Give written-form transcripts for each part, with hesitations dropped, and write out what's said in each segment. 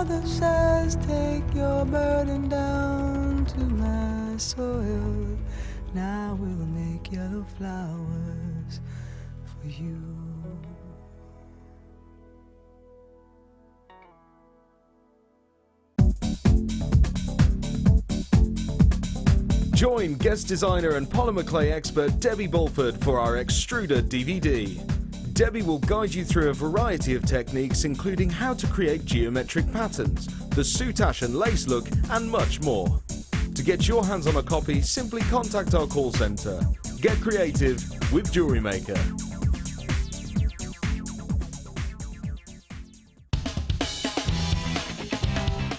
mother says, take your burden down to my soil. Now we'll make yellow flowers for you. Join guest designer and polymer clay expert Debbie Bulford for our Extruder DVD. Debbie will guide you through a variety of techniques, including how to create geometric patterns, the soutache and lace look, and much more. To get your hands on a copy, simply contact our call centre. Get creative with Jewellery Maker.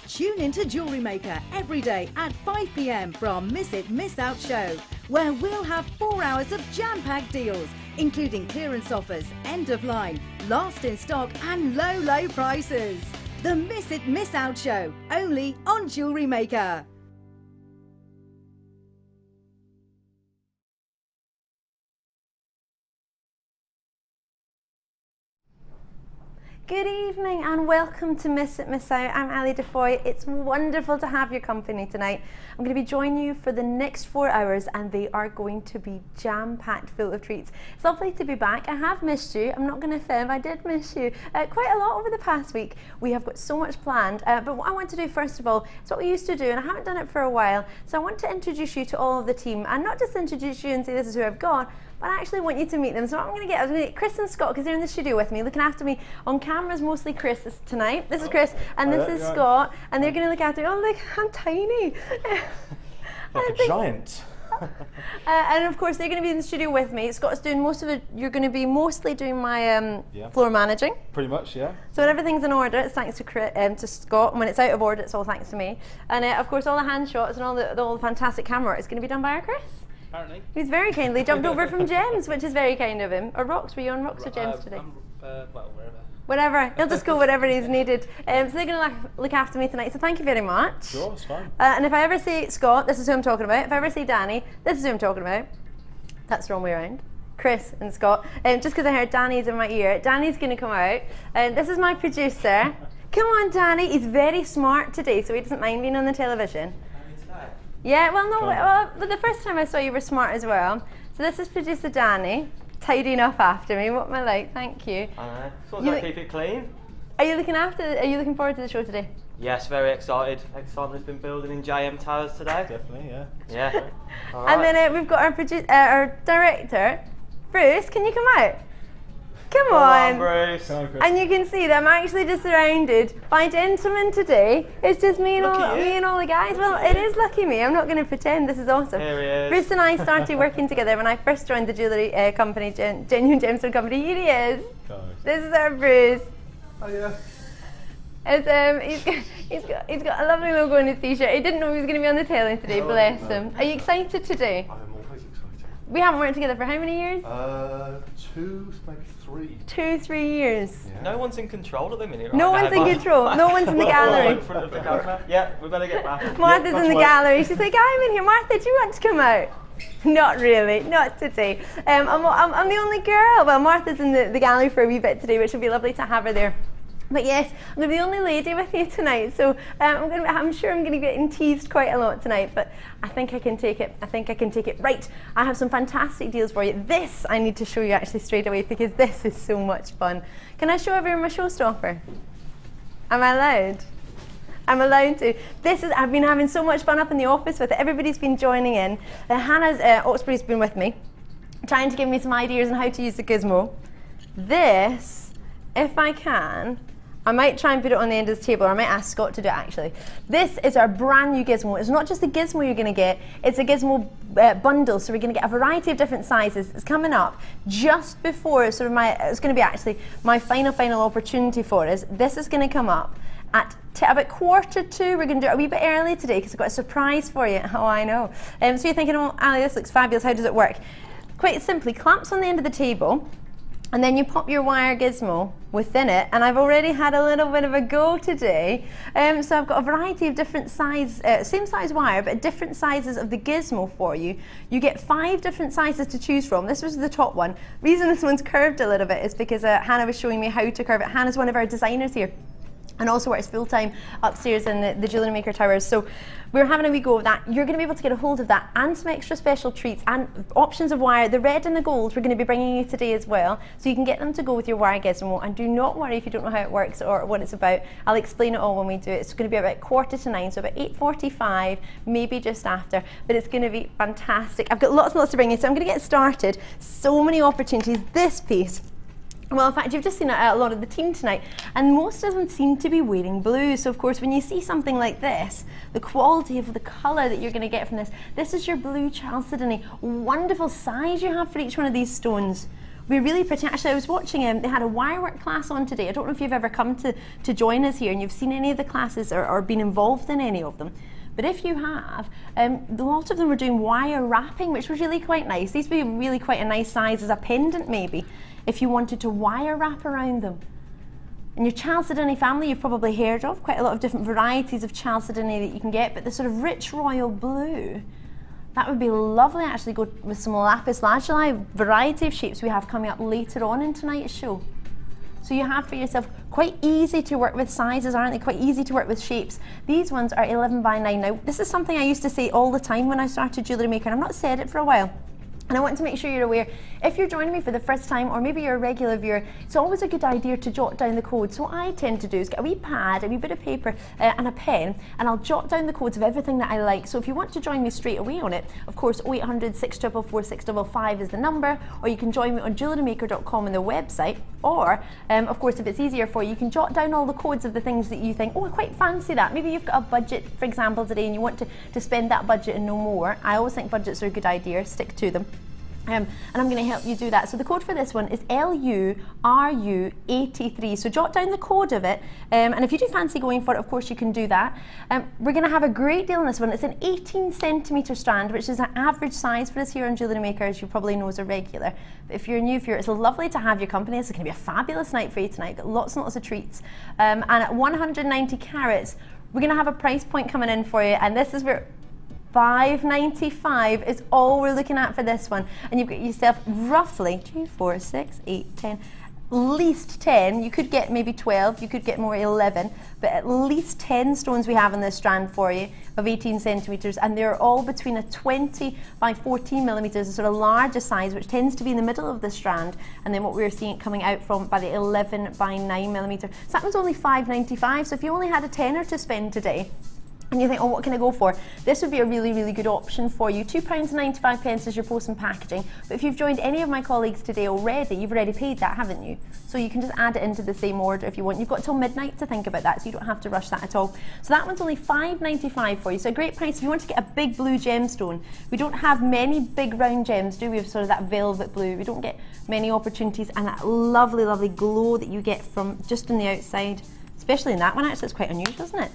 Tune into Jewellery Maker every day at 5 p.m. for our Miss It, Miss Out show, where we'll have 4 hours of jam-packed deals, including clearance offers, end of line, last in stock and low, low prices. The Miss It, Miss Out show, only on Jewellery Maker. Good evening and welcome to Miss It, Miss Out. I'm Ali Defoy. It's wonderful to have your company tonight. I'm going to be joining you for the next 4 hours and they are going to be jam-packed full of treats. It's lovely to be back. I have missed you. I'm not going to fib. I did miss you quite a lot over the past week. We have got so much planned. But what I want to do first of all is what we used to do, and I haven't done it for a while. So I want to introduce you to all of the team, and not just introduce you and say this is who I've got, but I actually want you to meet them. So what I'm going to get Chris and Scott, because they're in the studio with me, looking after me on camera's mostly Chris tonight. This is Chris, and this is Scott, and they're going to look after me. Oh, look, I'm tiny. Like a giant. And of course, they're going to be in the studio with me. Scott's doing most of it. You're going to be mostly doing my floor managing. Pretty much, yeah. So when everything's in order, it's thanks to Scott, and when it's out of order, it's all thanks to me. And of course, all the hand shots and all the fantastic camera work is going to be done by our Chris. Apparently. He's very kindly jumped over from Gems, which is very kind of him. Or Rocks, were you on Rocks or Gems today? Well, wherever. Whatever, he'll just go whatever is needed. So they're going to look after me tonight, so thank you very much. Sure, it's fine. And if I ever say Scott, this is who I'm talking about. If I ever say Danny, this is who I'm talking about. That's the wrong way around. Chris and Scott. Just because I heard Danny's in my ear, Danny's going to come out. This is my producer. Come on, Danny. He's very smart today, so he doesn't mind being on the television. Yeah, well, no, but the first time I saw you were smart as well. So this is producer Danny, tidying up after me. What am I like? Thank you. So I keep it clean. Are you looking forward to the show today? Yes, very excited. Excitement's been building in JM Towers today. Definitely, yeah. Yeah. All right. And then we've got our director, Bruce. Can you come out? Come on, Bruce. And you can see that I'm actually just surrounded by gentlemen today. It's just me and all the guys. Well, it is lucky me. I'm not going to pretend. This is awesome. Here he is. Bruce and I started working together when I first joined the jewellery company, Genuine Gemstone Company. Here he is. Gosh. This is our Bruce. Oh yeah. He's got a lovely logo on his t-shirt. He didn't know he was going to be on the telly today. Bless him. Are you excited today? I'm always excited. We haven't worked together for how many years? 2, maybe 3. 2-3 years. Yeah. No one's in control at the minute. No one's in control. No one's in the gallery. In front of the camera. Yeah, we better get back. Martha's in the gallery. She's like, I'm in here. Martha, do you want to come out? Not really, not today. I'm the only girl. Well, Martha's in the gallery for a wee bit today, which will be lovely to have her there. But yes, I'm going to be the only lady with you tonight, so I'm sure I'm going to get teased quite a lot tonight, but I think I can take it. Right, I have some fantastic deals for you. This I need to show you actually straight away because this is so much fun. Can I show everyone my showstopper? Am I allowed? I'm allowed to. I've been having so much fun up in the office with it. Everybody's been joining in. Hannah's Oxbury's been with me, trying to give me some ideas on how to use the gizmo. This, if I can, I might try and put it on the end of the table, or I might ask Scott to do it actually. This is our brand new gizmo. It's not just a gizmo you're going to get, it's a gizmo bundle, so we're going to get a variety of different sizes. It's coming up just before it's going to be actually my final opportunity for us. This is going to come up at about 1:45. We're going to do it a wee bit early today because I've got a surprise for you. Oh, I know. So you're thinking, oh, Ali, this looks fabulous. How does it work? Quite simply, clamps on the end of the table, and then you pop your wire gizmo within it, and I've already had a little bit of a go today. So I've got a variety of different size, same size wire, but different sizes of the gizmo for you. You get 5 different sizes to choose from. This was the top one. The reason this one's curved a little bit is because Hannah was showing me how to curve it. Hannah's one of our designers here. and also works full-time upstairs in the Jewellery Maker Towers. So we're having a wee go of that. You're going to be able to get a hold of that and some extra special treats and options of wire. The red and the gold we're going to be bringing you today as well, so you can get them to go with your wire gizmo. And do not worry if you don't know how it works or what it's about. I'll explain it all when we do it. It's going to be about 8:45, so about 8:45, maybe just after, but it's going to be fantastic. I've got lots and lots to bring you, so I'm going to get started. So many opportunities. This piece, well, in fact, you've just seen a lot of the team tonight, and most of them seem to be wearing blue. So, of course, when you see something like this, the quality of the colour that you're going to get from this is your blue chalcedony. Wonderful size you have for each one of these stones. We're really pretty. Actually, I was watching they had a wirework class on today. I don't know if you've ever come to join us here and you've seen any of the classes or been involved in any of them. But if you have, a lot of them were doing wire wrapping, which was really quite nice. These would be really quite a nice size as a pendant, maybe, if you wanted to wire wrap around them. In your chalcedony family, you've probably heard of quite a lot of different varieties of chalcedony that you can get, but the sort of rich royal blue, that would be lovely. Actually, go with some lapis lazuli, variety of shapes we have coming up later on in tonight's show. So you have for yourself quite easy to work with sizes, aren't they? Quite easy to work with shapes. These ones are 11 by 9. Now, this is something I used to say all the time when I started Jewellery Maker, and I've not said it for a while. And I want to make sure you're aware, if you're joining me for the first time, or maybe you're a regular viewer, it's always a good idea to jot down the code. So what I tend to do is get a wee pad, a wee bit of paper and a pen, and I'll jot down the codes of everything that I like. So if you want to join me straight away on it, of course 0800 644 655 is the number, or you can join me on JewelleryMaker.com on the website, or of course if it's easier for you, you can jot down all the codes of the things that you think, oh, I quite fancy that. Maybe you've got a budget, for example, today, and you want to spend that budget and no more. I always think budgets are a good idea, stick to them. And I'm going to help you do that. So the code for this one is LURU83. So jot down the code of it, and if you do fancy going for it, of course you can do that. We're going to have a great deal on this one. It's an 18 centimetre strand, which is an average size for us here on Jewellery Maker, as you probably know as a regular. But if you're a new viewer, it's lovely to have your company. It's going to be a fabulous night for you tonight. Got lots and lots of treats. And at 190 carats, we're going to have a price point coming in for you, and this is where $5.95 is all we're looking at for this one. And you've got yourself roughly 2, 4, 6, 8, 10, at least 10. You could get maybe 12, you could get more 11, but at least 10 stones we have in this strand for you of 18 centimetres, and they're all between a 20 by 14 millimetres, a sort of larger size, which tends to be in the middle of the strand, and then what we're seeing coming out from by the 11 by 9 millimetre. So that one's only $5.95, so if you only had a tenner to spend today, and you think, oh, what can I go for? This would be a really, really good option for you. £2.95 is your post and packaging. But if you've joined any of my colleagues today already, you've already paid that, haven't you? So you can just add it into the same order if you want. You've got till midnight to think about that, so you don't have to rush that at all. So that one's only $5.95 for you. So a great price if you want to get a big blue gemstone. We don't have many big round gems, do we? Of sort of that velvet blue. We don't get many opportunities, and that lovely, lovely glow that you get from just on the outside, especially in that one. Actually, it's quite unusual, isn't it?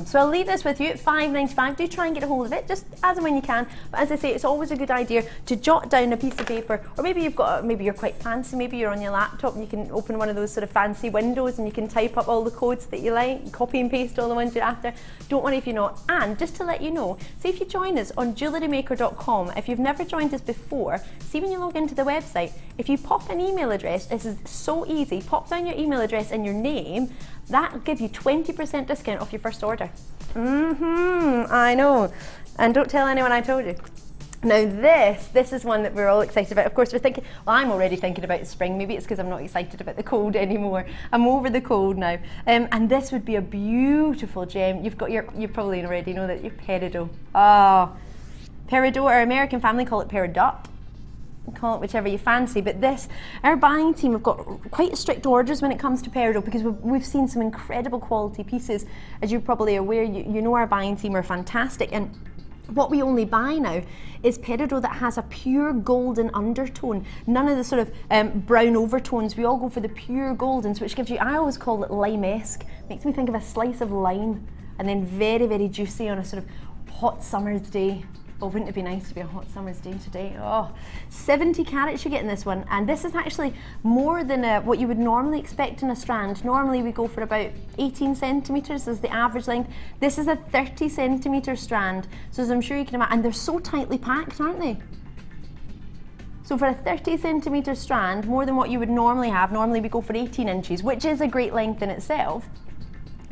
So I'll leave this with you at $5.95. Do try and get a hold of it, just as and when you can. But as I say, it's always a good idea to jot down a piece of paper, or maybe you've got, maybe you're quite fancy, maybe you're on your laptop and you can open one of those sort of fancy windows and you can type up all the codes that you like, copy and paste all the ones you're after. Don't worry if you're not. And just to let you know, see if you join us on JewelleryMaker.com, if you've never joined us before, see when you log into the website, if you pop an email address, this is so easy, pop down your email address and your name, that'll give you 20% discount off your first order. I know. And don't tell anyone I told you. Now this is one that we're all excited about. Of course we're thinking, well, I'm already thinking about spring. Maybe it's because I'm not excited about the cold anymore. I'm over the cold now. And this would be a beautiful gem. You've got you probably already know that, your peridot. Oh, peridot, our American family call it peridot. Call it whichever you fancy, but our buying team have got quite strict orders when it comes to peridot, because we've seen some incredible quality pieces. As you're probably aware, you know our buying team are fantastic, and what we only buy now is peridot that has a pure golden undertone, none of the sort of brown overtones. We all go for the pure goldens, which gives you, I always call it lime-esque, makes me think of a slice of lime, and then very, very juicy on a sort of hot summer's day. Oh, wouldn't it be nice to be a hot summer's day today? Oh, 70 carats you get in this one, and this is actually more than what you would normally expect in a strand. Normally we go for about 18 centimetres as the average length. This is a 30 centimetre strand, so as I'm sure you can imagine, and they're so tightly packed, aren't they? So for a 30 centimetre strand, more than what you would normally have, normally we go for 18 inches, which is a great length in itself.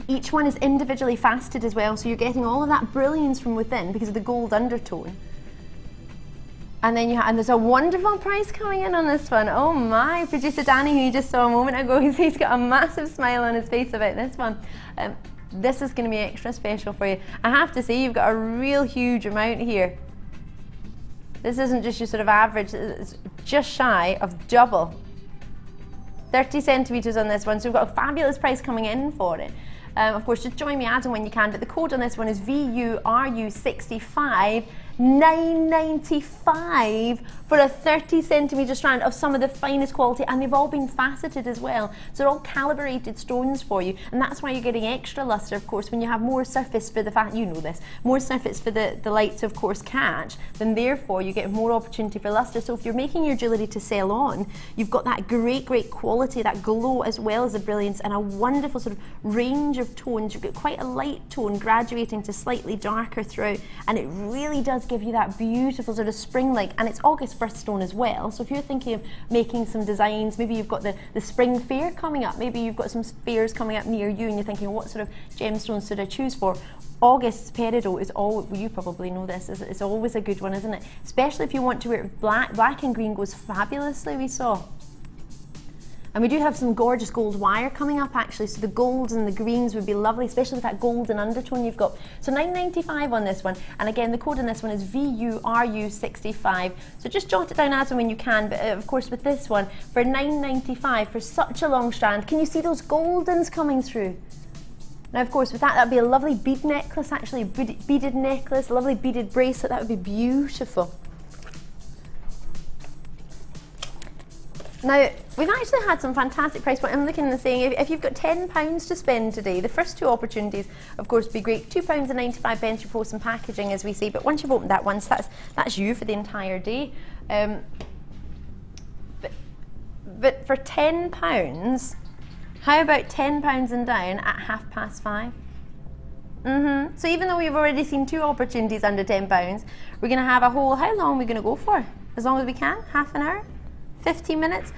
Each one is individually faceted as well, so you're getting all of that brilliance from within because of the gold undertone. And then and there's a wonderful price coming in on this one. Oh my, producer Danny, who you just saw a moment ago, he's got a massive smile on his face about this one. This is going to be extra special for you. I have to say, you've got a real huge amount here. This isn't just your sort of average, it's just shy of double. 30 centimetres on this one, so we've got a fabulous price coming in for it. Of course, just join me as and when you can, but the code on this one is VURU65, $9.95 for a 30 centimetre strand of some of the finest quality, and they've all been faceted as well. So they're all calibrated stones for you, and that's why you're getting extra lustre, of course, when you have more surface for the more surface for the light to, of course, catch, then therefore you get more opportunity for lustre. So if you're making your jewellery to sell on, you've got that great quality, that glow, as well as a brilliance, and a wonderful sort of range of tones. You've got quite a light tone graduating to slightly darker throughout, and it really does give you that beautiful sort of spring-like, and it's August 1st stone as well. So if you're thinking of making some designs, maybe you've got the spring fair coming up, maybe you've got some fairs coming up near you and you're thinking, what sort of gemstones should I choose for? August's peridot is all, you probably know this, it's always a good one, isn't it? Especially if you want to wear it black and green goes fabulously, we saw. And we do have some gorgeous gold wire coming up actually, so the golds and the greens would be lovely, especially with that golden undertone you've got. So $9.95 on this one, and again the code on this one is VURU65. So just jot it down as and when you can, but of course with this one, for $9.95 for such a long strand, can you see those goldens coming through? Now of course with that'd be a lovely bead necklace actually, beaded necklace, a lovely beaded bracelet, that would be beautiful. Now, we've actually had some fantastic price point. I'm looking and saying, if you've got £10 to spend today, the first two opportunities, of course, would be great. £2.95 for post and packaging, as we say, but once you've opened that once, that's you for the entire day. But for £10, how about £10 and down at 5:30? So even though we've already seen two opportunities under £10, we're going to have a whole, how long are we going to go for? As long as we can, half an hour? 15 minutes,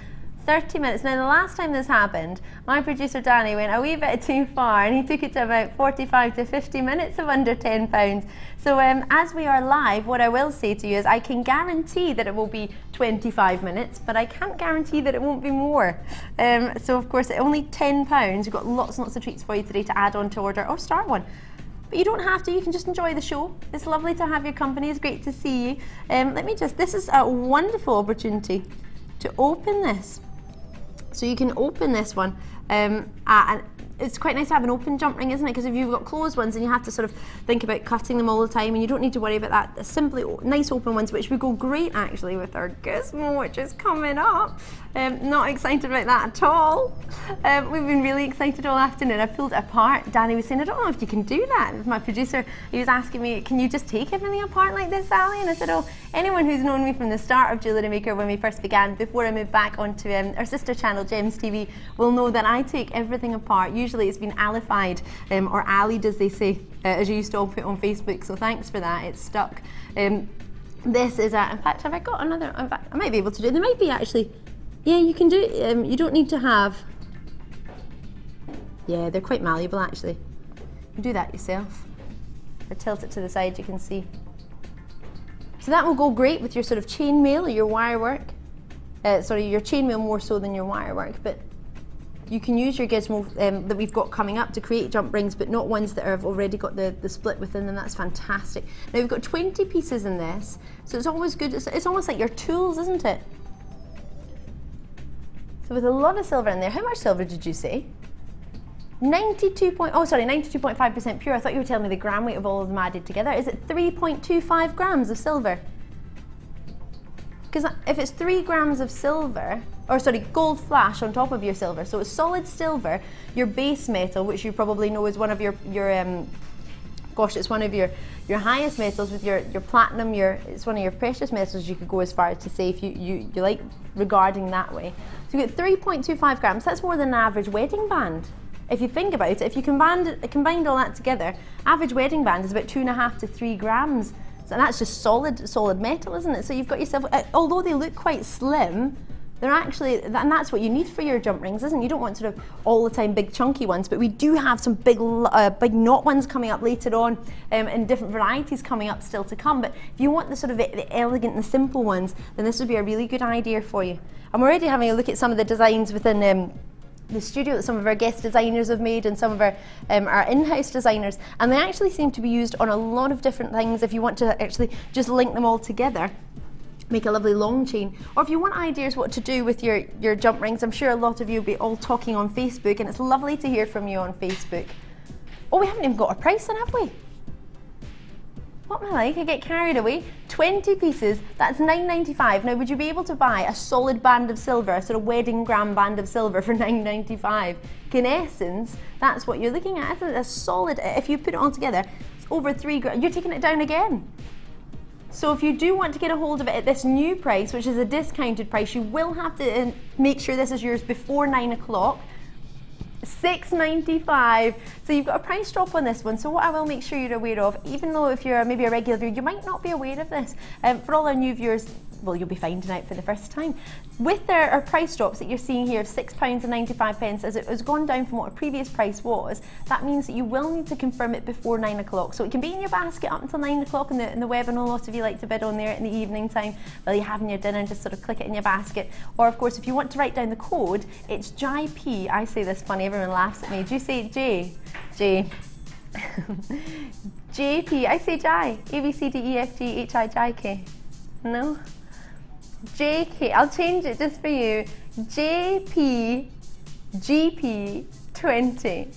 30 minutes. Now the last time this happened, my producer Danny went a wee bit too far and he took it to about 45 to 50 minutes of under £10. So as we are live, what I will say to you is I can guarantee that it will be 25 minutes, but I can't guarantee that it won't be more. So of course, at only £10, we've got lots and lots of treats for you today to add on to order or start one. But you don't have to, you can just enjoy the show. It's lovely to have your company, it's great to see you. This is a wonderful opportunity to open this. So you can open this one, and it's quite nice to have an open jump ring, isn't it? Because if you've got closed ones, then you have to sort of think about cutting them all the time, and you don't need to worry about that. They're simply nice open ones, which would go great actually with our gizmo, which is coming up. Not excited about that at all. We've been really excited all afternoon. I pulled it apart. Danny was saying, I don't know if you can do that. With my producer, he was asking me, can you just take everything apart like this, Sally? And I said, oh, anyone who's known me from the start of Jewellery Maker when we first began, before I moved back onto our sister channel, Gems TV, will know that I take everything apart. Usually it's been alified, or allied as they say, as you used to all put on Facebook, so thanks for that, it's stuck. This is in fact, have I got another? In fact, I might be able to do it. There might be actually, yeah, you can do it. You don't need to have, yeah, they're quite malleable actually. You can do that yourself. Or tilt it to the side, you can see. So that will go great with your sort of chainmail or your wire work. Sorry, your chainmail more so than your wire work, but you can use your gizmo that we've got coming up to create jump rings, but not ones that have already got the split within them. That's fantastic. Now we've got 20 pieces in this, so it's always good. It's almost like your tools, isn't it? So with a lot of silver in there. How much silver did you say? 92.5% pure. I thought you were telling me the gram weight of all of them added together. Is it 3.25 grams of silver? Because if it's 3 grams of silver, or sorry, gold flash on top of your silver, so it's solid silver, your base metal, which you probably know is one of your gosh, it's one of your highest metals with your platinum, it's one of your precious metals, you could go as far as to say if you like regarding that way. So you get 3.25 grams, that's more than an average wedding band. If you think about it, if you combined all that together, average wedding band is about 2.5 to 3 grams. So that's just solid metal, isn't it? So you've got yourself, although they look quite slim, they're actually, and that's what you need for your jump rings, isn't it? You don't want sort of all the time big chunky ones, but we do have some big knot ones coming up later on, and different varieties coming up still to come. But if you want the sort of the elegant and the simple ones, then this would be a really good idea for you. I'm already having a look at some of the designs within the studio that some of our guest designers have made and some of our in-house designers, and they actually seem to be used on a lot of different things if you want to actually just link them all together, make a lovely long chain. Or if you want ideas what to do with your jump rings, I'm sure a lot of you will be all talking on Facebook, and it's lovely to hear from you on Facebook. Oh, we haven't even got our price in, have we? What am I like? I get carried away. 20 pieces, that's £9.95. Now, would you be able to buy a solid band of silver, a sort of wedding gram band of silver for £9.95? In essence, that's what you're looking at. A solid, if you put it all together, it's over £3 grand. You're taking it down again. So if you do want to get a hold of it at this new price, which is a discounted price, you will have to make sure this is yours before 9 o'clock. £6.95. So you've got a price drop on this one. So what I will make sure you're aware of, even though if you're maybe a regular viewer, you might not be aware of this. For all our new viewers, well, you'll be finding out for the first time. With our price drops that you're seeing here of £6.95, as it has gone down from what a previous price was, that means that you will need to confirm it before 9 o'clock. So it can be in your basket up until 9 o'clock in the web. I know a lot of you like to bid on there in the evening time while you're having your dinner and just sort of click it in your basket. Or of course, if you want to write down the code, it's JP. I say this funny, everyone laughs at me. Do you say J? J. JP. I say J. A, B, C, D, E, F, G, H, I, J, K. No? JK, I'll change it just for you. JP GP 20.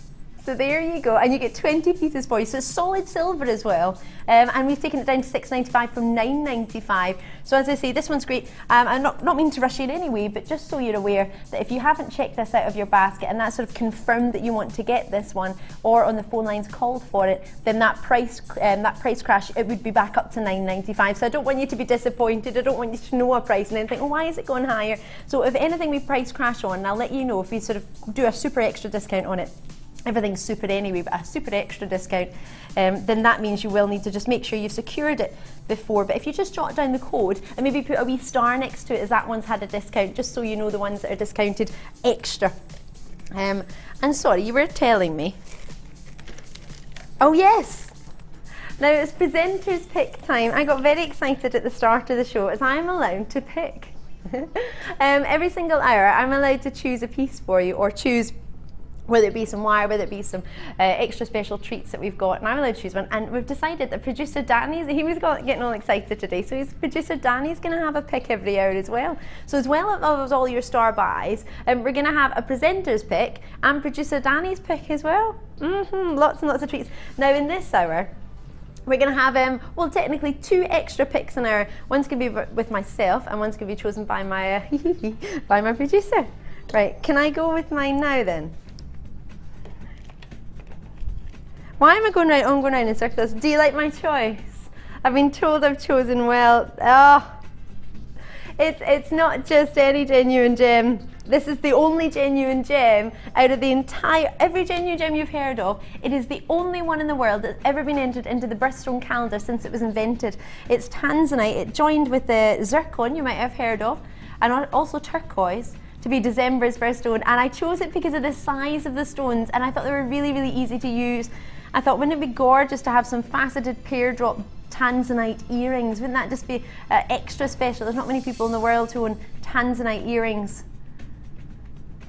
So there you go, and you get 20 pieces for you. So it's solid silver as well, and we've taken it down to £6.95 from £9.95. So as I say, this one's great. I'm not meaning to rush you in anyway, but just so you're aware that if you haven't checked this out of your basket and that's sort of confirmed that you want to get this one, or on the phone lines called for it, then that price crash, it would be back up to £9.95. So I don't want you to be disappointed. I don't want you to know a price and then think, oh, why is it going higher? So if anything we price crash on, and I'll let you know if we sort of do a super extra discount on it. Everything's super anyway, but a super extra discount, then that means you will need to just make sure you've secured it before. But if you just jot down the code and maybe put a wee star next to it as that one's had a discount, just so you know the ones that are discounted extra. And sorry, you were telling me. Oh yes! Now it's presenters pick time. I got very excited at the start of the show as I'm allowed to pick. Every single hour I'm allowed to choose a piece for you, or choose whether it be some wire, whether it be some extra special treats that we've got, and I'm allowed to choose one. And we've decided that producer Danny's, he was getting all excited today, so producer Danny's going to have a pick every hour as well. So as well as all your star buys, we're going to have a presenter's pick and producer Danny's pick as well. Lots and lots of treats. Now in this hour, we're going to have, well, technically 2 extra picks an hour. One's going to be with myself and one's going to be chosen by my, by my producer. Right, can I go with mine now then? Why am I going round? Oh, I'm going round in circles. Do you like my choice? I've been told I've chosen well. Oh, it's not just any genuine gem. This is the only genuine gem out of the entire, every genuine gem you've heard of. It is the only one in the world that's ever been entered into the birthstone calendar since it was invented. It's tanzanite. It joined with the zircon you might have heard of, and also turquoise, to be December's birthstone. And I chose it because of the size of the stones, and I thought they were really, really easy to use. I thought, wouldn't it be gorgeous to have some faceted pear drop tanzanite earrings? Wouldn't that just be extra special? There's not many people in the world who own tanzanite earrings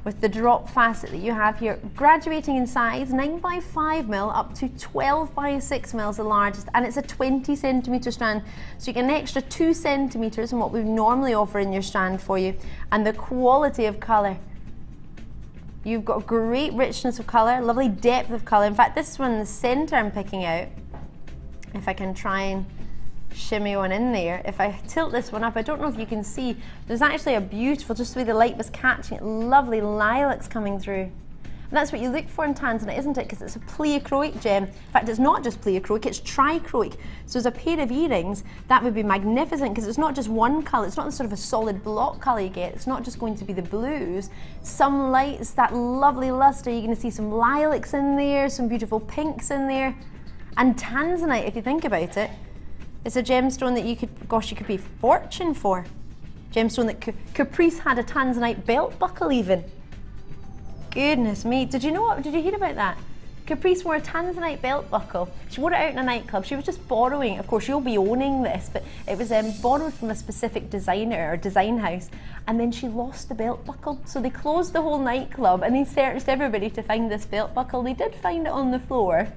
with the drop facet that you have here. Graduating in size, 9x5mm up to 12x6mm is the largest, and it's a 20cm strand. So you get an extra 2 centimeters in what we normally offer in your strand for you. And the quality of colour. You've got great richness of colour, lovely depth of colour. In fact, this one, the centre I'm picking out, if I can try and shimmy one in there. If I tilt this one up, I don't know if you can see, there's actually a beautiful, just the way the light was catching it, lovely lilacs coming through. And that's what you look for in tanzanite, isn't it? Because it's a pleochroic gem. In fact, it's not just pleochroic, it's trichroic. So as a pair of earrings, that would be magnificent, because it's not just one colour, it's not the sort of a solid block colour you get, it's not just going to be the blues. Some lights, that lovely lustre, you're going to see some lilacs in there, some beautiful pinks in there. And tanzanite, if you think about it, It's a gemstone that you could pay fortune for. Gemstone that Caprice had a tanzanite belt buckle even. Goodness me, did you hear about that? Caprice wore a tanzanite belt buckle. She wore it out in a nightclub. She was just borrowing, of course you'll be owning this, but it was borrowed from a specific designer or design house, and then she lost the belt buckle. So they closed the whole nightclub and they searched everybody to find this belt buckle. They did find it on the floor.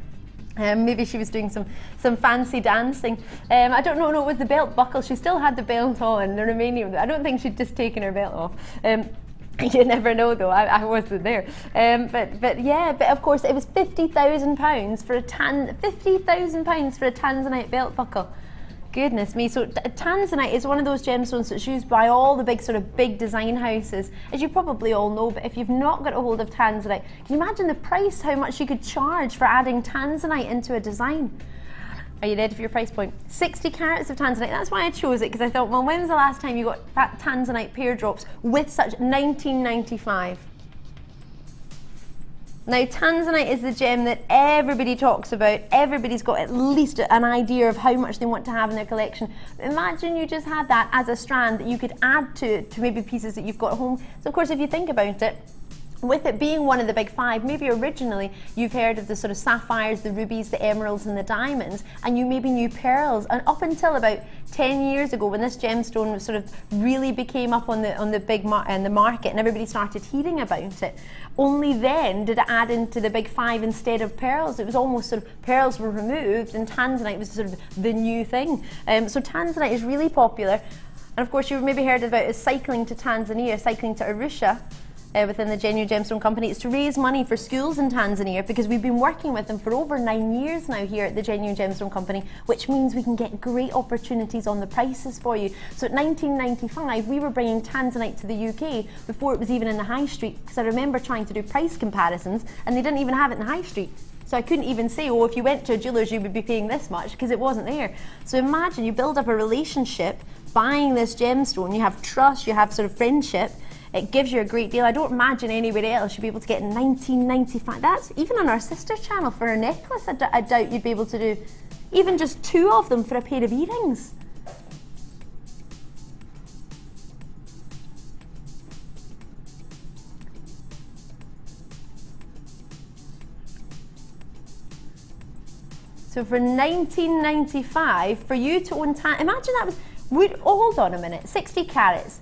Maybe she was doing some fancy dancing. I don't know, no, it was the belt buckle. She still had the belt on, the remaining of it. I don't think she'd just taken her belt off. You never know though, I wasn't there. But of course it was £50,000 for a £50,000 for a tanzanite belt buckle. Goodness me, so tanzanite is one of those gemstones that's used by all the big design houses, as you probably all know, but if you've not got a hold of tanzanite, can you imagine the price, how much you could charge for adding tanzanite into a design? Are you ready for your price point? 60 carats of tanzanite. That's why I chose it, because I thought, well, when was the last time you got that tanzanite pear drops with such 1995? Now, tanzanite is the gem that everybody talks about. Everybody's got at least an idea of how much they want to have in their collection. Imagine you just had that as a strand that you could add to maybe pieces that you've got at home. So, of course, if you think about it, with it being one of the big five, maybe originally you've heard of the sort of sapphires, the rubies, the emeralds and the diamonds, and you maybe knew pearls. And up until about 10 years ago, when this gemstone sort of really became up on the big the market and everybody started hearing about it, only then did it add into the big five instead of pearls. It was almost sort of pearls were removed and tanzanite was sort of the new thing. So tanzanite is really popular. And of course you've maybe heard about is cycling to Tanzania, cycling to Arusha. Within the Genuine Gemstone Company. It's to raise money for schools in Tanzania, because we've been working with them for over 9 years now here at the Genuine Gemstone Company, which means we can get great opportunities on the prices for you. So at 1995 we were bringing tanzanite to the UK before it was even in the high street, because I remember trying to do price comparisons and they didn't even have it in the high street. So I couldn't even say, oh, if you went to a jeweller's you would be paying this much, because it wasn't there. So imagine you build up a relationship buying this gemstone, you have trust, you have sort of friendship. It gives you a great deal. I don't imagine anybody else should be able to get 1995. That's even on our sister channel for a necklace. I doubt you'd be able to do even just 2 of them for a pair of earrings. So for 1995, for you to own imagine that was, hold on a minute, 60 carats.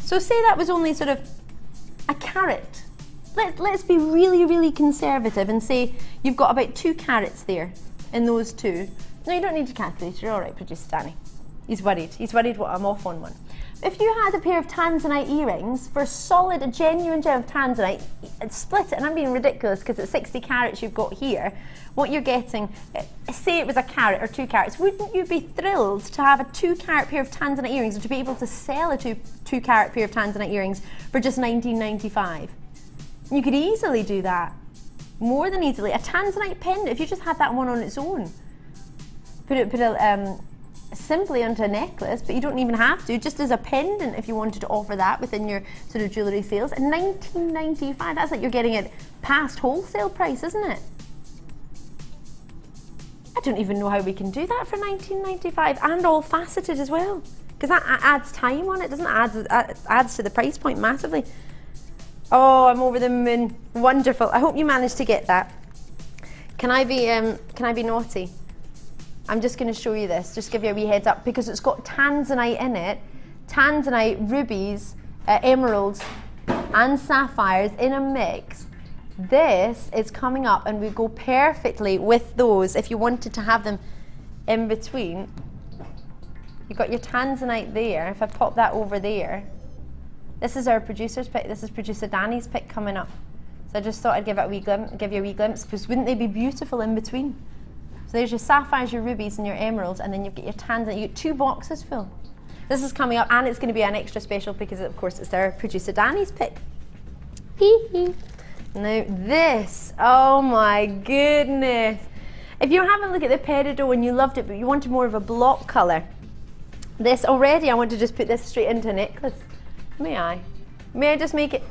So say that was only sort of a carat. Let's be really, really conservative and say you've got about 2 carats there in those two. No, you don't need a calculator. All right, producer Danny. He's worried. He's worried what I'm off on one. If you had a pair of tanzanite earrings for a genuine gem of tanzanite, split it, and I'm being ridiculous because it's 60 carats you've got here, what you're getting, say it was a carat or 2 carats, wouldn't you be thrilled to have a 2 carat pair of tanzanite earrings, or to be able to sell a 2 carat pair of tanzanite earrings for just $19.95? You could easily do that, more than easily. A tanzanite pendant, if you just had that one on its own, put it simply onto a necklace, but you don't even have to, just as a pendant if you wanted to offer that within your sort of jewellery sales. And $19.95, that's like you're getting it past wholesale price, isn't it? I don't even know how we can do that for $19.95, and all faceted as well, because that adds time on it, doesn't it? Adds to the price point massively. Oh, I'm over the moon. Wonderful. I hope you managed to get that. Can I be naughty? I'm just going to show you this, just give you a wee heads up, because it's got tanzanite in it, tanzanite, rubies, emeralds and sapphires in a mix. This is coming up and would go perfectly with those if you wanted to have them in between. You've got your tanzanite there. If I pop that over there, this is our producer's pick, this is producer Danny's pick coming up. So I just thought I'd give you a wee glimpse, because wouldn't they be beautiful in between? So there's your sapphires, your rubies and your emeralds, and then you've got your tanzanite. You get 2 boxes full. This is coming up, and it's going to be an extra special because of course it's our producer Danny's pick. Hee hee. Now this, oh my goodness. If you're having a look at the peridot and you loved it but you wanted more of a block colour, this already, I want to just put this straight into a necklace. May I? May I just make it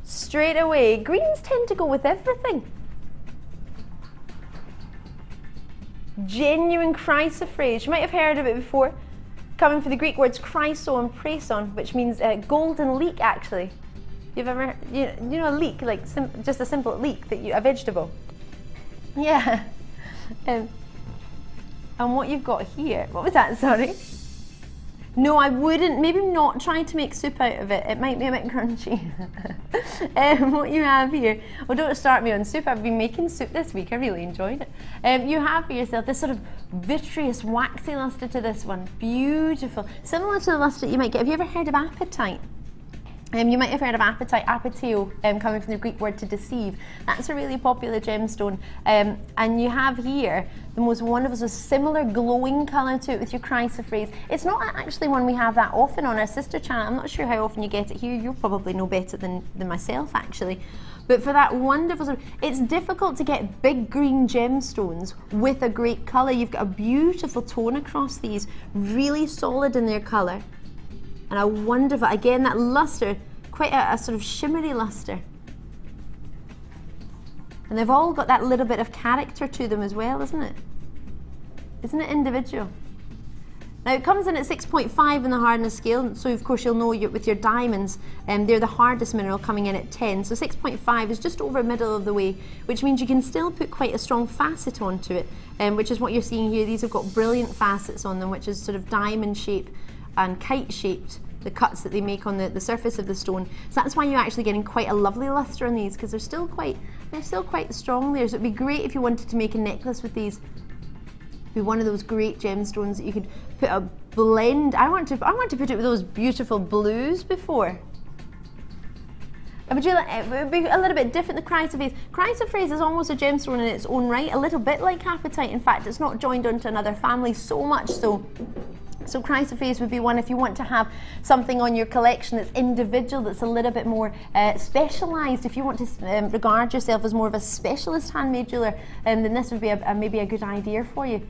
straight away? Greens tend to go with everything. genuine chrysoprase. You might have heard of it before, coming from the Greek words chryso and prason, which means golden leek actually. You've ever, you know a leek, like just a simple leek, a vegetable. Yeah. And what you've got here, what was that, sorry? No, I wouldn't, maybe not try to make soup out of it. It might be a bit crunchy. What you have here, well, don't start me on soup. I've been making soup this week. I really enjoyed it. You have for yourself this sort of vitreous, waxy luster to this one. Beautiful. Similar to the luster you might get. Have you ever heard of apatite? You might have heard of apatite, apateo, coming from the Greek word to deceive. That's a really popular gemstone. And you have here the most wonderful, so similar glowing colour to it with your chrysoprase. It's not actually one we have that often on our sister channel. I'm not sure how often you get it here. You'll probably know better than myself actually. But for that wonderful, it's difficult to get big green gemstones with a great colour. You've got a beautiful tone across these, really solid in their colour. And a wonderful, again, that luster, quite a sort of shimmery luster. And they've all got that little bit of character to them as well, isn't it? Isn't it individual? Now it comes in at 6.5 in the hardness scale, so of course you'll know with your diamonds, they're the hardest mineral, coming in at 10. So 6.5 is just over middle of the way, which means you can still put quite a strong facet onto it, which is what you're seeing here. These have got brilliant facets on them, which is sort of diamond shape and kite shaped, the cuts that they make on the surface of the stone. So that's why you're actually getting quite a lovely luster on these, because they're still quite strong there. So it'd be great if you wanted to make a necklace with these. Be one of those great gemstones that you could put a blend. I want to put it with those beautiful blues before. It would be a little bit different, the chrysoprase. Chrysoprase is almost a gemstone in its own right, a little bit like apatite. In fact, it's not joined onto another family so much so. So chrysoprase would be one if you want to have something on your collection that's individual, that's a little bit more specialised. If you want to regard yourself as more of a specialist handmade jeweller, then this would be maybe a good idea for you,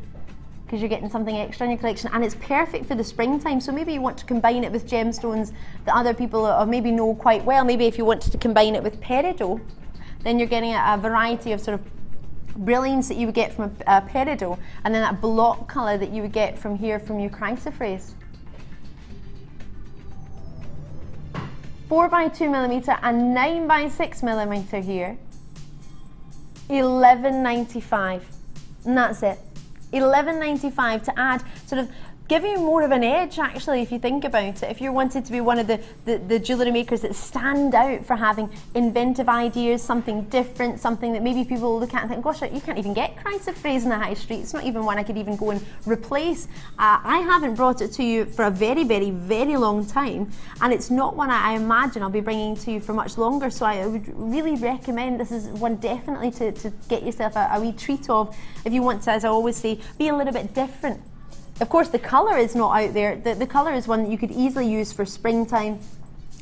because you're getting something extra in your collection, and it's perfect for the springtime. So maybe you want to combine it with gemstones that other people maybe know quite well. Maybe if you wanted to combine it with peridot, then you're getting a variety of sort of brilliance that you would get from a peridot, and then that block colour that you would get from here from your chrysoprase. 4x2mm and 9x6mm here. 11.95, and that's it. 11.95 to add, sort of give you more of an edge actually, if you think about it. If you're wanted to be one of the jewellery makers that stand out for having inventive ideas, something different, something that maybe people look at and think, gosh, you can't even get chrysoprase in the high street. It's not even one I could even go and replace. I haven't brought it to you for a very, very, very long time, and it's not one I imagine I'll be bringing to you for much longer, so I would really recommend this is one definitely to get yourself a wee treat of if you want to, as I always say, be a little bit different. Of course, the colour is not out there. The colour is one that you could easily use for springtime.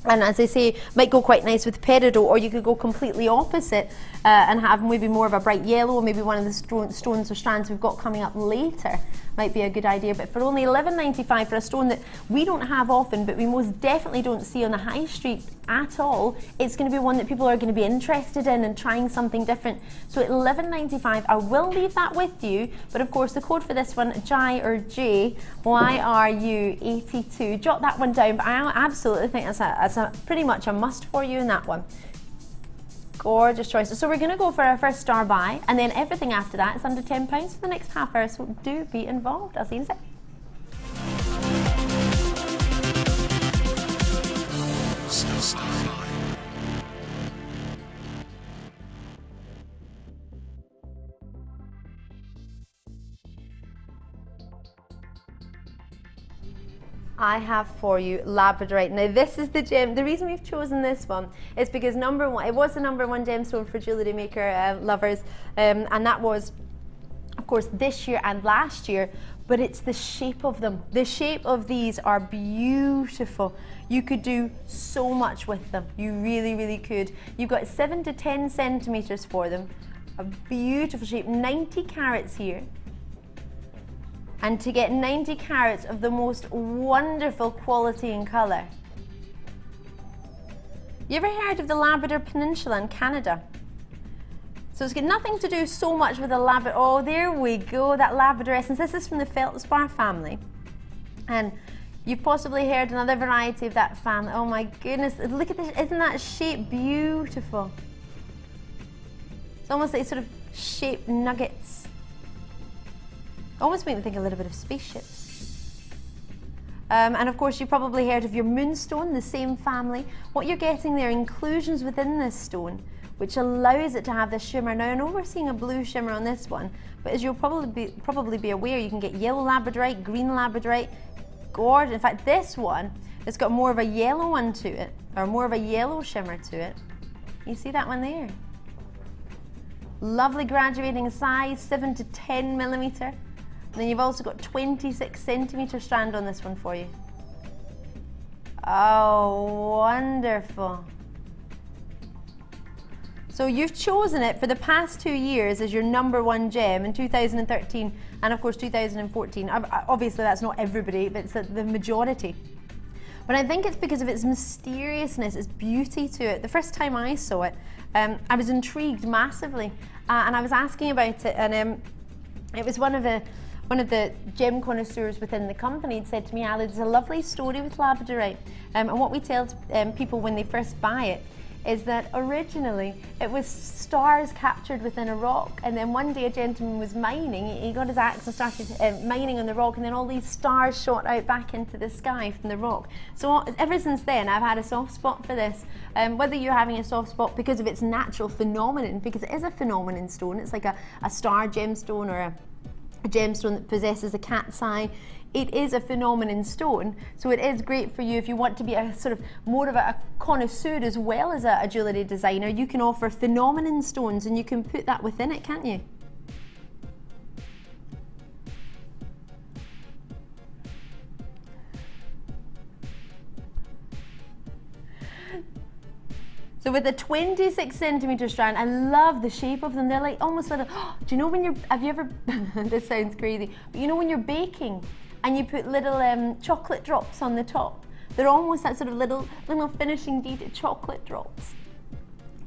And as I say, might go quite nice with peridot, or you could go completely opposite and have maybe more of a bright yellow, or maybe one of the stones or strands we've got coming up later might be a good idea. But for only $11.95 for a stone that we don't have often, but we most definitely don't see on the high street at all, it's going to be one that people are going to be interested in and trying something different. So at $11.95, I will leave that with you. But of course, the code for this one, JYRU82. Jot that one down. But I absolutely think that's pretty much a must for you in that one. Gorgeous choices. So we're going to go for our first star buy, and then everything after that is under £10 for the next half hour. So do be involved. I'll see you in a sec. I have for you labradorite. Now this is the gem. The reason we've chosen this one is because number one, it was the number one gemstone for Jewellery Maker lovers, and that was, of course, this year and last year. But it's the shape of them. The shape of these are beautiful. You could do so much with them. You really, really could. You've got 7 to 10 centimeters for them. A beautiful shape. 90 carats here. And to get 90 carats of the most wonderful quality and colour. You ever heard of the Labrador Peninsula in Canada? So it's got nothing to do so much with the Labrador. Oh, there we go, that Labrador essence. This is from the Feldspar family. And you've possibly heard another variety of that family. Oh my goodness, look at this, isn't that shape beautiful? It's almost like sort of shaped nuggets. Almost make me think a little bit of spaceships. And of course you've probably heard of your moonstone, the same family. What you're getting there, inclusions within this stone, which allows it to have this shimmer. Now I know we're seeing a blue shimmer on this one, but as you'll probably be aware, you can get yellow labradorite, green labradorite, gorgeous. In fact, this one, it's got more of a yellow one to it, or more of a yellow shimmer to it. You see that one there? Lovely graduating size, 7 to 10 millimeter. And then you've also got 26 centimeter strand on this one for you. Oh, wonderful. So you've chosen it for the past 2 years as your #1 gem in 2013 and of course 2014. Obviously that's not everybody, but it's the majority. But I think it's because of its mysteriousness, its beauty to it. The first time I saw it, I was intrigued massively, and I was asking about it, and it was one of the gem connoisseurs within the company had said to me, Ali, there's a lovely story with labradorite, and what we tell people when they first buy it is that originally it was stars captured within a rock, and then one day a gentleman was mining, he got his axe and started mining on the rock, and then all these stars shot out back into the sky from the rock. So ever since then I've had a soft spot for this, whether you're having a soft spot because of its natural phenomenon, because it is a phenomenon stone, it's like a star gemstone or a gemstone that possesses a cat's eye. It is a phenomenon stone, so it is great for you if you want to be a sort of more of a connoisseur as well as a jewellery designer. You can offer phenomenon stones and you can put that within it, can't you? So with the 26 centimeter strand, I love the shape of them. They're like almost little, do you know when have you ever, this sounds crazy, but you know when you're baking and you put little chocolate drops on the top? They're almost that sort of little finishing deed chocolate drops.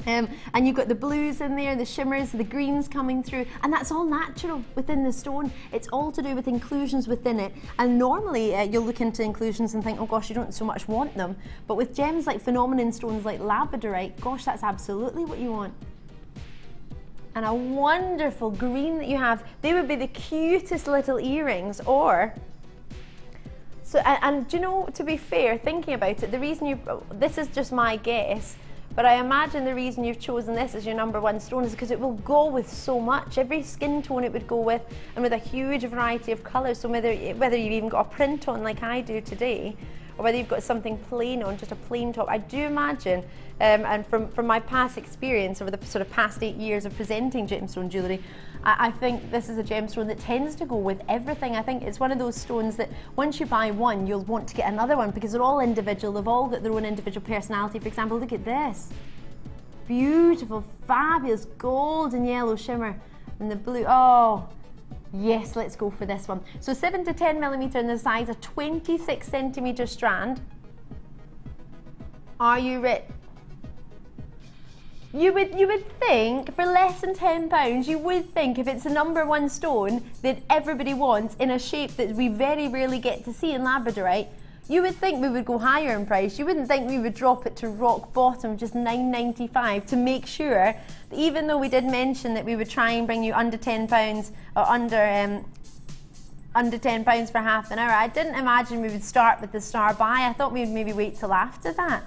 And you've got the blues in there, the shimmers, the greens coming through, and that's all natural within the stone. It's all to do with inclusions within it. And normally you'll look into inclusions and think, oh gosh, you don't so much want them. But with gems like phenomenon stones like labradorite, gosh, that's absolutely what you want. And a wonderful green that you have. They would be the cutest little earrings, or so. And do you know, to be fair, thinking about it, the reason this is just my guess, but I imagine the reason you've chosen this as your #1 stone is because it will go with so much. Every skin tone it would go with, and with a huge variety of colours. So whether you've even got a print on like I do today, or whether you've got something plain on, just a plain top, I do imagine, and from my past experience over the sort of past 8 years of presenting gemstone jewellery, I think this is a gemstone that tends to go with everything. I think it's one of those stones that once you buy one, you'll want to get another one because they're all individual, they've all got their own individual personality. For example, look at this. Beautiful, fabulous gold and yellow shimmer, and the blue, oh, yes, let's go for this one. So 7 to 10 millimeter in the size, a 26 centimeter strand. Are you ready? You would think for less than £10, you would think if it's the #1 stone that everybody wants in a shape that we very rarely get to see in labradorite, you would think we would go higher in price. You wouldn't think we would drop it to rock bottom, just £9.95, to make sure that even though we did mention that we would try and bring you under £10 or under £10 for half an hour, I didn't imagine we would start with the star buy. I thought we would maybe wait till after that.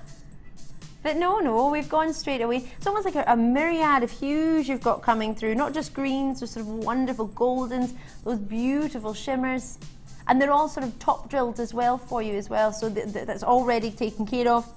But no, we've gone straight away. It's almost like a myriad of hues you've got coming through, not just greens, there's sort of wonderful goldens, those beautiful shimmers. And they're all sort of top drilled as well for you as well, so that's already taken care of.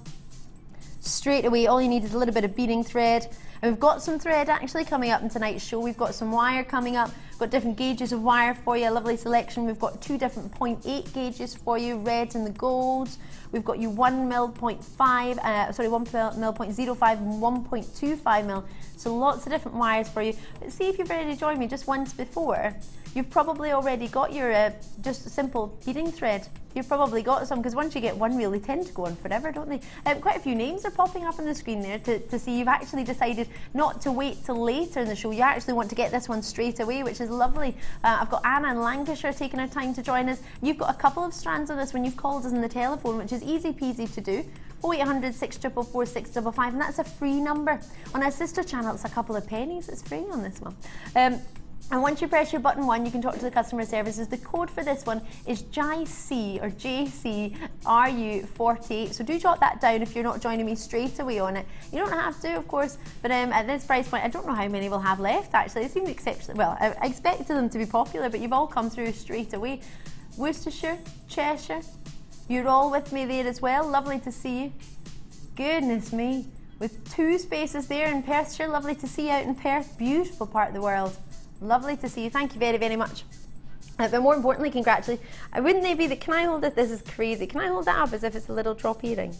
Straight away, all you need is a little bit of beading thread. And we've got some thread actually coming up in tonight's show. We've got some wire coming up, got different gauges of wire for you, a lovely selection. We've got 2 different 0.8 gauges for you, reds and the golds. We've got you 1 mil 0.5, 1 mil 0.05 and 1.25 mil. So lots of different wires for you. But see if you've already joined me just once before, you've probably already got your just a simple beading thread. You've probably got some, because once you get one reel, they tend to go on forever, don't they? Quite a few names are popping up on the screen there to see you've actually decided not to wait till later in the show. You actually want to get this one straight away, which is lovely. I've got Anna in Lancashire taking her time to join us. You've got a couple of strands on this when you've called us on the telephone, which is easy peasy to do. 0800 644 655, and that's a free number. On our sister channel, it's a couple of pennies. It's free on this one. And once you press your button 1, you can talk to the customer services. The code for this one is JC or JCRU48. So do jot that down if you're not joining me straight away on it. You don't have to, of course, but at this price point, I don't know how many we'll have left actually. They seem exceptional. Well, I expected them to be popular, but you've all come through straight away. Worcestershire, Cheshire, you're all with me there as well. Lovely to see you. Goodness me. With 2 spaces there in Perthshire. Lovely to see you out in Perth. Beautiful part of the world. Lovely to see you. Thank you very, very much. But more importantly, congratulations. Wouldn't they be that? Can I hold it? This is crazy. Can I hold that up as if it's a little drop earring?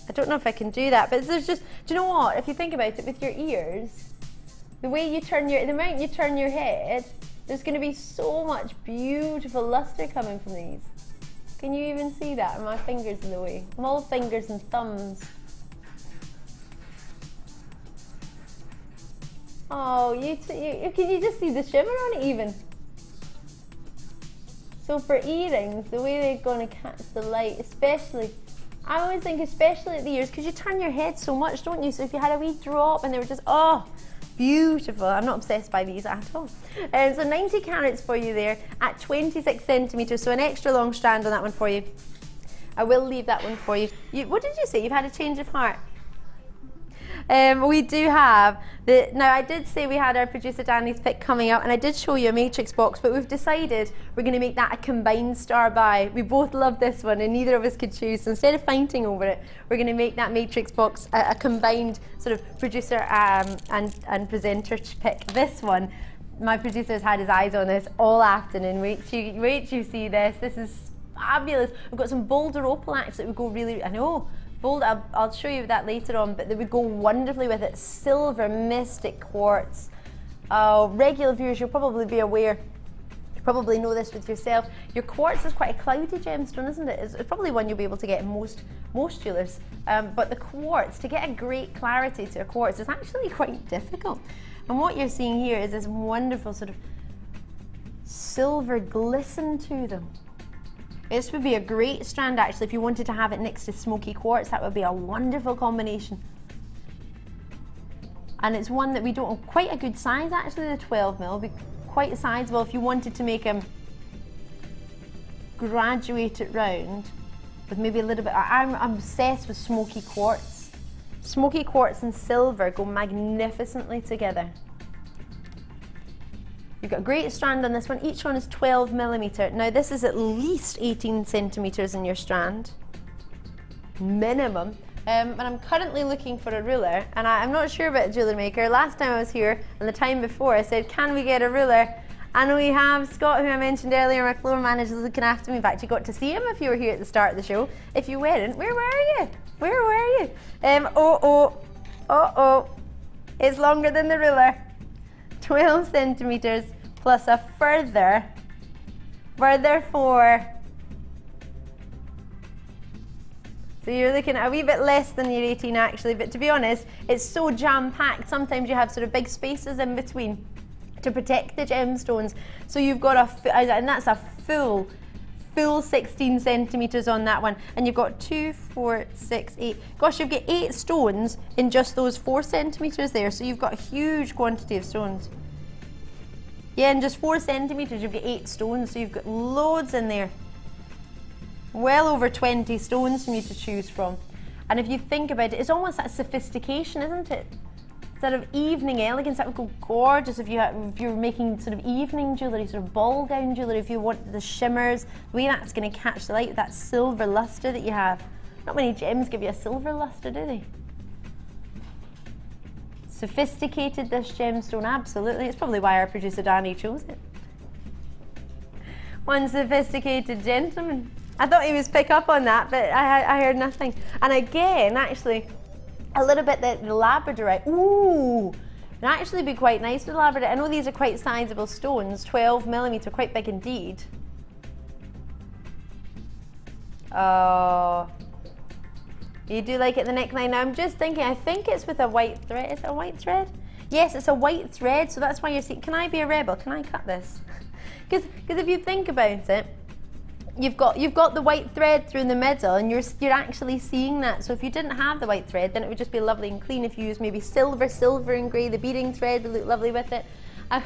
I don't know if I can do that, but there's just, do you know what? If you think about it with your ears, the way you turn the amount you turn your head, there's going to be so much beautiful luster coming from these. Can you even see that? Are my fingers in the way? I'm all fingers and thumbs. Oh, can you just see the shimmer on it even? So for earrings, the way they're going to catch the light, especially, I always think especially at the ears, because you turn your head so much, don't you? So if you had a wee drop and they were just, oh, beautiful. I'm not obsessed by these at all. So 90 carats for you there at 26 centimetres, so an extra long strand on that one for you. I will leave that one for you. What did you say? You've had a change of heart? We do have now I did say we had our producer Danny's pick coming up, and I did show you a matrix box, but we've decided we're going to make that a combined star buy. We both love this one and neither of us could choose, so instead of fighting over it, we're going to make that matrix box a combined sort of producer and presenter pick. This one, my producer's had his eyes on this all afternoon. Wait till you see this. This is fabulous. We've got some boulder opal actually that would go really, I know, bold. I'll show you that later on, but they would go wonderfully with it. Silver mystic quartz. Regular viewers, you'll probably be aware, you probably know this with yourself. Your quartz is quite a cloudy gemstone, isn't it? It's probably one you'll be able to get in most jewellers. But the quartz, to get a great clarity to a quartz is actually quite difficult. And what you're seeing here is this wonderful sort of silver glisten to them. This would be a great strand actually if you wanted to have it next to smoky quartz. That would be a wonderful combination. And it's one that we don't have quite a good size actually, the 12 mil. Be quite sizable if you wanted to make them graduate it round with maybe a little bit. I'm obsessed with smoky quartz. Smoky quartz and silver go magnificently together. You've got a great strand on this one. Each one is 12 millimetre. Now this is at least 18 centimetres in your strand, minimum. And I'm currently looking for a ruler, and I'm not sure about JewelleryMaker. Last time I was here, and the time before, I said, can we get a ruler? And we have Scott, who I mentioned earlier, my floor manager, is looking after me. In fact, you got to see him if you were here at the start of the show. If you weren't, where were you? Where were you? It's longer than the ruler. 12 centimetres plus a further 4. So you're looking at a wee bit less than your 18 actually, but to be honest, it's so jam-packed. Sometimes you have sort of big spaces in between to protect the gemstones. So you've got and that's a full 16 centimetres on that one. And you've got 2, 4, 6, 8. Gosh, you've got 8 stones in just those 4 centimetres there. So you've got a huge quantity of stones. Yeah, in just 4 centimetres, you've got 8 stones. So you've got loads in there. Well over 20 stones for you to choose from. And if you think about it, it's almost that sophistication, isn't it? Sort of evening elegance, that would go gorgeous if you're making sort of evening jewellery, sort of ball gown jewellery, if you want the shimmers, the way that's going to catch the light, that silver lustre that you have. Not many gems give you a silver lustre, do they? Sophisticated, this gemstone, absolutely. It's probably why our producer Danny chose it. One sophisticated gentleman. I thought he was pick up on that, but I heard nothing. And again, actually, a little bit the labradorite. Ooh, It'd actually be quite nice to elaborate. I know these are quite sizable stones, 12mm, quite big indeed. Oh, you do like it, the neckline. Now I'm just thinking, I think it's with a white thread. Is it a white thread? Yes, it's a white thread, so that's why you're seeing. Can I be a rebel? Can I cut this? Because if you think about it, you've got the white thread through in the middle, and you're actually seeing that. So if you didn't have the white thread, then it would just be lovely and clean. If you use maybe silver and grey, the beading thread would look lovely with it. I've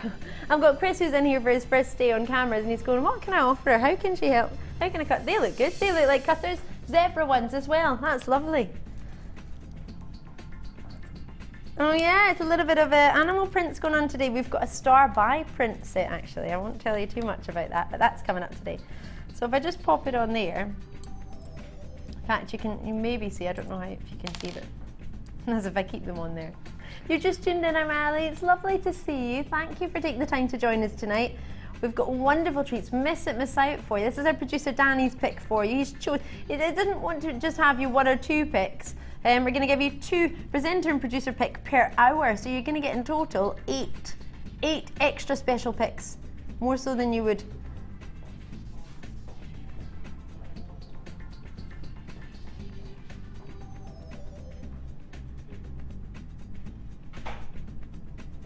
got Chris who's in here for his first day on cameras, and he's going, what can I offer her? How can she help? How can I cut? They look good. They look like cutters. Zebra ones as well. That's lovely. Oh yeah, it's a little bit of animal prints going on today. We've got a star by print set actually. I won't tell you too much about that, but that's coming up today. So if I just pop it on there, in fact you maybe see, I don't know if you can see, but as if I keep them on there. You're just tuned in, I'm Ali. It's lovely to see you. Thank you for taking the time to join us tonight. We've got wonderful treats, miss it, miss out for you. This is our producer Danny's pick for you. He didn't want to just have you 1 or 2 picks. We're going to give you 2 presenter and producer pick per hour. So you're going to get in total 8 extra special picks. More so than you would.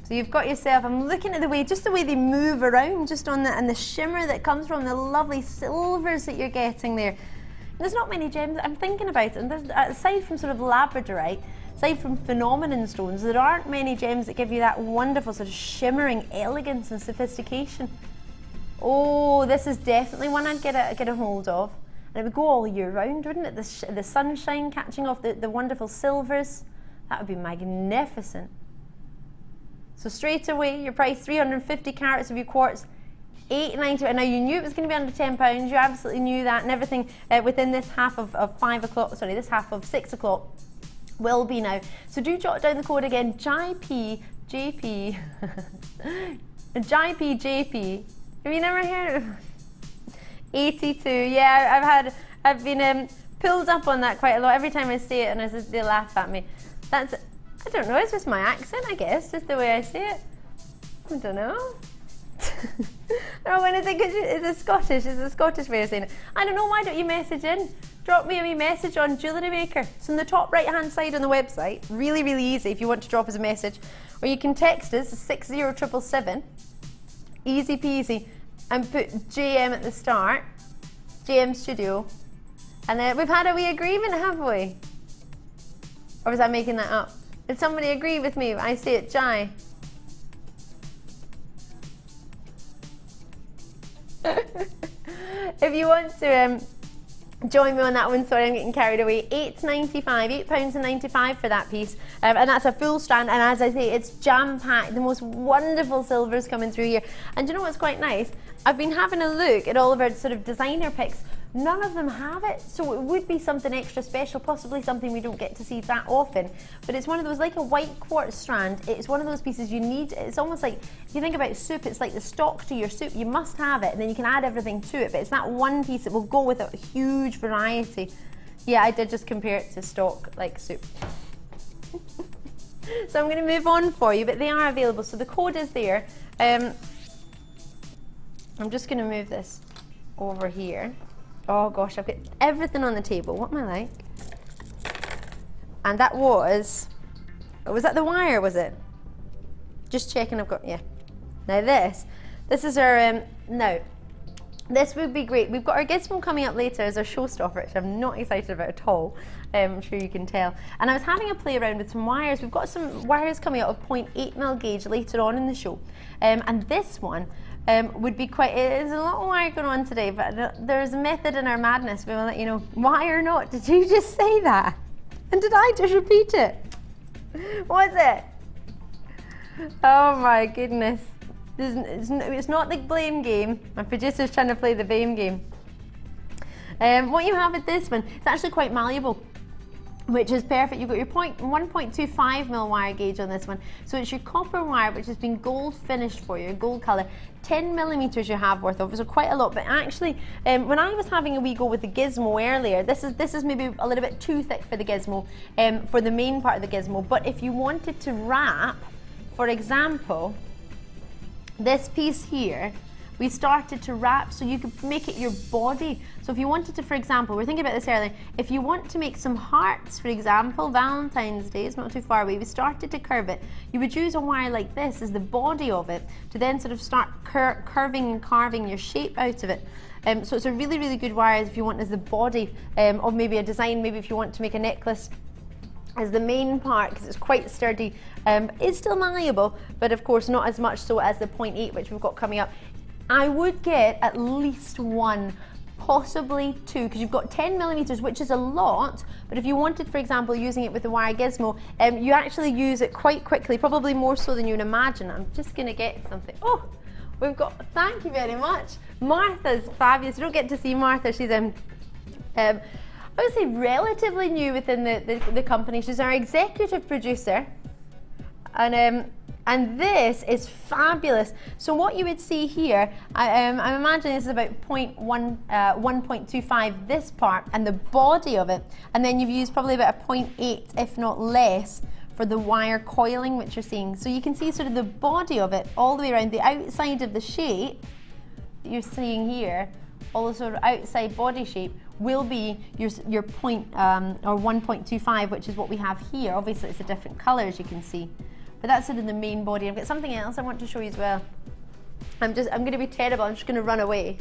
So you've got yourself, I'm looking at the way they move around just on and the shimmer that comes from the lovely silvers that you're getting there. There's not many gems, I'm thinking about it, and aside from sort of labradorite, aside from phenomenon stones, there aren't many gems that give you that wonderful sort of shimmering elegance and sophistication. Oh, this is definitely one I'd get a hold of. And it would go all year round, wouldn't it? The sunshine catching off the wonderful silvers. That would be magnificent. So straight away, your price, 350 carats of your quartz, $8.90. Now you knew it was going to be under £10. You absolutely knew that, and everything within this half of 5 o'clock. Sorry, this half of 6 o'clock will be now. So do jot down the code again. JP. JP. Have you never heard of 82? Yeah, I've been pulled up on that quite a lot. Every time I say it, and they laugh at me. I don't know, it's just my accent, I guess, just the way I say it. I don't know. No, when is it? It's a Scottish way of saying it. I don't know, why don't you message in? Drop me a wee message on Jewellery Maker. It's on the top right hand side on the website. Really, really easy if you want to drop us a message. Or you can text us 60777. Easy peasy. And put JM at the start. JM Studio. And then we've had a wee agreement, have we? Or was I making that up? Did somebody agree with me? I say it, Jai. If you want to join me on that one, sorry, I'm getting carried away. £8.95 for that piece, and that's a full strand. And as I say, it's jam-packed. The most wonderful silvers coming through here. And do you know what's quite nice? I've been having a look at all of our sort of designer picks. None of them have it, so it would be something extra special, possibly something we don't get to see that often. But it's one of those, like a white quartz strand, it's one of those pieces you need. It's almost like, if you think about soup, it's like the stock to your soup. You must have it, and then you can add everything to it, but it's that one piece that will go with a huge variety. Yeah, I did just compare it to stock, like soup. So I'm going to move on for you, but they are available, so the code is there. I'm just going to move this over here. Oh gosh, I've got everything on the table. What am I like? And that was that the wire, was it? Just checking I've got, yeah. Now this is our, now, this would be great. We've got our gizmo coming up later as our showstopper, which I'm not excited about at all. I'm sure you can tell. And I was having a play around with some wires. We've got some wires coming out of 0.8mm gauge later on in the show. And this one, would be quite, there's a lot of wire going on today, but there's a method in our madness. We will let you know why or not. Did you just say that? And did I just repeat it? Was it? Oh my goodness. It's not the blame game. My producer's trying to play the blame game. What you have with this one, it's actually quite malleable, which is perfect. You've got your 1.25mm wire gauge on this one. So it's your copper wire, which has been gold finished for you, gold colour. 10mm you have worth of, so quite a lot. But actually, when I was having a wee go with the gizmo earlier, this is maybe a little bit too thick for the gizmo, for the main part of the gizmo. But if you wanted to wrap for example, this piece here, we started to wrap so you could make it your body. So if you wanted to, for example, we were thinking about this earlier, if you want to make some hearts, for example, Valentine's Day is not too far away, we started to curve it, you would use a wire like this as the body of it to then sort of start curving and carving your shape out of it. So it's a really, really good wire if you want as the body of maybe a design, maybe if you want to make a necklace as the main part, because it's quite sturdy. It's still malleable, but of course not as much so as the 0.8 which we've got coming up. I would get at least one, possibly two, because you've got 10 millimeters, which is a lot, but if you wanted, for example, using it with the wire gizmo, you actually use it quite quickly, probably more so than you'd imagine. I'm just gonna get something. Oh, we've got, thank you very much. Martha's fabulous. You don't get to see Martha, she's I would say relatively new within the company. She's our executive producer, and this is fabulous. So what you would see here, I'm imagining this is about 1.25 this part and the body of it, and then you've used probably about a 0.8 if not less for the wire coiling which you're seeing. So you can see sort of the body of it all the way around the outside of the shape that you're seeing here, all the sort of outside body shape will be your point or 1.25, which is what we have here. Obviously it's a different colour as you can see. But that's sort of the main body. I've got something else I want to show you as well. I'm going to be terrible. I'm just going to run away.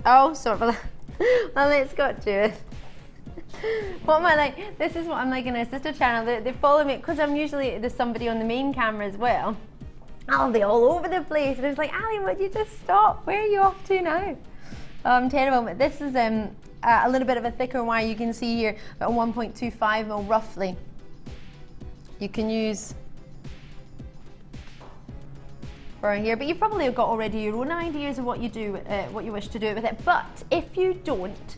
Oh, sorry for that. Well, let's go to it. What am I like? This is what I'm like in our sister channel. They follow me because I'm usually, there's somebody on the main camera as well. I'll be all over the place. And it's like, Ali, would you just stop? Where are you off to now? Oh, I'm terrible. But this is a little bit of a thicker wire. You can see here about 1.25 mil roughly. You can use for here, but you've probably got already your own ideas of what you do, what you wish to do with it. But if you don't,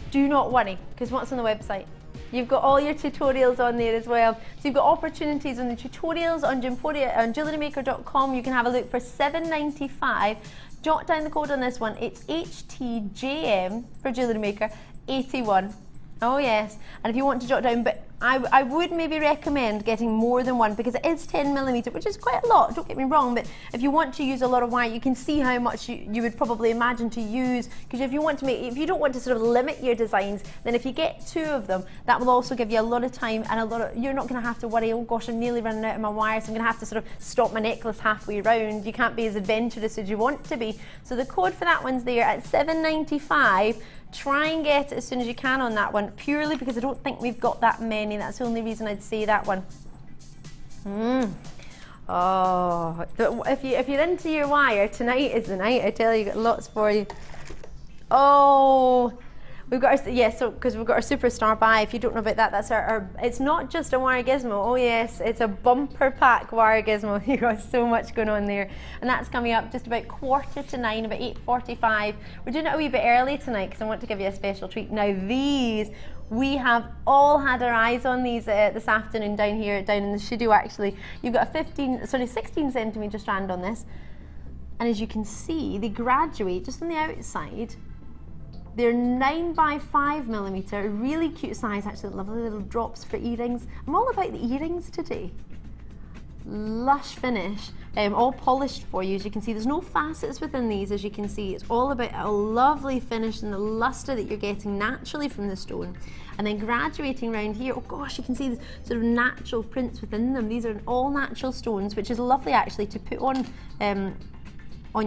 do not worry, because what's on the website? You've got all your tutorials on there as well. So you've got opportunities on the tutorials on JewelleryMaker.com. You can have a look for $7.95. Jot down the code on this one. It's HTJM for Jewellery Maker 81. Oh yes, and if you want to jot down, but I would maybe recommend getting more than one because it is 10 millimeter, which is quite a lot, don't get me wrong, but if you want to use a lot of wire, you can see how much you would probably imagine to use, because if you want to make, if you don't want to sort of limit your designs, then if you get two of them, that will also give you a lot of time and a lot of, you're not going to have to worry, oh gosh, I'm nearly running out of my wire, so I'm going to have to sort of stop my necklace halfway round. You can't be as adventurous as you want to be. So the code for that one's there at $7.95. Try and get it as soon as you can on that one, purely because I don't think we've got that many. That's the only reason I'd say that one. Oh, if you're into your wire, tonight is the night. I tell you, got lots for you. Oh, we've got our, yes, so because we've got our superstar buy. If you don't know about that, that's our it's not just a wire gizmo. Oh yes, it's a bumper pack wire gizmo. You've got so much going on there, and that's coming up just about 8:45, about 8:45. We're doing it a wee bit early tonight because I want to give you a special treat. Now these, we have all had our eyes on these this afternoon down here, down in the studio actually. You've got a 16 centimetre strand on this, and as you can see, they graduate just on the outside. They're 9x5 millimetre, really cute size, actually lovely little drops for earrings. I'm all about the earrings today. Lush finish, all polished for you. As you can see, there's no facets within these, as you can see. It's all about a lovely finish and the luster that you're getting naturally from the stone. And then graduating around here, oh gosh, you can see this sort of natural prints within them. These are all natural stones, which is lovely actually to put on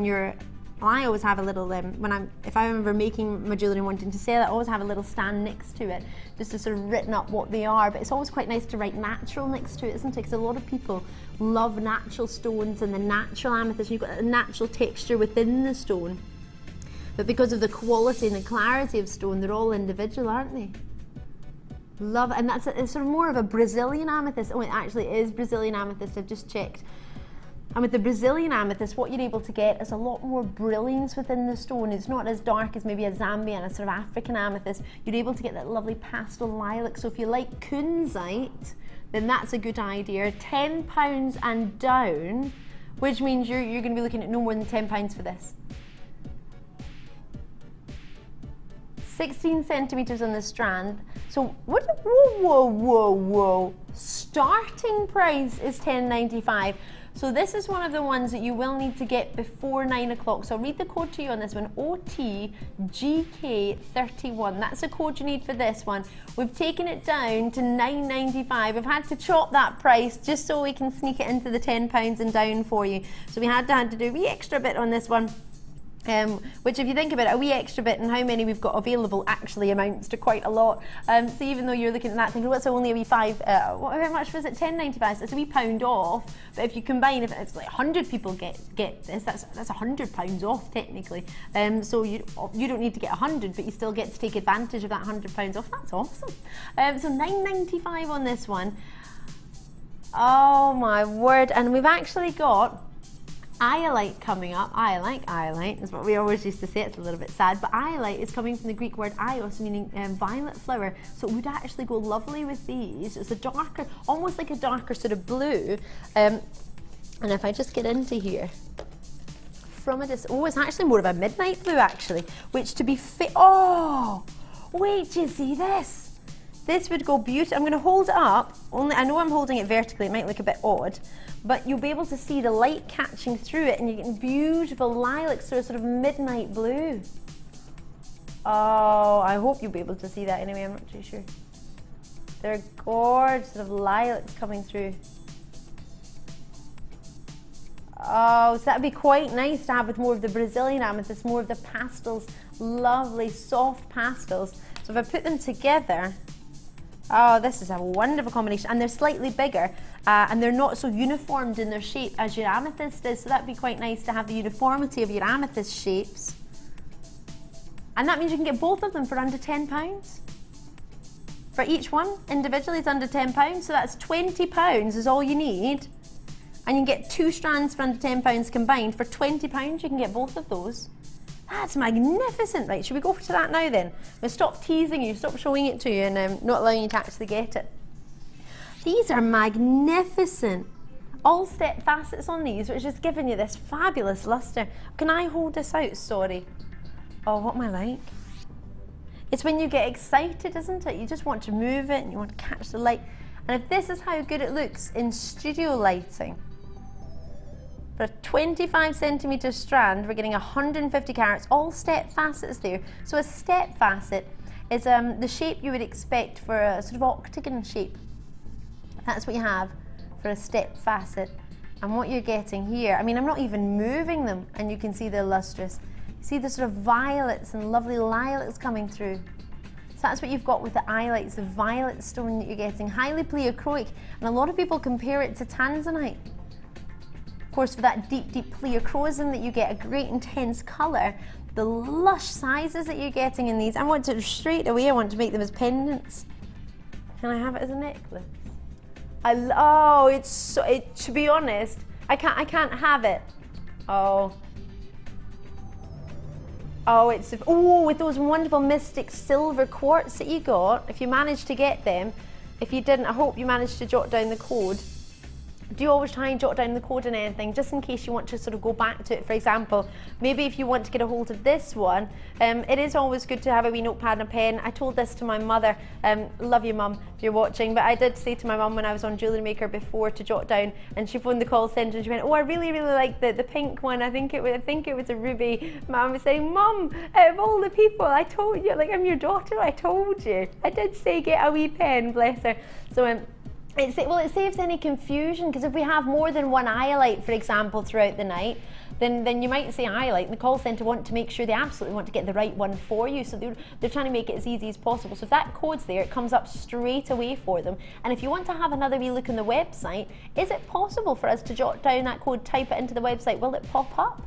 your, I always have a little, if I remember making my jewellery and wanting to sell it, I always have a little stand next to it, just to sort of written up what they are. But it's always quite nice to write natural next to it, isn't it? Because a lot of people love natural stones and the natural amethyst. You've got a natural texture within the stone. But because of the quality and the clarity of stone, they're all individual, aren't they? Love it. And that's it's sort of more of a Brazilian amethyst. Oh, it actually is Brazilian amethyst, I've just checked. And with the Brazilian amethyst, what you're able to get is a lot more brilliance within the stone. It's not as dark as maybe a Zambian, a sort of African amethyst. You're able to get that lovely pastel lilac. So if you like kunzite, then that's a good idea. £10 and down, which means you're going to be looking at no more than £10 for this. 16 centimeters on the strand. So what? Whoa! Starting price is $10.95. So this is one of the ones that you will need to get before 9 o'clock. So I'll read the code to you on this one, OTGK31. That's the code you need for this one. We've taken it down to $9.95. We've had to chop that price just so we can sneak it into the £10 and down for you. So we had to do a wee extra bit on this one. Which if you think about it, a wee extra bit and how many we've got available actually amounts to quite a lot. So even though you're looking at that thinking, what's only a wee how much was it? $10.95, so it's a wee pound off. But if you combine, if it's like 100 people get this, that's £100 off technically. So you don't need to get 100, but you still get to take advantage of that £100 off. That's awesome. So $9.95 on this one. Oh my word. And we've actually got Iolite coming up. Iolite is what we always used to say. It's a little bit sad, but iolite is coming from the Greek word ios, meaning violet flower. So it would actually go lovely with these. It's a darker, almost like a darker sort of blue. And if I just get into here, from a distance, oh, it's actually more of a midnight blue actually, which to be fit. Oh, wait, do you see this? This would go beautiful. I'm going to hold it up. Only I know I'm holding it vertically. It might look a bit odd, but you'll be able to see the light catching through it, and you're getting beautiful lilacs, so a sort of midnight blue. Oh, I hope you'll be able to see that anyway. I'm not too sure. They're gorgeous, sort of lilacs coming through. Oh, so that'd be quite nice to have with more of the Brazilian amethyst, more of the pastels, lovely soft pastels. So if I put them together. Oh, this is a wonderful combination, and they're slightly bigger, and they're not so uniformed in their shape as your amethyst is, so that'd be quite nice to have the uniformity of your amethyst shapes. And that means you can get both of them for under £10. For each one, individually is under £10, so that's £20 is all you need. And you can get 2 strands for under £10 combined. For £20 you can get both of those. That's magnificent. Right, should we go to that now then? We'll stop teasing you, stop showing it to you, and not allowing you to actually get it. These are magnificent. All step facets on these, which is giving you this fabulous luster. Can I hold this out? Sorry. Oh, what am I like? It's when you get excited, isn't it? You just want to move it and you want to catch the light. And if this is how good it looks in studio lighting, for a 25 centimetre strand, we're getting 150 carats, all step facets there. So a step facet is the shape you would expect for a sort of octagon shape. That's what you have for a step facet. And what you're getting here, I mean, I'm not even moving them, and you can see they're lustrous. You see the sort of violets and lovely lilacs coming through. So that's what you've got with the iolites, the violet stone that you're getting, highly pleochroic, and a lot of people compare it to tanzanite. Of course, for that deep pleochroism that you get, a great intense colour, the lush sizes that you're getting in these, I want to straight away, I want to make them as pendants. Can I have it as a necklace? Oh, it's so, to be honest, I can't have it. Oh, it's, with those wonderful mystic silver quartz that you got, if you managed to get them. If you didn't, I hope you managed to jot down the code. Do you always try and jot down the code on anything, just in case you want to sort of go back to it? For example, maybe if you want to get a hold of this one, it is always good to have a wee notepad and a pen. I told this to my mother, love you mum if you're watching, but I did say to my mum when I was on Jewellery Maker before to jot down, and she phoned the call centre and she went, oh, I really like the pink one, I think it was a ruby. Mum was saying, Mum, out of all the people, I told you, like, I'm your daughter, I told you. I did say get a wee pen, bless her. So it saves any confusion, because if we have more than one iolite, for example, throughout the night, then you might say iolite, and the call centre want to make sure they absolutely want to get the right one for you, so they're trying to make it as easy as possible. So if that code's there, it comes up straight away for them. And if you want to have another wee look on the website, is it possible for us to jot down that code, type it into the website? Will it pop up?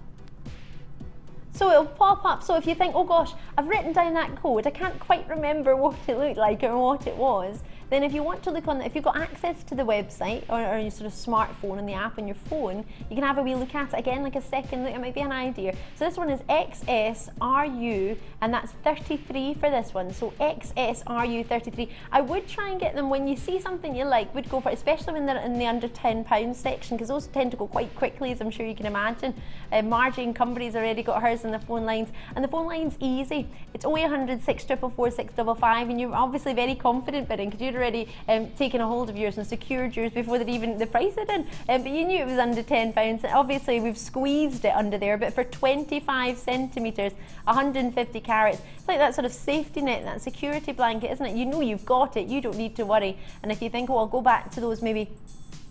So it'll pop up. So if you think, oh gosh, I've written down that code, I can't quite remember what it looked like or what it was, then if you want to look on, if you've got access to the website or your sort of smartphone and the app on your phone, you can have a wee look at it again, like a second look. It might be an idea. So this one is XSRU, and that's 33 for this one. So XSRU 33. I would try and get them when you see something you like, would go for it, especially when they're in the under £10 section, because those tend to go quite quickly, as I'm sure you can imagine. Margie and Cumberry's already got hers and the phone lines. And the phone line's easy. It's 0800 644 655, and you're obviously very confident bidding because you'd already taken a hold of yours and secured yours before that even the price had in. But you knew it was under £10. Obviously we've squeezed it under there, but for 25 centimetres, 150 carats, it's like that sort of safety net, that security blanket, isn't it? You know you've got it, you don't need to worry. And if you think, oh, I'll go back to those maybe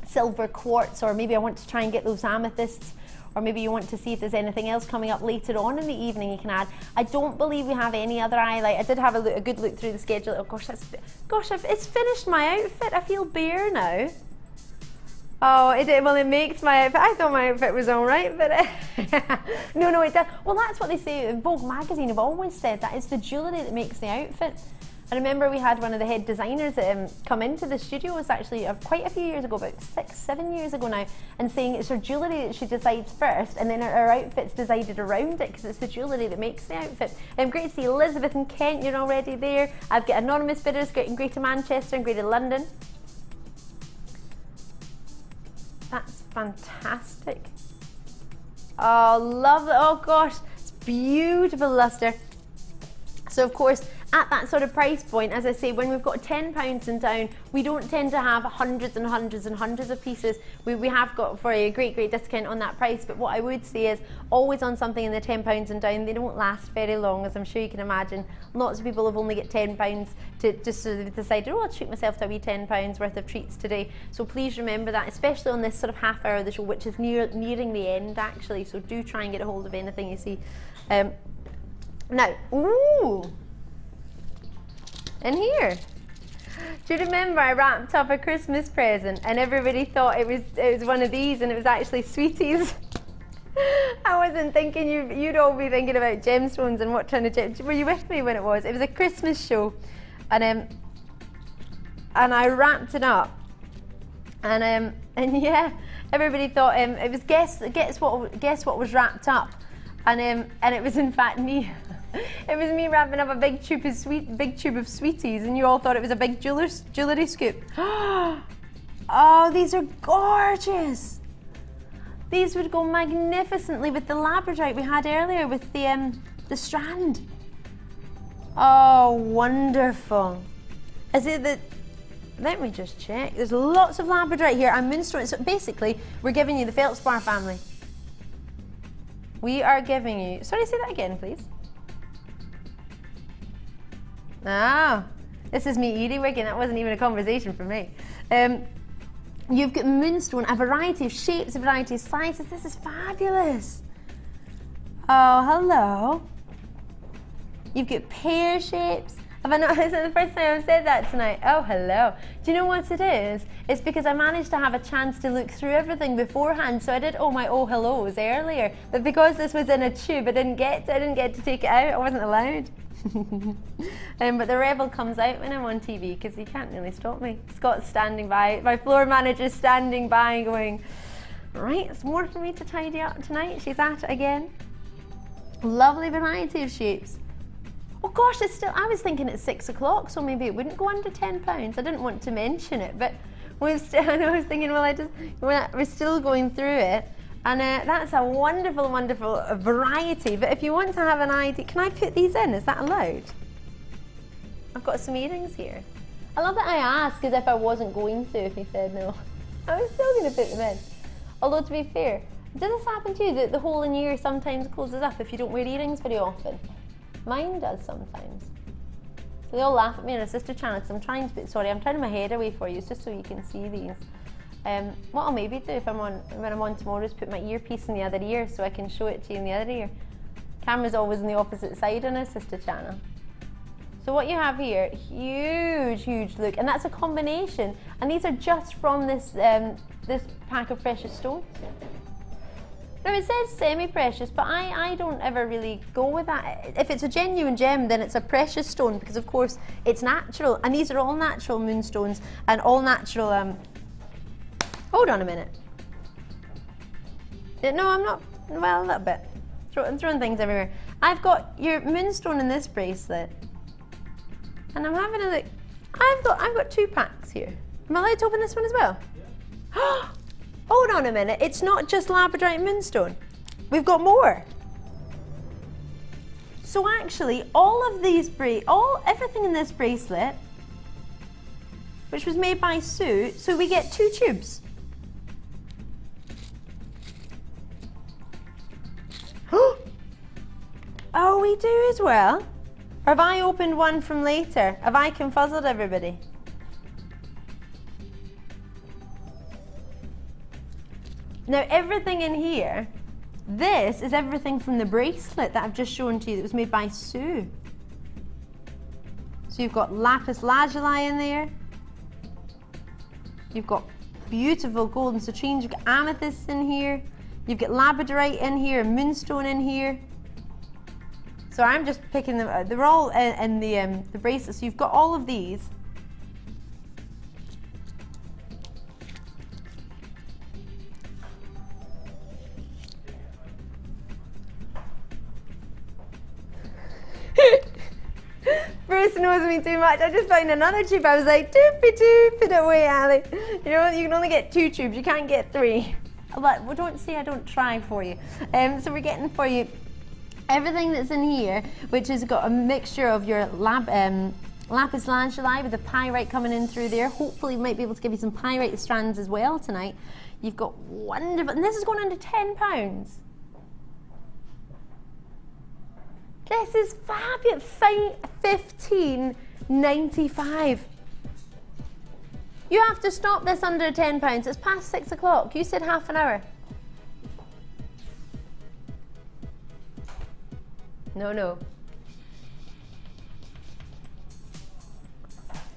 silver quartz, or maybe I want to try and get those amethysts, or maybe you want to see if there's anything else coming up later on in the evening you can add. I don't believe we have any other highlight. I did have a good look through the schedule. Oh gosh, it's finished my outfit. I feel bare now. Oh, it makes my outfit. I thought my outfit was all right, but no, it does. Well, that's what they say. Vogue magazine have always said that it's the jewellery that makes the outfit. I remember we had one of the head designers come into the studio, was actually quite a few years ago, about 6-7 years ago now, and saying it's her jewellery that she decides first, and then her outfit's decided around it because it's the jewellery that makes the outfit. Great to see Elizabeth and Kent, you're already there. I've got anonymous bidders in Greater Manchester and Greater London. That's fantastic. Oh, love it. Oh gosh, it's beautiful lustre. So of course, at that sort of price point, as I say, when we've got £10 and down, we don't tend to have hundreds and hundreds and hundreds of pieces. We have got for a great discount on that price, but what I would say is always on something in the £10 and down, they don't last very long, as I'm sure you can imagine. Lots of people have only got £10 to just sort of decide, oh, I'll treat myself to a wee £10 worth of treats today. So please remember that, especially on this sort of half hour of the show, which is nearing the end actually, so do try and get a hold of anything you see. Now, ooh! In here. Do you remember I wrapped up a Christmas present and everybody thought it was one of these, and it was actually sweeties? I wasn't thinking you'd all be thinking about gemstones and what kind of gems. Were you with me when it was? It was a Christmas show, and I wrapped it up, and yeah, everybody thought it was guess what was wrapped up, and it was in fact me. It was me wrapping up a big tube of sweeties, and you all thought it was a big jewellery scoop. Oh, these are gorgeous. These would go magnificently with the labradorite we had earlier with the strand. Oh, wonderful. Is it that? Let me just check. There's lots of labradorite here and moonstone. So basically, we're giving you the feldspar family. We are giving you. Sorry, say that again, please. Ah, this is me earwigging. That wasn't even a conversation for me. You've got moonstone, a variety of shapes, a variety of sizes. This is fabulous. Oh, hello. You've got pear shapes. Have I not? This is the first time I've said that tonight. Oh, hello. Do you know what it is? It's because I managed to have a chance to look through everything beforehand. So I did all my oh hellos earlier, but because this was in a tube, I didn't get to take it out. I wasn't allowed. But the rebel comes out when I'm on TV because you can't really stop me. Scott's standing by, my floor manager's standing by going, right, it's more for me to tidy up tonight. She's at it again. Lovely variety of shapes. Oh gosh, it's still, I was thinking it's 6 o'clock, so maybe it wouldn't go under £10. I didn't want to mention it, but I was thinking, well, we're still going through it. And that's a wonderful, wonderful variety. But if you want to have an idea, can I put these in? Is that allowed? I've got some earrings here. I love that I asked as if I wasn't going to if he said no. I was still going to put them in. Although to be fair, does this happen to you that the hole in your ear sometimes closes up if you don't wear earrings very often? Mine does sometimes. So they all laugh at me on a sister channel because I'm trying to turn my head away for you, it's just so you can see these. What I'll maybe do if when I'm on tomorrow is put my earpiece in the other ear so I can show it to you in the other ear. Camera's always on the opposite side on a sister channel. So what you have here, huge look, and that's a combination. And these are just from this this pack of precious stones. Now it says semi-precious, but I don't ever really go with that. If it's a genuine gem, then it's a precious stone because of course it's natural, and these are all natural moonstones and all natural. Hold on a minute. No, I'm not. Well, a little bit. I'm throwing things everywhere. I've got your moonstone in this bracelet, and I'm having a look. I've got 2 packs here. Am I allowed to open this one as well? Yeah. Hold on a minute. It's not just labradorite moonstone. We've got more. So actually, all of these everything in this bracelet, which was made by Sue, so we get 2 tubes. Oh, we do as well. Or have I opened one from later? Have I confuzzled everybody? Now everything in here, this is everything from the bracelet that I've just shown to you that was made by Sue. So you've got lapis lazuli in there. You've got beautiful golden citrines. You've got amethyst in here. You've got labradorite in here, moonstone in here. So I'm just picking them. They're all in the bracelet. So you've got all of these. Bruce knows me too much. I just found another tube. I was like, doopy, put it away, Ali. You know, you can only get 2 tubes. You can't get 3. But well, don't say I don't try for you. So we're getting for you everything that's in here, which has got a mixture of your lapis lazuli with the pyrite coming in through there. Hopefully we might be able to give you some pyrite strands as well tonight. You've got wonderful, and this is going under £10. This is fabulous. $15.95. You have to stop this under £10. It's past 6 o'clock. You said half an hour. No.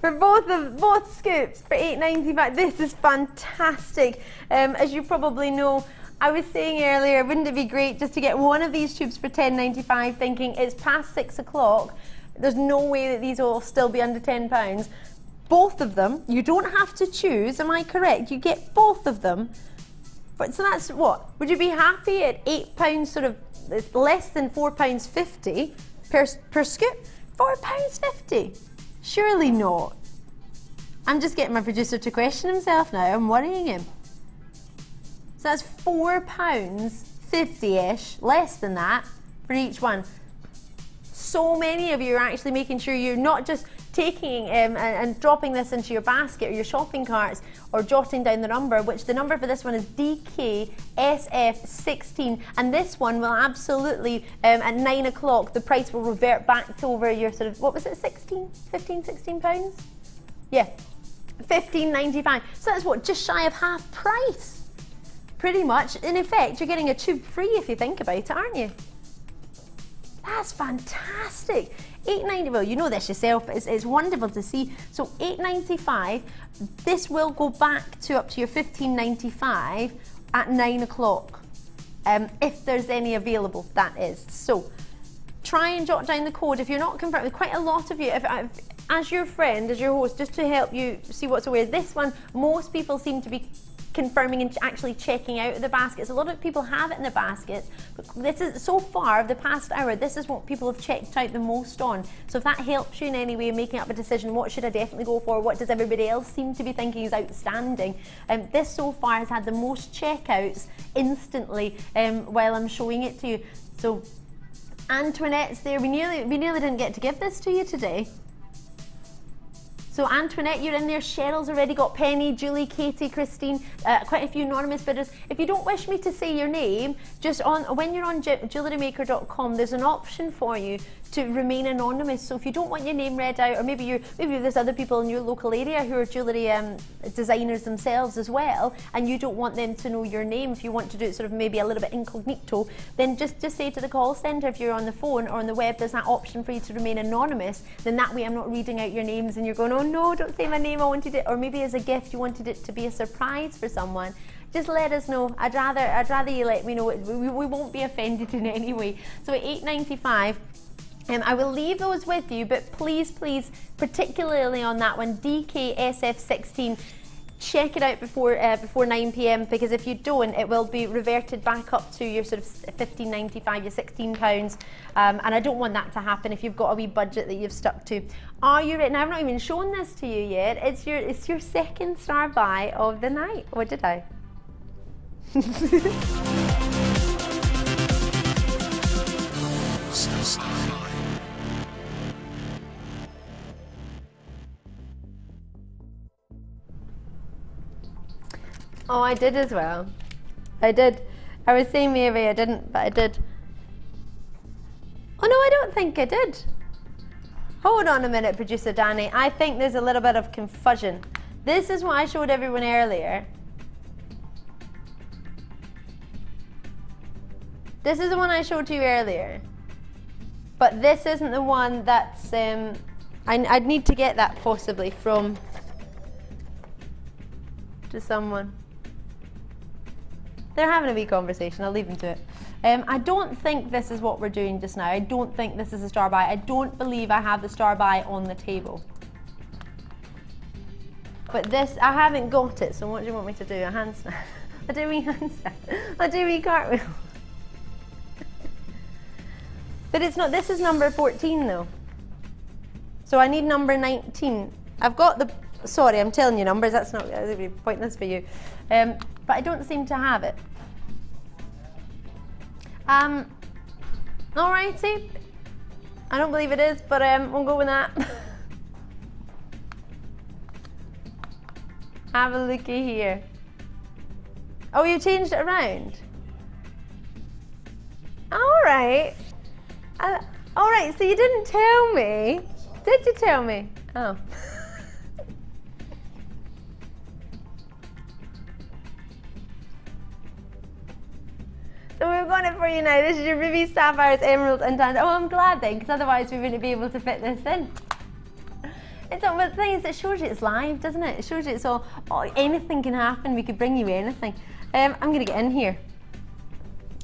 For both scoops for $8.95. This is fantastic. As you probably know, I was saying earlier, wouldn't it be great just to get one of these tubes for $10.95, thinking it's past 6 o'clock. There's no way that these will still be under £10. Both of them, you don't have to choose, am I correct? You get both of them. But so that's what? Would you be happy at £8, sort of less than £4.50 per scoop? £4.50? Surely not. I'm just getting my producer to question himself now. I'm worrying him. So that's £4.50-ish, less than that, for each one. So many of you are actually making sure you're not just taking and dropping this into your basket or your shopping carts or jotting down the number, which the number for this one is DKSF16, and this one will absolutely, at 9 o'clock, the price will revert back to over your sort of, what was it, 16 pounds? Yeah, £15.95. So that's what, just shy of half price. Pretty much. In effect, you're getting a tube free if you think about it, aren't you? That's fantastic. $8.90, well, you know this yourself, but it's wonderful to see. So $8.95, this will go back to up to your $15.95 at 9 o'clock, if there's any available, that is. So try and jot down the code if you're not confirmed. With quite a lot of you, as your friend, as your host, just to help you see what's aware, this one, most people seem to be confirming and actually checking out of the baskets. A lot of people have it in the baskets, but this is, so far of the past hour, this is what people have checked out the most on. So if that helps you in any way making up a decision, what should I definitely go for, what does everybody else seem to be thinking is outstanding, this so far has had the most checkouts instantly while I'm showing it to you. So Antoinette's there. We nearly didn't get to give this to you today. So Antoinette, you're in there. Cheryl's already got Penny, Julie, Katie, Christine, quite a few anonymous bidders. If you don't wish me to say your name, just when you're on JewelleryMaker.com, there's an option for you to remain anonymous. So if you don't want your name read out, or maybe there's other people in your local area who are jewellery designers themselves as well, and you don't want them to know your name, if you want to do it sort of maybe a little bit incognito, then just say to the call centre, if you're on the phone or on the web, there's that option for you to remain anonymous. Then that way I'm not reading out your names and you're going, oh no, don't say my name, I wanted it, or maybe as a gift you wanted it to be a surprise for someone. Just let us know. I'd rather you let me know. We won't be offended in any way. So at $8.95, I will leave those with you, but please, particularly on that one, DKSF16, check it out before 9 p.m, because if you don't, it will be reverted back up to your sort of $15.95, your £16, and I don't want that to happen if you've got a wee budget that you've stuck to. Are you ready? Now, I've not even shown this to you yet. It's your second star buy of the night. Or did I? Oh, I did as well. I did. I was saying maybe I didn't, but I did. Oh no, I don't think I did. Hold on a minute, producer Danny. I think there's a little bit of confusion. This is what I showed everyone earlier. This is the one I showed you earlier. But this isn't the one that's, I'd need to get that possibly from, to someone. They're having a wee conversation, I'll leave them to it. I don't think this is what we're doing just now. I don't think this is a star by. I don't believe I have the star by on the table. But this, I haven't got it, so what do you want me to do? A handstand? I do a wee handstand. I do a wee cartwheel. But it's not, this is number 14 though. So I need number 19. I've got the, sorry, I'm telling you numbers, that's not, that would be pointless for you. But I don't seem to have it. Alrighty. I don't believe it is, but we'll go with that. Have a looky here. Oh, you changed it around? Alright. Alright, so you didn't tell me. Did you tell me? Oh. So we've got it for you now. This is your rubies, sapphires, emeralds and tanzanite. Oh, I'm glad then, because otherwise we wouldn't be able to fit this in. It's all, but the thing is, it shows you it's live, doesn't it? It shows you it's all, oh, anything can happen. We could bring you anything. I'm going to get in here,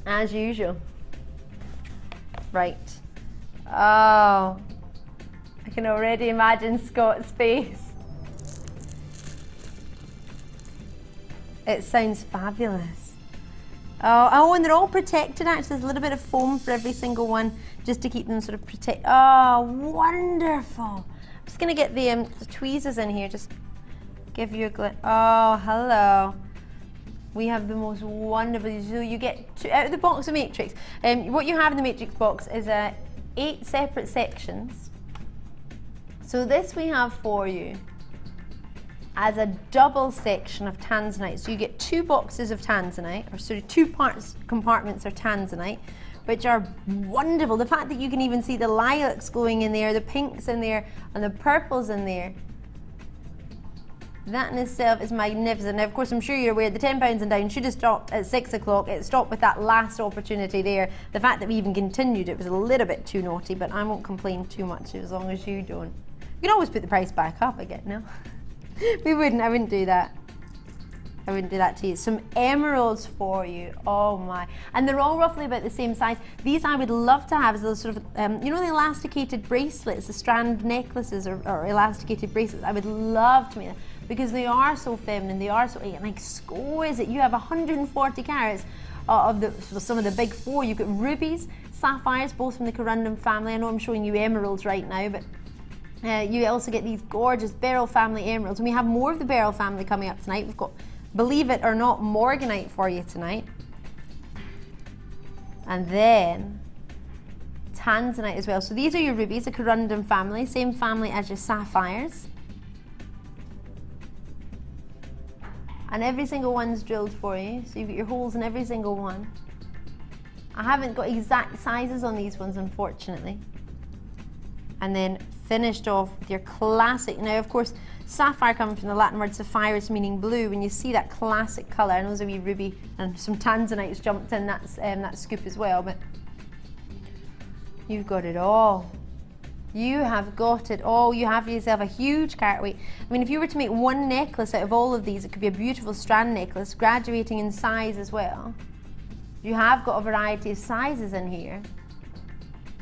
as usual. Right. Oh, I can already imagine Scott's face. It sounds fabulous. Oh, and they're all protected actually. There's a little bit of foam for every single one just to keep them sort of protected. Oh, wonderful. I'm just going to get the tweezers in here, just give you a glimpse. Oh, hello. We have the most wonderful, so you get out of the box of Matrix. What you have in the Matrix box is 8 separate sections. So this we have for you as a double section of tanzanite. So you get 2 boxes of tanzanite, or sorry, 2 compartments of tanzanite, which are wonderful. The fact that you can even see the lilacs going in there, the pinks in there, and the purples in there. That in itself is magnificent. Now, of course, I'm sure you're aware the £10 and down should have stopped at 6 o'clock. It stopped with that last opportunity there. The fact that we even continued, it was a little bit too naughty, but I won't complain too much as long as you don't. You can always put the price back up again, no? We wouldn't, I wouldn't do that. I wouldn't do that to you. Some emeralds for you, oh my. And they're all roughly about the same size. These I would love to have as those sort of, you know the elasticated bracelets, the strand necklaces or elasticated bracelets. I would love to make them because they are so feminine, they are so like exquisite. You have 140 carats of some of the big 4. You've got rubies, sapphires, both from the corundum family. I know I'm showing you emeralds right now, but you also get these gorgeous beryl family emeralds. And we have more of the beryl family coming up tonight. We've got, believe it or not, morganite for you tonight. And then tanzanite as well. So these are your rubies, the corundum family, same family as your sapphires. And every single one's drilled for you. So you've got your holes in every single one. I haven't got exact sizes on these ones, unfortunately. And then finished off with your classic. Now, of course, sapphire comes from the Latin word sapphirus, meaning blue. When you see that classic colour, and those are wee ruby, and some tanzanites jumped in that scoop as well. But you've got it all. You have got it all. You have yourself a huge carat weight. I mean, if you were to make one necklace out of all of these, it could be a beautiful strand necklace, graduating in size as well. You have got a variety of sizes in here.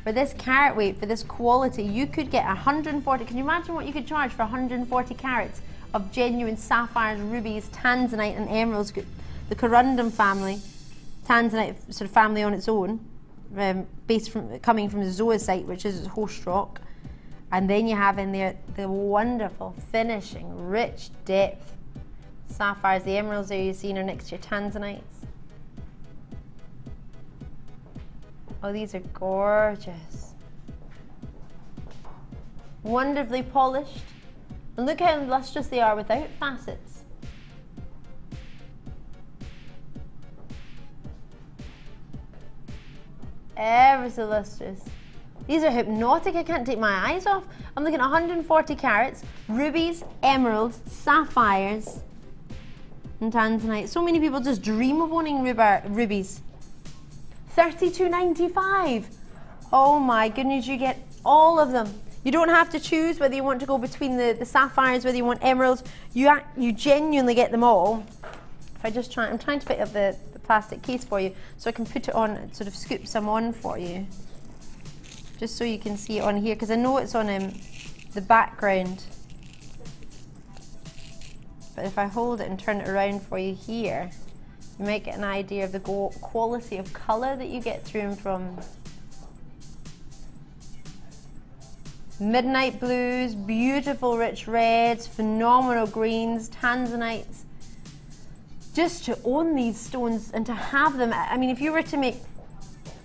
For this carat weight, for this quality, you could get 140, can you imagine what you could charge for 140 carats of genuine sapphires, rubies, tanzanite and emeralds? The corundum family, tanzanite sort of family on its own, coming from the zoisite, which is host rock. And then you have in there the wonderful finishing, rich depth sapphires. The emeralds there you've seen are next to your tanzanites. Oh, these are gorgeous. Wonderfully polished. And look how lustrous they are without facets. Ever so lustrous. These are hypnotic, I can't take my eyes off. I'm looking at 140 carats, rubies, emeralds, sapphires, and tanzanite. So many people just dream of owning rubies. $32.95. Oh my goodness, you get all of them. You don't have to choose whether you want to go between the sapphires, whether you want emeralds. You genuinely get them all. If I just try, I'm trying to pick up the plastic case for you so I can put it on, sort of scoop some on for you. Just so you can see it on here, because I know it's on the background. But if I hold it and turn it around for you here, you might get an idea of the quality of colour that you get through and from. Midnight blues, beautiful rich reds, phenomenal greens, tanzanites. Just to own these stones and to have them, I mean, if you were to make,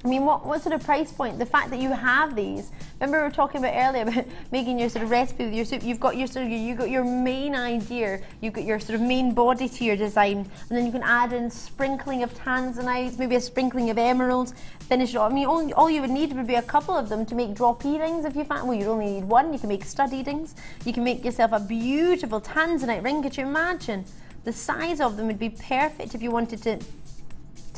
I mean, what sort of price point? The fact that you have these. Remember we were talking about earlier about making your sort of recipe with your soup. You've got your sort of, you've got your main idea. You've got your sort of main body to your design, and then you can add in sprinkling of tanzanites, maybe a sprinkling of emeralds. Finish it off. I mean, all you would need would be a couple of them to make drop earrings if you find. Well, you'd only need one. You can make stud earrings. You can make yourself a beautiful tanzanite ring. Could you imagine? The size of them would be perfect if you wanted to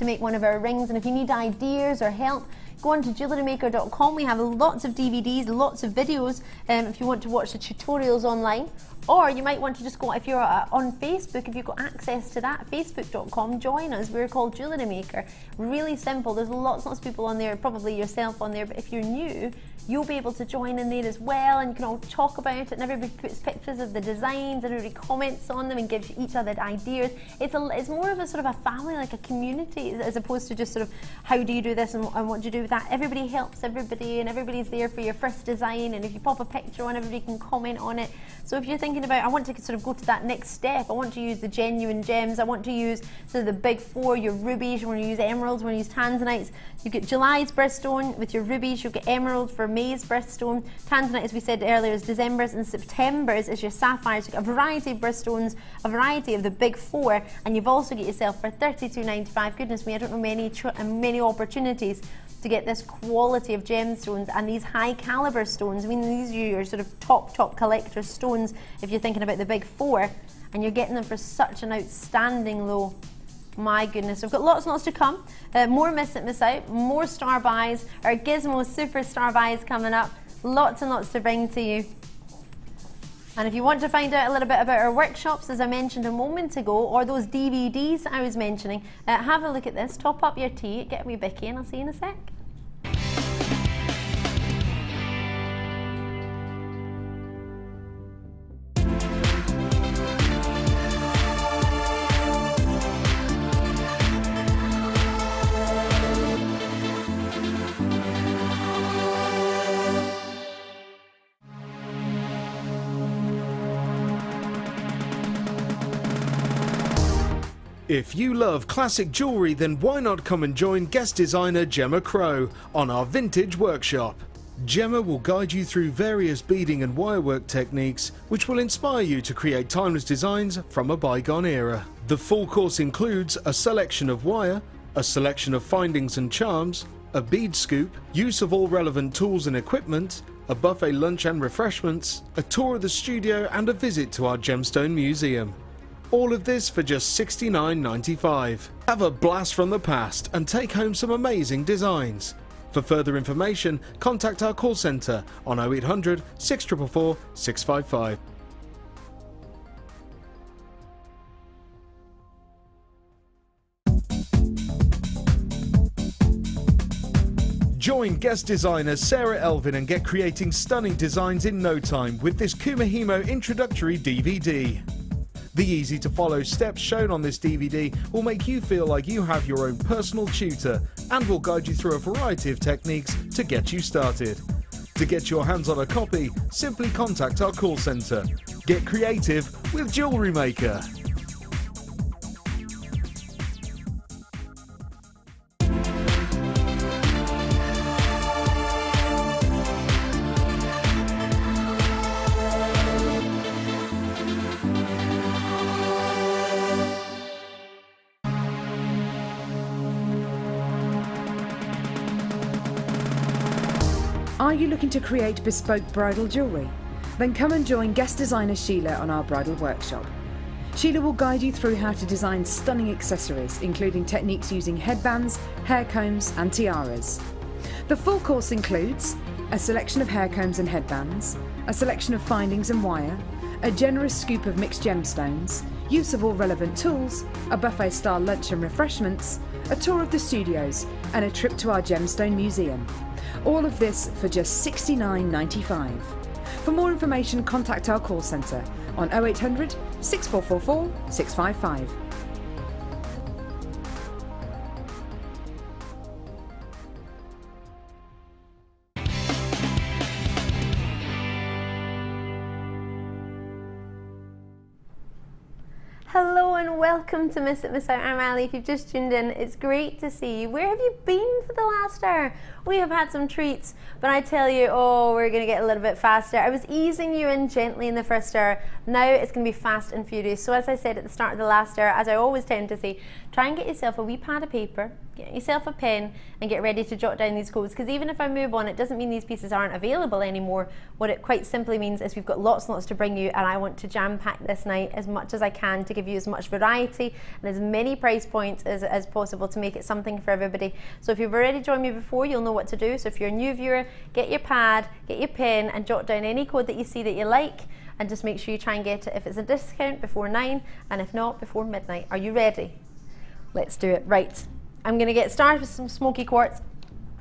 make one of our rings. And if you need ideas or help, go on to JewelleryMaker.com. We have lots of DVDs, lots of videos if you want to watch the tutorials online. Or you might want to just go, if you're on Facebook, if you've got access to that, facebook.com, join us. We're called Jewellery Maker. Really simple. There's lots of people on there, probably yourself on there, but if you're new, you'll be able to join in there as well, and you can all talk about it, and everybody puts pictures of the designs and everybody comments on them and gives each other ideas. It's more of a sort of a family, like a community, as opposed to just sort of how do you do this and what do you do with that. Everybody helps everybody, and everybody's there for your first design, and if you pop a picture on, everybody can comment on it. So if you're thinking about, I want to sort of go to that next step, I want to use the genuine gems, I want to use sort of the big four, your rubies, you want to use emeralds, you want to use tanzanites. You get July's birthstone with your rubies, you'll get emerald for May's birthstone. Tanzanite, as we said earlier, is December's, and September's is your sapphires. You get a variety of birthstones, a variety of the big four, and you've also got yourself for $32.95. Goodness me, I don't know many opportunities to get this quality of gemstones and these high caliber stones. I mean, these are your sort of top collector stones if you're thinking about the big four, and you're getting them for such an outstanding low. My goodness, we've got lots and lots to come. More Miss It, Miss Out, more star buys, our Gizmo super star buys coming up. Lots and lots to bring to you. And if you want to find out a little bit about our workshops, as I mentioned a moment ago, or those DVDs I was mentioning, have a look at this, top up your tea, get a wee bicky, and I'll see you in a sec. If you love classic jewellery, then why not come and join guest designer Gemma Crow on our vintage workshop. Gemma will guide you through various beading and wirework techniques which will inspire you to create timeless designs from a bygone era. The full course includes a selection of wire, a selection of findings and charms, a bead scoop, use of all relevant tools and equipment, a buffet lunch and refreshments, a tour of the studio, and a visit to our gemstone museum. All of this for just $69.95. Have a blast from the past and take home some amazing designs. For further information, contact our call centre on 0800 644 655. Join guest designer Sarah Elvin and get creating stunning designs in no time with this Kumahimo introductory DVD. The easy-to-follow steps shown on this DVD will make you feel like you have your own personal tutor and will guide you through a variety of techniques to get you started. To get your hands on a copy, simply contact our call centre. Get creative with Jewellery Maker. Are you looking to create bespoke bridal jewellery? Then come and join guest designer Sheila on our bridal workshop. Sheila will guide you through how to design stunning accessories, including techniques using headbands, hair combs and tiaras. The full course includes a selection of hair combs and headbands, a selection of findings and wire, a generous scoop of mixed gemstones, use of all relevant tools, a buffet-style lunch and refreshments, a tour of the studios and a trip to our gemstone museum. All of this for just $69.95. For more information, contact our call centre on 0800 6444 655. Hello and welcome to Miss It Miss Out. I'm Ali. If you've just tuned in, it's great to see you. Where have you been for the last hour? We have had some treats, but I tell you, oh, we're going to get a little bit faster. I was easing you in gently in the first hour. Now it's going to be fast and furious. So as I said at the start of the last hour, as I always tend to say, try and get yourself a wee pad of paper, get yourself a pen and get ready to jot down these codes, because even if I move on, it doesn't mean these pieces aren't available anymore. What it quite simply means is we've got lots and lots to bring you, and I want to jam pack this night as much as I can to give you as much variety and as many price points as possible to make it something for everybody. So if you've already joined me before, you'll know what to do. So if you're a new viewer, get your pad, get your pen and jot down any code that you see that you like, and just make sure you try and get it if it's a discount before 9, and if not, before midnight. Are you ready? Let's do it. Right, I'm going to get started with some smoky quartz.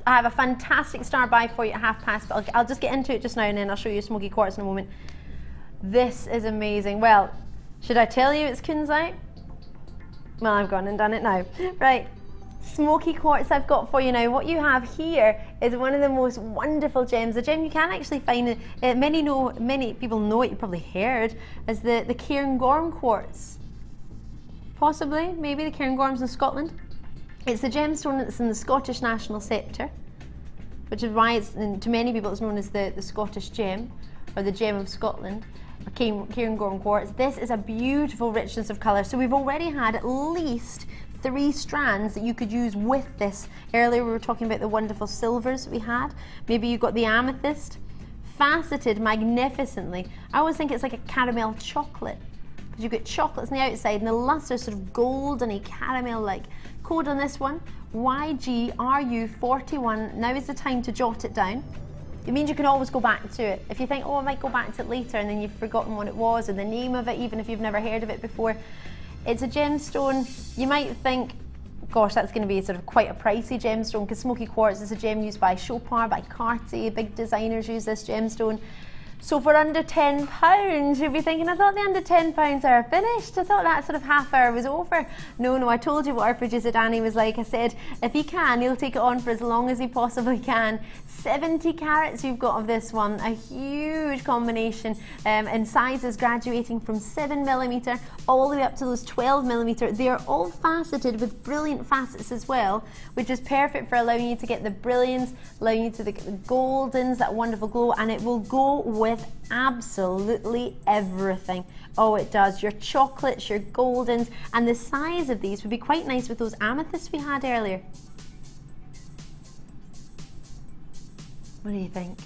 I have a fantastic star buy for you at 1/2 but I'll just get into it just now and then I'll show you smoky quartz in a moment. This is amazing. Well, should I tell you it's kunzite? Well, I've gone and done it now. Right, smoky quartz I've got for you now. What you have here is one of the most wonderful gems, a gem you can actually find, many people know it, you probably heard, as the Cairngorm quartz. Possibly, maybe the Cairngorm's in Scotland. It's the gemstone that's in the Scottish national sceptre, which is why it's, to many people it's known as the Scottish gem, or the gem of Scotland, or Cairngorm quartz. This is a beautiful richness of colour. So we've already had at least 3 strands that you could use with this. Earlier we were talking about the wonderful silvers we had. Maybe you got the amethyst, faceted magnificently. I always think it's like a caramel chocolate. You get chocolates on the outside and the luster sort of goldeny caramel like. Code on this one, YGRU41. Now is the time to jot it down. It means you can always go back to it. If you think, oh, I might go back to it later, and then you've forgotten what it was or the name of it, even if you've never heard of it before. It's a gemstone. You might think, gosh, that's going to be sort of quite a pricey gemstone, because smoky quartz is a gem used by Chopin, by Cartier. Big designers use this gemstone. So for under £10, you'll be thinking, I thought the under £10 are finished. I thought that sort of half hour was over. No, I told you what our producer Danny was like. I said, if he can, he'll take it on for as long as he possibly can. 70 carats you've got of this one, a huge combination in sizes graduating from 7mm all the way up to those 12mm. They're all faceted with brilliant facets as well, which is perfect for allowing you to get the brilliance, allowing you to get the goldens, that wonderful glow, and it will go with absolutely everything. Oh, it does. Your chocolates, your goldens, and the size of these would be quite nice with those amethysts we had earlier. What do you think?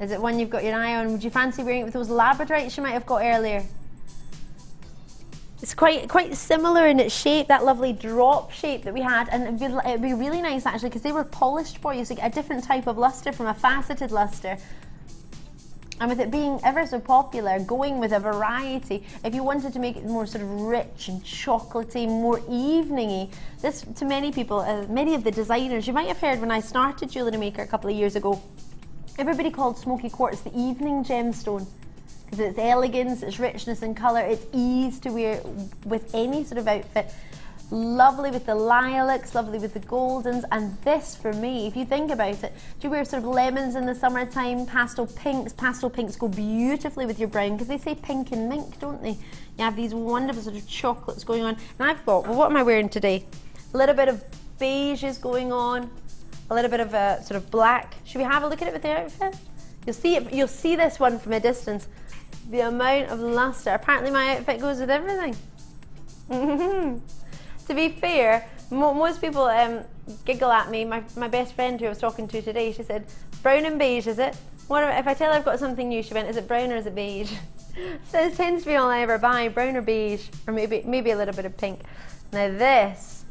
Is it one you've got your eye on? Would you fancy wearing it with those labradorites you might have got earlier? It's quite similar in its shape, that lovely drop shape that we had, and it'd be really nice actually, because they were polished for you, so you get a different type of luster from a faceted luster. And with it being ever so popular, going with a variety, if you wanted to make it more sort of rich and chocolatey, more evening-y, this, to many people, many of the designers, you might have heard when I started Jewellery Maker a couple of years ago, everybody called smoky quartz the evening gemstone, because its elegance, its richness in colour, its ease to wear with any sort of outfit. Lovely with the lilacs, lovely with the goldens, and this for me, if you think about it, do you wear sort of lemons in the summertime, pastel pinks go beautifully with your brown, because they say pink and mink, don't they? You have these wonderful sort of chocolates going on, and I've got, well, what am I wearing today? A little bit of beiges going on, a little bit of a sort of black. Should we have a look at it with the outfit? You'll see this one from a distance. The amount of luster. Apparently my outfit goes with everything. To be fair, most people giggle at me. My best friend who I was talking to today, she said, Brown and beige, is it? What if I tell her I've got something new? She went, is it brown or is it beige? So this tends to be all I ever buy, brown or beige, or maybe a little bit of pink. Now this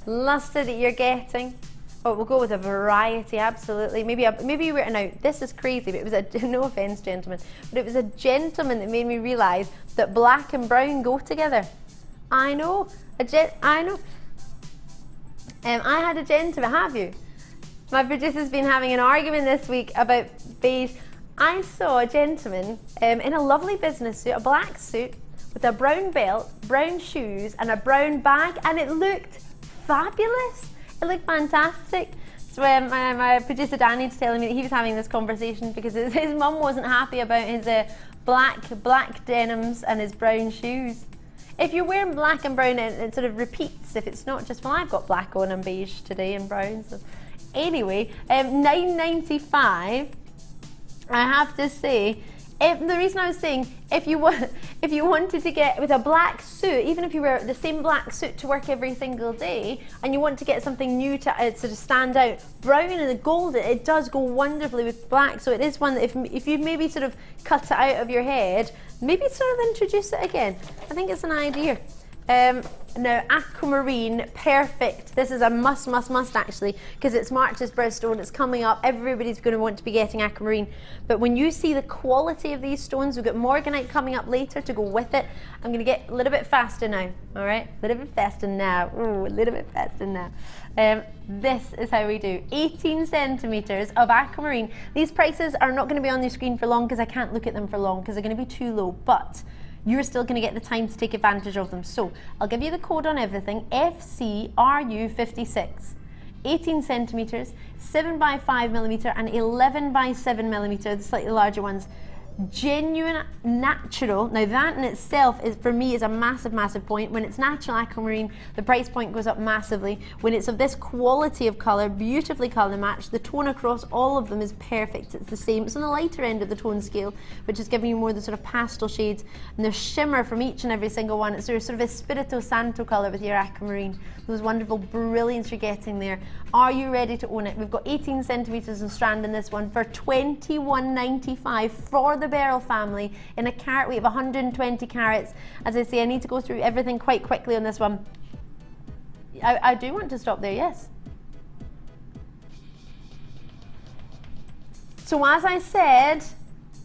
luster that you're getting, oh, we'll go with a variety, absolutely. Maybe you were, now this is crazy, but it was a, no offense gentlemen, but it was a gentleman that made me realize that black and brown go together. I know, I know. I had a gentleman, have you? My producer's been having an argument this week about beige. I saw a gentleman in a lovely business suit, a black suit, with a brown belt, brown shoes, and a brown bag, and it looked fabulous. It looked fantastic. So my producer Danny's telling me that he was having this conversation because his mum wasn't happy about his black denims and his brown shoes. If you're wearing black and brown, it sort of repeats. If it's not just, well, I've got black on and beige today and brown. So anyway, $9.95. I have to say, the reason I was saying, if you wanted to get with a black suit, even if you wear the same black suit to work every single day, and you want to get something new to sort of stand out, brown and the gold, it does go wonderfully with black. So it is one that if you maybe sort of cut it out of your head, maybe sort of introduce it again. I think it's an idea. Now aquamarine, perfect. This is a must actually, because it's March's birthstone, it's coming up, everybody's going to want to be getting aquamarine. But when you see the quality of these stones, we've got morganite coming up later to go with it. I'm going to get a little bit faster now, all right? A little bit faster now, ooh, a little bit faster now. This is how we do 18 centimeters of aquamarine. These prices are not going to be on the screen for long because I can't look at them for long because they're going to be too low, but you're still going to get the time to take advantage of them. So I'll give you the code on everything, FCRU56. 18 centimeters, 7 by 5 millimeter and 11 by 7 millimeter, the slightly larger ones. Genuine, natural. Now that in itself is, for me, is a massive point. When it's natural aquamarine, the price point goes up massively. When it's of this quality of colour, beautifully colour matched, the tone across all of them is perfect. It's the same. It's on the lighter end of the tone scale, which is giving you more the sort of pastel shades, and the shimmer from each and every single one. It's sort of Espirito Santo colour with your aquamarine. Those wonderful brilliance you're getting there. Are you ready to own it? We've got 18 centimeters in strand in this one for $21.95 for the Beryl family in a carat weight of 120 carats. As I say, I need to go through everything quite quickly on this one. I do want to stop there, yes. So as I said,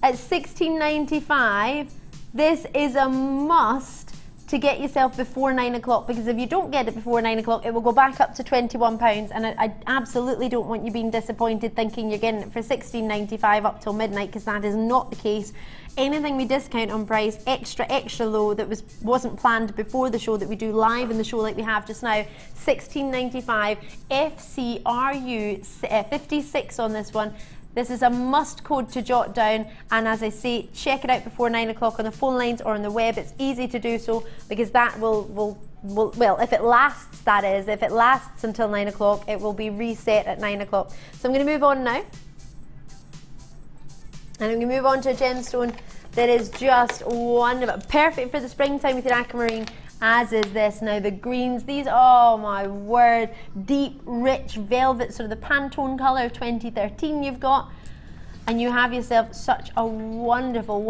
at $16.95, this is a must to get yourself before 9 o'clock, because if you don't get it before 9 o'clock, it will go back up to £21, and I absolutely don't want you being disappointed thinking you're getting it for $16.95 up till midnight, because that is not the case. Anything we discount on price, extra low, that wasn't planned before the show, that we do live in the show like we have just now, $16.95, FCRU 56 on this one. This is a must code to jot down, and as I say, check it out before 9 o'clock on the phone lines or on the web. It's easy to do so, because that will well, if it lasts, that is, if it lasts until 9 o'clock, it will be reset at 9 o'clock. So I'm going to move on now, and I'm going to move on to a gemstone that is just wonderful, perfect for the springtime with your aquamarine, as is this. Now the greens, these, oh my word, deep, rich velvet, sort of the Pantone colour of 2013 you've got, and you have yourself such a wonderful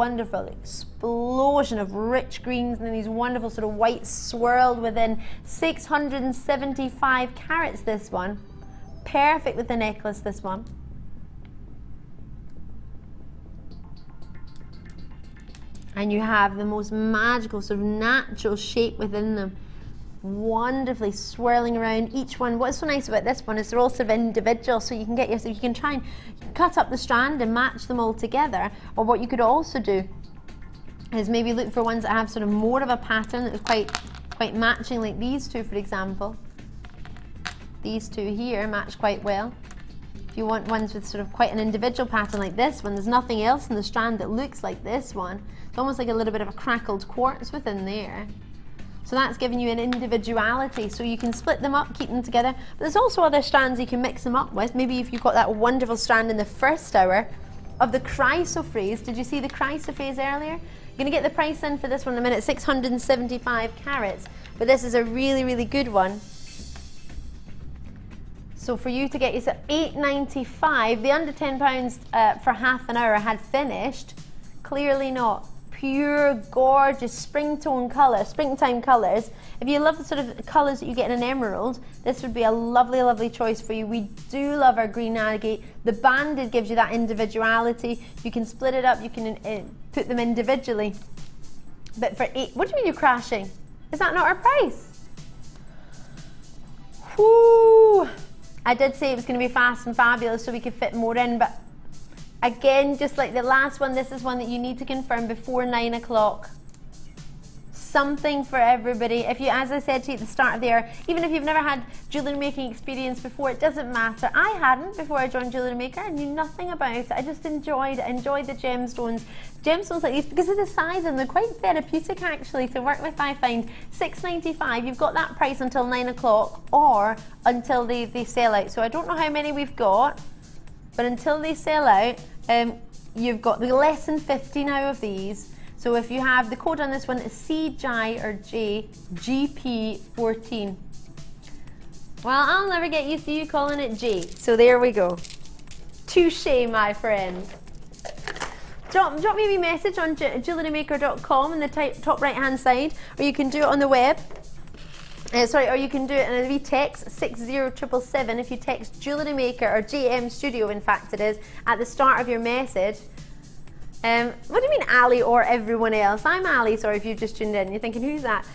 explosion of rich greens, and then these wonderful sort of white swirled within. 675 carats this one, perfect with the necklace this one. And you have the most magical sort of natural shape within them, wonderfully swirling around each one. What's so nice about this one is they're all sort of individual, so you can get yourself, you can try and cut up the strand and match them all together. Or what you could also do is maybe look for ones that have sort of more of a pattern that is quite matching, like these two, for example. These two here match quite well. If you want ones with sort of quite an individual pattern like this one, there's nothing else in the strand that looks like this one. It's almost like a little bit of a crackled quartz within there. So that's giving you an individuality, so you can split them up, keep them together. But there's also other strands you can mix them up with. Maybe if you've got that wonderful strand in the first hour of the chrysoprase. Did you see the chrysoprase earlier? You're going to get the price in for this one in a minute, 675 carats. But this is a really good one. So for you to get yourself £8.95, the under £10 for half an hour had finished. Clearly not. Pure, gorgeous springtime colours. If you love the sort of colours that you get in an emerald, this would be a lovely, lovely choice for you. We do love our green agate. The banded gives you that individuality. You can split it up, you can put them individually. But for what do you mean you're crashing? Is that not our price? Whoo! I did say it was going to be fast and fabulous so we could fit more in, but again, just like the last one, this is one that you need to confirm before 9 o'clock. Something for everybody. If you, as I said to you at the start of the hour, even if you've never had jewellery making experience before, it doesn't matter. I hadn't before I joined Jewellery Maker. I knew nothing about it. I just enjoyed it. Enjoyed the gemstones. Gemstones like these, because of the size, and they're quite therapeutic actually to work with, I find. $6.95, you've got that price until 9 o'clock or until they sell out. So I don't know how many we've got, but until they sell out, you've got the less than 50 now of these. So if you have the code on this one is CJ or J GP14. Well, I'll never get used to you calling it J. So there we go. Touché, my friend. Drop me a wee message on jewellerymaker.com in the top right hand side, or you can do it on the web. Or you can do it in a wee text, 60777, if you text Jewellery Maker or JM Studio, in fact it is, at the start of your message. What do you mean Ali or everyone else? I'm Ali, sorry if you've just tuned in. You're thinking, who's that?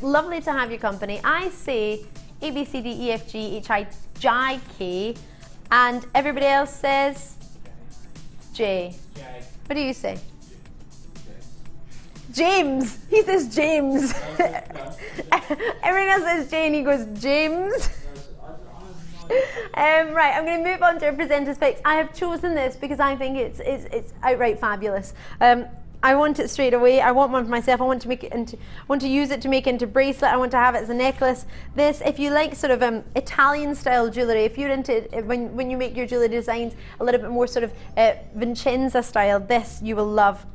Lovely to have your company. I say A, B, C, D, E, F, G, H, I, J, K, and everybody else says J. What do you say? James. He says James. Everyone else says J and he goes James. Right, I'm going to move on to our presenter's picks. I have chosen this because I think it's outright fabulous. I want it straight away. I want one for myself. I want to make it into, want to use it to make into bracelet. I want to have it as a necklace. This, if you like sort of Italian style jewellery, if you're into when you make your jewellery designs a little bit more sort of Vincenza style, this you will love.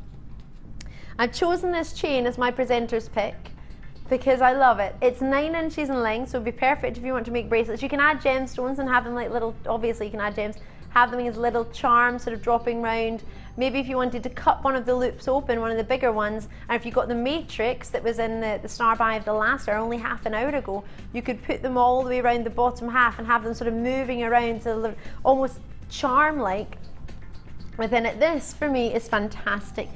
I've chosen this chain as my presenter's pick because I love it. It's 9 inches in length, so it'd be perfect if you want to make bracelets. You can add gemstones and have them like little, obviously you can add gems, have them as little charms sort of dropping round. Maybe if you wanted to cut one of the loops open, one of the bigger ones, and if you got the matrix that was in the star buy of the last hour, only half an hour ago, you could put them all the way around the bottom half and have them sort of moving around to almost charm-like within it. This, for me, is fantastic.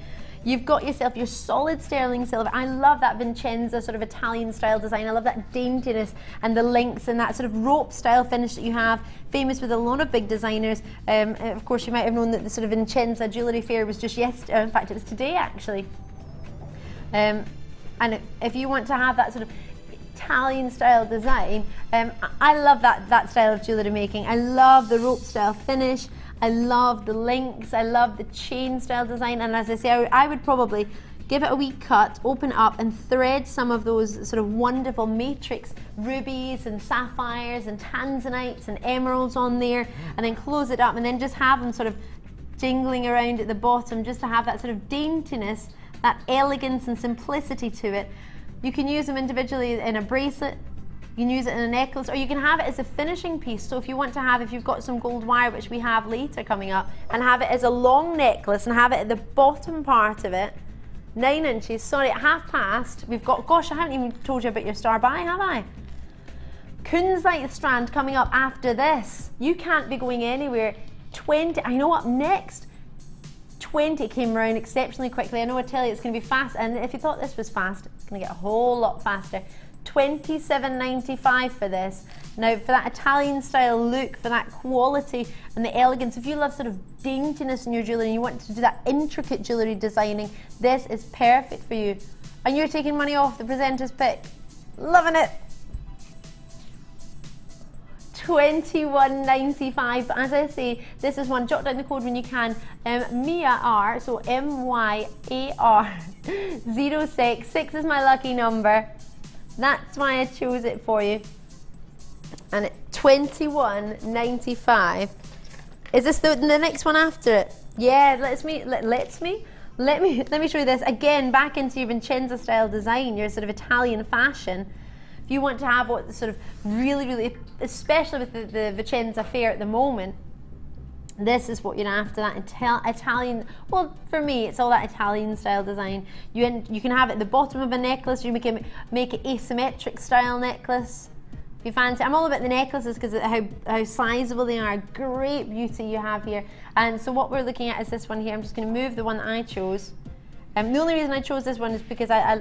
You've got yourself your solid sterling silver. I love that Vincenza sort of Italian style design. I love that daintiness and the links and that sort of rope style finish that you have, famous with a lot of big designers. Of course, you might have known that the sort of Vincenza jewellery fair was just yesterday. In fact, it was today actually. And if you want to have that sort of Italian style design, I love that style of jewellery making. I love the rope style finish. I love the links, I love the chain style design, and as I say, I would probably give it a wee cut, open it up and thread some of those sort of wonderful matrix rubies and sapphires and tanzanites and emeralds on there, and then close it up and then just have them sort of jingling around at the bottom, just to have that sort of daintiness, that elegance and simplicity to it. You can use them individually in a bracelet, you can use it in a necklace, or you can have it as a finishing piece. So if you want to have, if you've got some gold wire, which we have later coming up, and have it as a long necklace and have it at the bottom part of it, 9 inches, sorry, at 1/2 we've got, gosh, I haven't even told you about your star buy, have I? Kunzite strand coming up after this. You can't be going anywhere. 20, I know up next, 20 came around exceptionally quickly. I know I tell you it's going to be fast, and if you thought this was fast, it's going to get a whole lot faster. $27.95 for this. Now for that Italian style look, for that quality and the elegance, if you love sort of daintiness in your jewellery and you want to do that intricate jewellery designing, this is perfect for you. And you're taking money off the presenter's pick. Loving it. $21.95. But as I say, this is one, jot down the code when you can. MYAR, so MYAR 06. 6 is my lucky number. That's why I chose it for you. And at $21.95. Is this the next one after it? Yeah, let me show you this again, back into your Vincenza style design, your sort of Italian fashion. If you want to have what sort of really, especially with the Vicenza fair at the moment, this is what you're after, that Italian, well, for me, it's all that Italian style design. You can have it at the bottom of a necklace, you make it asymmetric style necklace. If you fancy, I'm all about the necklaces because of how sizable they are. Great beauty you have here. And so what we're looking at is this one here. I'm just going to move the one that I chose. The only reason I chose this one is because I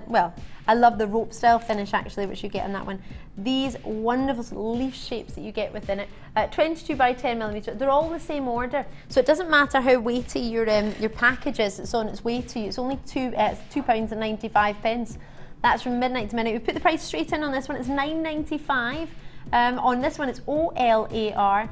love the rope style finish actually, which you get on that one. These wonderful leaf shapes that you get within it, 22 by 10 millimeter. They're all the same order, so it doesn't matter how weighty your package is. It's on its way to you. It's only £2.95. That's from midnight to midnight. We put the price straight in on this one. It's £9.95. On this one, it's OLAR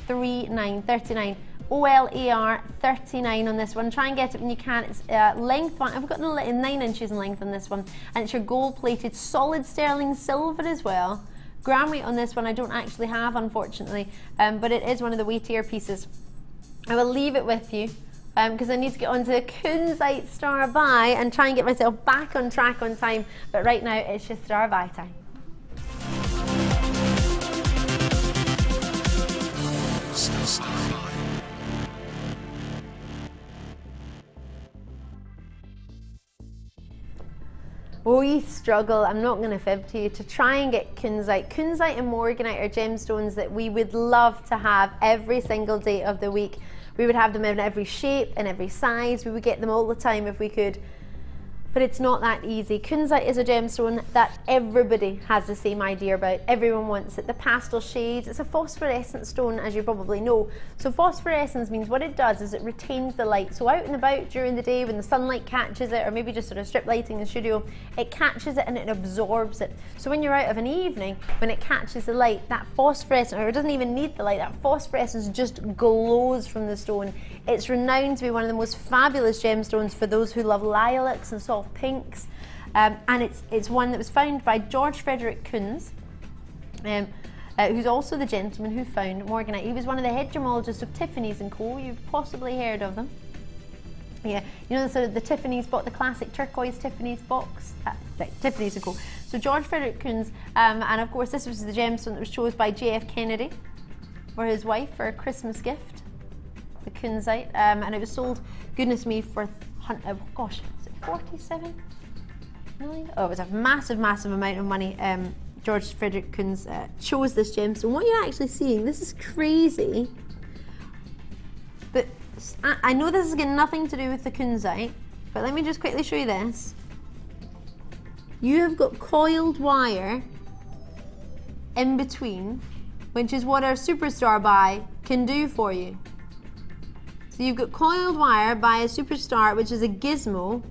39. OLAR 39 on this one. Try and get it when you can. It's length one. I've got 9 inches in length on this one, and it's your gold plated solid sterling silver as well. Gram weight on this one I don't actually have, unfortunately, but it is one of the weightier pieces. I will leave it with you because I need to get onto Kunzite Star By and try and get myself back on track on time, but right now it's just Star By time. We struggle, I'm not going to fib to you, to try and get Kunzite. Kunzite and Morganite are gemstones that we would love to have every single day of the week. We would have them in every shape and every size. We would get them all the time if we could. But it's not that easy. Kunzite is a gemstone that everybody has the same idea about. Everyone wants it. The pastel shades, it's a phosphorescent stone, as you probably know. So phosphorescence means what it does is it retains the light. So out and about during the day when the sunlight catches it, or maybe just sort of strip lighting in the studio, it catches it and it absorbs it. So when you're out of an evening, when it catches the light, that phosphorescence, or it doesn't even need the light, that phosphorescence just glows from the stone. It's renowned to be one of the most fabulous gemstones for those who love lilacs and soft pinks, and it's one that was found by George Frederick Kunz, who's also the gentleman who found Morganite. He was one of the head gemologists of Tiffany's & Co. You've possibly heard of them. Yeah, you know, sort of the Tiffany's box, the classic turquoise Tiffany's box, Tiffany's & Co. So George Frederick Kunz, and of course this was the gemstone that was chosen by J.F. Kennedy for his wife for a Christmas gift, the Kunzite, and it was sold, goodness me, for gosh, 47 million? Oh, it was a massive amount of money. George Frederick Kunz chose this gemstone. What you're actually seeing, this is crazy, but I know this has got nothing to do with the Kunzite, but let me just quickly show you this. You have got coiled wire in between, which is what our Superstar By can do for you. So you've got coiled wire by a Superstar, which is a gizmo,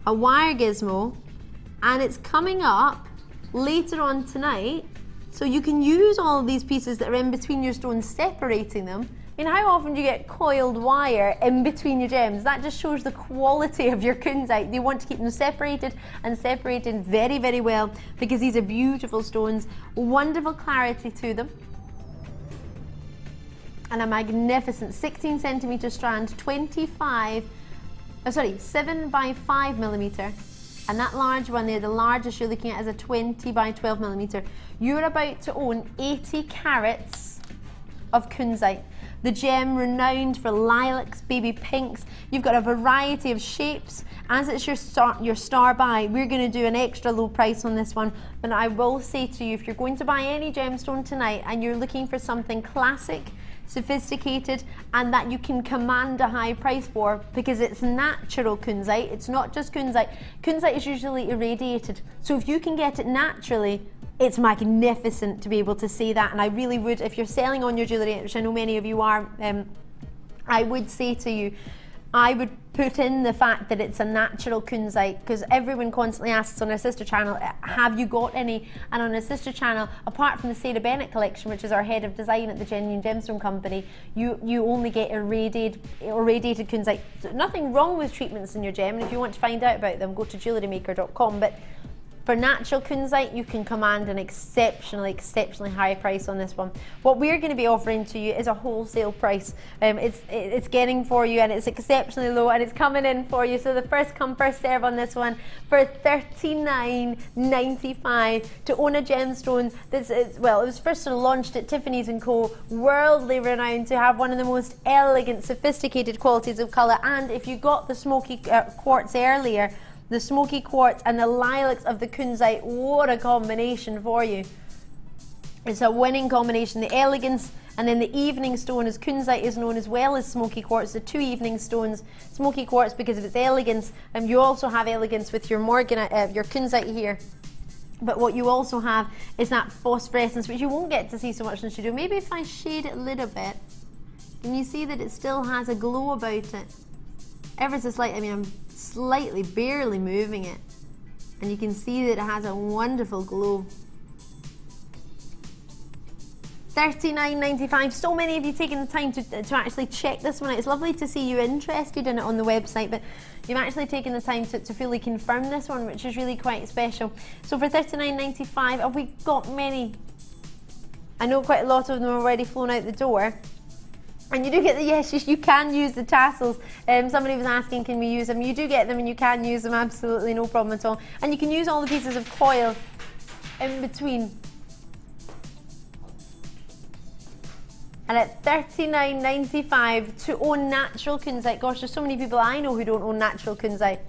a wire gizmo, and it's coming up later on tonight, so you can use all of these pieces that are in between your stones, separating them. I mean, how often do you get coiled wire in between your gems? That just shows the quality of your Kunzite. You want to keep them separated and separated very, very well, because these are beautiful stones, wonderful clarity to them, and a magnificent 16 centimeter strand, 7 by 5 millimeter, and that large one there, the largest you're looking at, is a 20 by 12 millimeter. You're about to own 80 carats of Kunzite, the gem renowned for lilacs, baby pinks. You've got a variety of shapes. As it's your Star By, we're going to do an extra low price on this one, but I will say to you, if you're going to buy any gemstone tonight and you're looking for something classic, sophisticated, and that you can command a high price for, because it's natural Kunzite, it's not just Kunzite. Kunzite is usually irradiated, so if you can get it naturally, it's magnificent to be able to say that. And I really would, if you're selling on your jewellery, which I know many of you are, I would say to you, I would put in the fact that it's a natural Kunzite, because everyone constantly asks on our sister channel, have you got any? And on our sister channel, apart from the Sarah Bennett collection, which is our head of design at the Genuine Gemstone Company, you only get irradiated Kunzite. So nothing wrong with treatments in your gem, and if you want to find out about them, go to JewelleryMaker.com. But For natural kunzite, you can command an exceptionally high price on this one. What we're going to be offering to you is a wholesale price. It's getting for you, and it's exceptionally low, and it's coming in for you. So the first come, first serve on this one for $39.95 to own a gemstone. This is, well, it was first sort of launched at Tiffany's & Co. Worldly renowned to have one of the most elegant, sophisticated qualities of colour. And if you got the smoky quartz earlier, the smoky quartz and the lilacs of the kunzite, what a combination for you. It's a winning combination. The elegance, and then the evening stone, as kunzite is known as well as smoky quartz, the two evening stones. Smoky quartz because of its elegance, and you also have elegance with your your kunzite here. But what you also have is that phosphorescence, which you won't get to see so much in the studio. Maybe if I shade it a little bit, can you see that it still has a glow about it? Ever so slightly. I mean, I'm slightly, barely moving it, and you can see that it has a wonderful glow. $39.95. So many of you taking the time to actually check this one out. It's lovely to see you interested in it on the website, but you've actually taken the time to fully confirm this one, which is really quite special. So for $39.95, have we got many? I know quite a lot of them have already flown out the door. And you do get the, yes, you can use the tassels. Somebody was asking, can we use them? You do get them, and you can use them, absolutely no problem at all. And you can use all the pieces of coil in between. And at $39.95 to own natural kunzite. Gosh, there's so many people I know who don't own natural kunzite.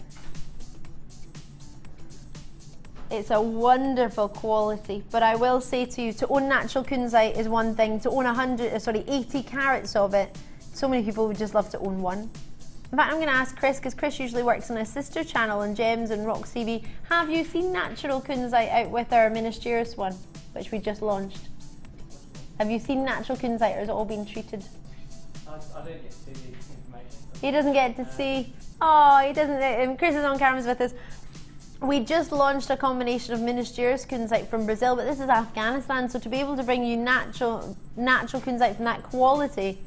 It's a wonderful quality, but I will say to you, to own natural kunzite is one thing. To own 80 carats of it, so many people would just love to own one. In fact, I'm going to ask Chris, because Chris usually works on a sister channel on Gems and Rocks TV. Have you seen natural kunzite out with our Ministerious one, which we just launched? Have you seen natural kunzite, or has it all been treated? I don't get to see the information. He doesn't get to see. Oh, he doesn't. Chris is on cameras with us. We just launched a combination of Ministerious kunzite from Brazil, but this is Afghanistan, so to be able to bring you natural kunzite from that quality.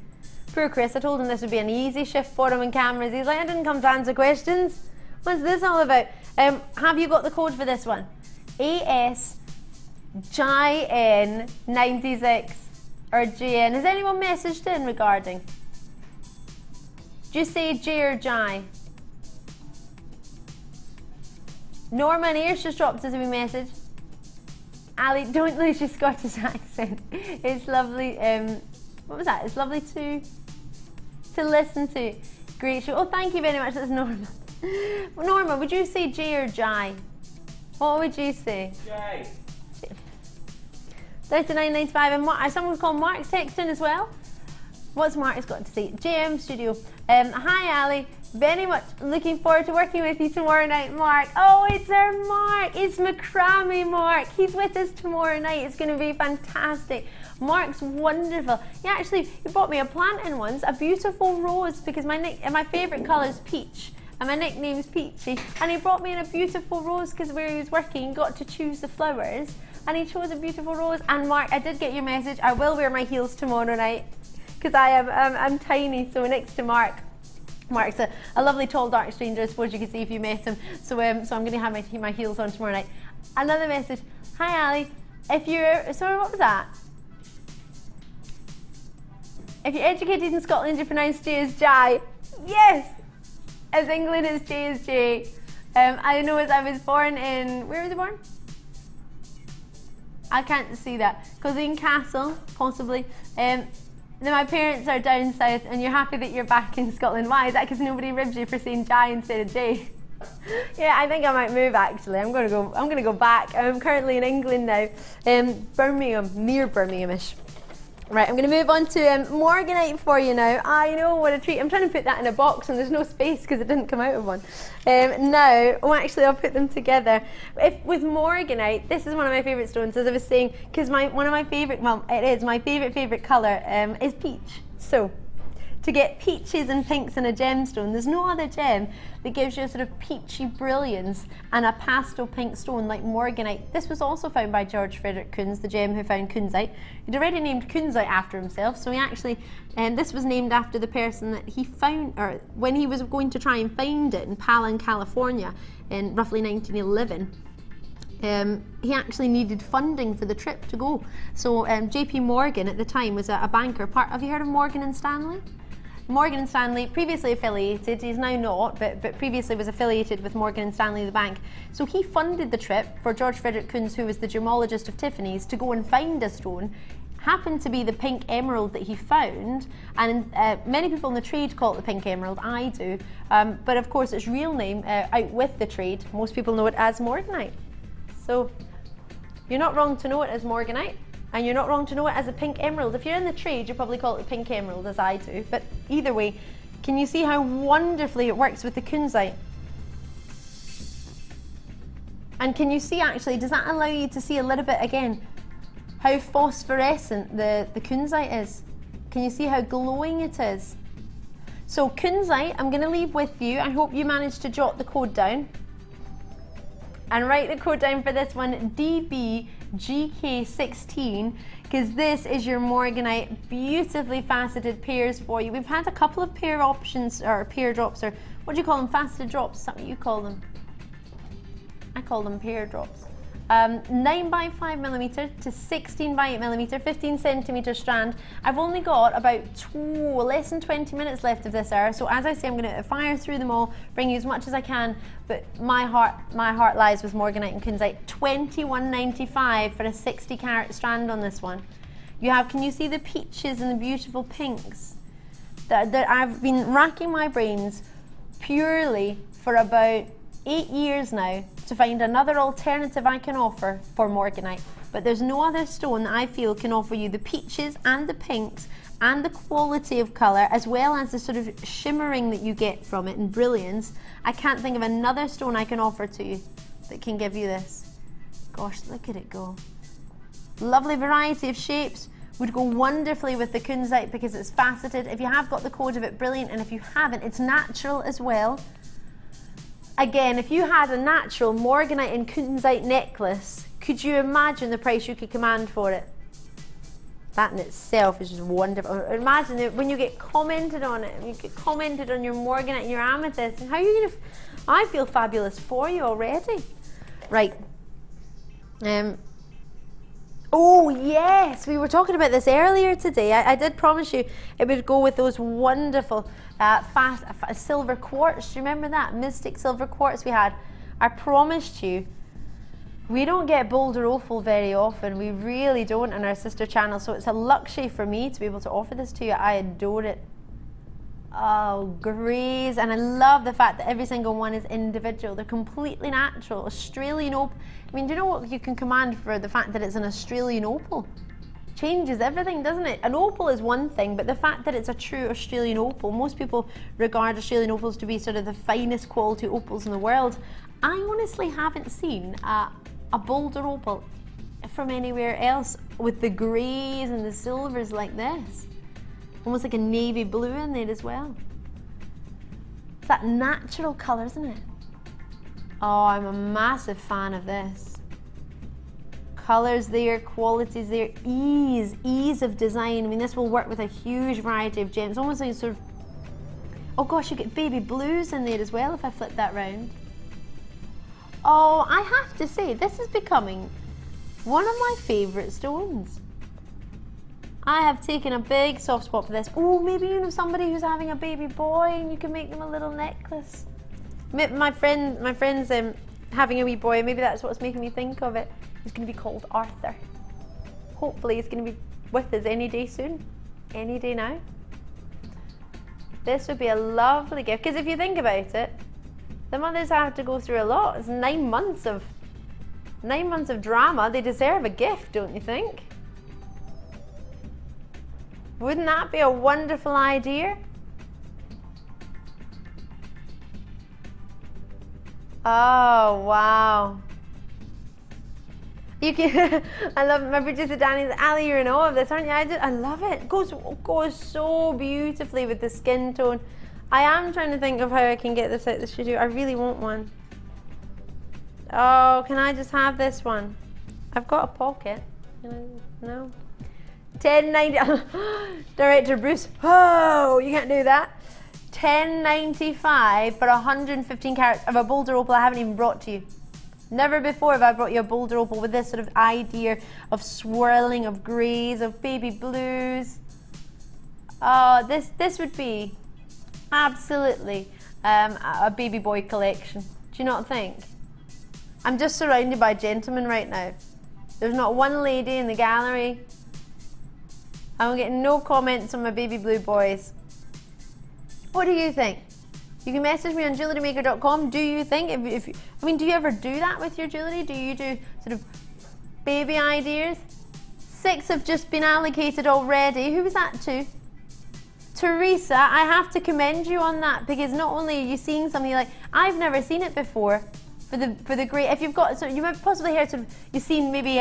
Poor Chris, I told him this would be an easy shift for him on cameras. He's like, I didn't come to answer questions. What's this all about? Have you got the code for this one? ASJN96 or JN. Has anyone messaged in regarding? Do you say J or J? Norman Ears just dropped us a wee message. Ali, don't lose your Scottish accent. It's lovely. What was that? It's lovely to listen to. Great show. Oh, thank you very much. That's Norma. Norma, would you say J or J? What would you say? J. $39.95. And someone called Mark's texting as well. What's Mark's got to say? JM Studio. Hi Ali. Very much looking forward to working with you tomorrow night, Mark. Oh, it's our Mark. It's macrame Mark. He's with us tomorrow night. It's going to be fantastic. Mark's wonderful. He bought me a plant in once, a beautiful rose, because my favourite colour is peach, and my nickname's Peachy. And he brought me in a beautiful rose because where he was working, he got to choose the flowers, and he chose a beautiful rose. And Mark, I did get your message. I will wear my heels tomorrow night because I'm tiny, so next to Mark. Mark's a lovely tall dark stranger, I suppose you could see if you met him. So I'm going to have my heels on tomorrow night. Another message. Hi Ali, sorry, what was that? If you're educated in Scotland, you pronounce J as J. Yes! As England is J as J. I know as I was born in, where was I born? I can't see that. Colleen Castle, possibly. Then my parents are down south, and you're happy that you're back in Scotland. Why? Is that because nobody ribs you for saying J instead of J? Yeah, I think I might move actually. I'm gonna go back. I'm currently in England now, Birmingham, near Birminghamish. Right, I'm going to move on to Morganite for you now. I know, what a treat. I'm trying to put that in a box and there's no space because it didn't come out of one. I'll put them together. With Morganite, this is one of my favourite stones, as I was saying, because my favourite colour is peach. So, to get peaches and pinks in a gemstone, there's no other gem that gives you a sort of peachy brilliance and a pastel pink stone like Morganite. This was also found by George Frederick Kunz, the gem who found kunzite. He'd already named kunzite after himself, so he actually, this was named after the person that he found, or when he was going to try and find it in Palin, California in roughly 1911. he actually needed funding for the trip to go. So JP Morgan at the time was a banker. Have you heard of Morgan and Stanley? Morgan and Stanley, previously affiliated, he's now not, but previously was affiliated with Morgan and Stanley, the bank. So he funded the trip for George Frederick Kunz, who was the gemologist of Tiffany's, to go and find a stone. Happened to be the pink emerald that he found, and many people in the trade call it the pink emerald, I do, but of course its real name, out with the trade, most people know it as morganite. So you're not wrong to know it as morganite, and you're not wrong to know it as a pink emerald. If you're in the trade, you probably call it the pink emerald, as I do, but either way, can you see how wonderfully it works with the kunzite? And can you see, actually, does that allow you to see a little bit again how phosphorescent the kunzite is? Can you see how glowing it is? So kunzite, I'm going to leave with you. I hope you managed to jot the code down. And write the code down for this one, DBGK16, because this is your morganite, beautifully faceted pairs for you. We've had a couple of pair options, or pair drops, or what do you call them, faceted drops, something you call them. I call them pair drops. 9 by 5mm to 16 by 8mm, 15cm strand. I've only got about less than 20 minutes left of this hour, so as I say, I'm going to fire through them all, bring you as much as I can, but my heart lies with morganite and kunzite. $21.95 for a 60 carat strand on this one. You have, can you see the peaches and the beautiful pinks? I've been racking my brains purely for about 8 years now to find another alternative I can offer for morganite, but there's no other stone that I feel can offer you the peaches and the pinks and the quality of colour, as well as the sort of shimmering that you get from it and brilliance. I can't think of another stone I can offer to you that can give you this. Gosh, look at it go. Lovely variety of shapes, would go wonderfully with the kunzite because it's faceted. If you have got the code of it, brilliant, and if you haven't, it's natural as well. Again, if you had a natural morganite and kunzite necklace, could you imagine the price you could command for it? That in itself is just wonderful. Imagine it when you get commented on it, and you get commented on your morganite and your amethyst, and how are you going to, I feel fabulous for you already. Right. Oh yes, we were talking about this earlier today. I did promise you it would go with those wonderful silver quartz. Do you remember that mystic silver quartz we had? I promised you. We don't get boulder opal very often. We really don't on our sister channel, so it's a luxury for me to be able to offer this to you. I adore it. Oh, greys, and I love the fact that every single one is individual. They're completely natural. Australian opal. I mean, do you know what you can command for the fact that it's an Australian opal? Changes everything, doesn't it? An opal is one thing, but the fact that it's a true Australian opal, most people regard Australian opals to be sort of the finest quality opals in the world. I honestly haven't seen a boulder opal from anywhere else with the greys and the silvers like this. Almost like a navy blue in there as well. It's that natural colour, isn't it? Oh, I'm a massive fan of this. Colours there, qualities there, ease of design. I mean, this will work with a huge variety of gems. Almost like sort of, oh gosh, you get baby blues in there as well if I flip that round. Oh, I have to say, this is becoming one of my favourite stones. I have taken a big soft spot for this. Oh, maybe you know somebody who's having a baby boy and you can make them a little necklace. My friend's having a wee boy, maybe that's what's making me think of it. He's going to be called Arthur. Hopefully he's going to be with us any day soon, any day now. This would be a lovely gift, because if you think about it, the mothers have to go through a lot. It's 9 months of drama. They deserve a gift, don't you think? Wouldn't that be a wonderful idea? Oh, wow. You can, I love my producer Danny's, Ali, you're in awe of this, aren't you? I love it. It goes so beautifully with the skin tone. I am trying to think of how I can get this out of the studio. I really want one. Oh, can I just have this one? I've got a pocket. No. $10.90. Director Bruce. Oh, you can't do that. $10.95 for 115 carats of a boulder opal I haven't even brought to you. Never before have I brought you a boulder opal with this sort of idea of swirling, of greys, of baby blues. Oh, this would be absolutely a baby boy collection. Do you not think? I'm just surrounded by gentlemen right now. There's not one lady in the gallery. I'm getting no comments on my baby blue boys. What do you think? You can message me on JewelleryMaker.com. Do you think, I mean, do you ever do that with your jewellery? Do you do sort of baby ideas? 6 have just been allocated already. Who was that to? Teresa, I have to commend you on that, because not only are you seeing something like, I've never seen it before, for the grey, if you've got, so you might possibly heard sort of, you've seen maybe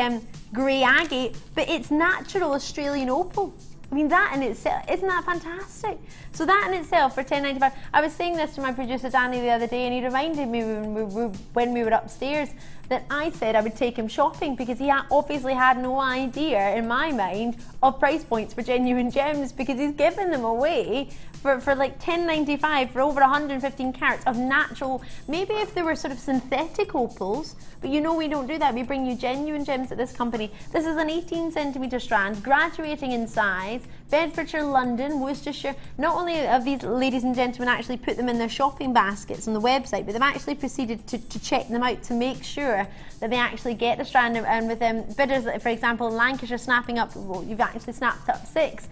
grey agate, but it's natural Australian opal. I mean, that in itself, isn't that fantastic? So that in itself for $10.95. I was saying this to my producer Danny the other day, and he reminded me when we were upstairs that I said I would take him shopping, because he obviously had no idea in my mind of price points for genuine gems, because he's given them away for like $10.95 for over 115 carats of natural, maybe if they were sort of synthetic opals, but you know we don't do that. We bring you genuine gems at this company. This is an 18 centimetre strand, graduating in size, Bedfordshire, London, Worcestershire. Not only have these ladies and gentlemen actually put them in their shopping baskets on the website, but they've actually proceeded to check them out to make sure that they actually get the strand, and with bidders, for example, in Lancashire snapping up, well, you've actually snapped up 6.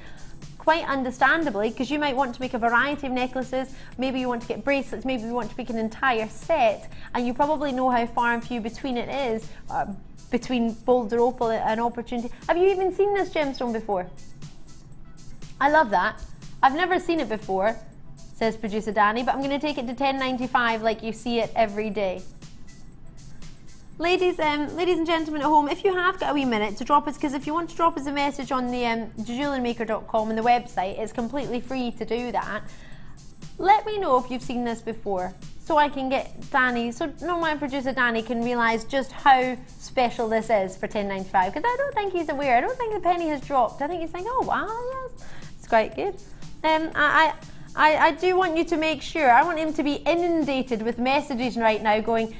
Quite understandably, because you might want to make a variety of necklaces, maybe you want to get bracelets, maybe you want to make an entire set, and you probably know how far and few between it is between boulder opal and opportunity. Have you even seen this gemstone before? I love that. I've never seen it before, says producer Danny, but I'm going to take it to $10.95 like you see it every day. Ladies and gentlemen at home, if you have got a wee minute to drop us, because if you want to drop us a message on the JewelleryMaker.com and the website, it's completely free to do that. Let me know if you've seen this before, so I can get Danny, so my producer Danny can realise just how special this is for $10.95, because I don't think he's aware. I don't think the penny has dropped. I think he's saying, oh wow, yes, it's quite good. I do want you to make sure, I want him to be inundated with messages right now going,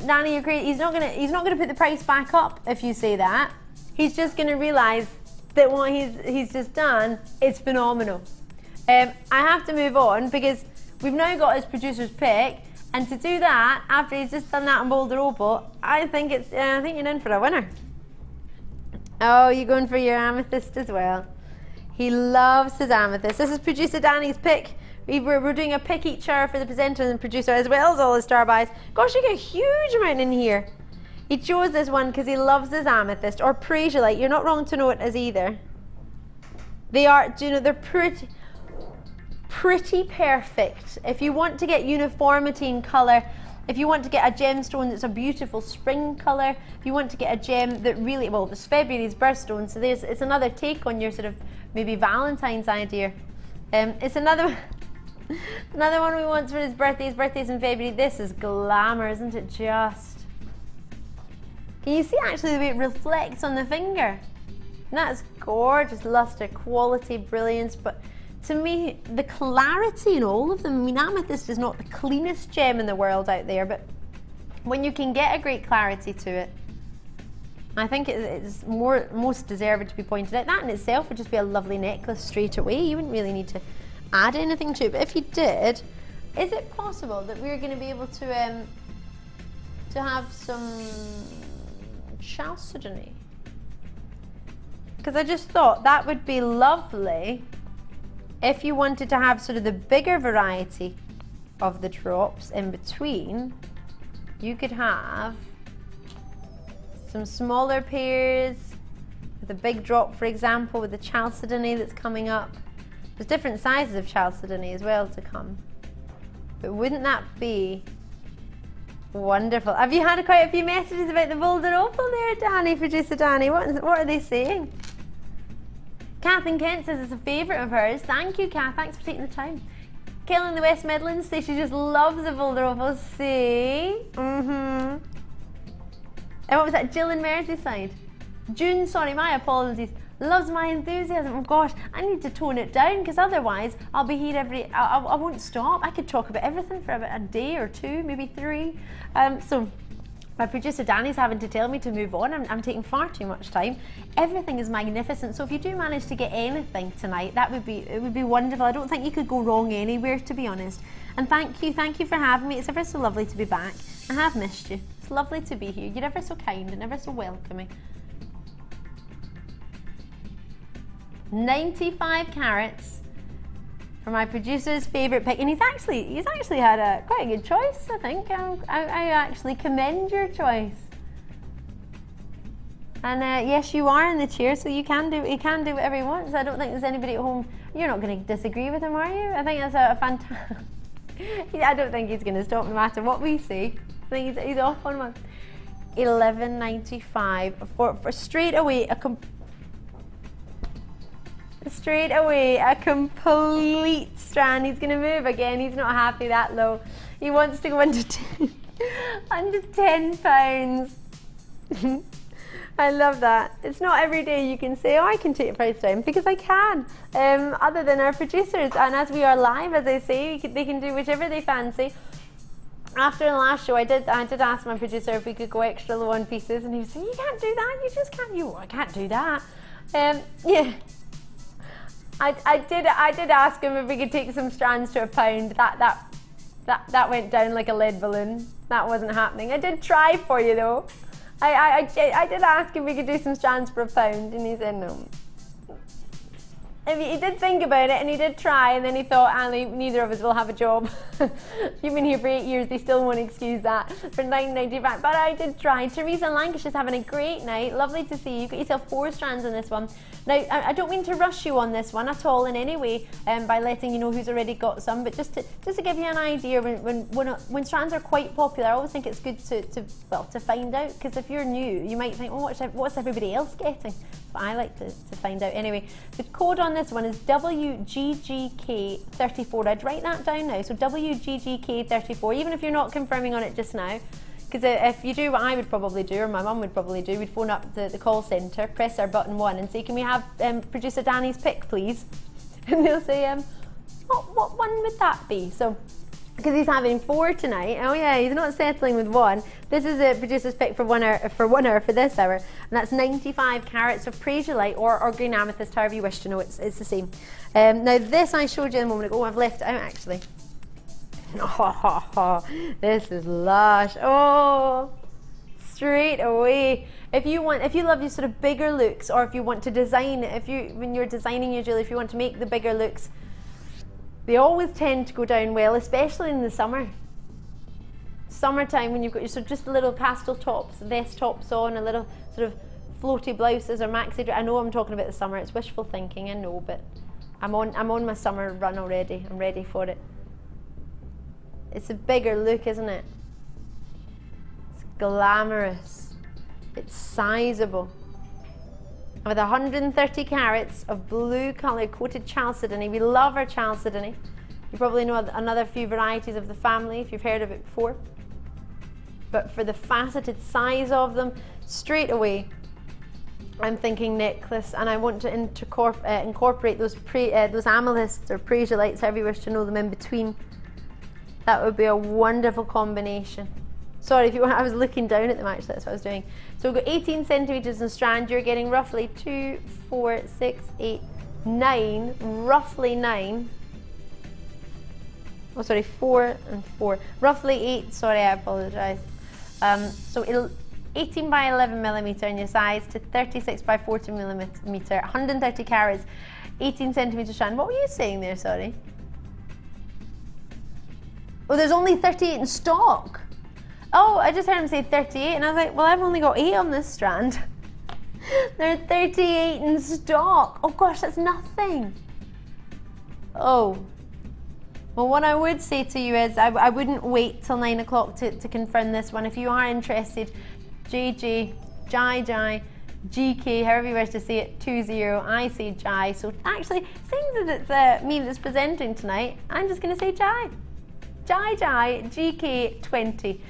Danny, you're great. He's not gonna put the price back up if you say that. He's just gonna realise that what he's just done is phenomenal. I have to move on, because we've now got his producer's pick, and to do that after he's just done that on boulder opal, I think you're in for a winner. Oh, you're going for your amethyst as well. He loves his amethyst. This is producer Danny's pick. We're doing a pick each hour for the presenter and the producer, as well as all his star buys. Gosh, you get a huge amount in here. He chose this one because he loves his amethyst, or prasiolite. You're not wrong to know it as either. They are, do you know, they're pretty perfect. If you want to get uniformity in colour, if you want to get a gemstone that's a beautiful spring colour, if you want to get a gem that really, well, it's February's birthstone, so it's another take on your sort of maybe Valentine's idea. It's another one we want for his birthday. His birthday's in February. This is glamour, isn't it just? Can you see actually the way it reflects on the finger? And that's gorgeous, luster, quality, brilliance, but to me, the clarity in all of them, I mean, amethyst is not the cleanest gem in the world out there, but when you can get a great clarity to it, I think it's most deserved to be pointed out. That in itself would just be a lovely necklace straight away. You wouldn't really need to add anything to it, but if you did, is it possible that we're going to be able to have some chalcedony? Because I just thought that would be lovely if you wanted to have sort of the bigger variety of the drops in between. You could have some smaller pairs with a big drop, for example, with the chalcedony that's coming up. There's different sizes of chalcedony as well to come. But wouldn't that be wonderful? Have you had quite a few messages about the boulder opal there, Danny, producer Danny? What are they saying? Kath in Kent says it's a favourite of hers. Thank you, Kath. Thanks for taking the time. Kelly in the West Midlands says she just loves the boulder opal. See? And what was that? Jill in Merseyside. June, sorry, my apologies. Loves my enthusiasm. Oh gosh, I need to tone it down, because otherwise I'll be here I won't stop. I could talk about everything for about a day or two, maybe 3. So My producer Danny's having to tell me to move on. I'm taking far too much time. Everything is magnificent. So if you do manage to get anything tonight, it would be wonderful. I don't think you could go wrong anywhere, to be honest. And thank you for having me. It's ever so lovely to be back. I have missed you. It's lovely to be here. You're ever so kind and ever so welcoming. 95 carats for my producer's favourite pick, and he's actually had quite a good choice, I think. I actually commend your choice. And yes, you are in the chair, so he can do whatever he wants. I don't think there's anybody at home. You're not going to disagree with him, are you? I think that's a fantastic. I don't think he's going to stop no matter what we say. I think he's off on one. 11.95 for straight away a complete strand. He's going to move again. He's not happy that low. He wants to go under 10 pounds. I love that. It's not every day you can say, oh, I can take a price down, because I can. Other than our producers, and as we are live, as I say, they can do whichever they fancy. After the last show, I did ask my producer if we could go extra low on pieces, and he was saying, you can't do that. You just can't. I can't do that. Yeah. I did ask him if we could take some strands to £1. That went down like a lead balloon. That wasn't happening. I did try for you though. I did ask if we could do some strands for £1, and he said no. He did think about it, and he did try, and then he thought, Ali, neither of us will have a job. You've been here for 8 years, they still won't excuse that for £9.95. But I did try. Teresa in Lancashire's having a great night. Lovely to see you. You got yourself 4 strands on this one. Now, I don't mean to rush you on this one at all in any way by letting you know who's already got some, but just to give you an idea, when strands are quite popular, I always think it's good to find out, because if you're new, you might think, oh, what's everybody else getting? But I like to find out. Anyway, the code on this one is WGGK34. I'd write that down now. So WGGK34, even if you're not confirming on it just now. Because if you do what I would probably do, or my mum would probably do, we'd phone up the call centre, press our button 1 and say, can we have producer Danny's pick, please? And they'll say, what one would that be? So, because he's having 4 tonight. Oh yeah, he's not settling with 1. This is a producer's pick for 1 hour for this hour, and that's 95 carats of Prasiolite or green amethyst, however you wish to know. It's the same. Now this I showed you a moment ago. I've left it out actually. Oh, this is lush. Oh, straight away. If you love your sort of bigger looks, or if you want to design, when you're designing your jewellery, if you want to make the bigger looks, they always tend to go down well, especially in the summertime, when you've got your sort of just little pastel tops, vest tops on, a little sort of floaty blouses or maxi. I know I'm talking about the summer. It's wishful thinking, I know, but I'm on my summer run already. I'm ready for it. It's a bigger look, isn't it? It's glamorous. It's sizable. And with 130 carats of blue colour coated chalcedony. We love our chalcedony. You probably know another few varieties of the family if you've heard of it before. But for the faceted size of them, straight away, I'm thinking necklace, and I want to incorporate those amethysts or prasiolites, however you wish to know them, in between. That would be a wonderful combination. Sorry, I was looking down at them actually, that's what I was doing. So we've got 18 centimetres in strand. You're getting roughly 2, 4, 6, 8, 9, roughly 9. Oh, sorry, 4 and 4. Roughly 8, sorry, I apologise. So 18 by 11 millimetre in your size to 36 by 40 millimetre, 130 carats, 18 centimetre strand. What were you saying there, sorry? Oh, there's only 38 in stock. Oh, I just heard him say 38, and I was like, well, I've only got 8 on this strand. There are 38 in stock. Oh gosh, that's nothing. Oh. Well, what I would say to you is I wouldn't wait till 9 o'clock to confirm this one. If you are interested, JJ, Jai, GK, however you wish to say it, 20, I say Jai. So actually, seeing as it's me that's presenting tonight, I'm just going to say Jai. Jai, GK 20.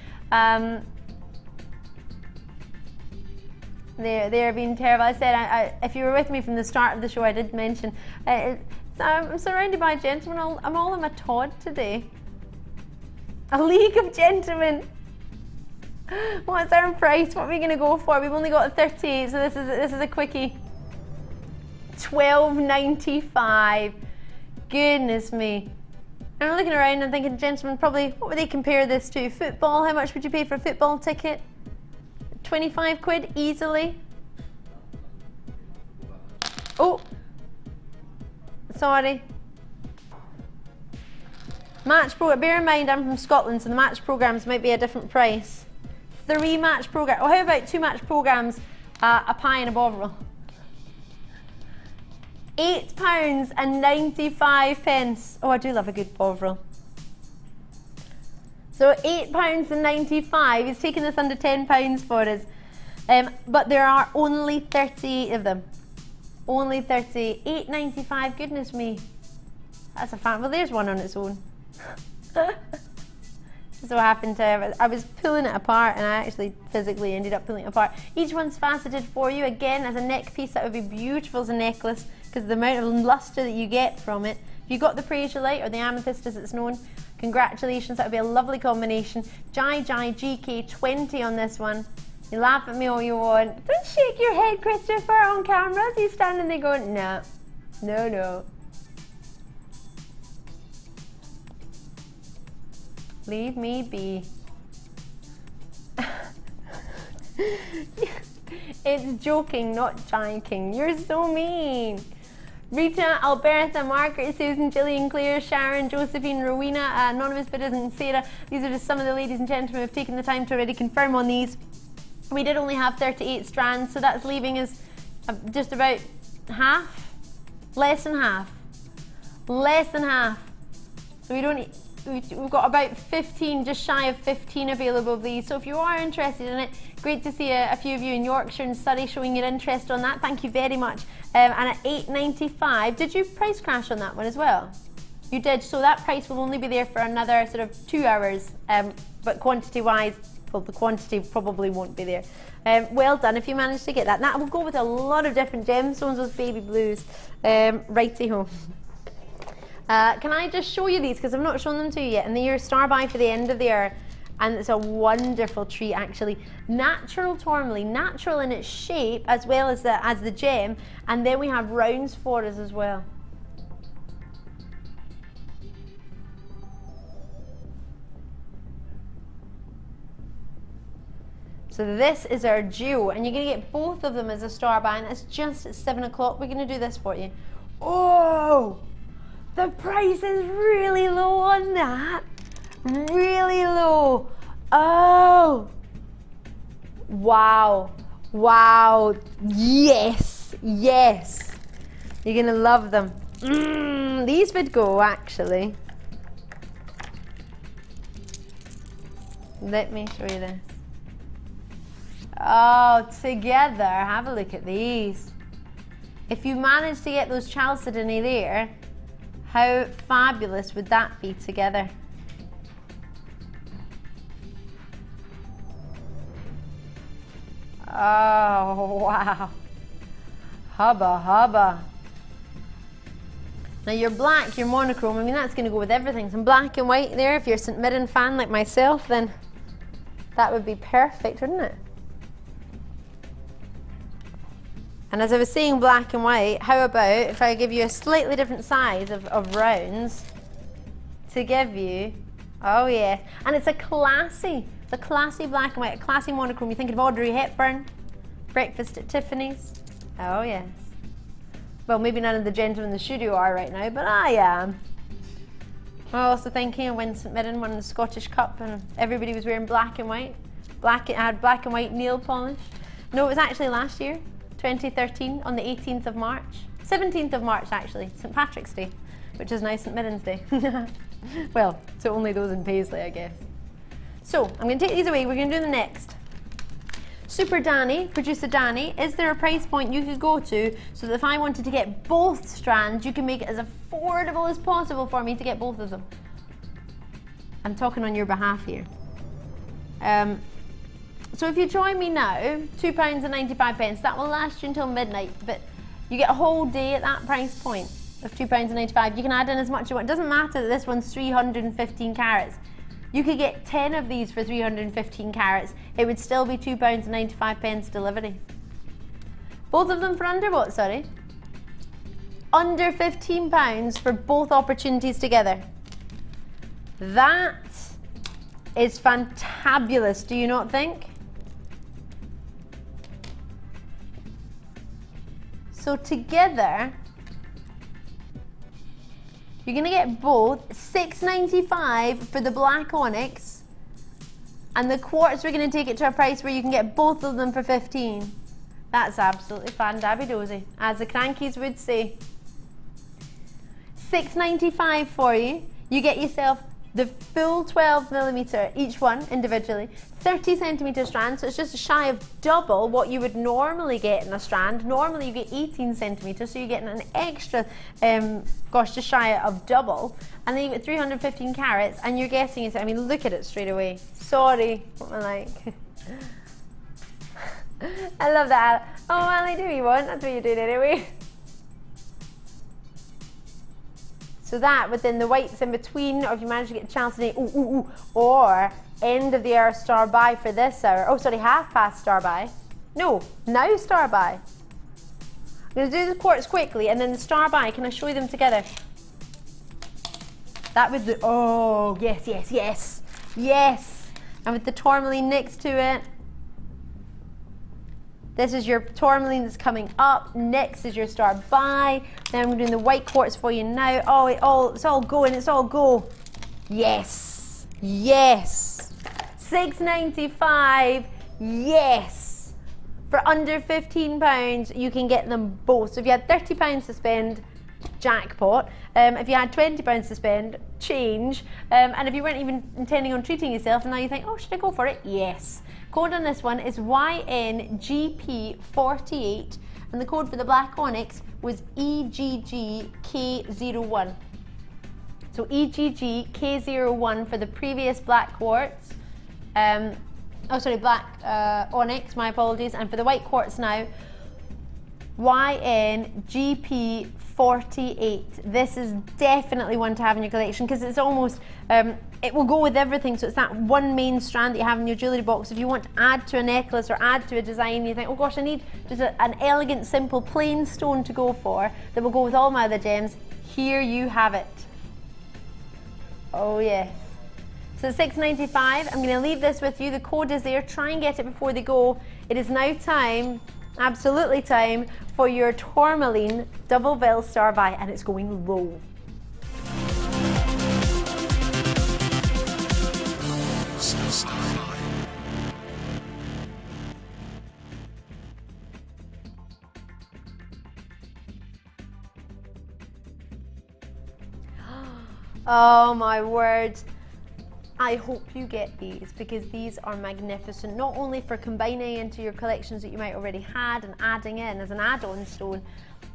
They're being terrible. I said, if you were with me from the start of the show, I did mention, I'm surrounded by gentlemen. I'm all in my Todd today. A league of gentlemen. What's our price? What are we going to go for? We've only got 38, so this is a quickie. £12.95. Goodness me. I'm looking around and thinking, gentlemen, probably, what would they compare this to? Football, how much would you pay for a football ticket? 25 quid, easily. Oh, sorry. Match program, bear in mind I'm from Scotland, so the match programs might be a different price. 3 match programs, oh, how about 2 match programs, a pie and a bovril? £8.95. Oh, I do love a good bovril. So £8.95. He's taking this under £10 for us. But there are only 38 of them. Only 30. £8.95. Goodness me. That's a fan. Well, there's one on its own. So happened to, I was pulling it apart and I actually physically ended up pulling it apart. Each one's faceted for you. Again, as a neck piece, that would be beautiful as a necklace because of the amount of luster that you get from it. If you got the Prasiolite or the amethyst as it's known, congratulations, that would be a lovely combination. Jai GK20 on this one. You laugh at me all you want. Don't shake your head, Christopher, on camera. He's standing there going, no, no, no. Leave me be. It's joking, not janking. You're so mean. Rita, Alberta, Margaret, Susan, Gillian, Claire, Sharon, Josephine, Rowena, Anonymous Bidders and Sarah. These are just some of the ladies and gentlemen who have taken the time to already confirm on these. We did only have 38 strands, so that's leaving us just about half. Less than half. Less than half. So we've got about 15, just shy of 15 available of these. So if you are interested in it, great to see a few of you in Yorkshire and Surrey showing your interest on that. Thank you very much. And at £8.95, did you price crash on that one as well? You did, so that price will only be there for another sort of 2 hours, but quantity-wise, well, the quantity probably won't be there. Well done if you managed to get that. That will go with a lot of different gemstones, those baby blues. Righty-ho. Can I just show you these because I've not shown them to you yet, and they're star by for the end of the hour, and it's a wonderful treat actually. Natural tourmaline, natural in its shape as well as the gem, and then we have rounds for us as well. So this is our duo, and you're going to get both of them as a star by, and it's just at 7 o'clock. We're going to do this for you. Oh! The price is really low on that. Really low. Oh. Wow. Wow. Yes. Yes. You're going to love them. These would go, actually. Let me show you this. Oh, together. Have a look at these. If you manage to get those chalcedony there, how fabulous would that be together? Oh, wow. Hubba, hubba. Now your black, your monochrome, I mean that's going to go with everything. Some black and white there. If you're a St. Mirren fan like myself, then that would be perfect, wouldn't it? And as I was saying black and white, how about if I give you a slightly different size of rounds to give you, oh yeah, and it's a classy black and white, a classy monochrome. You think of Audrey Hepburn, Breakfast at Tiffany's, oh yes. Well, maybe none of the gentlemen in the studio are right now, but I am. I'm also thinking of when St. Mirren won the Scottish Cup and everybody was wearing black and white. I had black and white nail polish. No, it was actually last year. 2013 on the 18th of March, 17th of March actually, St. Patrick's Day, which is now St. Mirren's Day. Well, so only those in Paisley, I guess. So I'm going to take these away. We're going to do the next. Super Danny, Producer Danny, is there a price point you could go to so that if I wanted to get both strands, you can make it as affordable as possible for me to get both of them? I'm talking on your behalf here. So if you join me now, £2.95, that will last you until midnight, but you get a whole day at that price point of £2.95. You can add in as much as you want. It doesn't matter that this one's 315 carats. You could get 10 of these for 315 carats. It would still be £2.95 delivery. Both of them for under what, sorry? Under £15 for both opportunities together. That is fantabulous, do you not think? So together, you're going to get both $6.95 for the black onyx, and the quartz we're going to take it to a price where you can get both of them for 15. That's absolutely fan-dabby-dozy, as the crankies would say. $6.95 for you. You get yourself the full 12mm each one individually, 30 centimetre strand, so it's just shy of double what you would normally get in a strand. Normally you get 18 centimetres, so you're getting an extra, just shy of double. And then you get 315 carats, and you're getting it, I mean, look at it straight away. Sorry, what am I like? I love that. Oh, well, I do what you want, that's what you're doing anyway. So that, but then the whites in between, or if you manage to get a chance today, or end of the hour star buy for this hour. Oh, sorry, half past star buy. No, now star buy. I'm going to do the quartz quickly, and then the star buy. Can I show you them together? That with the, oh, yes, yes, yes, yes. And with the tourmaline next to it. This is your tourmaline that's coming up. Next is your star buy. Then we're doing the white quartz for you now. Oh, it's all going, it's all go. Yes, yes. $6.95, yes. For under £15, you can get them both. So if you had £30 to spend, jackpot. If you had £20 to spend, change. And if you weren't even intending on treating yourself, and now you think, oh, should I go for it? Yes. Code on this one is YNGP48, and the code for the black onyx was EGGK01. So EGGK01 for the previous black quartz, black onyx, my apologies, and for the white quartz now, YNGP48. This is definitely one to have in your collection because it's almost, it will go with everything. So it's that one main strand that you have in your jewellery box. If you want to add to a necklace or add to a design, you think, oh gosh, I need just an elegant, simple, plain stone to go for that will go with all my other gems. Here you have it. Oh yes. So $6.95, I'm going to leave this with you. The code is there. Try and get it before they go. It is now time, absolutely time, for your tourmaline double veil star buy, and it's going low. Oh my word. I hope you get these because these are magnificent, not only for combining into your collections that you might already had and adding in as an add-on stone,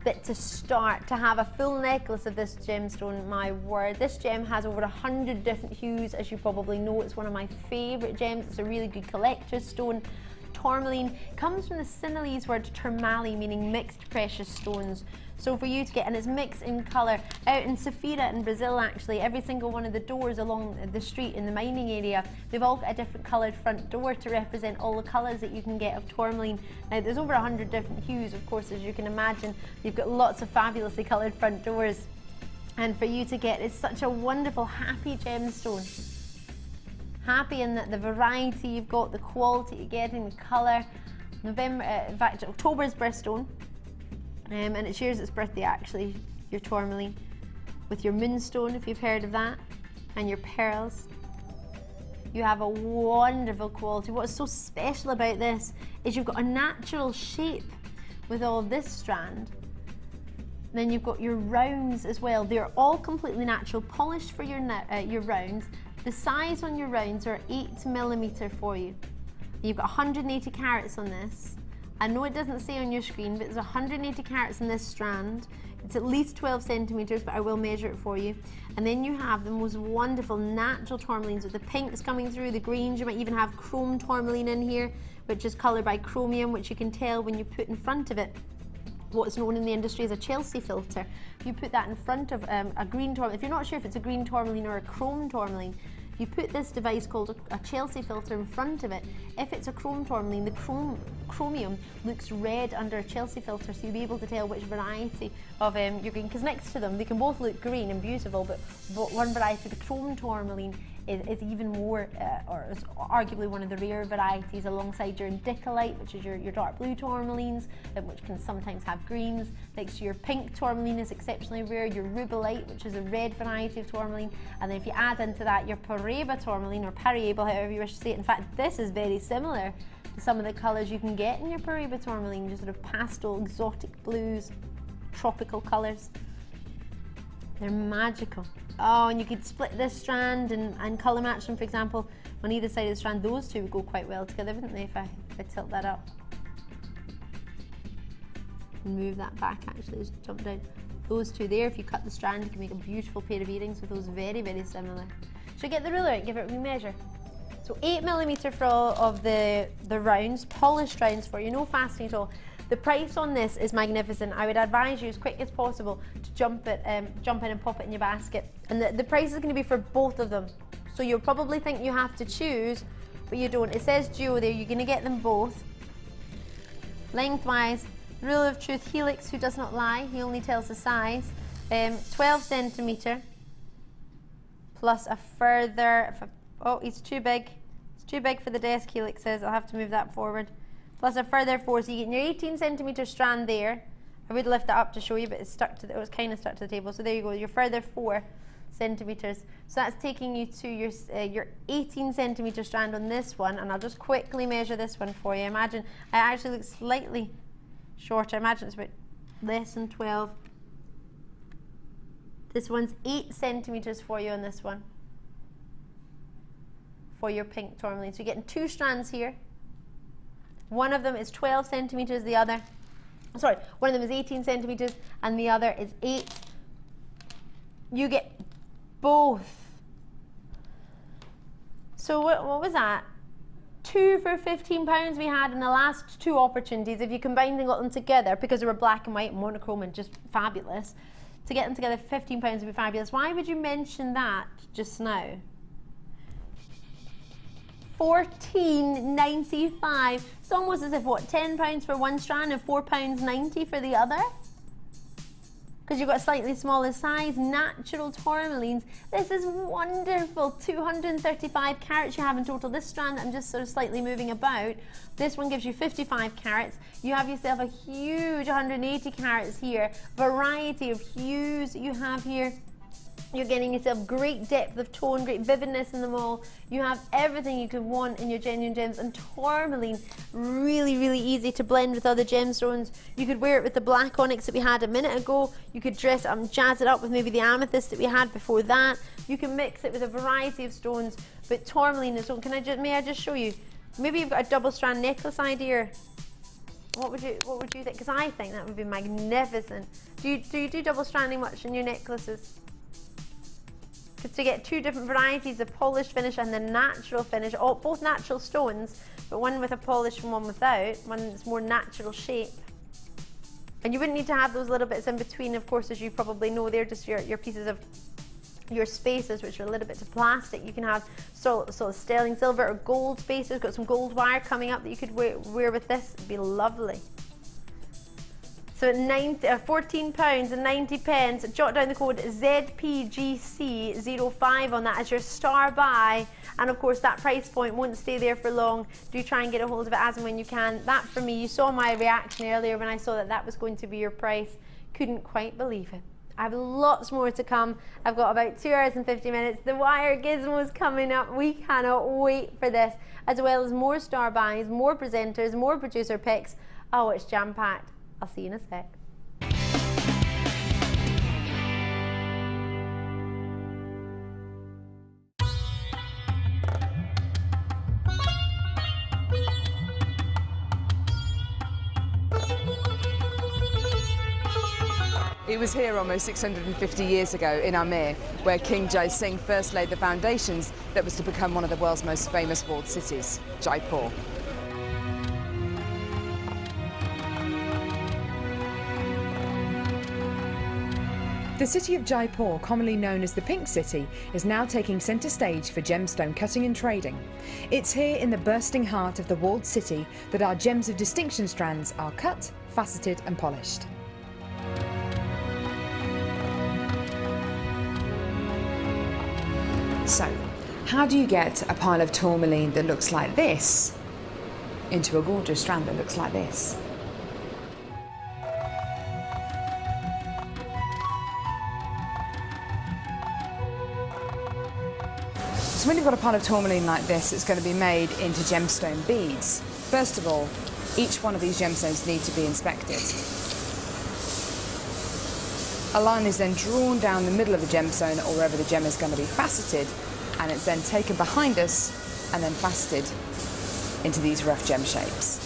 but to start to have a full necklace of this gemstone. My word, this gem has over 100 different hues, as you probably know. It's one of my favourite gems. It's a really good collector's stone. Tourmaline comes from the Sinhalese word tourmaline, meaning mixed precious stones. So for you to get, and it's mixed in colour. Out in Safira in Brazil, actually, every single one of the doors along the street in the mining area, they've all got a different coloured front door to represent all the colours that you can get of tourmaline. Now there's over 100 different hues, of course, as you can imagine. You've got lots of fabulously coloured front doors. And for you to get, it's such a wonderful, happy gemstone. Happy in that the variety you've got, the quality you're getting, the colour. November, in fact, October's birthstone. And it shares its birthday actually, your tourmaline, with your moonstone, if you've heard of that, and your pearls. You have a wonderful quality. What's so special about this is you've got a natural shape with all this strand. Then you've got your rounds as well. They're all completely natural, polished for your rounds. The size on your rounds are 8mm for you. You've got 180 carats on this. I know it doesn't say on your screen, but there's 180 carats in this strand. It's at least 12 centimetres, but I will measure it for you. And then you have the most wonderful natural tourmalines with the pinks coming through, the greens. You might even have chrome tourmaline in here, which is coloured by chromium, which you can tell when you put in front of it what's known in the industry as a Chelsea filter. If you put that in front of a green tourmaline, if you're not sure if it's a green tourmaline or a chrome tourmaline, you put this device called a Chelsea filter in front of it, if it's a chrome tourmaline, the chromium looks red under a Chelsea filter, so you'll be able to tell which variety of your green, because next to them they can both look green and beautiful, but one variety, the chrome tourmaline, is even more, or is arguably one of the rare varieties, alongside your indicolite, which is your dark blue tourmalines, which can sometimes have greens. Next to your pink tourmaline is exceptionally rare, your rubellite, which is a red variety of tourmaline, and then if you add into that your Paraiba tourmaline, or Pariable, however you wish to say it. In fact, this is very similar to some of the colours you can get in your Paraiba tourmaline, just sort of pastel, exotic blues, tropical colours. They're magical. Oh, and you could split this strand and colour match them, for example, on either side of the strand. Those two would go quite well together, wouldn't they, if I tilt that up? And move that back, actually, just jump down. Those two there, if you cut the strand, you can make a beautiful pair of earrings with those, very, very similar. Should I get the ruler and give it a wee measure? So 8mm for all of the rounds, polished rounds for you, no fastening at all. The price on this is magnificent. I would advise you as quick as possible to jump in and pop it in your basket. And the price is going to be for both of them. So you'll probably think you have to choose, but you don't. It says duo there, you're going to get them both. Lengthwise, rule of truth, Helix, who does not lie, he only tells the size. 12cm plus a further, oh, he's too big. It's too big for the desk, Helix says. I'll have to move that forward. Plus a further 4, so you get your 18cm strand there. I would lift it up to show you, but it's stuck to it was kind of stuck to the table. So there you go, your further 4cm. So that's taking you to your 18cm strand on this one, and I'll just quickly measure this one for you. Imagine, I actually look slightly shorter. Imagine it's about less than 12. This one's 8cm for you on this one, for your pink tourmaline. So you're getting 2 strands here. One of them is 12cm, the other, sorry, one of them is 18cm and the other is 8. You get both. So what was that? 2 for £15 we had in the last 2 opportunities. If you combined and got them together, because they were black and white, monochrome, and just fabulous, to get them together, £15 would be fabulous. Why would you mention that just now? £14.95. It's almost as if, what, £10 for one strand and £4.90 for the other? Because you've got a slightly smaller size. Natural tourmalines. This is wonderful. 235 carats you have in total. This strand I'm just sort of slightly moving about. This one gives you 55 carats. You have yourself a huge 180 carats here. Variety of hues you have here. You're getting yourself great depth of tone, great vividness in them all. You have everything you could want in your genuine gems, and tourmaline, really, really easy to blend with other gemstones. You could wear it with the black onyx that we had a minute ago. You could dress it up and jazz it up with maybe the amethyst that we had before that. You can mix it with a variety of stones, but tourmaline is one. May I just show you? Maybe you've got a double strand necklace idea. What would you think? Because I think that would be magnificent. Do you do double stranding much in your necklaces? Because to get 2 different varieties, the polished finish and the natural finish, both natural stones, but one with a polish and one without, one that's more natural shape. And you wouldn't need to have those little bits in between, of course, as you probably know. They're just your pieces of your spaces, which are a little bit of plastic. You can have sort of sterling silver or gold spaces. Got some gold wire coming up that you could wear with this. It'd be lovely. So at £14.90, jot down the code ZPGC05 on that as your star buy. And of course that price point won't stay there for long. Do try and get a hold of it as and when you can. That for me, you saw my reaction earlier when I saw that was going to be your price. Couldn't quite believe it. I have lots more to come. I've got about 2 hours and 50 minutes. The wire gizmos coming up. We cannot wait for this, as well as more star buys, more presenters, more producer picks. Oh, it's jam-packed. I'll see you in a sec. It was here almost 650 years ago in Amir, where King Jai Singh first laid the foundations that was to become one of the world's most famous walled cities, Jaipur. The city of Jaipur, commonly known as the Pink City, is now taking centre stage for gemstone cutting and trading. It's here in the bursting heart of the walled city that our gems of distinction strands are cut, faceted and polished. So, how do you get a pile of tourmaline that looks like this into a gorgeous strand that looks like this? So when you've got a pile of tourmaline like this, it's going to be made into gemstone beads. First of all, each one of these gemstones need to be inspected. A line is then drawn down the middle of the gemstone or wherever the gem is going to be faceted, and it's then taken behind us and then faceted into these rough gem shapes.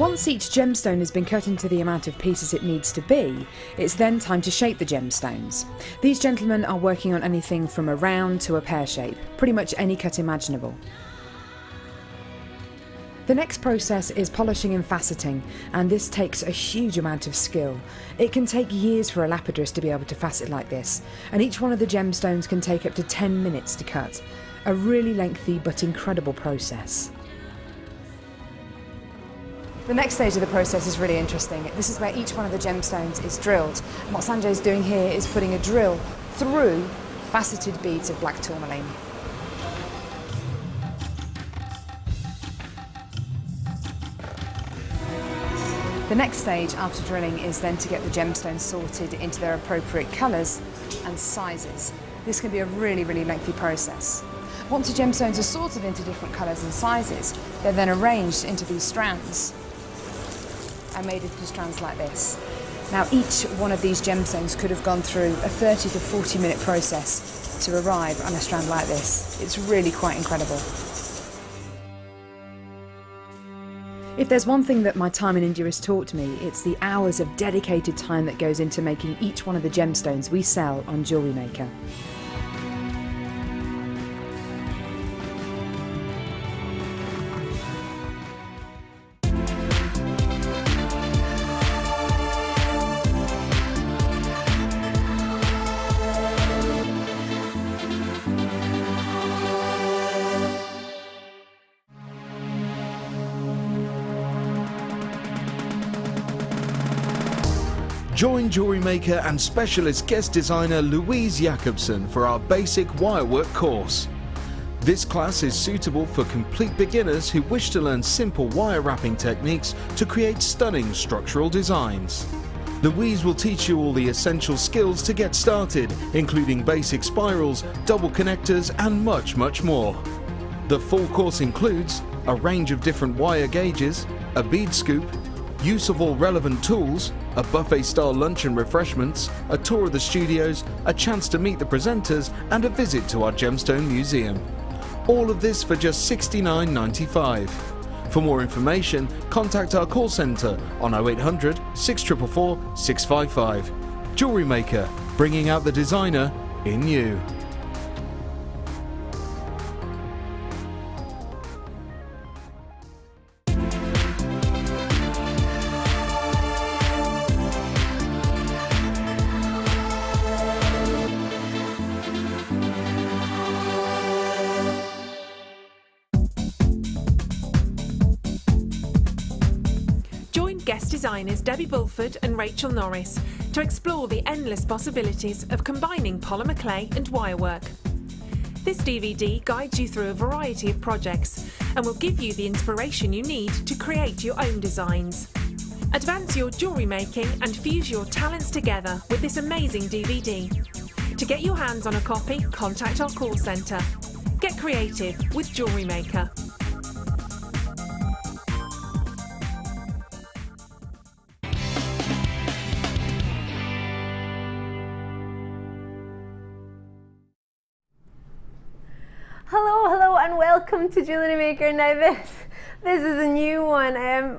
Once each gemstone has been cut into the amount of pieces it needs to be, it's then time to shape the gemstones. These gentlemen are working on anything from a round to a pear shape, pretty much any cut imaginable. The next process is polishing and faceting, and this takes a huge amount of skill. It can take years for a lapidress to be able to facet like this, and each one of the gemstones can take up to 10 minutes to cut. A really lengthy but incredible process. The next stage of the process is really interesting. This is where each one of the gemstones is drilled. And what Sanjay is doing here is putting a drill through faceted beads of black tourmaline. The next stage after drilling is then to get the gemstones sorted into their appropriate colours and sizes. This can be a really, really lengthy process. Once the gemstones are sorted into different colours and sizes, they're then arranged into these strands and made into strands like this. Now each one of these gemstones could have gone through a 30 to 40 minute process to arrive on a strand like this. It's really quite incredible. If there's one thing that my time in India has taught me, it's the hours of dedicated time that goes into making each one of the gemstones we sell on Jewellery Maker. Join Jewellery Maker and specialist guest designer Louise Jacobson for our basic wirework course. This class is suitable for complete beginners who wish to learn simple wire wrapping techniques to create stunning structural designs. Louise will teach you all the essential skills to get started, including basic spirals, double connectors and much, much more. The full course includes a range of different wire gauges, a bead scoop, use of all relevant tools, a buffet-style lunch and refreshments, a tour of the studios, a chance to meet the presenters and a visit to our gemstone museum. All of this for just $69.95. For more information, contact our call centre on 0800 644 655. Jewellery Maker, bringing out the designer in you. Guest designers Debbie Bulford and Rachel Norris to explore the endless possibilities of combining polymer clay and wirework. This DVD guides you through a variety of projects and will give you the inspiration you need to create your own designs. Advance your jewellery making and fuse your talents together with this amazing DVD. To get your hands on a copy, contact our call centre. Get creative with Jewellery Maker. Hello and welcome to Jewellery Maker. Now This is a new one.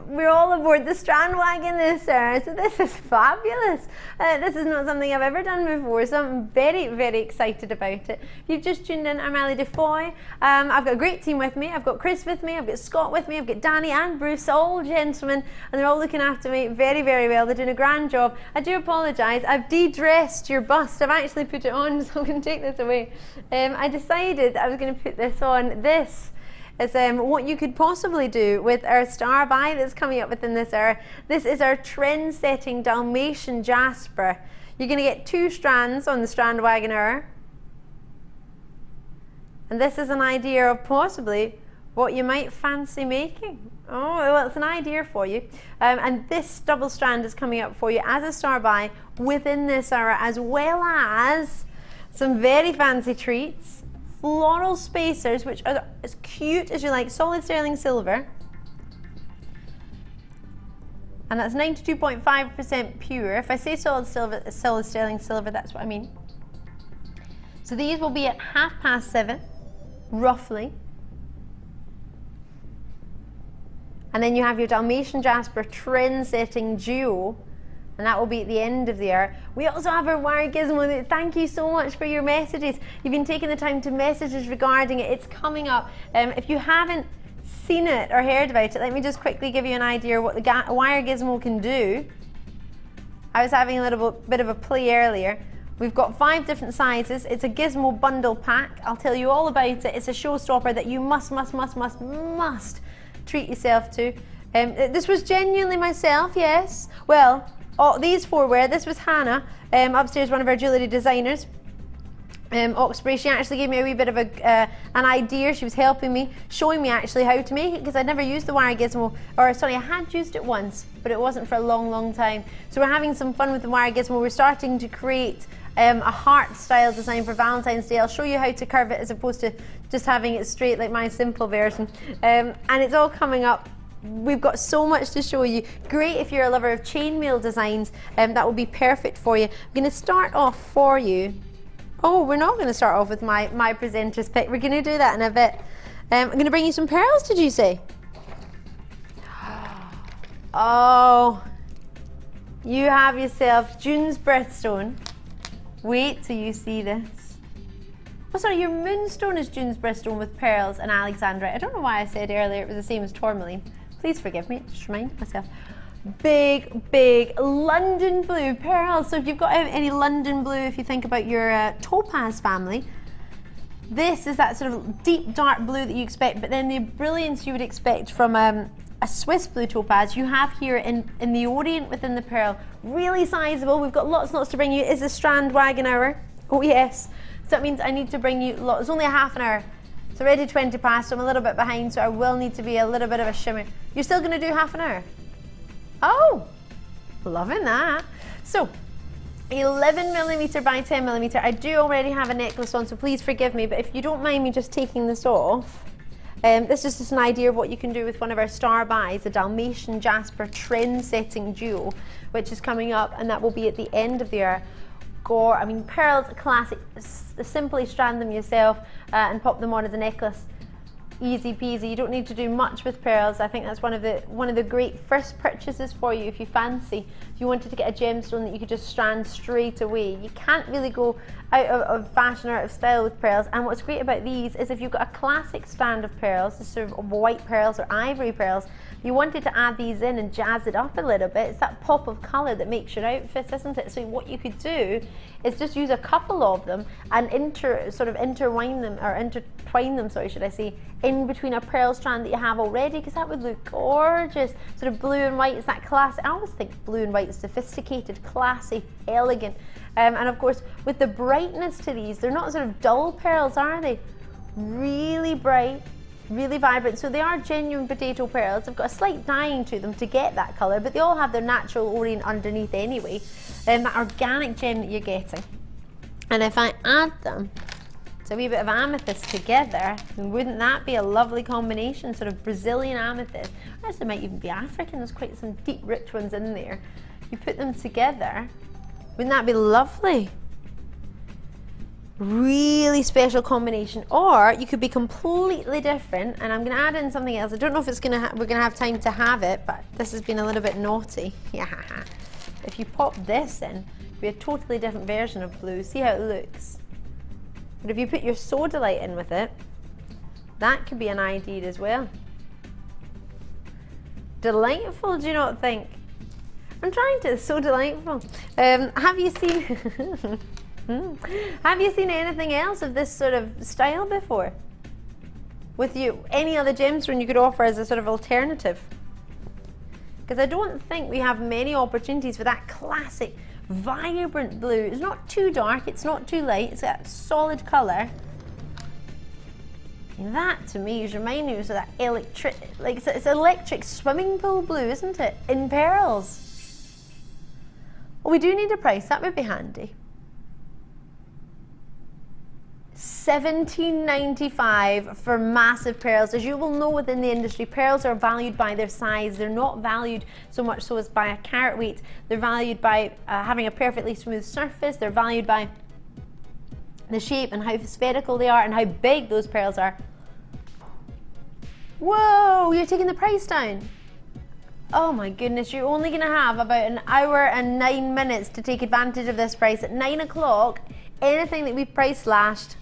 We're all aboard the strand wagon this year, so this is fabulous. This is not something I've ever done before, so I'm very, very excited about it. If you've just tuned in, I'm Ali Defoy. I've got a great team with me. I've got Chris with me, I've got Scott with me, I've got Danny and Bruce, all gentlemen, and they're all looking after me very, very well. They're doing a grand job. I do apologise. I've de-dressed your bust. I've actually put it on, so I'm going to take this away. I decided I was going to put this on. This is what you could possibly do with our star buy that's coming up within this hour. This is our trend-setting Dalmatian Jasper. You're going to get 2 strands on the strand wagon hour. And this is an idea of possibly what you might fancy making. Oh, well, it's an idea for you. And this double strand is coming up for you as a star buy within this hour, as well as some very fancy treats. Floral spacers, which are as cute as you like, solid sterling silver, and that's 92.5% pure. If I say solid sterling silver, that's what I mean. So these will be at 7:30, roughly, and then you have your Dalmatian Jasper trend-setting duo, and that will be at the end of the hour. We also have our wire gizmo. Thank you so much for your messages. You've been taking the time to message us regarding it. It's coming up. If you haven't seen it or heard about it, let me just quickly give you an idea of what the wire gizmo can do. I was having a little bit of a play earlier. We've got 5 different sizes. It's a gizmo bundle pack. I'll tell you all about it. It's a showstopper that you must treat yourself to. This was genuinely myself, yes. Well, these 4 were. This was Hannah, upstairs, one of our jewellery designers. Oxbury, she actually gave me a wee bit of an idea. She was helping me, showing me actually how to make it, because I'd never used the wire gizmo, or sorry, I had used it once, but it wasn't for a long time. So we're having some fun with the wire gizmo. We're starting to create a heart style design for Valentine's Day. I'll show you how to curve it as opposed to just having it straight like my simple version. And it's all coming up. We've got so much to show you. Great if you're a lover of chainmail designs, that will be perfect for you. I'm going to start off for you. Oh, we're not going to start off with my presenter's pick. We're going to do that in a bit. I'm going to bring you some pearls, did you say? Oh, you have yourself June's birthstone. Wait till you see this. Oh, sorry, your moonstone is June's birthstone with pearls and alexandrite. I don't know why I said earlier it was the same as tourmaline. Please forgive me, just remind myself. Big London blue pearls. So if you've got any London blue, if you think about your topaz family, this is that sort of deep dark blue that you expect, but then the brilliance you would expect from a Swiss blue topaz you have here in the Orient within the pearl. Really sizable. We've got lots to bring you. It's a strand wagon hour. Oh yes. So that means I need to bring you lots. It's only a half an hour. It's already 20 past, so I'm a little bit behind, so I will need to be a little bit of a shimmer. You're still going to do half an hour? Oh, loving that. So 11mm by 10mm. I do already have a necklace on, so please forgive me, but if you don't mind me just taking this off, this is just an idea of what you can do with one of our star buys, the Dalmatian Jasper trend-setting duo, which is coming up, and that will be at the end of the hour. I mean, pearls, classic. Simply strand them yourself and pop them on as a necklace. Easy peasy. You don't need to do much with pearls. I think that's one of the great first purchases for you if you fancy. If you wanted to get a gemstone that you could just strand straight away. You can't really go out of fashion or out of style with pearls. And what's great about these is if you've got a classic strand of pearls, the sort of white pearls or ivory pearls, you wanted to add these in and jazz it up a little bit. It's that pop of colour that makes your outfit, isn't it? So what you could do is just use a couple of them and intertwine them, sorry, should I say, in between a pearl strand that you have already, because that would look gorgeous. Sort of blue and white is that classic. I always think blue and white is sophisticated, classy, elegant. And of course, with the brightness to these, they're not sort of dull pearls, are they? Really bright, really vibrant. So they are genuine potato pearls. They've got a slight dyeing to them to get that colour, but they all have their natural orient underneath anyway. That organic gem that you're getting. And if I add them to a wee bit of amethyst together, wouldn't that be a lovely combination? Sort of Brazilian amethyst. Actually, might even be African. There's quite some deep, rich ones in there. You put them together, wouldn't that be lovely? really special combination, or you could be completely different. And I'm going to add in something else. I don't know if it's going to we're going to have time to have it, but this has been a little bit naughty. Yeah. If you pop this in, it'd be a totally different version of blue. See how it looks. But if you put your soda light in with it, that could be an idea as well. Delightful, do you not think? I'm trying to. It's so delightful. Have you seen? Have you seen anything else of this sort of style before? With you, any other gemstone you could offer as a sort of alternative? Because I don't think we have many opportunities for that classic, vibrant blue. It's not too dark, it's not too light, it's got a solid colour. And that to me is reminding me of that electric, like it's electric swimming pool blue, isn't it? In pearls. Well, we do need a price, that would be handy. $17.95 for massive pearls. As you will know within the industry, pearls are valued by their size. They're not valued so much so as by a carat weight. They're valued by having a perfectly smooth surface. They're valued by the shape and how spherical they are and how big those pearls are. Whoa, you're taking the price down. Oh my goodness, you're only going to have about an hour and 9 minutes to take advantage of this price. At 9 o'clock, anything that we've price slashed,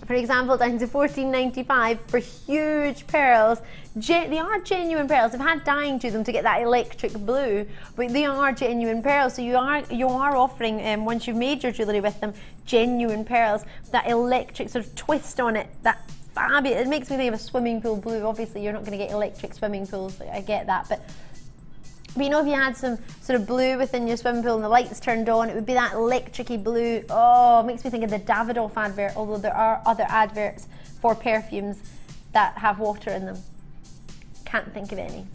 for example, down to $14.95 for huge pearls. They are genuine pearls. They've had dyeing to them to get that electric blue, but they are genuine pearls. So you are offering, once you've made your jewellery with them, genuine pearls. That electric sort of twist on it, that fabulous. It makes me think of a swimming pool blue. Obviously, you're not going to get electric swimming pools. I get that, but you know, if you had some sort of blue within your swimming pool and the lights turned on, it would be that electric-y blue. Oh, it makes me think of the Davidoff advert, although there are other adverts for perfumes that have water in them. Can't think of any.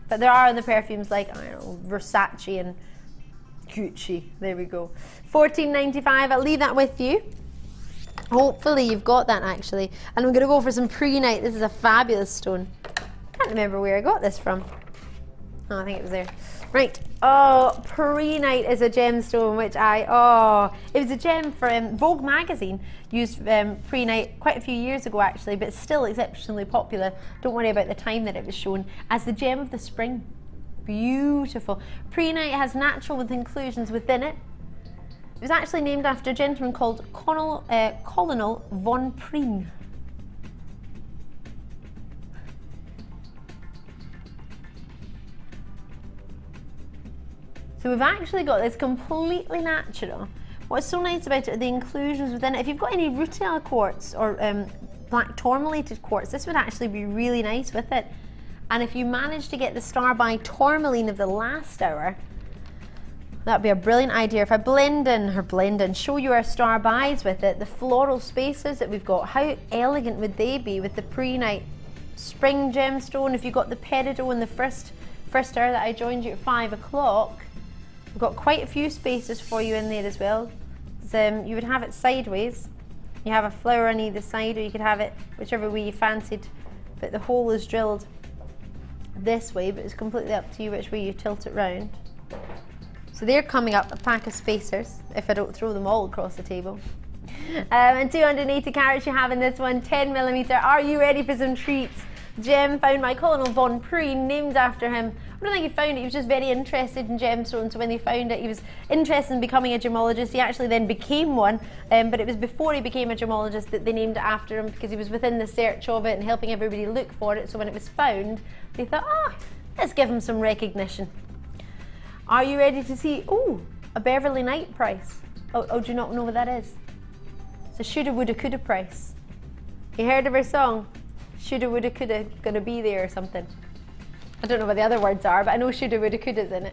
But there are other perfumes like, I don't know, Versace and Gucci. There we go. $14.95, I'll leave that with you. Hopefully you've got that actually. And I'm going to go for some pre-night. This is a fabulous stone. Can't remember where I got this from. Oh, I think it was there. Right. Oh, pre-night is a gemstone which it was a gem for Vogue magazine used pre-night quite a few years ago actually, but it's still exceptionally popular. Don't worry about the time that it was shown, as the gem of the spring. Beautiful. Pre-night has natural with inclusions within it. It was actually named after a gentleman called Colonel von Prien. So we've actually got this completely natural. What's so nice about it are the inclusions within it. If you've got any rutile quartz or black tourmalated quartz, this would actually be really nice with it. And if you manage to get the Star by Tourmaline of the last hour, that'd be a brilliant idea. If I show you our Star Bys with it, the floral spaces that we've got, how elegant would they be with the pre-night spring gemstone? If you got the peridot in the first hour that I joined you at 5 o'clock, we've got quite a few spaces for you in there as well. So, you would have it sideways. You have a flower on either side, or you could have it whichever way you fancied. But the hole is drilled this way, but it's completely up to you which way you tilt it round. So they're coming up a pack of spacers, if I don't throw them all across the table. And 280 carats you have in this one, 10mm. Are you ready for some treats? Gem found by Colonel von Prien, named after him. I don't think he found it, he was just very interested in gemstones, so when they found it he was interested in becoming a gemologist. He actually then became one, but it was before he became a gemologist that they named it after him, because he was within the search of it and helping everybody look for it. So when it was found, they thought, let's give him some recognition. Are you ready to see, a Beverly Knight price? Oh, do you not know what that is? It's a shoulda, woulda, coulda price. You heard of her song? Shoulda, woulda, coulda, gonna be there or something. I don't know what the other words are, but I know shoulda, woulda, coulda's in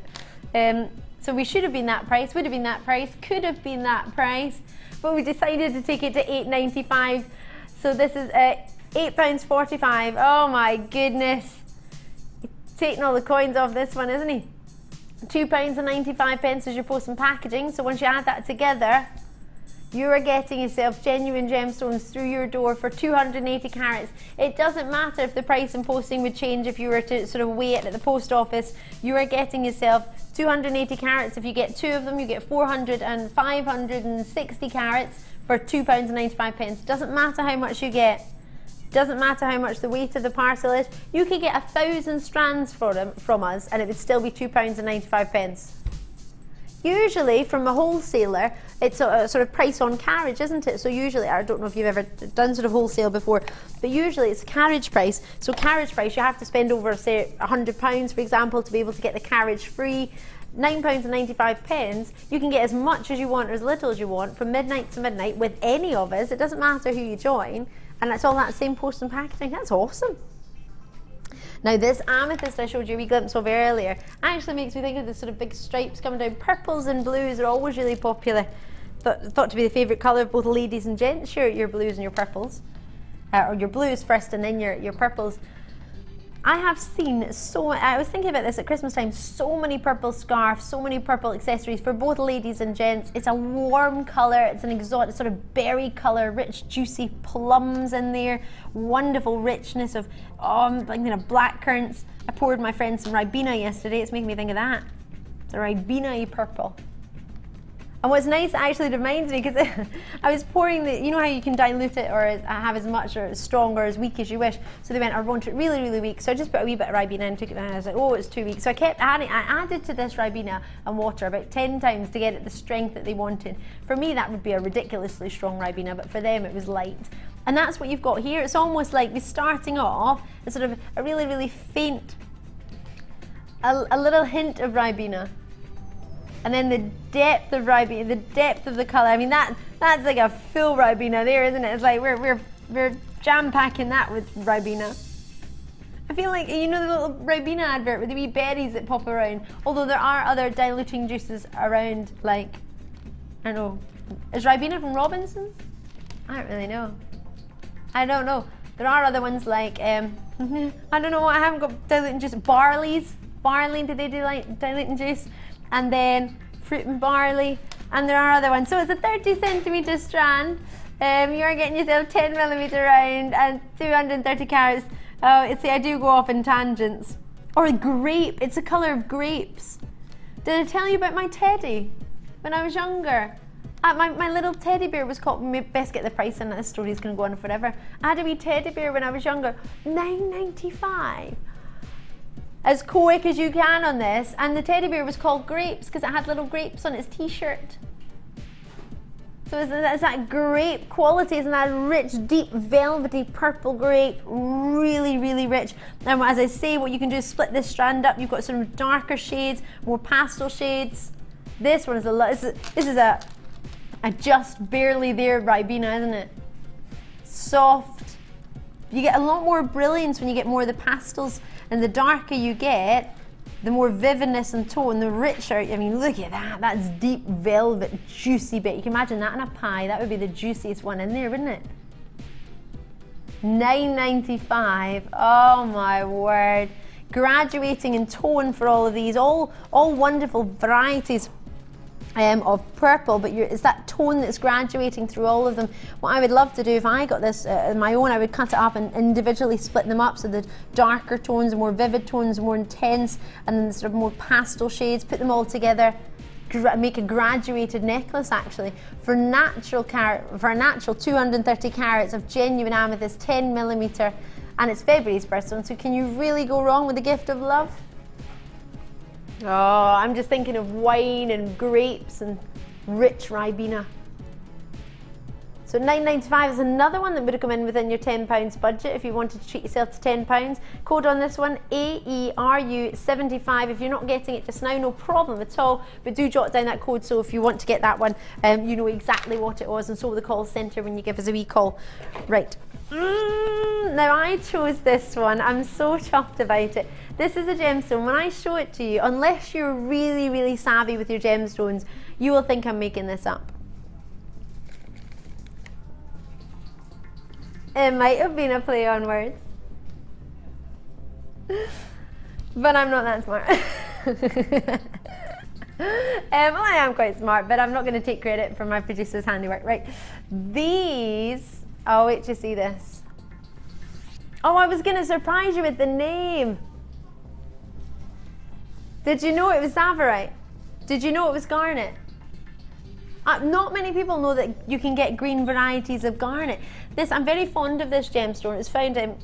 it. So we should have been that price, would have been that price, could have been that price, but we decided to take it to $8.95. So this is £8.45. Oh my goodness. He's taking all the coins off this one, isn't he? £2.95 is your post and packaging. So once you add that together, You are getting yourself genuine gemstones through your door for 280 carats. It doesn't matter if the price and posting would change if you were to sort of weigh it at the post office. You are getting yourself 280 carats. If you get 2 of them, you get 400 and 560 carats for £2.95. Doesn't matter how much you get. Doesn't matter how much the weight of the parcel is. You could get 1,000 strands from us and it would still be £2.95. Usually from a wholesaler, it's a sort of price on carriage, isn't it? So usually, I don't know if you've ever done sort of wholesale before, but usually it's a carriage price. So carriage price, you have to spend over, say, £100, for example, to be able to get the carriage free. £9.95. You can get as much as you want or as little as you want from midnight to midnight with any of us. It doesn't matter who you join, and that's all that same post and packaging. That's awesome. Now this amethyst I showed you a wee glimpse of earlier actually makes me think of the sort of big stripes coming down. Purples and blues are always really popular. Thought to be the favourite colour of both ladies and gents, your blues and your purples. Or your blues first and then your purples. I have seen I was thinking about this at Christmas time, so many purple scarves, so many purple accessories for both ladies and gents. It's a warm colour, it's an exotic sort of berry colour, rich juicy plums in there, wonderful richness of black currants. I poured my friend some Ribena yesterday, it's making me think of that. It's a Ribena-y purple. And what's nice, actually, it reminds me, because I was pouring you know how you can dilute it or have as much or as strong or as weak as you wish. So they went, I want it really, really weak. So I just put a wee bit of Ribena and took it down and I was like, oh, it's too weak. So I kept adding, I added to this Ribena and water about 10 times to get it the strength that they wanted. For me, that would be a ridiculously strong Ribena, but for them, it was light. And that's what you've got here. It's almost like the starting off, a sort of a really, really faint, a little hint of Ribena. And then the depth of Ribena, the depth of the colour. I mean, that's like a full Ribena there, isn't it? It's like we're jam packing that with Ribena. I feel like, you know, the little Ribena advert with the wee berries that pop around. Although there are other diluting juices around, like, I don't know, is Ribena from Robinson's? I don't really know. I don't know. There are other ones like I don't know. I haven't got diluting juice. Barley, do they do like diluting juice? And then fruit and barley, and there are other ones. So it's a 30 centimetre strand. You're getting yourself 10 millimetre round and 230 carats. I do go off in tangents. Or grape, it's a colour of grapes. Did I tell you about my teddy when I was younger? My little teddy bear was called, best get the price in, this story's going to go on forever. I had a wee teddy bear when I was younger, £9.95. As quick as you can on this, and the teddy bear was called Grapes because it had little grapes on its t-shirt. So it's that grape quality, isn't that rich, deep, velvety purple grape, really, really rich. And as I say, what you can do is split this strand up. You've got some darker shades, more pastel shades. This one is this is a just barely there Ribena, isn't it? Soft. You get a lot more brilliance when you get more of the pastels. And the darker you get, the more vividness and tone, the richer. I mean, look at that. That's deep velvet, juicy bit. You can imagine that in a pie. That would be the juiciest one in there, wouldn't it? £9.95. Oh my word. Graduating in tone for all of these. All wonderful varieties of purple, but it's that tone that's graduating through all of them. What I would love to do if I got this my own, I would cut it up and individually split them up, so the darker tones, more vivid tones, more intense, and then sort of more pastel shades, put them all together, make a graduated necklace actually for a natural 230 carats of genuine amethyst, 10 millimetre, and it's February's birthstone, so can you really go wrong with the gift of love? Oh, I'm just thinking of wine and grapes and rich Ribena. So £9.95 is another one that would have come in within your £10 budget if you wanted to treat yourself to £10. Code on this one, AERU75. If you're not getting it just now, no problem at all, but do jot down that code so if you want to get that one, you know exactly what it was, and so will the call centre when you give us a wee call. Right. Now I chose this one. I'm so chuffed about it. This is a gemstone. When I show it to you, unless you're really, really savvy with your gemstones, you will think I'm making this up. It might have been a play on words, but I'm not that smart. Well, I am quite smart, but I'm not going to take credit for my producer's handiwork. Right, these, oh wait to see this. Oh, I was going to surprise you with the name. Did you know it was Zavarite? Did you know it was garnet? Not many people know that you can get green varieties of garnet. I'm very fond of this gemstone. It's found in,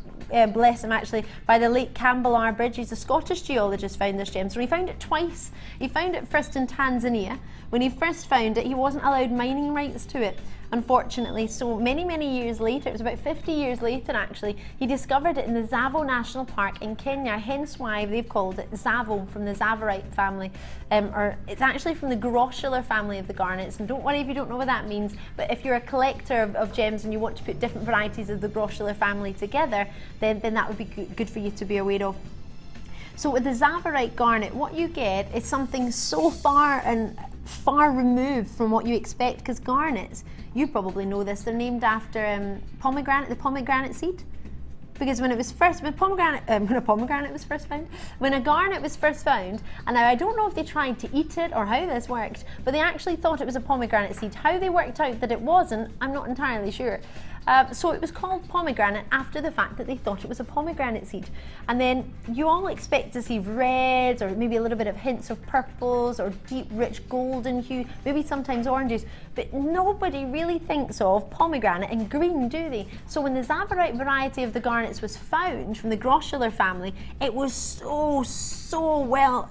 bless him actually, by the late Campbell R. Bridge. He's a Scottish geologist, found this gemstone. He found it twice. He found it first in Tanzania. When he first found it, he wasn't allowed mining rights to it, unfortunately. So many years later, it was about 50 years later actually, he discovered it in the Tsavo National Park in Kenya, hence why they've called it Tsavo, from the Zavarite family. Or it's actually from the grossular family of the garnets, and don't worry if you don't know what that means, but if you're a collector of gems and you want to put different varieties of the grossular family together, then that would be good for you to be aware of. So with the Zavarite garnet, what you get is something so far removed from what you expect, because garnets, you probably know this, they're named after pomegranate, the pomegranate seed. Because when a garnet was first found, and now I don't know if they tried to eat it or how this worked, but they actually thought it was a pomegranate seed. How they worked out that it wasn't, I'm not entirely sure. So it was called pomegranate after the fact that they thought it was a pomegranate seed. And then you all expect to see reds or maybe a little bit of hints of purples or deep rich golden hue, maybe sometimes oranges, but nobody really thinks of pomegranate and green, do they? So when the Zavarite variety of the garnets was found from the grossular family, it was so well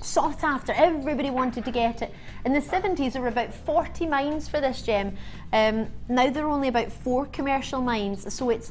sought after. Everybody wanted to get it. In the 70s there were about 40 mines for this gem. Now there are only about 4 commercial mines, so its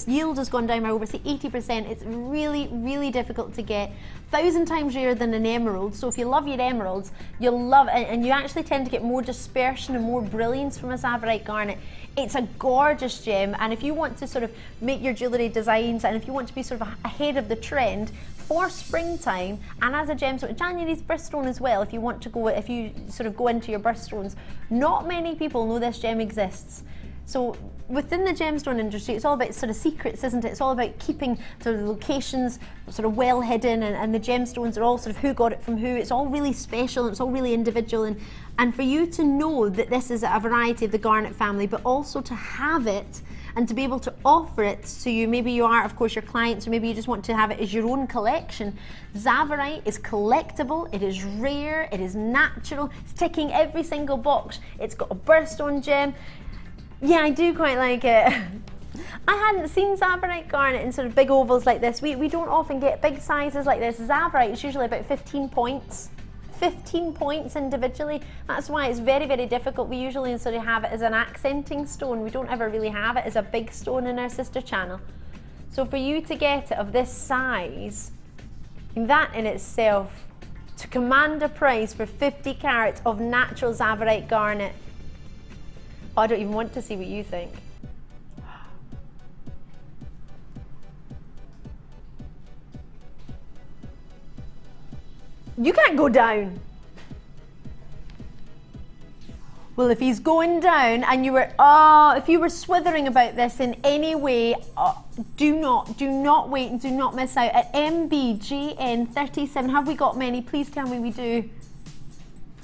yield has gone down by over say 80%. It's really difficult to get. 1,000 times rarer than an emerald. So if you love your emeralds, you'll love it, and you actually tend to get more dispersion and more brilliance from a Zavarite garnet. It's a gorgeous gem, and if you want to sort of make your jewellery designs, and if you want to be sort of ahead of the trend for springtime, and as a gemstone, January's birthstone as well, if you want to go, if you sort of go into your birthstones, not many people know this gem exists. So within the gemstone industry, it's all about sort of secrets, isn't it? It's all about keeping sort of locations sort of well hidden, and the gemstones are all sort of who got it from who. It's all really special, and it's all really individual, and for you to know that this is a variety of the garnet family, but also to have it and to be able to offer it to you, maybe you are of course your clients, or maybe you just want to have it as your own collection. Zavarite is collectible, it is rare, it is natural, it's ticking every single box. It's got a birthstone gem. Yeah, I do quite like it. I hadn't seen Zavarite garnet in sort of big ovals like this. We don't often get big sizes like this. Zavarite is usually about 15 points. 15 points individually. That's why it's very difficult. We usually sort of have it as an accenting stone. We don't ever really have it as a big stone in our sister channel. So for you to get it of this size, that in itself, to command a price for 50 carats of natural Zavarite garnet, I don't even want to see what you think. You can't go down. Well, if he's going down and you were, if you were swithering about this in any way, do not wait and do not miss out. At MBGN37, have we got many? Please tell me we do.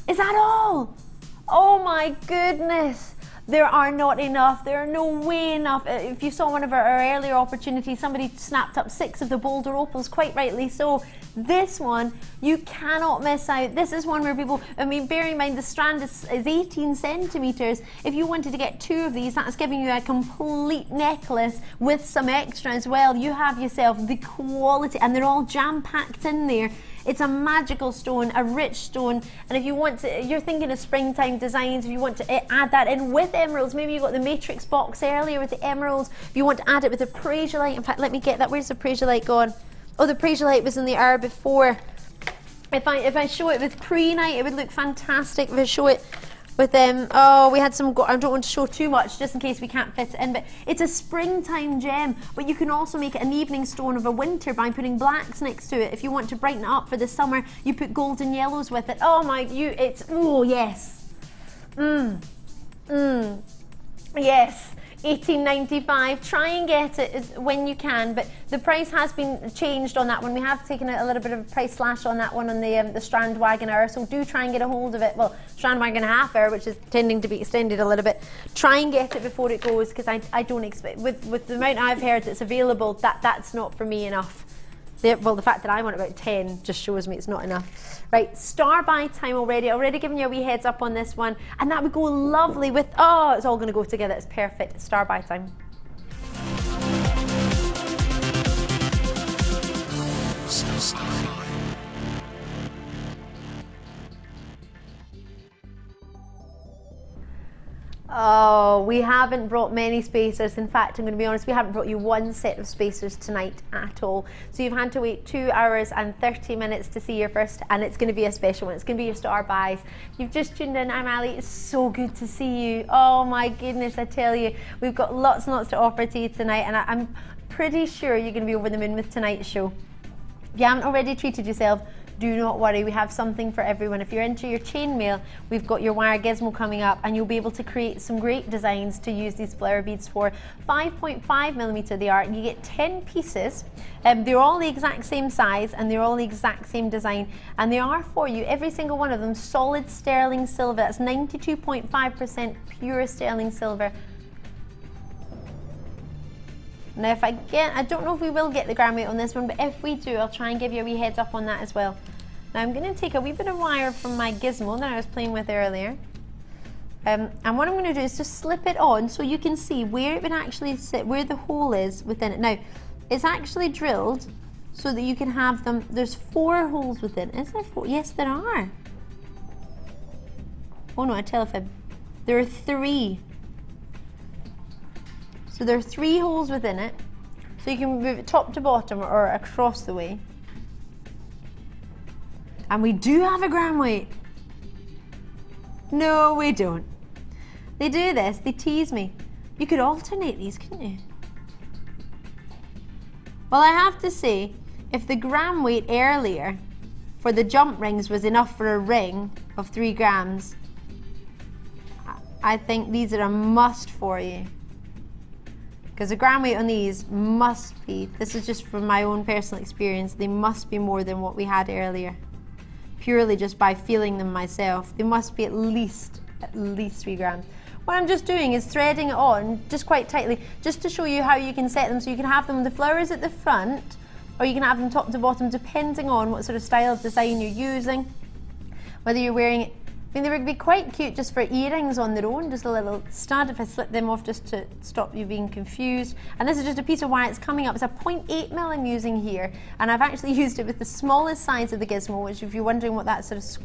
Is that all? Oh my goodness. There are not enough. There are no way enough. If you saw one of our earlier opportunities, somebody snapped up 6 of the Boulder Opals, quite rightly so. This one, you cannot miss out. This is one where people, I mean, bear in mind the strand is 18 centimetres. If you wanted to get 2 of these, that's giving you a complete necklace with some extra as well. You have yourself the quality, and they're all jam-packed in there. It's a magical stone, a rich stone, and if you want to, you're thinking of springtime designs, if you want to add that in with emeralds, maybe you got the matrix box earlier with the emeralds, if you want to add it with the prasiolite, in fact, let me get that, where's the prasiolite gone? Oh, the prasiolite was in the hour before. If I show it with prehnite, it would look fantastic. If I show it with we had some, I don't want to show too much just in case we can't fit it in, but it's a springtime gem, but you can also make it an evening stone of a winter by putting blacks next to it. If you want to brighten it up for the summer, you put golden yellows with it. Oh my, it's, oh yes. Yes. 18.95. Try and get it when you can, but the price has been changed on that one. We have taken a little bit of a price slash on that one on the Strand Wagon Hour, so do try and get a hold of it. Well, Strand Wagon Half Hour, which is tending to be extended a little bit. Try and get it before it goes, because I don't expect, with the amount I've heard that's available, that's not for me enough. Well, the fact that I want about 10 just shows me it's not enough. Right, star buy time already given you a wee heads up on this one, and that would go lovely with, oh, it's all going to go together, it's perfect. Star buy time. Oh, we haven't brought many spacers. In fact, I'm going to be honest, we haven't brought you one set of spacers tonight at all. So you've had to wait 2 hours and 30 minutes to see your first, and it's going to be a special one. It's going to be your star buys. You've just tuned in. I'm Ali. It's so good to see you. Oh my goodness, I tell you, we've got lots and lots to offer to you tonight, and I'm pretty sure you're going to be over the moon with tonight's show. If you haven't already treated yourself, do not worry, we have something for everyone. If you're into your chainmail, we've got your wire gizmo coming up, and you'll be able to create some great designs to use these flower beads for. 5.5mm they are, and you get 10 pieces. They're all the exact same size, and they're all the exact same design, and they are for you, every single one of them, solid sterling silver. That's 92.5% pure sterling silver. Now if I don't know if we will get the gram weight on this one, but if we do, I'll try and give you a wee heads up on that as well. Now I'm going to take a wee bit of wire from my gizmo that I was playing with earlier. And what I'm going to do is just slip it on so you can see where it would actually sit, where the hole is within it. Now, it's actually drilled so that you can have them, there's 4 holes within. Is there 4? Yes, there are. Oh no, I tell a fib. There are 3. So there are 3 holes within it, so you can move it top to bottom or across the way. And we do have a gram weight. No, we don't. They do this, they tease me. You could alternate these, couldn't you? Well, I have to say, if the gram weight earlier for the jump rings was enough for a ring of 3 grams, I think these are a must for you. Because the gram weight on these must be, this is just from my own personal experience, they must be more than what we had earlier. Purely just by feeling them myself. They must be at least 3 grams. What I'm just doing is threading it on just quite tightly, just to show you how you can set them. So you can have them with the flowers at the front, or you can have them top to bottom, depending on what sort of style of design you're using. Whether you're wearing it, I mean, they would be quite cute just for earrings on their own, just a little stud if I slip them off just to stop you being confused. And this is just a piece of wire that's coming up. It's a 0.8mm I'm using here, and I've actually used it with the smallest size of the gizmo, which if you're wondering what that sort of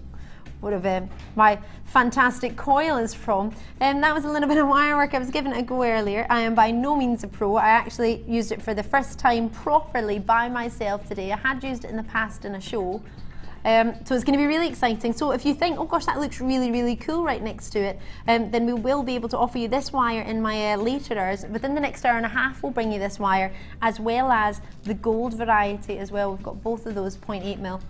my fantastic coil is from. That was a little bit of wire work. I was giving it a go earlier. I am by no means a pro. I actually used it for the first time properly by myself today. I had used it in the past in a show. So it's going to be really exciting. So if you think, oh gosh, that looks really, really cool right next to it, then we will be able to offer you this wire in my later hours. Within the next hour and a half, we'll bring you this wire, as well as the gold variety as well. We've got both of those 0.8mm.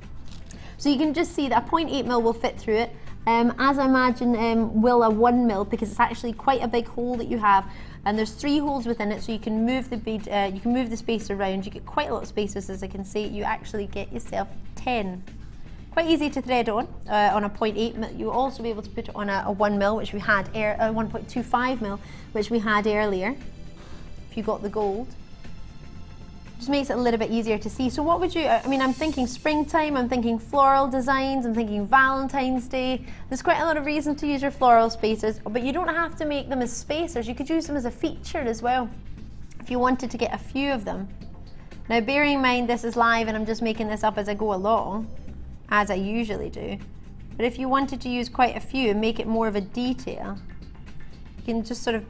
So you can just see that a 0.8mm will fit through it, as I imagine will a 1mm, because it's actually quite a big hole that you have. And there's 3 holes within it, so you can move the bead, you can move the space around. You get quite a lot of spaces, as I can see. You actually get yourself 10. Quite easy to thread on a 0.8mm. You'll also be able to put it on a 1mm, which we had, 1.25mm, which we had earlier, if you got the gold. Just makes it a little bit easier to see. So what would you, I mean, I'm thinking springtime, I'm thinking floral designs, I'm thinking Valentine's Day. There's quite a lot of reason to use your floral spacers, but you don't have to make them as spacers. You could use them as a feature as well, if you wanted to get a few of them. Now, bearing in mind this is live and I'm just making this up as I go along, as I usually do. But if you wanted to use quite a few and make it more of a detail, you can just sort of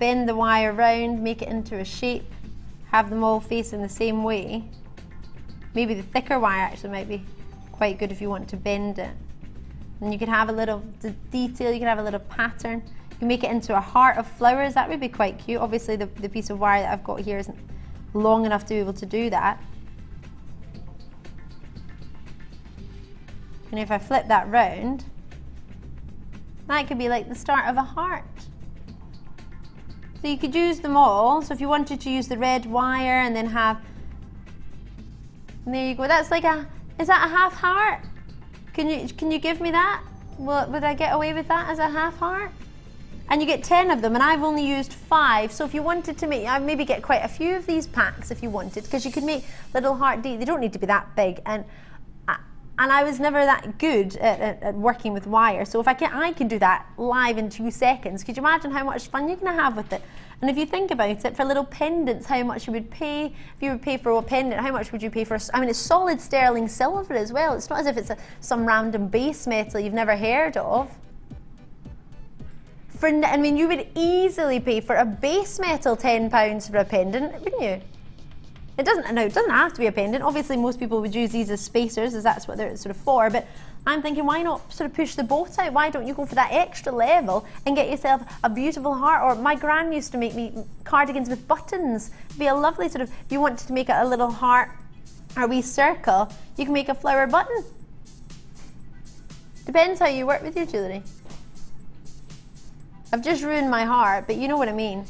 bend the wire around, make it into a shape, have them all facing the same way. Maybe the thicker wire actually might be quite good if you want to bend it. And you could have a little detail, you can have a little pattern. You can make it into a heart of flowers, that would be quite cute. Obviously the piece of wire that I've got here isn't long enough to be able to do that. And if I flip that round, that could be like the start of a heart. So you could use them all. So if you wanted to use the red wire and then have, and there you go. That's like is that a half heart? Can you give me that? Would I get away with that as a half heart? And you get 10 of them, and I've only used 5. So if you wanted to make, I'd maybe get quite a few of these packs if you wanted, because you could make little heart they don't need to be that big. And I was never that good at working with wire. So if I can do that live in 2 seconds. Could you imagine how much fun you're going to have with it? And if you think about it, for little pendants, how much you would pay. If you would pay for a pendant, how much would you pay for? I mean, it's solid sterling silver as well. It's not as if it's some random base metal you've never heard of. I mean, you would easily pay for a base metal £10 for a pendant, wouldn't you? It doesn't have to be a pendant. Obviously, most people would use these as spacers, as that's what they're sort of for. But I'm thinking, why not sort of push the boat out? Why don't you go for that extra level and get yourself a beautiful heart? Or my gran used to make me cardigans with buttons. It'd be a lovely sort of, if you wanted to make a little heart or a wee circle, you can make a flower button. Depends how you work with your jewellery. I've just ruined my heart, but you know what I mean.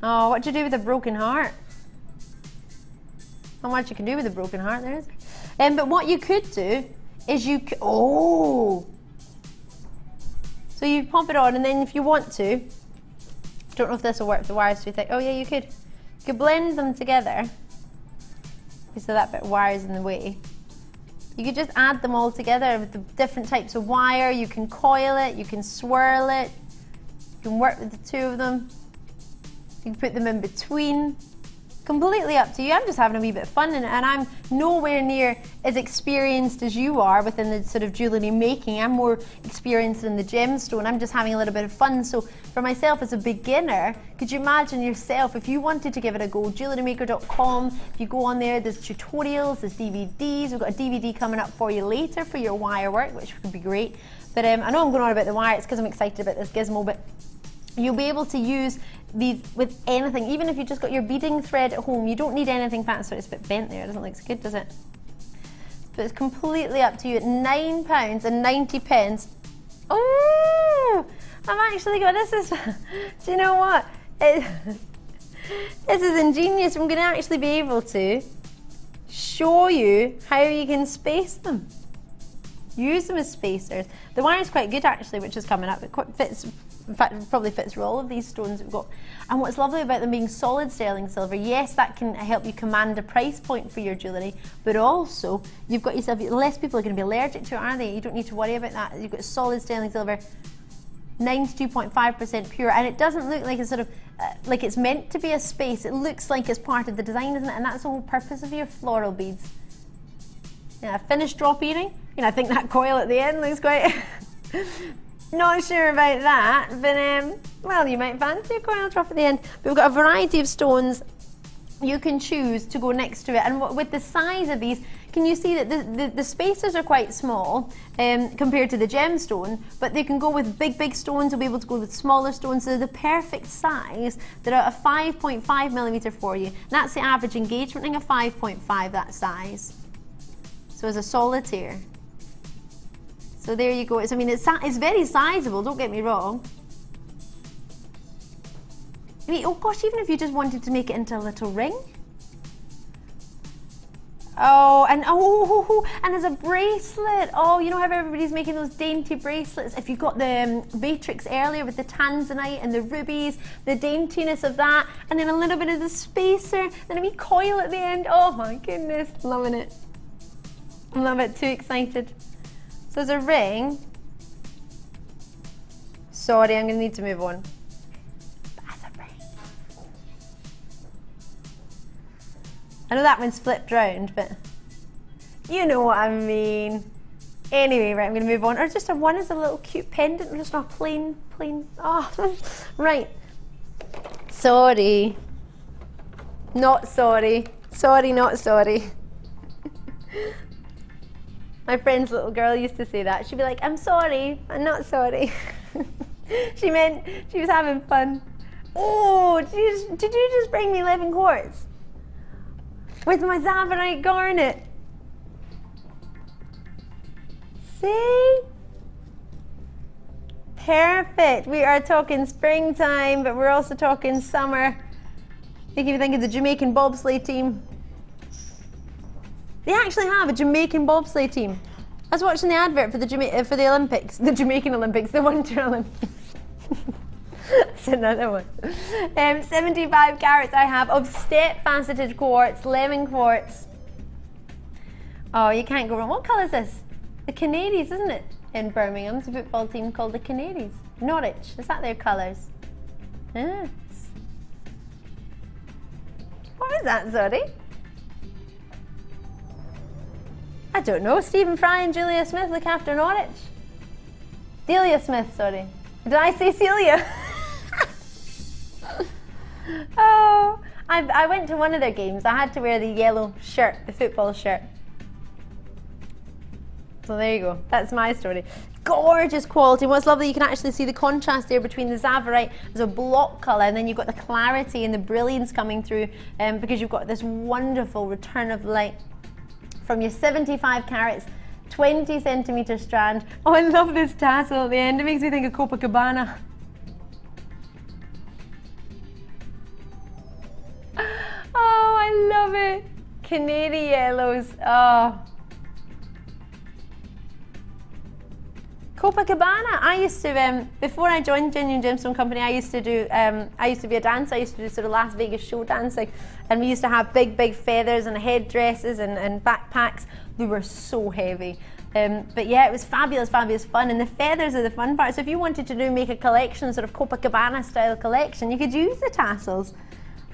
Oh, what do you do with a broken heart? Not much you can do with a broken heart, there is. But what you could do is so you pop it on, and then if you want to, don't know if this will work if the wire's too thick. Oh yeah, you could blend them together. So that bit of wire is in the way. You could just add them all together with the different types of wire. You can coil it, you can swirl it, you can work with the 2 of them. You can put them in between. Completely up to you. I'm just having a wee bit of fun in it, and I'm nowhere near as experienced as you are within the sort of jewellery making. I'm more experienced in the gemstone. I'm just having a little bit of fun. So for myself as a beginner, could you imagine yourself if you wanted to give it a go? JewelleryMaker.com. If you go on there, there's tutorials, there's DVDs. We've got a DVD coming up for you later for your wire work, which would be great. But I know I'm going on about the wire. It's because I'm excited about this gizmo, but you'll be able to use these with anything, even if you just got your beading thread at home. You don't need anything fancy. It's a bit bent there, it doesn't look so good, does it? But it's completely up to you at £9.90. Oh, I've actually got, this is, do you know what? This is ingenious. I'm going to actually be able to show you how you can space them. Use them as spacers. The wire is quite good actually, which is coming up. It quite fits. In fact, it probably fits for all of these stones we've got. And what's lovely about them being solid sterling silver, yes, that can help you command a price point for your jewellery, but also you've got yourself, less people are going to be allergic to it, are they? You don't need to worry about that. You've got solid sterling silver, 92.5% pure, and it doesn't look like it's sort of like it's meant to be a space. It looks like it's part of the design, isn't it? And that's the whole purpose of your floral beads. Yeah, a finished drop earring. You know, I think that coil at the end looks quite not sure about that, but well, you might fancy a coil drop at the end. But we've got a variety of stones you can choose to go next to it, and with the size of these, can you see that the spacers are quite small compared to the gemstone, but they can go with big stones. You'll be able to go with smaller stones. So they're the perfect size. They're a 5.5mm for you. And that's the average engagement ring, a 5.5, that size. So as a solitaire. So there you go. I mean, it's very sizable, don't get me wrong. I mean, oh gosh, even if you just wanted to make it into a little ring. Oh, and and there's a bracelet. Oh, you know how everybody's making those dainty bracelets? If you got the matrix earlier with the tanzanite and the rubies, the daintiness of that, and then a little bit of the spacer, then a wee coil at the end. Oh my goodness, loving it. Love it, too excited. So there's a ring. Sorry, I'm going to need to move on. That's a ring. I know that one's flipped round, but you know what I mean. Anyway, right, I'm going to move on. Or just one is a little cute pendant, or just not plain. Oh, right. Sorry. Not sorry. Sorry, not sorry. My friend's little girl used to say that. She'd be like, I'm sorry, I'm not sorry. She meant she was having fun. Oh, did you just bring me 11 quarts? With my Zavarite garnet. See? Perfect. We are talking springtime, but we're also talking summer. Making me think of the Jamaican bobsleigh team. They actually have a Jamaican bobsleigh team. I was watching the advert for the Olympics, the Jamaican Olympics, the Winter Olympics. That's another one. 75 carats I have of step faceted quartz, lemon quartz. Oh, you can't go wrong. What colour is this? The Canaries, isn't it? In Birmingham, it's a football team called the Canaries. Norwich, is that their colours? Yes. What is that, sorry? I don't know. Stephen Fry and Julia Smith look after Norwich. Delia Smith, sorry. Did I say Celia? Oh, I went to one of their games. I had to wear the yellow shirt, the football shirt. So there you go. That's my story. Gorgeous quality. What's lovely, you can actually see the contrast there between the Zavarite as a block colour, and then you've got the clarity and the brilliance coming through because you've got this wonderful return of light from your 75 carats, 20 centimetre strand. Oh, I love this tassel at the end. It makes me think of Copacabana. Oh, I love it. Canary yellows. Oh. Copacabana. I used to, before I joined Genuine Gemstone Company, I used to be a dancer. I used to do sort of Las Vegas show dancing, and we used to have big feathers and headdresses and backpacks. They were so heavy. But yeah, it was fabulous fun, and the feathers are the fun part. So if you wanted to make a collection, sort of Copacabana style collection, you could use the tassels.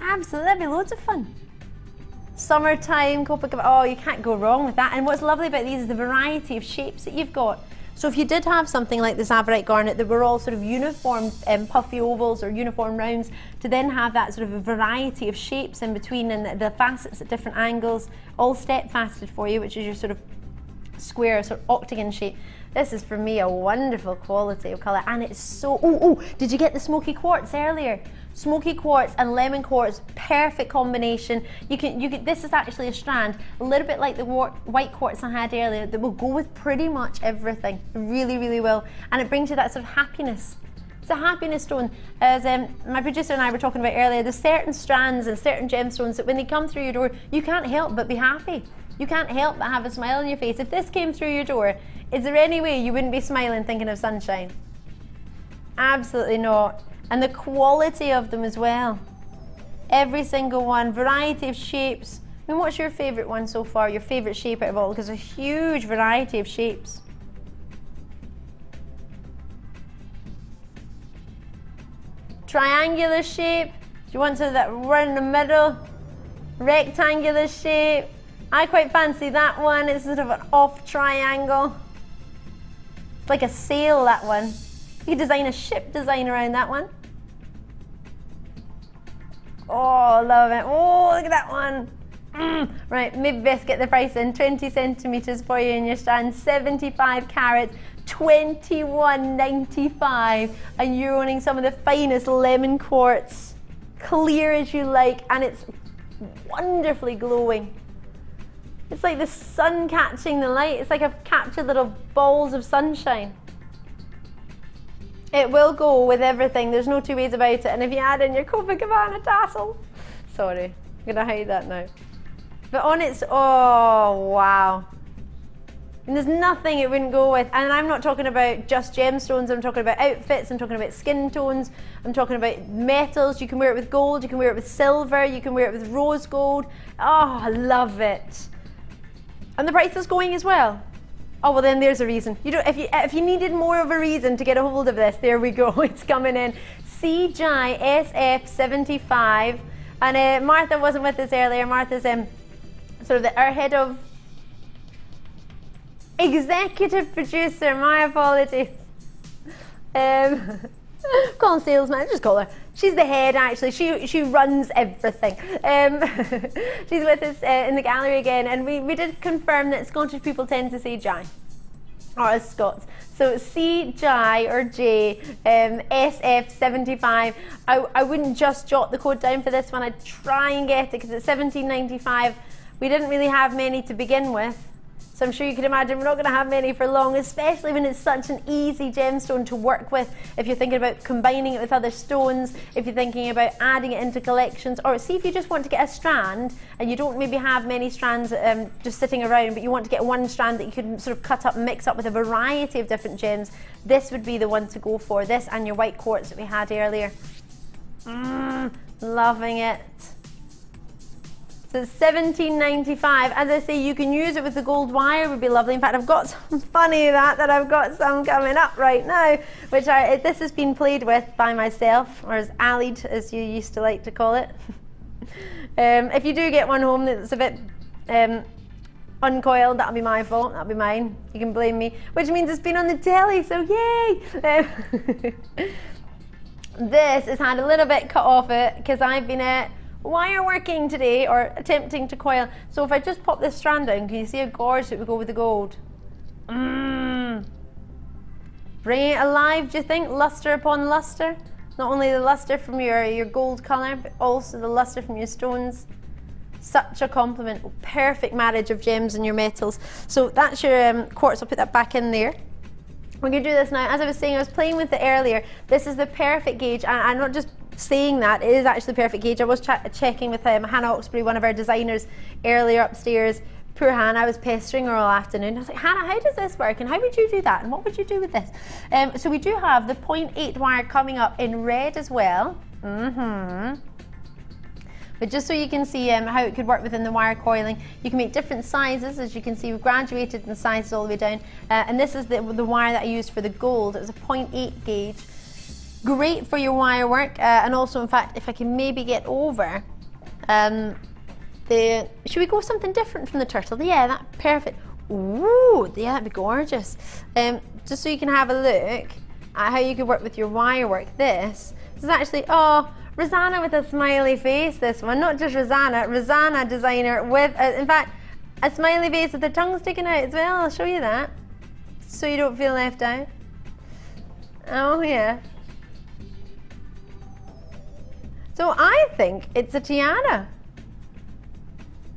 Absolutely, that'd be loads of fun. Summertime, Copacabana, oh, you can't go wrong with that. And what's lovely about these is the variety of shapes that you've got. So if you did have something like the Zavarite garnet that were all sort of uniform puffy ovals or uniform rounds, to then have that sort of a variety of shapes in between and the facets at different angles, all step faceted for you, which is your sort of square, sort of octagon shape. This is for me a wonderful quality of colour, and it's so, oh, did you get the smoky quartz earlier? Smoky quartz and lemon quartz, perfect combination. You can. This is actually a strand, a little bit like the white quartz I had earlier, that will go with pretty much everything. Really will, and it brings you that sort of happiness. It's a happiness stone. As my producer and I were talking about earlier, there's certain strands and certain gemstones that when they come through your door, you can't help but be happy. You can't help but have a smile on your face. If this came through your door, is there any way you wouldn't be smiling thinking of sunshine? Absolutely not. And the quality of them as well. Every single one, variety of shapes. I mean, what's your favourite one so far? Your favourite shape out of all? Because there's a huge variety of shapes. Triangular shape. Do you want sort of that right in the middle? Rectangular shape. I quite fancy that one. It's sort of an off triangle. It's like a sail, that one. You could design a ship design around that one. Oh, love it. Oh, look at that one. Right, maybe best get the price in. 20 centimetres for you in your strand. 75 carats, $21.95. And you're owning some of the finest lemon quartz. Clear as you like, and it's wonderfully glowing. It's like the sun catching the light. It's like I've captured little balls of sunshine. It will go with everything. There's no two ways about it. And if you add in your Copacabana tassel, sorry, I'm gonna hide that now. But on its, oh wow. And there's nothing it wouldn't go with. And I'm not talking about just gemstones. I'm talking about outfits. I'm talking about skin tones. I'm talking about metals. You can wear it with gold. You can wear it with silver. You can wear it with rose gold. Oh, I love it. And the price is going as well. Oh, well then there's a reason. If you needed more of a reason to get a hold of this, there we go. It's coming in. CJI SF75. And Martha wasn't with us earlier. Martha's sort of our head of executive producer. My apologies. Call her salesman, just call her. She's the head actually, she runs everything. She's with us in the gallery again, and we did confirm that Scottish people tend to say Jai, or as Scots. So CJI or J, SF75. I wouldn't just jot the code down for this one, I'd try and get it because it's $17.95. We didn't really have many to begin with. So I'm sure you can imagine we're not going to have many for long, especially when it's such an easy gemstone to work with. If you're thinking about combining it with other stones, if you're thinking about adding it into collections, or see if you just want to get a strand and you don't maybe have many strands just sitting around, but you want to get one strand that you can sort of cut up and mix up with a variety of different gems, this would be the one to go for. This and your white quartz that we had earlier. Loving it. So it's $17.95. As I say, you can use it with the gold wire, would be lovely. In fact, I've got some, funny that I've got some coming up right now, which this has been played with by myself, or as allied, as you used to like to call it. If you do get one home that's a bit uncoiled, that'll be my fault, that'll be mine. You can blame me, which means it's been on the telly, so yay! This has had a little bit cut off it, because I've been wire working today, or attempting to coil. So if I just pop this strand down, can you see how gorgeous it would go with the gold? Bring it alive, do you think? Luster upon luster. Not only the luster from your gold colour, but also the luster from your stones. Such a compliment. Perfect marriage of gems and your metals. So that's your quartz. I'll put that back in there. We're going to do this now. As I was saying, I was playing with it earlier. This is the perfect gauge. I'm not just saying that, it is actually the perfect gauge. I was checking with Hannah Oxbury, one of our designers, earlier upstairs. Poor Hannah, I was pestering her all afternoon. I was like, Hannah, how does this work? And how would you do that? And what would you do with this? So we do have the 0.8 wire coming up in red as well. But just so you can see how it could work within the wire coiling, you can make different sizes. As you can see, we've graduated in sizes all the way down. And this is the wire that I used for the gold. It was a 0.8 gauge. Great for your wire work, and also, in fact, if I can maybe get over should we go something different from the turtle? Yeah, that's perfect. Ooh, yeah, that'd be gorgeous. Just so you can have a look at how you could work with your wire work. This is actually, Rosanna with a smiley face, this one. Not just Rosanna designer with, in fact, a smiley face with the tongue sticking out as well. I'll show you that, so you don't feel left out. Oh, yeah. So I think it's a tiara.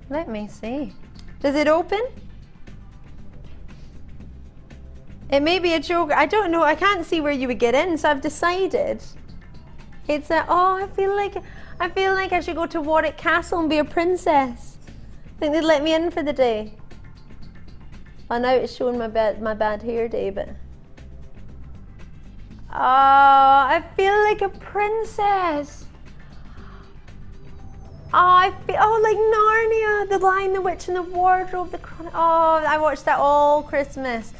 Let me see. Does it open? It may be a choker. I don't know. I can't see where you would get in, so I've decided it's a. Oh, I feel like I should go to Warwick Castle and be a princess. I think they'd let me in for the day. Oh, now it's showing my bad hair day, but. Oh, I feel like a princess. Oh, I feel, like Narnia, The Lion, the Witch and the Wardrobe, oh, I watched that all Christmas.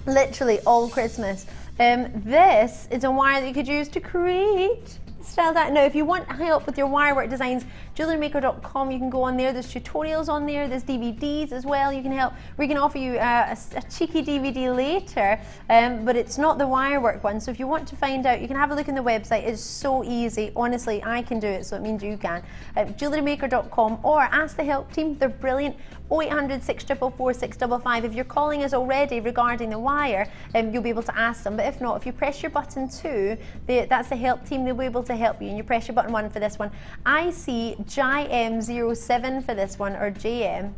Literally all Christmas. This is a wire that you could use to create style that. Now, if you want help with your wire work designs, JewelleryMaker.com, you can go on there. There's tutorials on there. There's DVDs as well. You can help. We can offer you a cheeky DVD later, but it's not the wire work one. So if you want to find out, you can have a look on the website. It's so easy. Honestly, I can do it, so it means you can. JewelleryMaker.com, or ask the help team. They're brilliant. 0800 644 655. If you're calling us already regarding the wire, you'll be able to ask them. But if not, if you press your button 2, that's the help team. They'll be able to help you. And you press your button 1 for this one. I see JM07 for this one, or JM.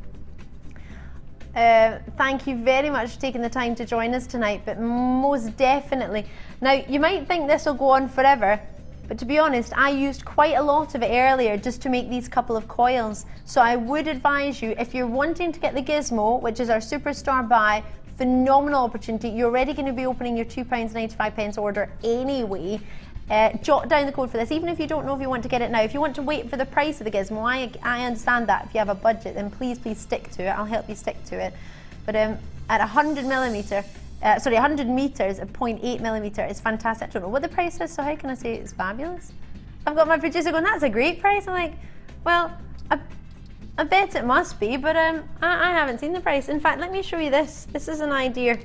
Thank you very much for taking the time to join us tonight, but most definitely. Now, you might think this will go on forever, but to be honest, I used quite a lot of it earlier just to make these couple of coils. So I would advise you, if you're wanting to get the gizmo, which is our superstar buy, phenomenal opportunity. You're already going to be opening your £2.95 order anyway. Jot down the code for this, even if you don't know if you want to get it now. If you want to wait for the price of the gizmo, I understand that. If you have a budget, then please stick to it. I'll help you stick to it. But at 100 meters at 0.8 millimeter, it's fantastic. I don't know what the price is, so how can I say it's fabulous? I've got my producer going, that's a great price. I'm like, well, I bet it must be, but I haven't seen the price. In fact, let me show you this. This is an idea.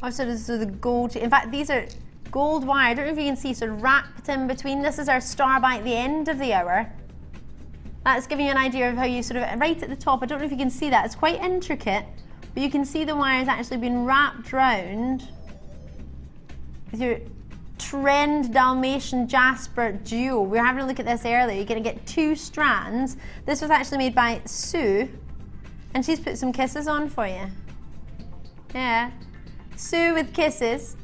Oh, so this is the gold. In fact, these are gold wire. I don't know if you can see, so wrapped in between. This is our star by at the end of the hour. That's giving you an idea of how you sort of, right at the top, I don't know if you can see that. It's quite intricate, but you can see the wire has actually been wrapped round with your Trend Dalmatian Jasper Duo. We were having a look at this earlier. You're going to get 2 strands. This was actually made by Sue. And she's put some kisses on for you. Yeah. Sue with kisses.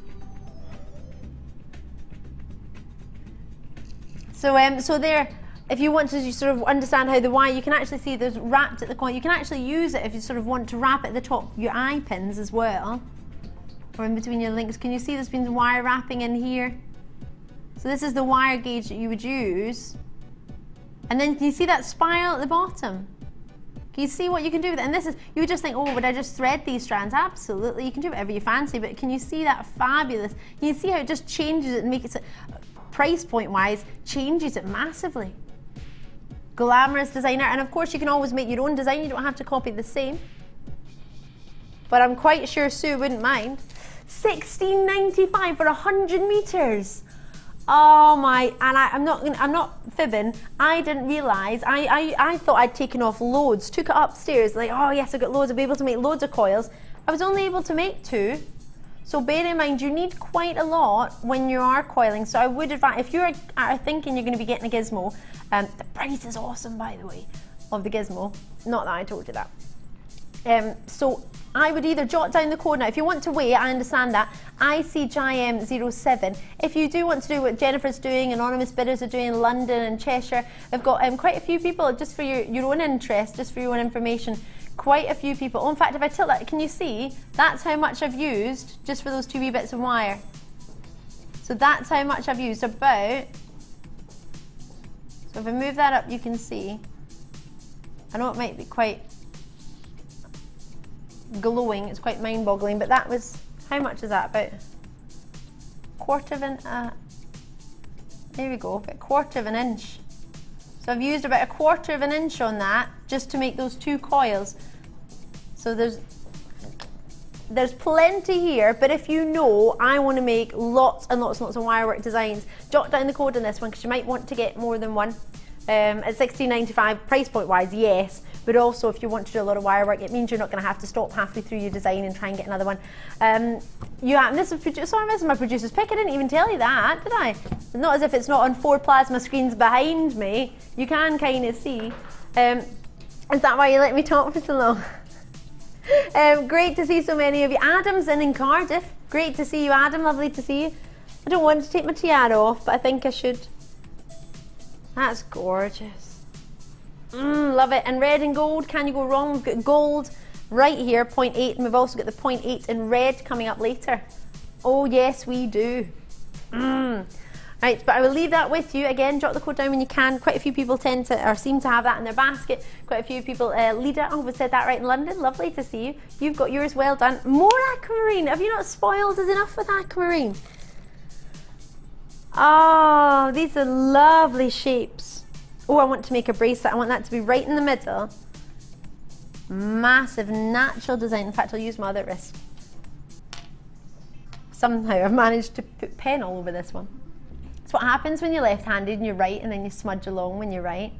So there, if you want to sort of understand how the wire, you can actually see there's wrapped at the corner. You can actually use it if you sort of want to wrap at the top your eye pins as well, or in between your links. Can you see there's been wire wrapping in here? So this is the wire gauge that you would use. And then can you see that spiral at the bottom? Can you see what you can do with it? And this is, you would just think, oh, would I just thread these strands? Absolutely, you can do whatever you fancy, but can you see that fabulous? Can you see how it just changes it and makes it, price point wise, changes it massively. Glamorous designer, and of course you can always make your own design, you don't have to copy the same. But I'm quite sure Sue wouldn't mind. $16.95 for 100 meters. Oh my, and I'm not fibbing. I didn't realise, I thought I'd taken off loads, took it upstairs, like, oh yes, I've got loads, I'll be able to make loads of coils. I was only able to make 2. So bear in mind, you need quite a lot when you are coiling. So I would advise, if you're thinking you're going to be getting a gizmo, the price is awesome, by the way, of the gizmo. Not that I told you that. So I would either jot down the code now. If you want to wait, I understand that. ICJM07. If you do want to do what Jennifer's doing, Anonymous Bidders are doing in London and Cheshire, I've got quite a few people, just for your own interest, just for your own information, quite a few people. Oh, in fact, if I tilt that, can you see? That's how much I've used just for those 2 wee bits of wire. So that's how much I've used, about. So if I move that up, you can see. I know it might be quite glowing, it's quite mind-boggling, but that was, how much is that? About quarter of an, there we go, about quarter of an inch. So I've used about a quarter of an inch on that just to make those 2 coils. So there's plenty here, but if you know I want to make lots and lots and lots of wirework designs, jot down the code on this one because you might want to get more than one. At $16.95, price point wise, yes, but also if you want to do a lot of wirework, it means you're not going to have to stop halfway through your design and try and get another one. This is my producer's pick. I didn't even tell you that, did I? Not as if it's not on 4 plasma screens behind me. You can kind of see. Is that why you let me talk for so long? Great to see so many of you. Adam's in Cardiff. Great to see you, Adam. Lovely to see you. I don't want to take my tiara off, but I think I should. That's gorgeous. Love it. And red and gold, can you go wrong? We've got gold right here, 0.8, and we've also got the 0.8 in red coming up later. Oh yes, we do. Right, but I will leave that with you. Again, jot the code down when you can. Quite a few people tend to, or seem to have that in their basket. Quite a few people, Lida, oh, we said that right in London. Lovely to see you. You've got yours, well done. More aquamarine. Have you not spoiled us enough with aquamarine? Oh, these are lovely shapes. Oh, I want to make a bracelet. I want that to be right in the middle. Massive natural design. In fact, I'll use my other wrist. Somehow I've managed to put pen all over this one. It's what happens when you're left-handed and you write and then you smudge along when you write.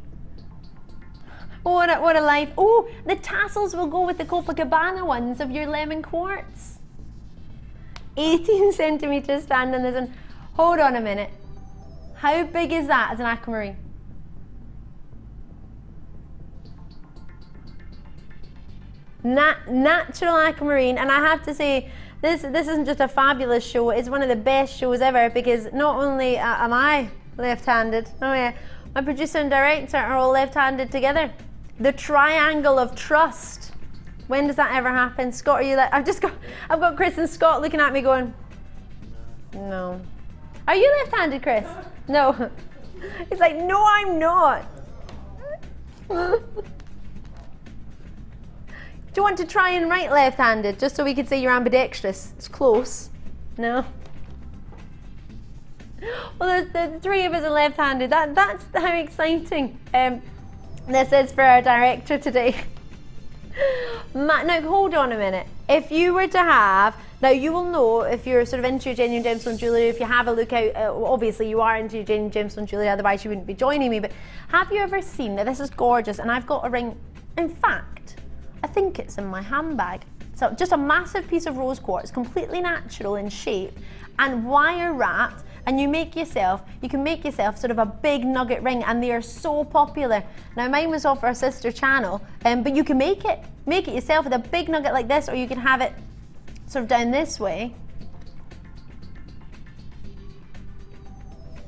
Oh, what a life. Oh, the tassels will go with the Copacabana ones of your lemon quartz. 18 centimetres stand on this one. Hold on a minute. How big is that as an aquamarine? Natural aquamarine, and I have to say, this isn't just a fabulous show, it's one of the best shows ever, because not only am I left-handed, oh yeah, my producer and director are all left-handed together. The triangle of trust. When does that ever happen? Scott, are you like, I've got Chris and Scott looking at me going, no. Are you left-handed, Chris? No. He's like, no, I'm not. Do you want to try and write left-handed, just so we could say you're ambidextrous? It's close. No? Well, the 3 of us are left-handed. That's how exciting this is for our director today. Now, hold on a minute. If you were to have, now you will know if you're sort of into your genuine gemstone jewellery, if you have a look out, obviously you are into your genuine gemstone jewellery, otherwise you wouldn't be joining me, but have you ever seen, now this is gorgeous, and I've got a ring, in fact, I think it's in my handbag. So just a massive piece of rose quartz, completely natural in shape and wire wrapped. and you can make yourself sort of a big nugget ring, and they are so popular. Now mine was off our sister channel, but you can make it yourself with a big nugget like this, or you can have it sort of down this way.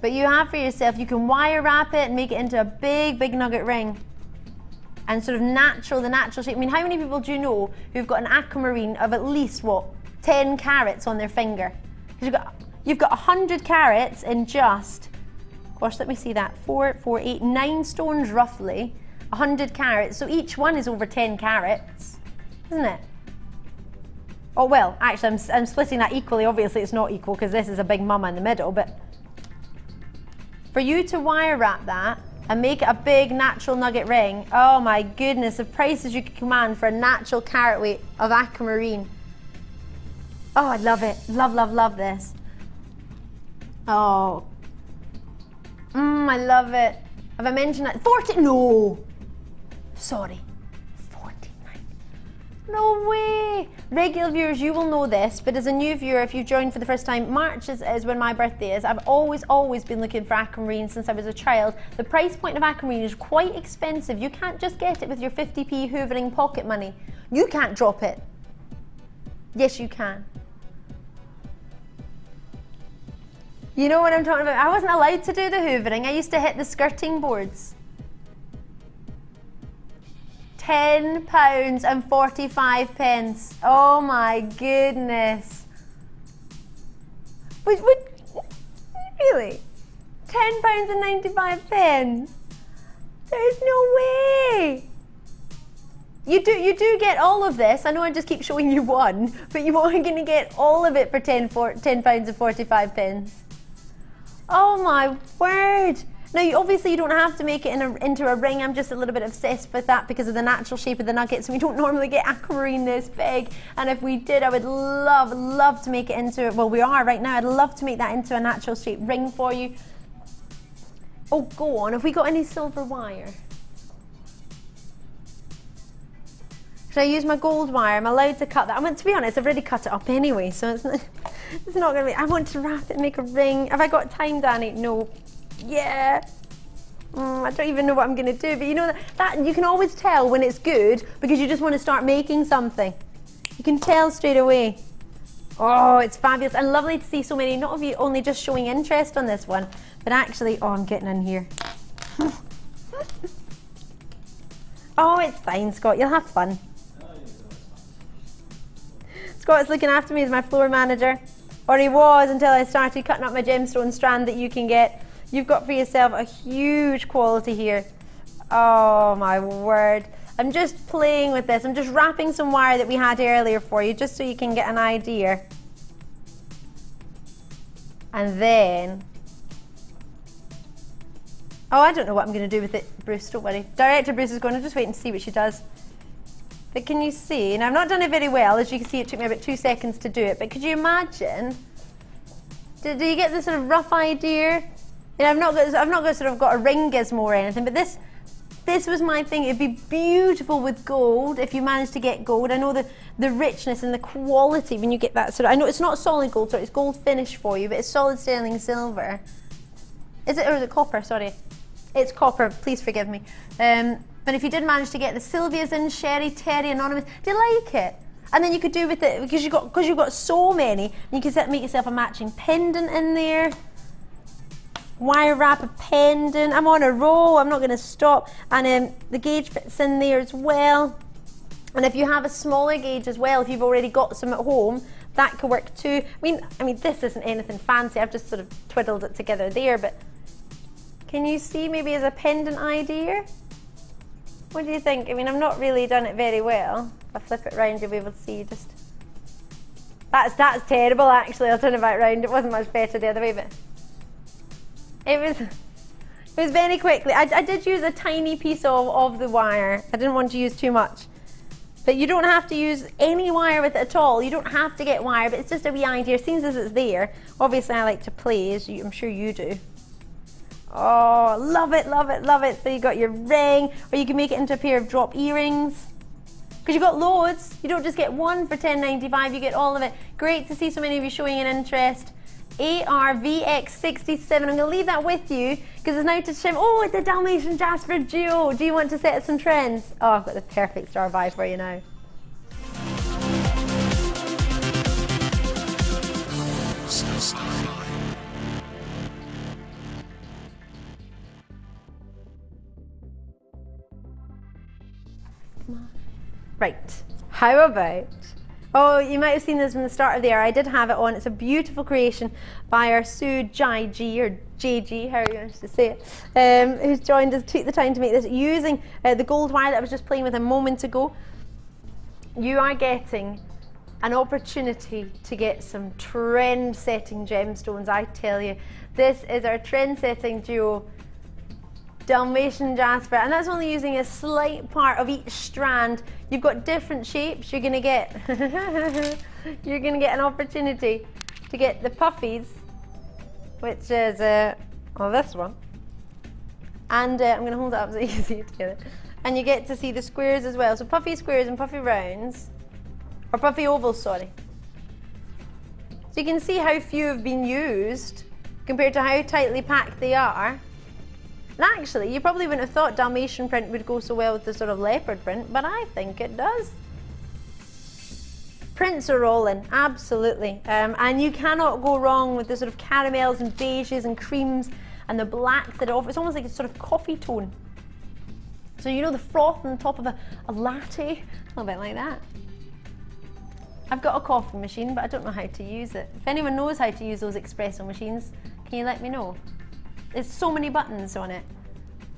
But you have for yourself, you can wire wrap it and make it into a big nugget ring. And sort of the natural shape. I mean, how many people do you know who've got an aquamarine of at least, what, 10 carats on their finger? You've got 100 carats in just, gosh, let me see that, 4, 8, 9 stones roughly, 100 carats. So each one is over 10 carats, isn't it? Oh, well, actually, I'm splitting that equally. Obviously, it's not equal because this is a big mama in the middle, but for you to wire wrap that and make it a big natural nugget ring, oh my goodness, the prices you can command for a natural carat weight of aquamarine. Oh, I love it. Love this. Oh. I love it. Have I mentioned that? 40, no. Sorry. 49. No way. Regular viewers, you will know this, but as a new viewer, if you've joined for the first time, March is when my birthday is. I've always been looking for aquamarine since I was a child. The price point of aquamarine is quite expensive. You can't just get it with your 50p hoovering pocket money. You can't drop it. Yes, you can. You know what I'm talking about? I wasn't allowed to do the hoovering. I used to hit the skirting boards. £10 and 45 pence. Oh my goodness. Really? £10 and 95 pence? There's no way. You do get all of this. I know I just keep showing you one, but you are going to get all of it for £10 and 45 pence. Oh my word. Now, obviously you don't have to make it into a ring. I'm just a little bit obsessed with that because of the natural shape of the nuggets. We don't normally get aquamarine this big. And if we did, I would love to make it into, well, we are right now. I'd love to make that into a natural shaped ring for you. Oh, go on. Have we got any silver wire? Should I use my gold wire? I'm allowed to cut that. I mean, to be honest, I've already cut it up anyway, so it's not going to be, I want to wrap it and make a ring. Have I got time, Danny? No. Yeah. I don't even know what I'm going to do, but you know that you can always tell when it's good because you just want to start making something. You can tell straight away. Oh, it's fabulous and lovely to see so many, not of you only just showing interest on this one, but actually, oh, I'm getting in here. Oh, it's fine, Scott, you'll have fun. Scott's looking after me as my floor manager, or he was until I started cutting up my gemstone strand that you can get. You've got for yourself a huge quality here. Oh my word. I'm just playing with this. I'm just wrapping some wire that we had earlier for you, just so you can get an idea. And then, oh, I don't know what I'm going to do with it, Bruce, don't worry. Director Bruce is going to just wait and see what she does. But can you see, and I've not done it very well, as you can see it took me about 2 seconds to do it, but could you imagine, do you get this sort of rough idea? You know, I've not sort of got a ring gizmo or anything, but this was my thing. It'd be beautiful with gold if you managed to get gold. I know the richness and the quality when you get that sort of, I know it's not solid gold, sorry, it's gold finish for you, but it's solid sterling silver. Is it, or is it copper, sorry? It's copper, please forgive me. But if you did manage to get the Sylvia's in, Sherry, Terry, Anonymous, do you like it? And then you could do with it, because you've got so many, you could make yourself a matching pendant in there. Wire wrap a pendant. I'm on a roll, I'm not going to stop. And the gauge fits in there as well. And if you have a smaller gauge as well, if you've already got some at home, that could work too. I mean, this isn't anything fancy, I've just sort of twiddled it together there, but can you see maybe as a pendant idea? What do you think? I mean, I've not really done it very well. If I flip it round, you'll be able to see just... That's terrible, actually. I'll turn it back round. It wasn't much better the other way, but... It was very quickly. I did use a tiny piece of the wire. I didn't want to use too much. But you don't have to use any wire with it at all. You don't have to get wire, but it's just a wee idea. Seeing as it's there, obviously I like to play, as I'm sure you do. Oh, love it, love it, love it. So you got your ring, or you can make it into a pair of drop earrings. Because you've got loads. You don't just get one for £10.95, you get all of it. Great to see so many of you showing an interest. ARVX67. I'm going to leave that with you because it's now to trim. Oh, the Dalmatian Jasper Duo. Do you want to set some trends? Oh, I've got the perfect star buy for you now. Right, how about, oh, you might have seen this from the start of the hour. I did have it on. It's a beautiful creation by our Sue JG, or JG, how you want to say it, who's joined us, took the time to make this using the gold wire that I was just playing with a moment ago. You are getting an opportunity to get some trend-setting gemstones, I tell you. This is our trend-setting duo, Dalmatian Jasper, and that's only using a slight part of each strand. You've got different shapes. You're going to get you're going to get an opportunity to get the puffies, which is well, this one, and I'm going to hold it up so you can see it together, and you get to see the squares as well. So puffy squares and puffy rounds, or puffy ovals, sorry. So you can see how few have been used compared to how tightly packed they are. And actually, you probably wouldn't have thought Dalmatian print would go so well with the sort of leopard print, but I think it does. Prints are all in, absolutely. And you cannot go wrong with the sort of caramels and beiges and creams and the blacks that it offers. It's almost like a sort of coffee tone. So you know the froth on top of a latte? A little bit like that. I've got a coffee machine, but I don't know how to use it. If anyone knows how to use those espresso machines, can you let me know? There's so many buttons on it.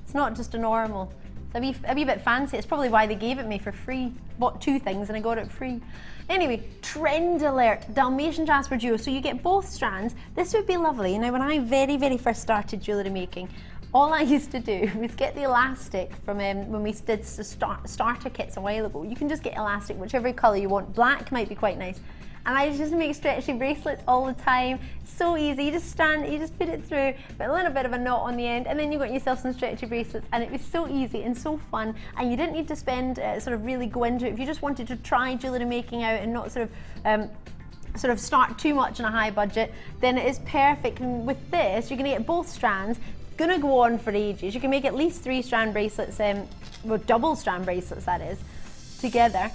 It's not just a normal. It's a wee bit fancy. It's probably why they gave it me for free. Bought 2 things and I got it free. Anyway, trend alert, Dalmatian Jasper Duo. So you get both strands. This would be lovely. Now, when I very first started jewellery making, all I used to do was get the elastic from when we did the starter kits a while ago. You can just get elastic, whichever colour you want. Black might be quite nice. And I just make stretchy bracelets all the time. So easy, you just stand, you just put it through, put a little bit of a knot on the end, and then you got yourself some stretchy bracelets, and it was so easy and so fun, and you didn't need to spend, sort of really go into it. If you just wanted to try jewellery making out and not sort of start too much on a high budget, then it is perfect. And with this, you're gonna get both strands, gonna go on for ages. You can make at least 3 strand bracelets, well, double strand bracelets that is, together.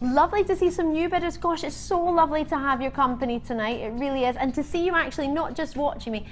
Lovely to see some new bidders. Gosh, it's so lovely to have your company tonight. It really is. And to see you actually not just watching me,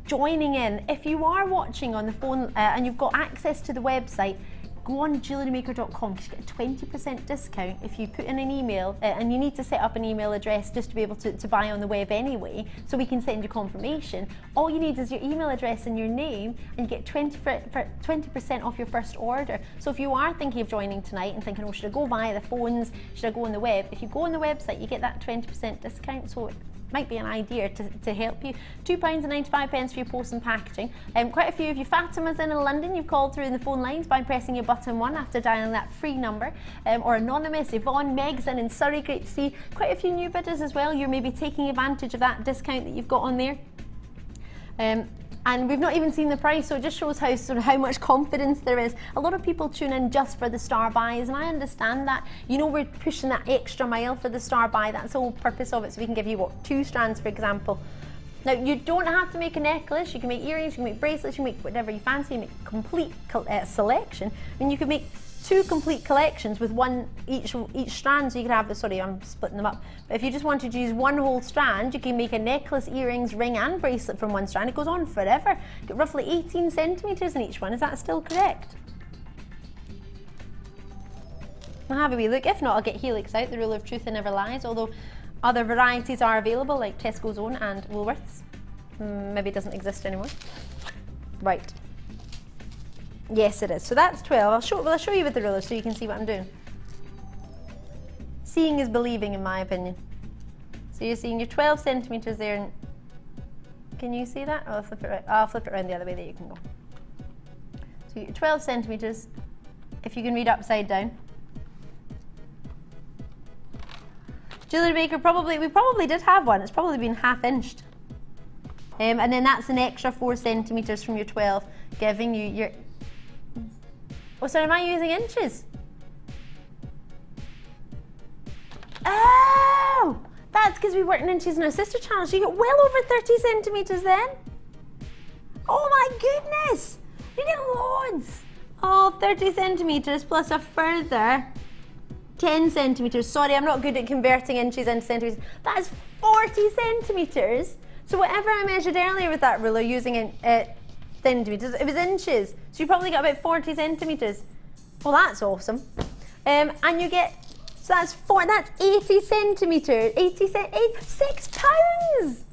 joining in. If you are watching on the phone and you've got access to the website, go on JewelleryMaker.com because you get a 20% discount if you put in an email, and you need to set up an email address just to be able to buy on the web anyway, so we can send you confirmation. All you need is your email address and your name, and you get 20% off your first order. So if you are thinking of joining tonight and thinking, oh, should I go via the phones, should I go on the web? If you go on the website, you get that 20% discount, so it might be an idea to help you. £2.95 for your post and packaging. Quite a few of you Fatimas in London, you've called through in the phone lines by pressing your button 1 after dialing that free number. Or Anonymous, Yvonne, Meg's in Surrey, great to see. Quite a few new bidders as well. You're maybe taking advantage of that discount that you've got on there. And we've not even seen the price, so it just shows how much confidence there is. A lot of people tune in just for the star buys, and I understand that. You know, we're pushing that extra mile for the star buy. That's the whole purpose of it, so we can give you, what, 2 strands, for example. Now, you don't have to make a necklace. You can make earrings, you can make bracelets, you can make whatever you fancy, you make a complete selection. I mean, you could make 2 complete collections with each strand, so you could have the, sorry, I'm splitting them up. But if you just wanted to use 1 whole strand, you can make a necklace, earrings, ring and bracelet from 1 strand. It goes on forever. You get roughly 18 centimetres in each one. Is that still correct? I'll have a wee look. If not, I'll get Helix out, the rule of truth and never lies, although other varieties are available, like Tesco's Own and Woolworths. Maybe it doesn't exist anymore. Right. Yes, it is. So that's 12. I'll show you with the ruler so you can see what I'm doing. Seeing is believing, in my opinion. So you're seeing your 12 centimetres there. And can you see that? I'll flip it right. I'll flip it around the other way that you can go. So your 12 centimetres. If you can read upside down. Jewellery Maker, we probably did have one. It's probably been half-inched. And then that's an extra 4 centimetres from your 12, giving you your... Oh, sorry, am I using inches? Oh! That's because we worked in inches in our sister channel, so you get well over 30 centimetres then. Oh my goodness! You get loads! Oh, 30 centimetres plus a further 10 centimetres. Sorry, I'm not good at converting inches into centimetres. That's 40 centimetres. So whatever I measured earlier with that ruler using centimetres, it was inches. So you probably got about 40 centimetres. Well, that's awesome. And you get, so that's 80 centimetres. 6 pounds!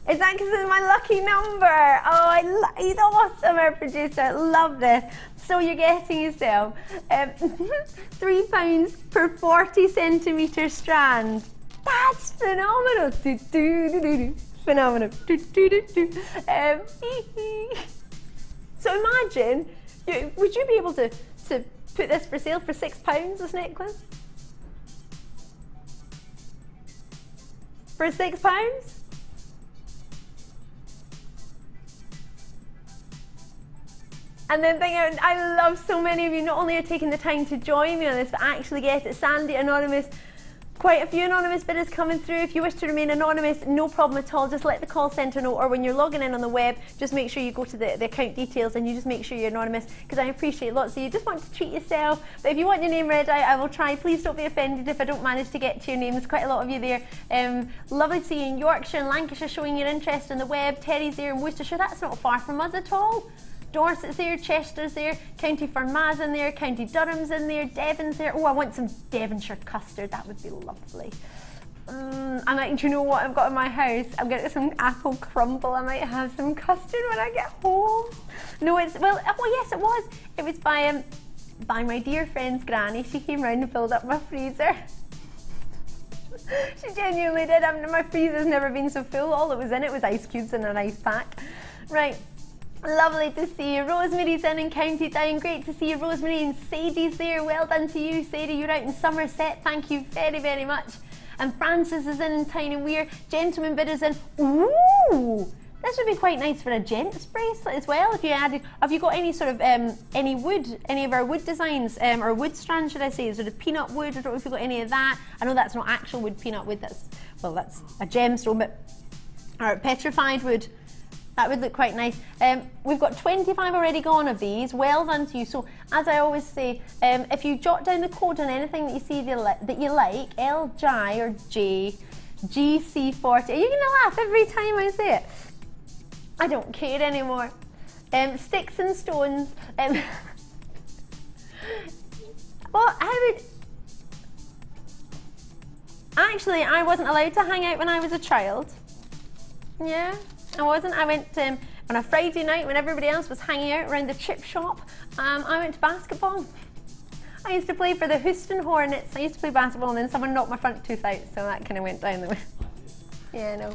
Is that because it's my lucky number? Oh, he's awesome, our producer. Love this. So you're getting yourself £3 per 40 centimetre strand. That's phenomenal. Phenomenal. So imagine, would you be able to put this for sale for £6, this necklace? For £6? And then I love so many of you not only are taking the time to join me on this, but actually get it. Sandy, Anonymous, quite a few anonymous bidders coming through. If you wish to remain anonymous, no problem at all. Just let the call centre know, or when you're logging in on the web, just make sure you go to the account details and you just make sure you're anonymous, because I appreciate lots of you just want to treat yourself. But if you want your name read out, I will try. Please don't be offended if I don't manage to get to your name. There's quite a lot of you there. Lovely to see you in Yorkshire and Lancashire showing your interest in the web. Terry's there in Worcestershire. That's not far from us at all. Dorset's there, Chester's there, County Fermanagh in there, County Durham's in there, Devon's there. Oh, I want some Devonshire custard, that would be lovely. And do you know what I've got in my house? I'm getting some apple crumble. I might have some custard when I get home. No, yes, it was. It was by my dear friend's granny. She came round and filled up my freezer. She genuinely did. My freezer's never been so full. All that was in it was ice cubes and an ice pack. Right. Lovely to see you. Rosemary's in County Down. Great to see you, Rosemary. And Sadie's there. Well done to you, Sadie. You're out in Somerset. Thank you very, very much. And Francis is in Tyne and Weir. Gentleman bidders in. Ooh! This would be quite nice for a gents bracelet as well. If you added, have you got any sort of any wood, any of our wood designs or wood strands, should I say, sort of peanut wood? I don't know if you've got any of that. I know that's not actual wood, peanut wood. That's a gemstone, but or petrified wood. That would look quite nice. We've got 25 already gone of these. Well done to you. So, as I always say, if you jot down the code on anything that you see that you like, LJ or J, GC40. Are you going to laugh every time I say it? I don't care anymore. Sticks and stones. Well, actually, I wasn't allowed to hang out when I was a child. Yeah. I wasn't. I went on a Friday night when everybody else was hanging out around the chip shop. I went to basketball. I used to play for the Houston Hornets. I used to play basketball and then someone knocked my front tooth out, so that kind of went down the way. Yeah, I know.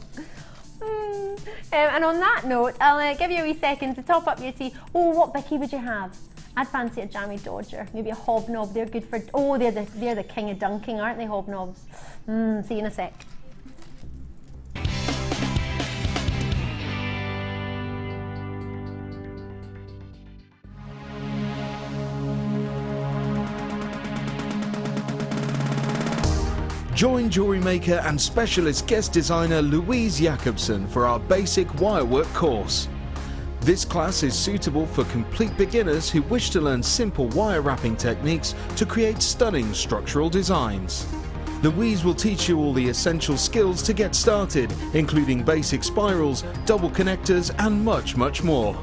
And on that note, I'll give you a wee second to top up your tea. Oh, what bicky would you have? I'd fancy a jammy Dodger, maybe a hobnob. They're good for. Oh, they're the king of dunking, aren't they? Hobnobs. See you in a sec. Join Jewellery Maker and specialist guest designer Louise Jacobson for our basic wirework course. This class is suitable for complete beginners who wish to learn simple wire wrapping techniques to create stunning structural designs. Louise will teach you all the essential skills to get started, including basic spirals, double connectors and much, much more.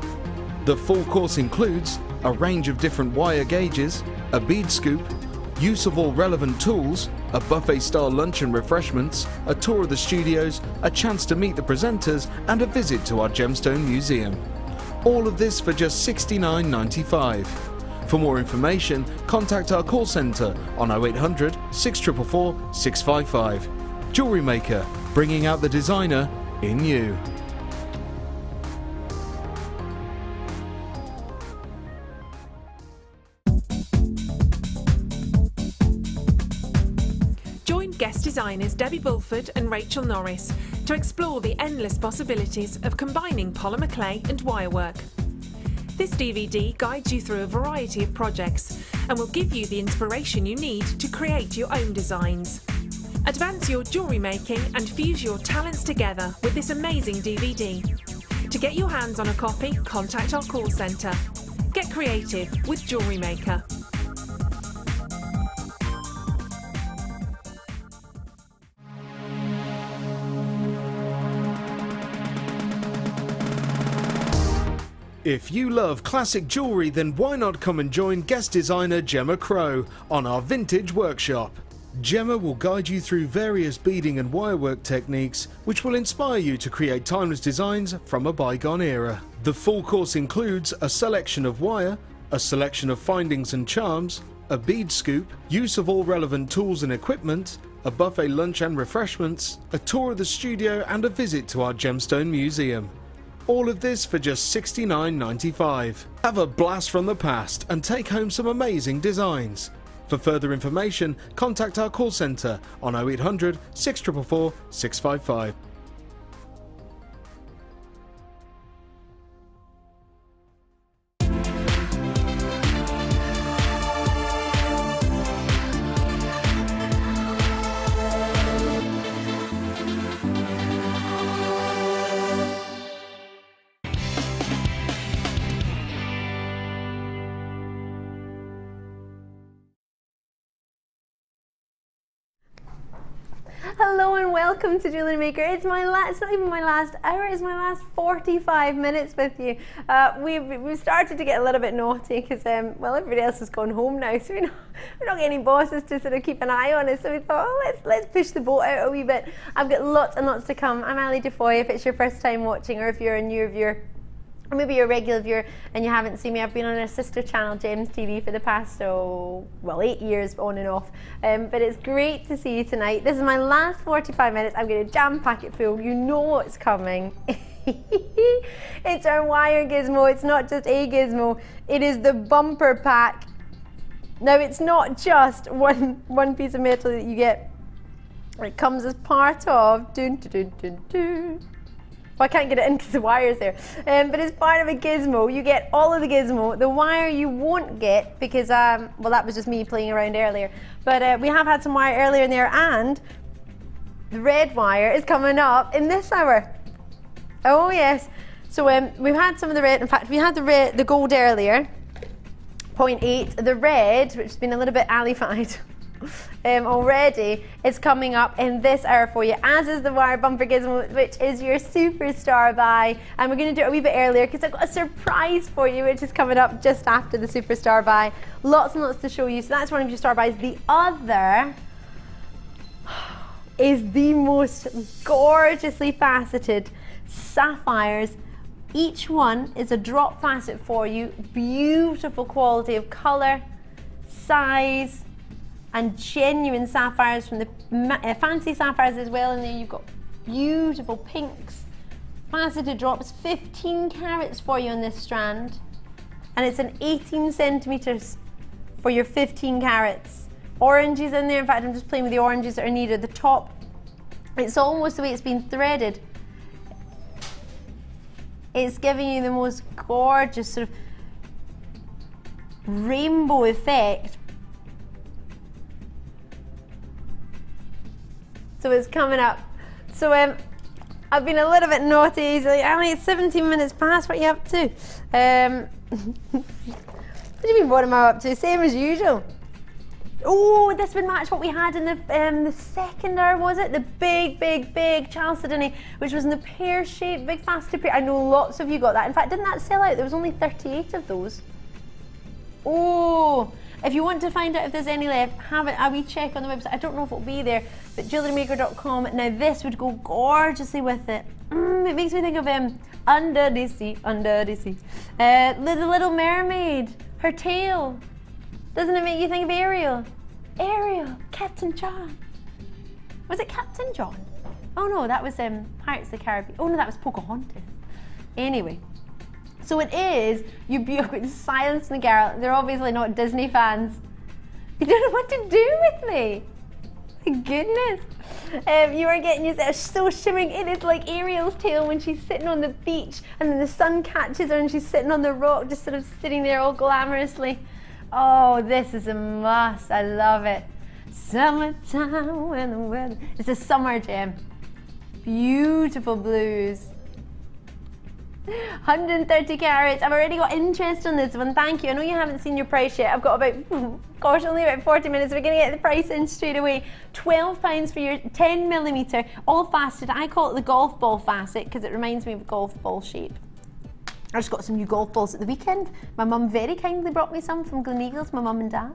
The full course includes a range of different wire gauges, a bead scoop, use of all relevant tools, a buffet-style lunch and refreshments, a tour of the studios, a chance to meet the presenters and a visit to our Gemstone Museum. All of this for just $69.95. For more information, contact our call centre on 0800 644 655. Jewellery Maker, bringing out the designer in you. Guest designers Debbie Bulford and Rachel Norris to explore the endless possibilities of combining polymer clay and wirework. This DVD guides you through a variety of projects and will give you the inspiration you need to create your own designs. Advance your jewellery making and fuse your talents together with this amazing DVD. To get your hands on a copy, contact our call centre. Get creative with Jewellery Maker. If you love classic jewellery, then why not come and join guest designer Gemma Crow on our vintage workshop. Gemma will guide you through various beading and wirework techniques which will inspire you to create timeless designs from a bygone era. The full course includes a selection of wire, a selection of findings and charms, a bead scoop, use of all relevant tools and equipment, a buffet lunch and refreshments, a tour of the studio and a visit to our gemstone museum. All of this for just $69.95. Have a blast from the past and take home some amazing designs. For further information, contact our call centre on 0800 644 655. Hello and welcome to Jewellery Maker. It's not even my last hour, it's my last 45 minutes with you. We've started to get a little bit naughty because, well, everybody else has gone home now, so we're not getting any bosses to sort of keep an eye on us. So we thought, oh, let's push the boat out a wee bit. I've got lots and lots to come. I'm Ali Defoy. If it's your first time watching, or if you're a new viewer, or maybe you're a regular viewer and you haven't seen me, I've been on our sister channel, Gems TV, for the past, 8 years on and off. But it's great to see you tonight. This is my last 45 minutes. I'm going to jam pack it full. You know what's coming. It's our wire gizmo. It's not just a gizmo. It is the bumper pack. Now, it's not just one piece of metal that you get. It comes as part of... Dun, dun, dun, dun. Well, I can't get it in because the wire's there. But as part of a gizmo, you get all of the gizmo. The wire you won't get because, well, that was just me playing around earlier. But we have had some wire earlier in there, and the red wire is coming up in this hour. Oh, yes. So we've had some of the red. In fact, we had the gold earlier, 0.8. The red, which has been a little bit alified, already, is coming up in this hour for you, as is the wire bumper gizmo, which is your superstar buy. And we're going to do it a wee bit earlier because I've got a surprise for you, which is coming up just after the superstar buy. Lots and lots to show you. So that's one of your star buys. The other is the most gorgeously faceted sapphires. Each one is a drop facet for you. Beautiful quality of colour, size, and genuine sapphires from the fancy sapphires as well. And there you've got beautiful pinks, faceted drops, 15 carats for you on this strand, and it's an 18 centimetres for your 15 carats. Oranges in there. In fact, I'm just playing with the oranges that are needed. The top, it's almost the way it's been threaded. It's giving you the most gorgeous sort of rainbow effect. So it's coming up. So I've been a little bit naughty. He's like, Ali, it's 17 minutes past. What are you up to? What do you mean, what am I up to? Same as usual. Oh, this would match what we had in the second hour, was it? The big Chalcedony, which was in the pear-shaped, big faceted pear. I know lots of you got that. In fact, didn't that sell out? There was only 38 of those. Oh, if you want to find out if there's any left, have it a wee check on the website. I don't know if it'll be there, but JewelleryMaker.com. Now this would go gorgeously with it. It makes me think of Under the Sea, the Little Mermaid, her tail. Doesn't it make you think of Ariel? Ariel, Captain John. Was it Captain John? Oh no, that was Pirates of the Caribbean. Oh no, that was Pocahontas. Anyway. So it is your beautiful Silence and the Girl. They're obviously not Disney fans. You don't know what to do with me. My goodness. You are getting yourself so shimmering. It is like Ariel's tail when she's sitting on the beach and then the sun catches her and she's sitting on the rock, just sort of sitting there all glamorously. Oh, this is a must. I love it. Summertime when the weather. It's a summer gem. Beautiful blues. 130 carats. I've already got interest on this one. Thank you. I know you haven't seen your price yet. I've got about, gosh, only about 40 minutes. We're going to get the price in straight away. £12 for your 10mm, all faceted. I call it the golf ball facet because it reminds me of golf ball shape. I just got some new golf balls at the weekend. My mum very kindly brought me some from Gleneagles, my mum and dad.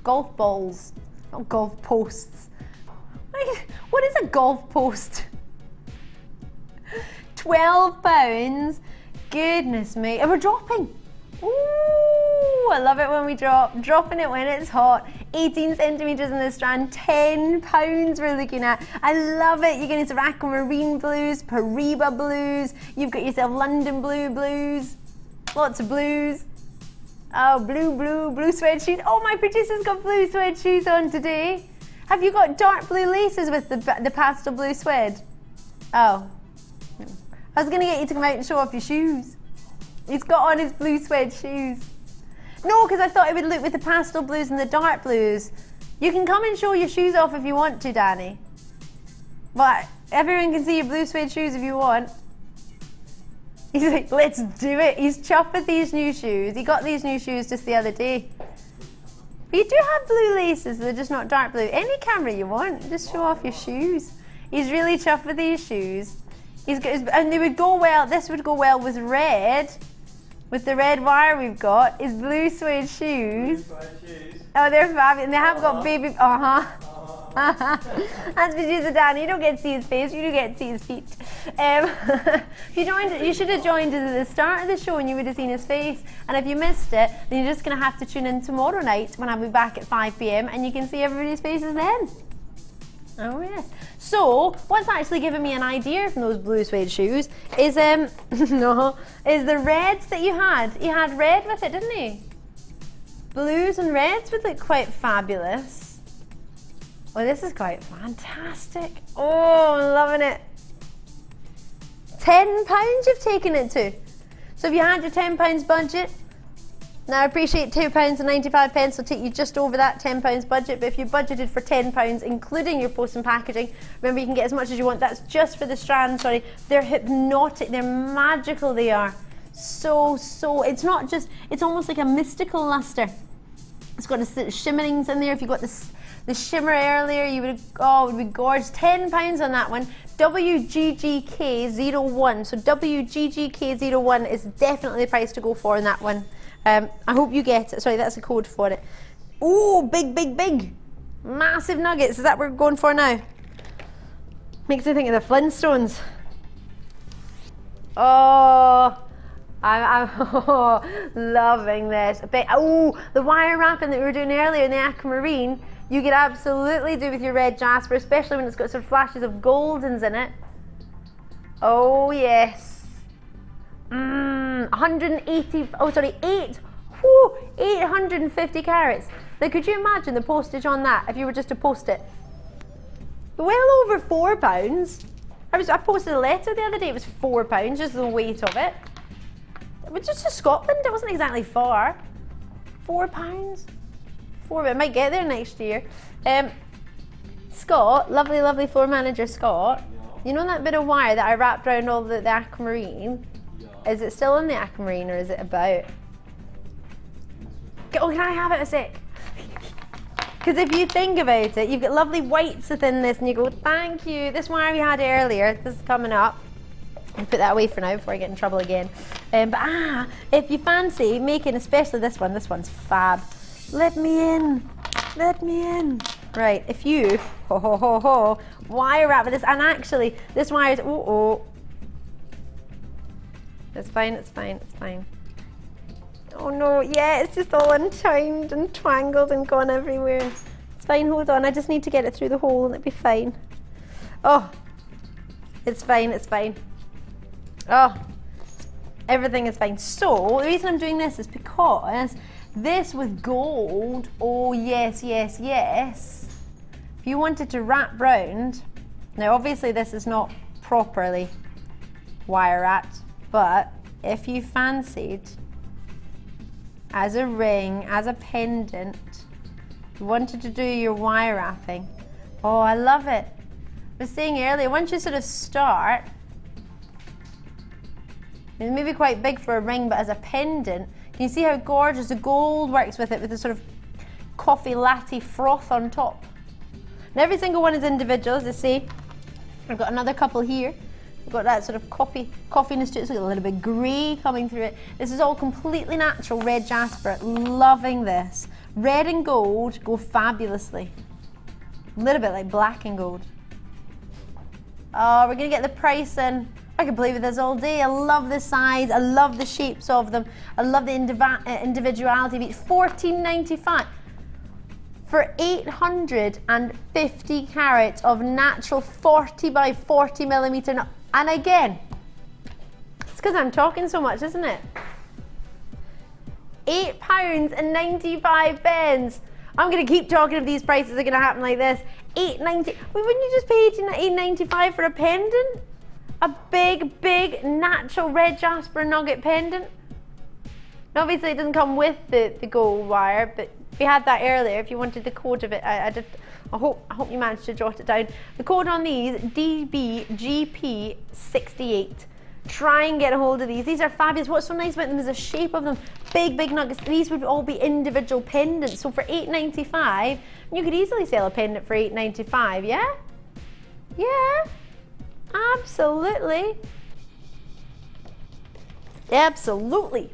Golf balls, not golf posts. What is a golf post? £12. Goodness me. And we're dropping. Ooh, I love it when we drop. Dropping it when it's hot. 18 centimetres in the strand, £10 we're looking at. I love it. You're getting some aquamarine blues, Pariba blues. You've got yourself London blue blues. Lots of blues. Oh, blue suede shoes. Oh, my producer's got blue suede shoes on today. Have you got dark blue laces with the pastel blue suede? Oh. I was going to get you to come out and show off your shoes. He's got on his blue suede shoes. No, because I thought it would look with the pastel blues and the dark blues. You can come and show your shoes off if you want to, Danny. But everyone can see your blue suede shoes if you want. He's like, let's do it. He's chuffed with these new shoes. He got these new shoes just the other day. But you do have blue laces, they're just not dark blue. Any camera you want, just show off your shoes. He's really chuffed with these shoes. He's got his, and they would go well, this would go well with red, with the red wire we've got, his blue suede shoes. Oh, they're fabulous, and they have got baby, That's producer Danny, you don't get to see his face, you do get to see his feet. You should have joined us at the start of the show and you would have seen his face. And if you missed it, then you're just going to have to tune in tomorrow night when I'll be back at 5 PM and you can see everybody's faces then. Oh yes. So, what's actually given me an idea from those blue suede shoes is is the reds that you had. You had red with it, didn't you? Blues and reds would look quite fabulous. Oh, this is quite fantastic. Oh, I'm loving it. £10 you've taken it to. So if you had your £10 budget, now I appreciate £2.95 will take you just over that £10 budget, but if you budgeted for £10, including your post and packaging, remember you can get as much as you want. That's just for the strands, sorry. They're hypnotic, they're magical, they are. So, it's not just, it's almost like a mystical luster. It's got the shimmerings in there. If you got the shimmer earlier, you would, oh, it would be gorgeous. £10 on that one. WGGK01. So WGGK01 is definitely the price to go for on that one. I hope you get it. Sorry, that's a code for it. Oh, big. Massive nuggets. Is that what we're going for now? Makes me think of the Flintstones. Oh, I'm loving this. Oh, the wire wrapping that we were doing earlier in the aquamarine, you could absolutely do with your red jasper, especially when it's got sort of flashes of goldens in it. Oh yes. 850 carats. Now could you imagine the postage on that if you were just to post it? Well over £4. I posted a letter the other day, it was £4, just the weight of it. It was just to Scotland, it wasn't exactly far. £4. I might get there next year. Scott, lovely floor manager Scott, you know that bit of wire that I wrapped around all the aquamarine? Is it still in the aquamarine or is it about? Oh, can I have it a sec? Because if you think about it, you've got lovely whites within this and you go, thank you. This wire we had earlier, this is coming up. I'll put that away for now before I get in trouble again. If you fancy making, especially this one's fab. Let me in. Right, if you, wire wrap with this, and actually, this wire is, It's fine. Oh no, yeah, it's just all untimed and tangled and gone everywhere. It's fine, hold on, I just need to get it through the hole and it'll be fine. Oh, it's fine. Oh, everything is fine. So, the reason I'm doing this is because this with gold, oh yes. If you wanted to wrap round, now obviously this is not properly wire wrapped, but if you fancied as a ring, as a pendant, You wanted to do your wire wrapping. Oh, I love it. I was saying earlier, once you sort of start, it's maybe quite big for a ring, but as a pendant, can you see how gorgeous the gold works with it, with the sort of coffee latte froth on top? And every single one is individual, as I say. I've got another couple here. We've got that sort of coffeeness to it, so a little bit grey coming through it. This is all completely natural red jasper. Loving this. Red and gold go fabulously. A little bit like black and gold. Oh, we're gonna get the price in. I could play with this all day. I love the size, I love the shapes of them, I love the individuality of each. $14.95 for 850 carats of natural 40 by 40 millimeter. And again, it's because I'm talking so much, isn't it? £8.95. I'm going to keep talking if these prices are going to happen like this. $8.90. Wouldn't you just pay $8.95 for a pendant? A big, big natural red jasper nugget pendant. Now, obviously, it doesn't come with the gold wire, but we had that earlier. If you wanted the code of it, I hope you managed to jot it down. The code on these, DBGP68. Try and get a hold of these. These are fabulous. What's so nice about them is the shape of them. Big, big nuggets. These would all be individual pendants. So for $8.95, you could easily sell a pendant for $8.95, yeah? Yeah, absolutely. Absolutely.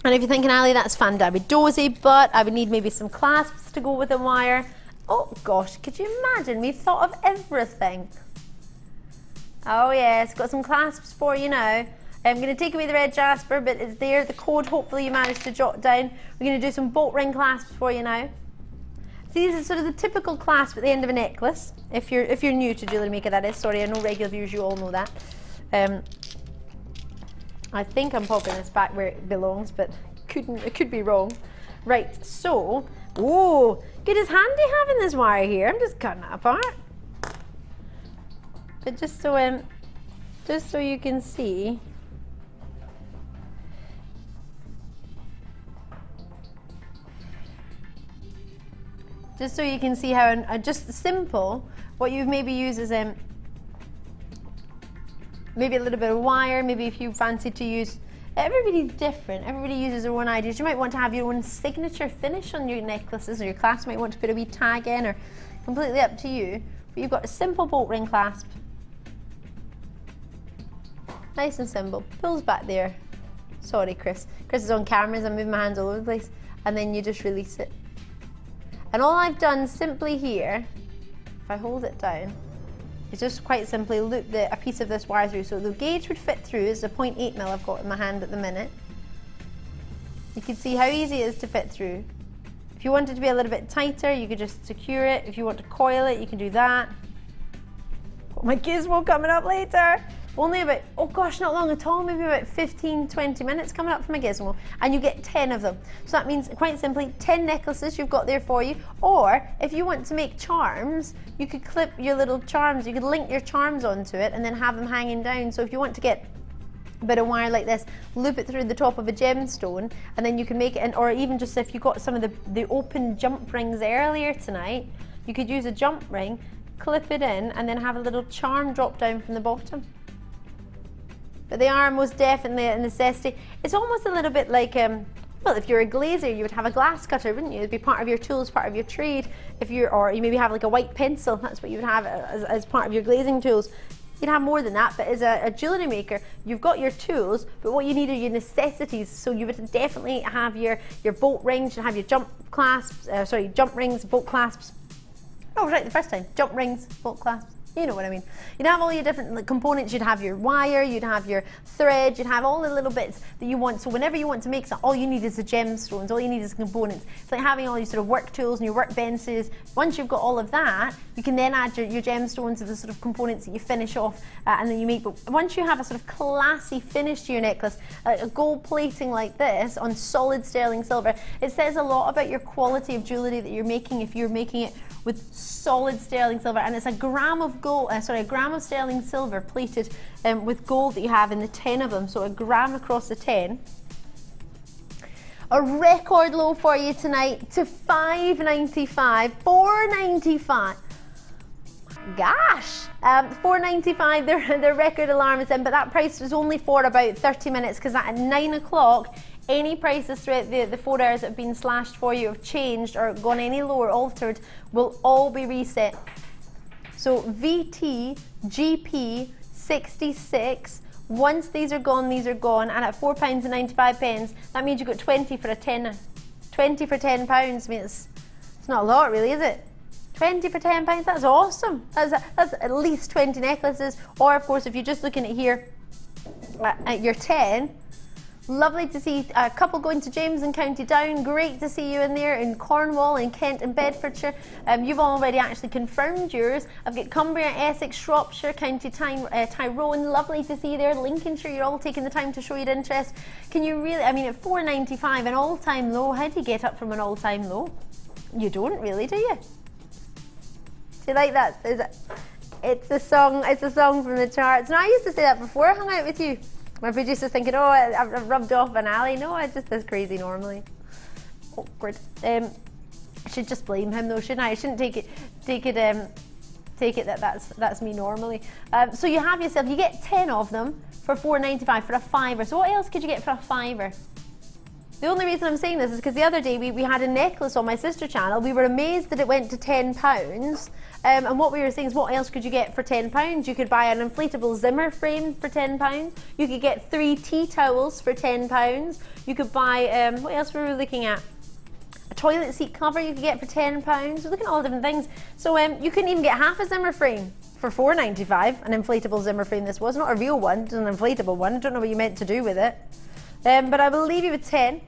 And if you're thinking, Ali, that's fan-dabby-dozy, but I would need maybe some clasps to go with the wire. Oh gosh, could you imagine? We've thought of everything. Oh yes, got some clasps for you now. I'm going to take away the red jasper, but it's there. The code, hopefully you managed to jot down. We're going to do some bolt ring clasps for you now. So these are sort of the typical clasp at the end of a necklace. If you're new to Jewellery Maker, that is. Sorry, I know regular viewers, you all know that. I think I'm popping this back where it belongs, but it could be wrong. Right, so, oh, good, it's handy having this wire here. I'm just cutting it apart. But just so you can see. Just so you can see how, just simple, what you've maybe used is maybe a little bit of wire, maybe if you fancy to use, everybody's different, everybody uses their own ideas. You might want to have your own signature finish on your necklaces, or your clasp might want to put a wee tag in, or completely up to you. But you've got a simple bolt ring clasp. Nice and simple, pulls back there. Sorry, Chris. Chris is on camera as I'm moving my hands all over the place. And then you just release it. And all I've done simply here, if I hold it down, is just quite simply loop a piece of this wire through. So the gauge would fit through, is the 0.8 mil I've got in my hand at the minute. You can see how easy it is to fit through. If you want it to be a little bit tighter, you could just secure it. If you want to coil it, you can do that. Got my gizmo coming up later. Only about, oh gosh, not long at all, maybe about 15-20 minutes coming up for my gizmo, and you get 10 of them. So that means, quite simply, 10 necklaces you've got there for you. Or if you want to make charms, you could clip your little charms, you could link your charms onto it and then have them hanging down. So if you want to get a bit of wire like this, loop it through the top of a gemstone, and then you can make it, or even just if you got some of the open jump rings earlier tonight, you could use a jump ring, clip it in, and then have a little charm drop down from the bottom. But they are most definitely a necessity. It's almost a little bit like, well, if you're a glazier, you would have a glass cutter, wouldn't you? It'd be part of your tools, part of your trade. Or you maybe have like a white pencil, that's what you would have as part of your glazing tools. You'd have more than that, but as a jewellery maker, you've got your tools, but what you need are your necessities. So you would definitely have your bolt rings, you have your jump rings, bolt clasps. Oh, right, the first time. Jump rings, bolt clasps. You know what I mean. You'd have all your different components. You'd have your wire, you'd have your thread, you'd have all the little bits that you want. So whenever you want to make something, all you need is the gemstones, all you need is components. It's like having all your sort of work tools and your workbenches. Once you've got all of that, you can then add your gemstones to the sort of components that you finish off and then you make. But once you have a sort of classy finish to your necklace, a gold plating like this on solid sterling silver, it says a lot about your quality of jewellery that you're making if you're making it with solid sterling silver. And it's a gram of gold, a gram of sterling silver plated with gold that you have in the 10 of them, so a gram across the 10. A record low for you tonight to $5.95, $4.95. Gosh, $4.95, their record alarm is in, but that price was only for about 30 minutes because at 9 o'clock, any prices throughout the 4 hours that have been slashed for you, have changed or gone any lower, altered, will all be reset. So VT, GP, 66, once these are gone, and at £4.95, that means you got 20 for a tenner. 20 for £10, I mean, it's not a lot really, is it? 20 for £10, that's awesome. That's at least 20 necklaces, or of course if you're just looking at here, at your 10, lovely to see a couple going to James in County Down. Great to see you in there in Cornwall, in Kent and Bedfordshire. You've already actually confirmed yours. I've got Cumbria, Essex, Shropshire, County Tyrone. Lovely to see you there. Lincolnshire, you're all taking the time to show your interest. Can you really, I mean, at $4.95, an all-time low, how do you get up from an all-time low? You don't really, do you? Do you like that? It's a song from the charts. Now, I used to say that before I hung out with you. My producer's thinking, oh, I've rubbed off an alley. No, I'm just this crazy normally. Awkward. I should just blame him though, shouldn't I? I shouldn't take it that's me normally. So you have yourself, you get 10 of them for $4.95 for a $5. So what else could you get for a $5? The only reason I'm saying this is because the other day we had a necklace on my sister channel. We were amazed that it went to £10. And what we were saying is, what else could you get for £10? You could buy an inflatable Zimmer frame for £10. You could get 3 tea towels for £10. You could buy, what else were we looking at? A toilet seat cover you could get for £10. We're looking at all different things. So you couldn't even get half a Zimmer frame for $4.95. An inflatable Zimmer frame this was, not a real one, just an inflatable one. I don't know what you meant to do with it. But I will leave you with 10.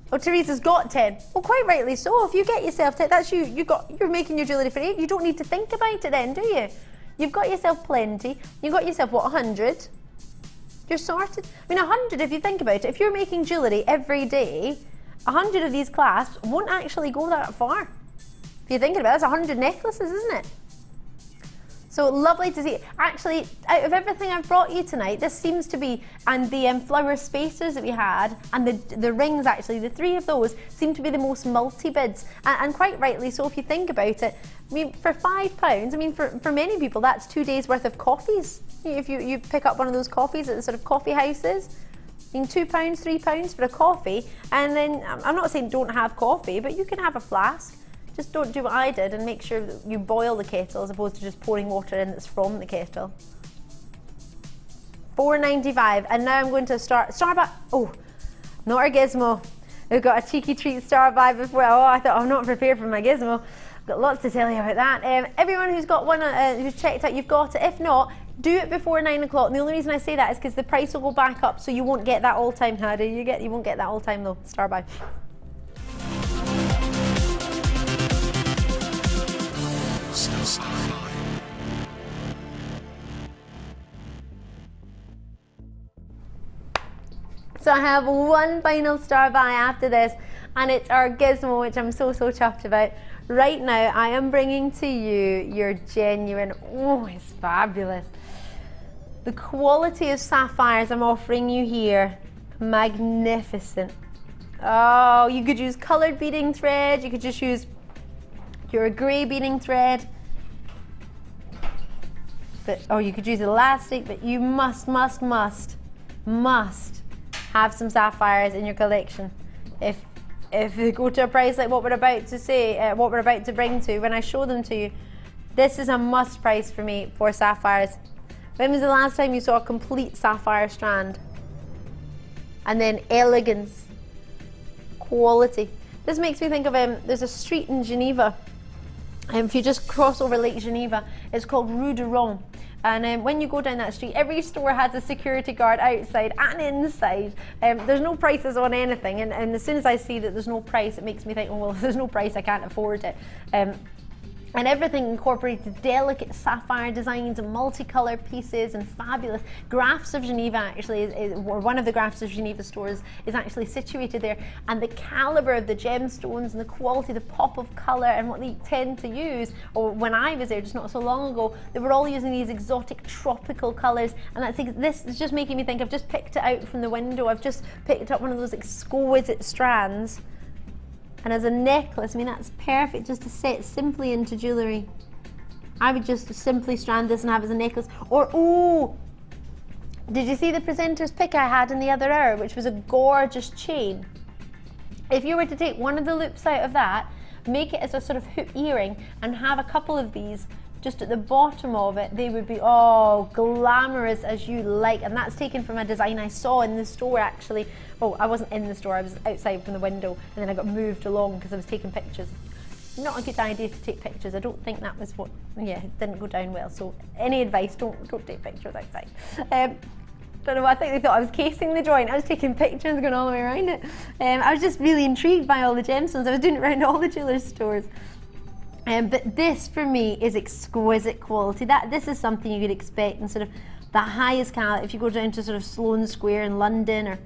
Oh, Teresa's got 10. Well, quite rightly so. If you get yourself 10, that's you're making your jewellery for 8. You don't need to think about it then, do you? You've got yourself plenty. You've got yourself, what, 100? You're sorted. I mean, 100, if you think about it, if you're making jewellery every day, 100 of these clasps won't actually go that far. If you're thinking about it, that's 100 necklaces, isn't it? So lovely to see. Actually, out of everything I've brought you tonight, this seems to be, and the flower spacers that we had, and the rings actually, the 3 of those seem to be the most multi-bids, and quite rightly so if you think about it. I mean, for £5, I mean, for many people, that's 2 days worth of coffees. If you pick up one of those coffees at the sort of coffee houses, I mean, £2, £3 for a coffee, and then, I'm not saying don't have coffee, but you can have a flask. Just don't do what I did and make sure that you boil the kettle as opposed to just pouring water in that's from the kettle. $4.95, and now I'm going to start by, oh, not our gizmo. We've got a cheeky treat start by before. Oh, I thought I'm not prepared for my gizmo. Got lots to tell you about that. Everyone who's got one, who's checked out, you've got it. If not, do it before 9 o'clock. And the only reason I say that is because the price will go back up, so you won't get that all-time high. You won't get that all-time low. Start by. So I have one final star by after this, and it's our gizmo, which I'm so chuffed about. Right now, I am bringing to you your genuine, oh, it's fabulous. The quality of sapphires I'm offering you here, magnificent. Oh, you could use coloured beading thread, you could just use your grey beading thread. But, or you could use elastic, but you must have some sapphires in your collection. If they go to a price like what we're about to say, what we're about to bring to, when I show them to you, this is a must price for me for sapphires. When was the last time you saw a complete sapphire strand? And then elegance, quality. This makes me think of, there's a street in Geneva. If you just cross over Lake Geneva, it's called Rue de Rome. And when you go down that street, every store has a security guard outside and inside. There's no prices on anything, and as soon as I see that there's no price, it makes me think, oh, well, if there's no price, I can't afford it. And And everything incorporated delicate sapphire designs and multicolour pieces and fabulous. Grafts of Geneva actually, or one of the Grafts of Geneva stores is actually situated there. And the calibre of the gemstones and the quality, the pop of colour and what they tend to use, or when I was there just not so long ago, they were all using these exotic tropical colours. And this is just making me think, I've just picked it out from the window, I've just picked up one of those exquisite strands. And as a necklace, I mean, that's perfect just to set simply into jewellery. I would just simply strand this and have as a necklace. Or, oh, did you see the presenter's pick I had in the other hour, which was a gorgeous chain? If you were to take one of the loops out of that, make it as a sort of hoop earring and have a couple of these just at the bottom of it, they would be, oh, glamorous as you like. And that's taken from a design I saw in the store actually. Oh, I wasn't in the store, I was outside from the window, and then I got moved along because I was taking pictures. Not a good idea to take pictures. I don't think that was what, yeah, it didn't go down well. So any advice, don't take pictures outside. Don't know, I think they thought I was casing the joint. I was taking pictures going all the way around it. I was just really intrigued by all the gemstones. I was doing it around all the jeweller's stores. But this for me is exquisite quality. This is something you could expect in sort of the highest calibre. If you go down to sort of Sloane Square in London or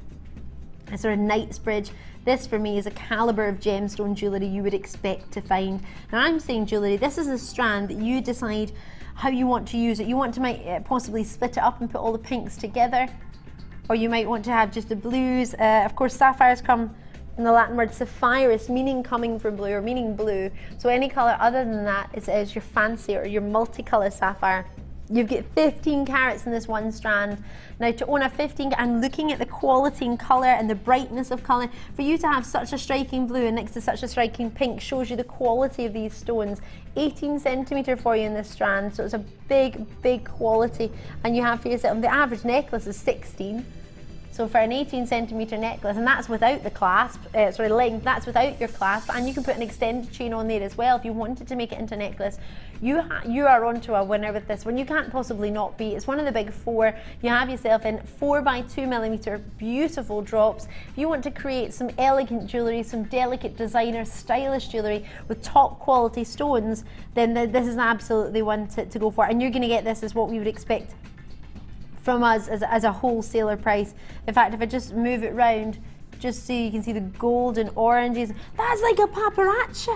a sort of Knightsbridge, this for me is a calibre of gemstone jewellery you would expect to find. Now I'm saying jewellery, this is a strand that you decide how you want to use it. You want to possibly split it up and put all the pinks together, or you might want to have just the blues. Of course, sapphires come from the Latin word sapphirus, meaning coming from blue or meaning blue. So any colour other than that is your fancy or your multicolour sapphire. You've got 15 carats in this one strand. Now to own a 15, and looking at the quality and colour and the brightness of colour, for you to have such a striking blue and next to such a striking pink shows you the quality of these stones. 18 centimetre for you in this strand, so it's a big quality. And you have for yourself, the average necklace is 16. So for an 18 centimetre necklace, and that's without the clasp, length, that's without your clasp, and you can put an extended chain on there as well if you wanted to make it into a necklace. You are onto a winner with this one. You can't possibly not be. It's one of the big four. You have yourself in 4x2mm beautiful drops. If you want to create some elegant jewellery, some delicate designer stylish jewellery with top quality stones, then this is absolutely one to go for. And you're going to get this as what we would expect from us as a wholesaler price. In fact, if I just move it round, just so you can see the golden oranges, that's like a paparazzi.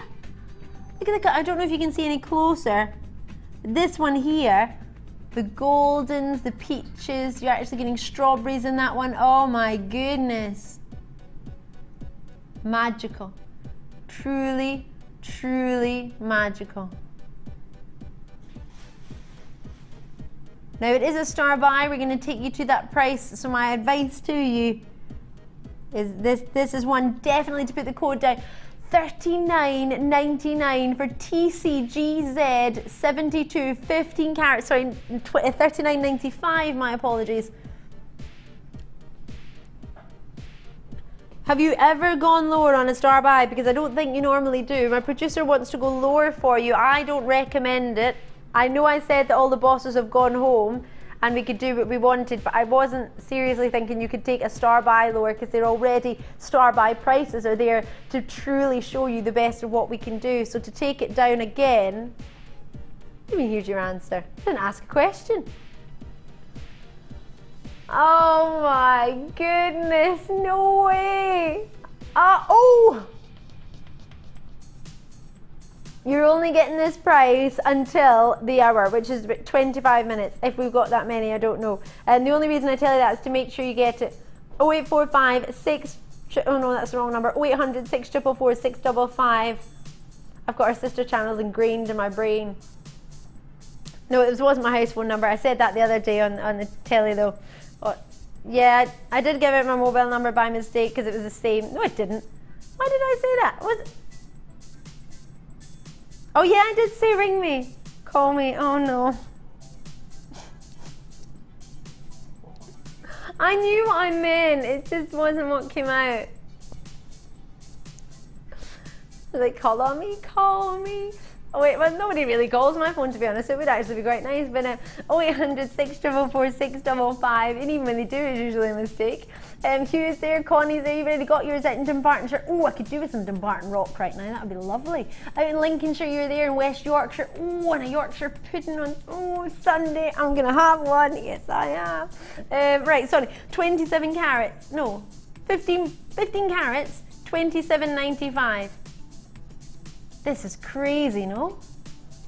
Look at the, I don't know if you can see any closer. This one here, the goldens, the peaches, you're actually getting strawberries in that one. Oh my goodness. Magical. Truly, truly magical. Now it is a star buy, we're going to take you to that price, so my advice to you is this is one definitely to put the code down. $39.99 for TCGZ 72 15 carats, sorry, $39.95, my apologies. Have you ever gone lower on a star buy? Because I don't think you normally do. My producer wants to go lower for you. I don't recommend it. I know I said that all the bosses have gone home and we could do what we wanted, but I wasn't seriously thinking you could take a star buy lower, because they're already star buy prices are there to truly show you the best of what we can do. So to take it down again, I mean, here's your answer. I didn't ask a question. Oh my goodness, no way. Oh! You're only getting this price until the hour, which is 25 minutes. If we've got that many, I don't know. And the only reason I tell you that is to make sure you get it. 0845 6, oh no, that's the wrong number. 0800 644 655. I've got our sister channels ingrained in my brain. No, it wasn't my house phone number. I said that the other day on the telly though. Oh, yeah, I did give out my mobile number by mistake because it was the same. No, I didn't. Why did I say that? Oh yeah, I did say ring me, call me, oh no. I knew what I meant, it just wasn't what came out. Like, call me, Oh wait, well nobody really calls my phone, to be honest. It would actually be quite nice, but 0800 644 655, and even when they do, it's usually a mistake. Hugh's there, Connie's there. You've already got yours out in Dumbartonshire. Oh, I could do with some Dumbarton rock right now. That would be lovely. Out in Lincolnshire, you're there. In West Yorkshire, oh, and a Yorkshire pudding on Sunday. I'm gonna have one. Yes, I am. Right, sorry, 27 carats. No, 15 carats. 27.95. This is crazy, no?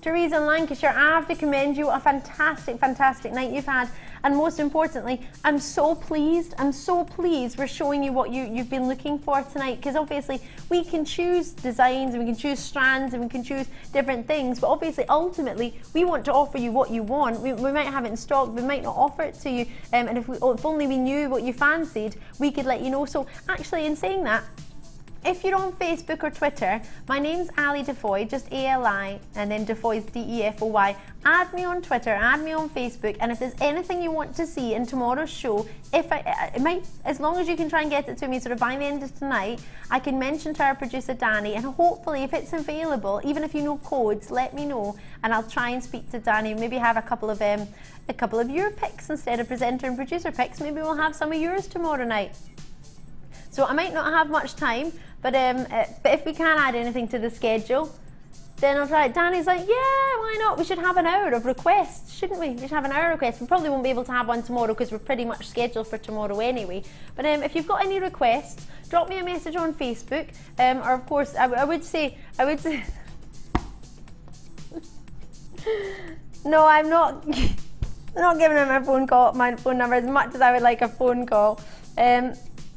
Teresa in Lancashire, I have to commend you. What a fantastic, fantastic night you've had. And most importantly, I'm so pleased we're showing you what you've been looking for tonight, because obviously we can choose designs and we can choose strands and we can choose different things, but obviously ultimately we want to offer you what you want. We might have it in stock, we might not offer it to you, and if only we knew what you fancied, we could let you know. So actually, in saying that, if you're on Facebook or Twitter, my name's Ali Defoy, just A-L-I, and then Defoy's D-E-F-O-Y. Add me on Twitter, add me on Facebook, and if there's anything you want to see in tomorrow's show, as long as you can try and get it to me sort of by the end of tonight, I can mention to our producer Danny, and hopefully if it's available, even if you know codes, let me know, and I'll try and speak to Danny, maybe have a couple of your picks instead of presenter and producer picks. Maybe we'll have some of yours tomorrow night. So I might not have much time, but if we can add anything to the schedule, then I'll try. Danny's like, yeah, why not? We should have an hour of requests, shouldn't we? We should have an hour request. We probably won't be able to have one tomorrow because we're pretty much scheduled for tomorrow anyway. But if you've got any requests, drop me a message on Facebook, or of course, I would say. No, I'm not giving him my phone number as much as I would like a phone call.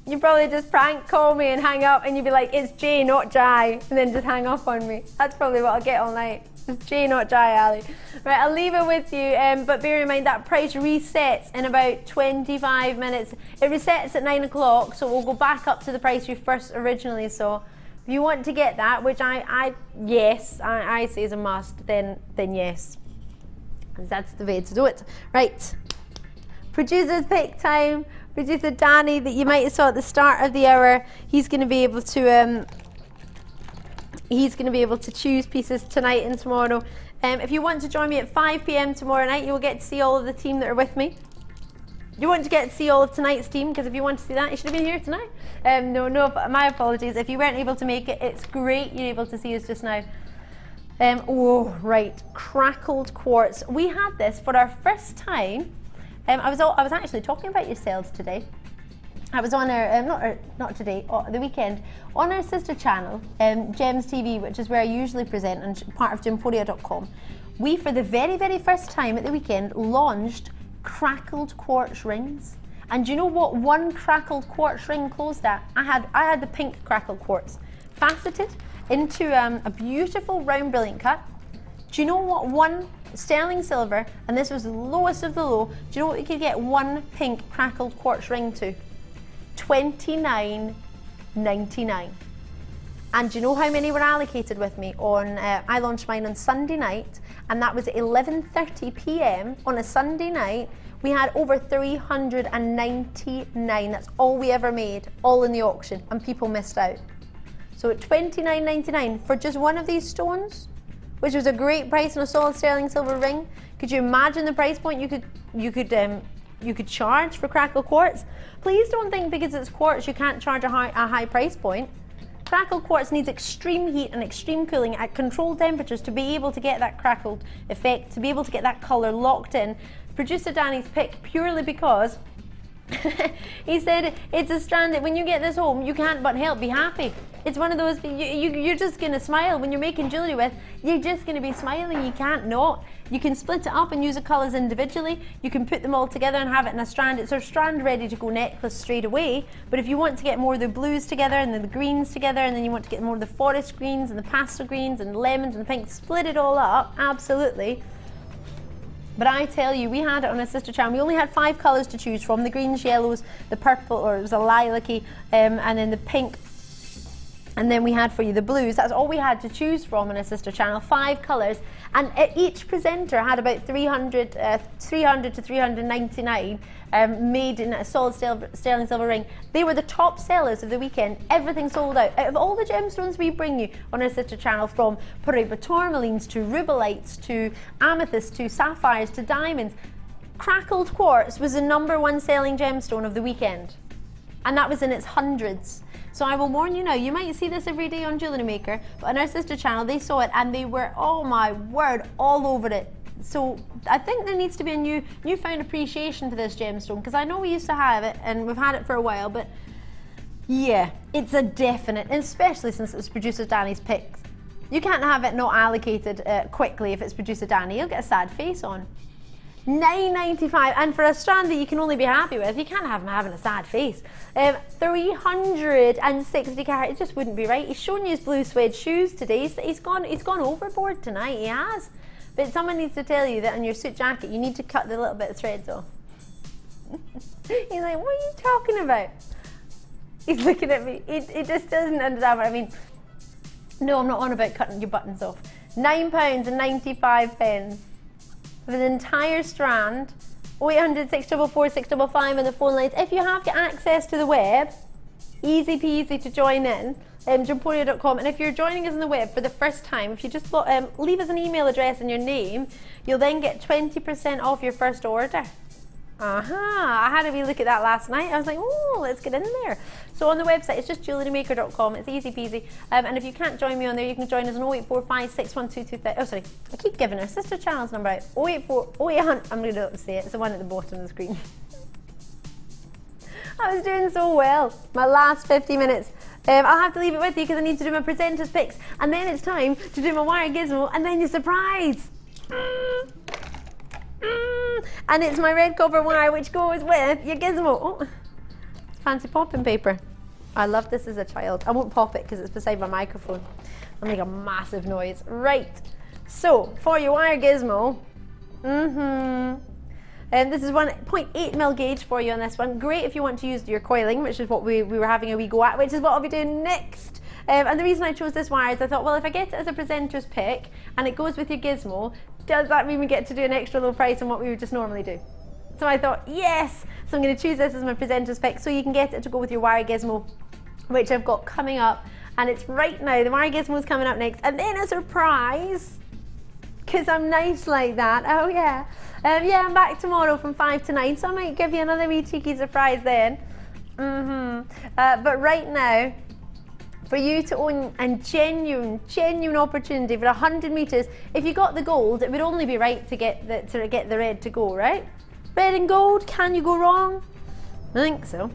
You probably just prank call me and hang up, and you'd be like, it's Jay, not Jai, and then just hang up on me. That's probably what I'll get all night. It's Jay, not Jai, Ali. Right, I'll leave it with you, but bear in mind that price resets in about 25 minutes. It resets at 9 o'clock, so we'll go back up to the price you first originally saw. If you want to get that, which I say is a must, then yes. That's the way to do it. Right, producer's pick time. Producer Danny, that you might have saw at the start of the hour, he's going to be able to choose pieces tonight and tomorrow. If you want to join me at 5 p.m. tomorrow night, you will get to see all of the team that are with me. You want to get to see all of tonight's team, because if you want to see that, you should have been here tonight. No, my apologies. If you weren't able to make it, it's great you're able to see us just now. Oh, right, crackled quartz. We had this for our first time. I was actually talking about yourselves today. I was on our, not today, the weekend, on our sister channel, Gems TV, which is where I usually present and part of Gymporia.com. We, for the very, very first time at the weekend, launched crackled quartz rings. And do you know what one crackled quartz ring closed at? I had the pink crackled quartz, faceted into a beautiful round brilliant cut. Do you know what one sterling silver, and this was the lowest of the low, do you know what we could get one pink crackled quartz ring to? $29.99. And do you know how many were allocated with me on, I launched mine on Sunday night, and that was at 11:30 p.m. on a Sunday night. We had over 399, that's all we ever made, all in the auction, and people missed out. So at $29.99 for just one of these stones, which was a great price on a solid sterling silver ring. Could you imagine the price point you could charge for crackled quartz? Please don't think because it's quartz you can't charge a high price point. Crackled quartz needs extreme heat and extreme cooling at controlled temperatures to be able to get that crackled effect, to be able to get that colour locked in. Producer Danny's pick purely because he said it's a strand that when you get this home you can't but help be happy. It's one of those, you're just going to smile when you're making jewellery with. You're just going to be smiling, you can't not. You can split it up and use the colours individually. You can put them all together and have it in a strand. It's a strand ready to go necklace straight away. But if you want to get more of the blues together and then the greens together, and then you want to get more of the forest greens and the pastel greens and the lemons and the pinks, split it all up, absolutely. But I tell you, we had it on a sister channel. We only had 5 colours to choose from: the greens, yellows, the purple, or it was a lilac-y, and then the pink, And then we had for you the blues. That's all we had to choose from on our sister channel, 5 colours. And each presenter had about 300 to 399 made in a solid sterling silver ring. They were the top sellers of the weekend. Everything sold out. Out of all the gemstones we bring you on our sister channel, from Paraiba tourmalines to rubelites to amethysts to sapphires to diamonds, crackled quartz was the #1 selling gemstone of the weekend. And that was in its hundreds. So I will warn you now, you might see this every day on Jewellery Maker, but on our sister channel they saw it and they were, oh my word, all over it. So I think there needs to be a newfound appreciation for this gemstone, because I know we used to have it and we've had it for a while, but yeah, it's a definite, especially since it's producer Danny's picks. You can't have it not allocated quickly if it's producer Danny. He'll get a sad face on. $9.95, and for a strand that you can only be happy with, you can't have him having a sad face. 360 carat, it just wouldn't be right. He's shown you his blue suede shoes today. He's gone overboard tonight, he has. But someone needs to tell you that on your suit jacket you need to cut the little bit of threads off. He's like, what are you talking about? He's looking at me, he just doesn't understand what I mean. No, I'm not on about cutting your buttons off. £9.95 for the entire strand. 0800 644 655 on the phone lines. If you have got access to the web, easy peasy to join in, jumporia.com. And if you're joining us on the web for the first time, if you just leave us an email address and your name, you'll then get 20% off your first order. I had a wee look at that last night. I was like, oh, let's get in there. So on the website, it's just JewelleryMaker.com. It's easy peasy. And if you can't join me on there, you can join us on 0845 612 2000. Oh, sorry, I keep giving our sister channel's number out. 0800. I'm going to say it. It's the one at the bottom of the screen. I was doing so well. My last 50 minutes. I'll have to leave it with you because I need to do my presenter's picks. And then it's time to do my wire gizmo, and then your surprise. And it's my red copper wire which goes with your gizmo. Oh, it's fancy popping paper. I loved this as a child. I won't pop it because it's beside my microphone. I'll make a massive noise. Right, so for your wire gizmo, and this is 1.8mm gauge for you on this one. Great if you want to use your coiling, which is what we were having a wee go at, which is what I'll be doing next. And the reason I chose this wire is I thought, well, if I get it as a presenter's pick and it goes with your gizmo, does that mean we get to do an extra low price on what we would just normally do? So I thought, yes! So I'm going to choose this as my presenter's pick so you can get it to go with your wire gizmo, which I've got coming up. And it's right now, the wire gizmo is coming up next. And then a surprise, because I'm nice like that. Oh yeah. Yeah, I'm back tomorrow from 5 to 9, so I might give you another wee cheeky surprise then. But right now, for you to own a genuine opportunity for 100 metres, if you got the gold, it would only be right to get the red to go, right? Red and gold, can you go wrong? I think so.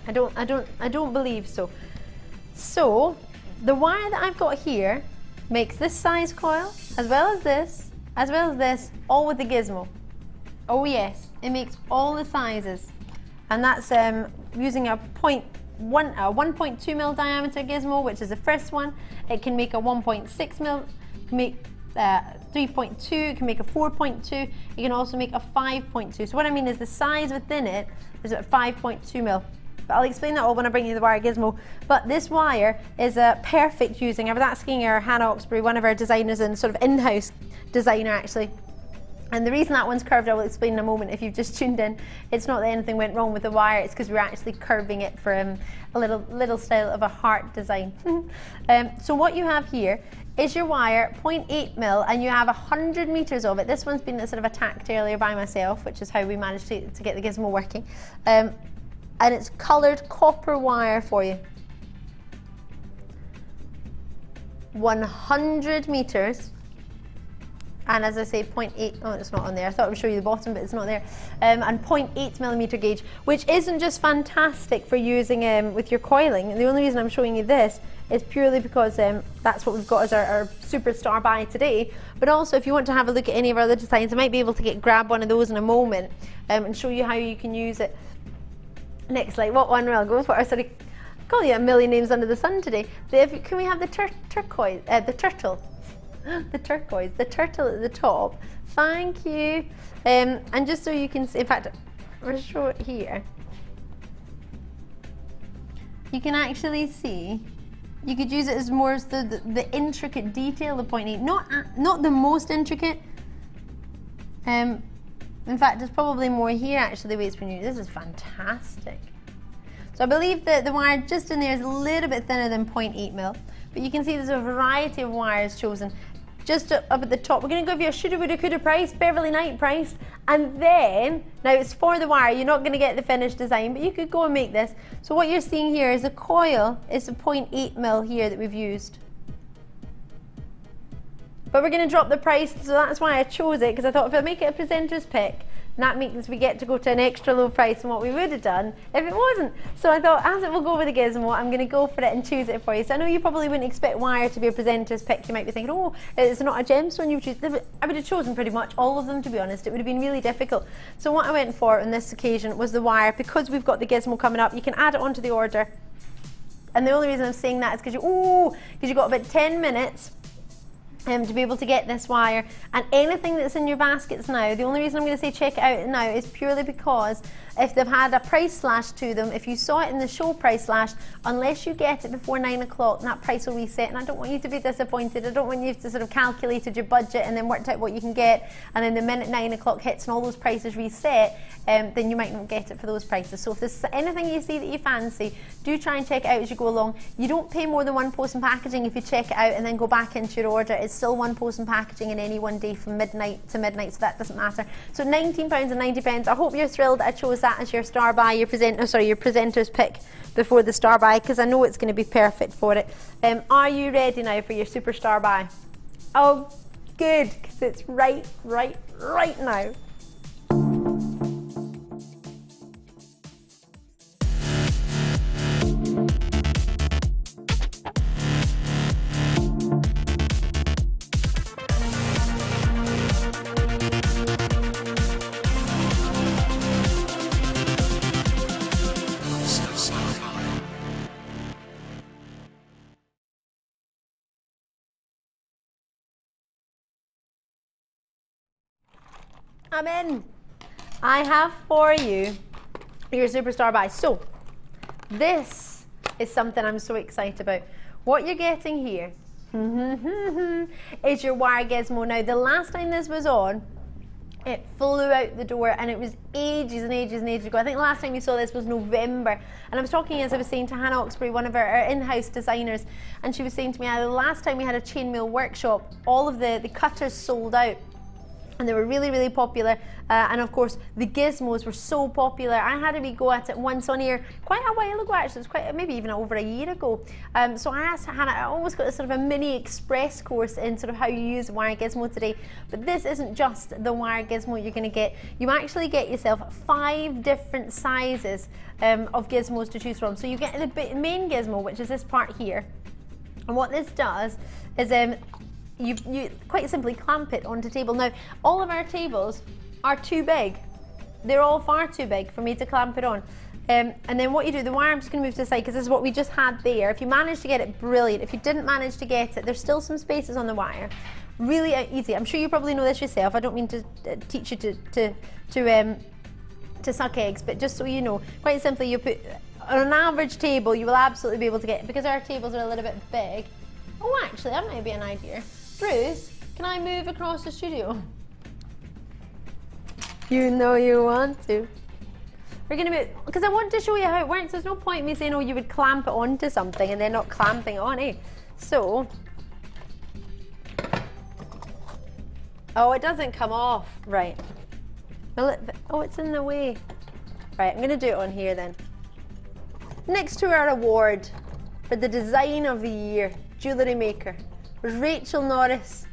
I don't believe so. So, the wire that I've got here makes this size coil, as well as this, all with the gizmo. Oh yes, it makes all the sizes. And that's using a 1.2mm diameter gizmo, which is the first one. It can make a 1.6mm, make 3.2, it can make a 4.2, you can also make a 5.2. So what I mean is the size within it is at 5.2mm. But I'll explain that all when I bring you the wire gizmo. But this wire is perfect using. I was asking our Hannah Oxbury, one of our designers and sort of in-house designer actually. And the reason that one's curved, I will explain in a moment if you've just tuned in. It's not that anything went wrong with the wire, it's because we're actually curving it for a little style of a heart design. So what you have here is your wire, 0.8mm, and you have 100 metres of it. This one's been sort of attacked earlier by myself, which is how we managed to get the gizmo working. And it's coloured copper wire for you. 100 metres. And as I say, 0.8, oh, it's not on there. I thought I would show you the bottom, but it's not there. And 0.8mm gauge, which isn't just fantastic for using with your coiling. And the only reason I'm showing you this is purely because that's what we've got as our superstar buy today. But also, if you want to have a look at any of our other designs, I might be able to grab one of those in a moment and show you how you can use it. Next slide, what one will go for? Sorry, I call you a million names under the sun today. Can we have the turquoise, the turtle? The turquoise, the turtle at the top. Thank you. And just so you can see, in fact, I'll show it here. You can actually see You could use it as more as the intricate detail of 0.8, not the most intricate. In fact, there's probably more here actually the way it's been used. This is fantastic. So I believe that the wire just in there is a little bit thinner than 0.8 mil, but you can see there's a variety of wires chosen. Just up at the top, we're going to give you a shoulda, woulda, coulda price, Beverly Knight price, and then, now it's for the wire, you're not going to get the finished design, but you could go and make this. So what you're seeing here is a coil, it's a 0.8 mil here that we've used. But we're going to drop the price, so that's why I chose it, because I thought if I make it a presenter's pick, that means we get to go to an extra low price than what we would have done if it wasn't. So I thought, as it will go with the gizmo, I'm going to go for it and choose it for you. So I know you probably wouldn't expect wire to be a presenter's pick. You might be thinking, oh, it's not a gemstone you choose. I would have chosen pretty much all of them, to be honest. It would have been really difficult. So what I went for on this occasion was the wire. Because we've got the gizmo coming up, you can add it onto the order. And the only reason I'm saying that is because you've got about 10 minutes to be able to get this wire, and anything that's in your baskets now, the only reason I'm going to say check it out now is purely because if they've had a price slash to them, if you saw it in the show price slash, unless you get it before 9 o'clock, that price will reset, and I don't want you to be disappointed. I don't want you to sort of calculated your budget and then worked out what you can get, and then the minute 9 o'clock hits and all those prices reset, then you might not get it for those prices. So if there's anything you see that you fancy, do try and check it out as you go along. You don't pay more than one post and packaging if you check it out and then go back into your order. It's still one post and packaging in any one day from midnight to midnight, so that doesn't matter. So £19.90. I hope you're thrilled I chose that as your star buy, your presenter's pick before the star buy, because I know it's going to be perfect for it. Are you ready now for your superstar buy? Oh, good, because it's right now. I'm in. I have for you your superstar buy. So this is something I'm so excited about. What you're getting here is your wire gizmo. Now the last time this was on, it flew out the door, and it was ages and ages and ages ago. I think the last time you saw this was November, and I was talking, as I was saying, to Hannah Oxbury, one of our in-house designers, and she was saying to me, the last time we had a chainmail workshop, all of the cutters sold out. And they were really popular, and of course the gizmos were so popular. I had a wee go at it once on here quite a while ago, actually. It was maybe even over a year ago. So I asked Hannah, I almost got a sort of a mini express course in sort of how you use wire gizmo today. But this isn't just the wire gizmo you're going to get. You actually get yourself 5 different sizes of gizmos to choose from. So you get the main gizmo, which is this part here, and what this does is you quite simply clamp it onto the table. Now, all of our tables are too big. They're all far too big for me to clamp it on. And then what you do, the wire, I'm just going to move to the side because this is what we just had there. If you manage to get it, brilliant. If you didn't manage to get it, there's still some spaces on the wire. Really easy. I'm sure you probably know this yourself. I don't mean to teach you to suck eggs, but just so you know, quite simply, you put on an average table, you will absolutely be able to get it, because our tables are a little bit big. Oh, actually, that might be an idea. Bruce, can I move across the studio? You know you want to. We're going to move, because I want to show you how it works. There's no point in me saying, oh, you would clamp it onto something and then not clamping it on, eh? So, oh, it doesn't come off. Right. Well, oh, it's in the way. Right, I'm going to do it on here then. Next to our award for the design of the year, Jewellery Maker, was Rachel Norris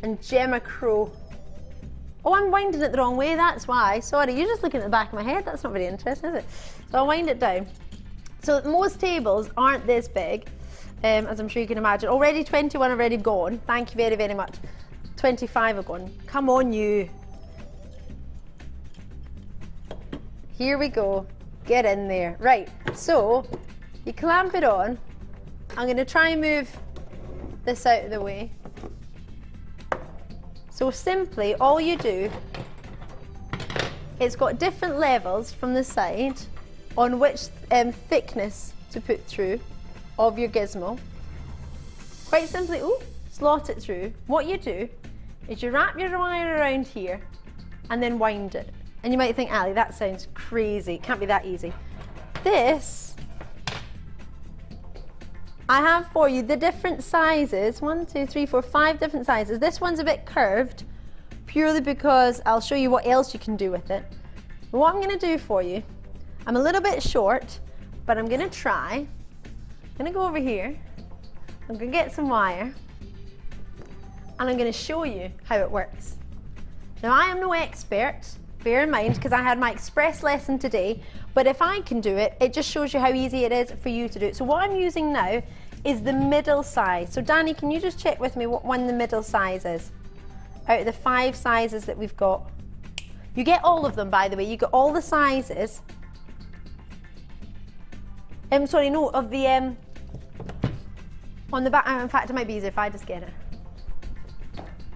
and Gemma Crow. Oh, I'm winding it the wrong way, that's why. Sorry, you're just looking at the back of my head. That's not very interesting, is it? So I'll wind it down. So most tables aren't this big, as I'm sure you can imagine. Already 21 have already gone. Thank you very, very much. 25 have gone. Come on, you. Here we go. Get in there. Right, so you clamp it on. I'm going to try and move this out of the way. So simply, all you do, it's got different levels from the side on which thickness to put through of your gizmo. Quite simply, slot it through. What you do is you wrap your wire around here and then wind it. And you might think, Ali, that sounds crazy. It can't be that easy. This, I have for you the different sizes. 1, 2, 3, 4, 5 different sizes. This one's a bit curved, purely because I'll show you what else you can do with it. But what I'm going to do for you, I'm a little bit short, but I'm going to try. I'm going to go over here. I'm going to get some wire, and I'm going to show you how it works. Now, I am no expert, bear in mind, because I had my express lesson today, but if I can do it, it just shows you how easy it is for you to do it. So what I'm using now is the middle size. So Danny, can you just check with me what one the middle size is? Out of the 5 sizes that we've got. You get all of them, by the way, you get all the sizes. Sorry, no, of the, on the back, in fact, it might be easier if I just get it.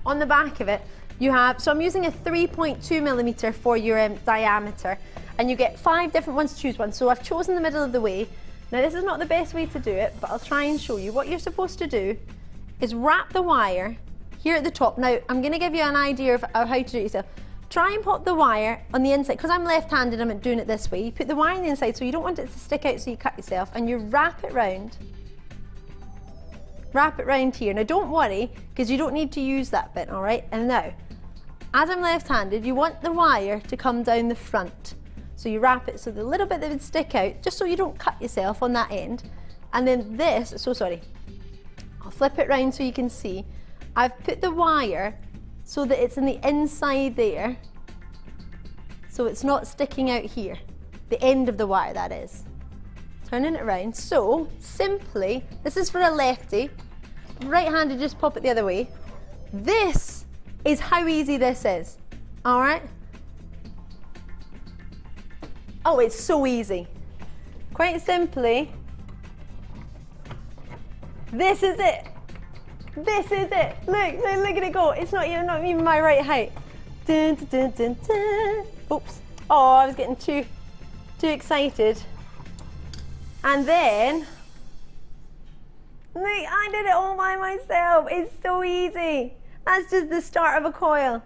On the back of it, you have, so I'm using a 3.2 millimeter for your diameter, and you get 5 different ones to choose one. So I've chosen the middle of the way. Now this is not the best way to do it, but I'll try and show you. What you're supposed to do is wrap the wire here at the top. Now I'm going to give you an idea of how to do it yourself. Try and pop the wire on the inside, because I'm left-handed, I'm doing it this way. You put the wire on the inside so you don't want it to stick out so you cut yourself, and you wrap it round. Wrap it round here. Now don't worry, because you don't need to use that bit, all right? And now, as I'm left-handed, you want the wire to come down the front. So you wrap it so the little bit that would stick out, just so you don't cut yourself on that end. And then this, I'll flip it round so you can see. I've put the wire so that it's in the inside there, so it's not sticking out here. The end of the wire, that is. Turning it around. So, simply, this is for a lefty. Right-handed, just pop it the other way. This is how easy this is. All right? Oh, it's so easy. Quite simply, this is it. This is it. Look at it go. It's not even my right height. Dun, dun, dun, dun, dun. Oops. Oh, I was getting too excited. And then, look, I did it all by myself. It's so easy. That's just the start of a coil.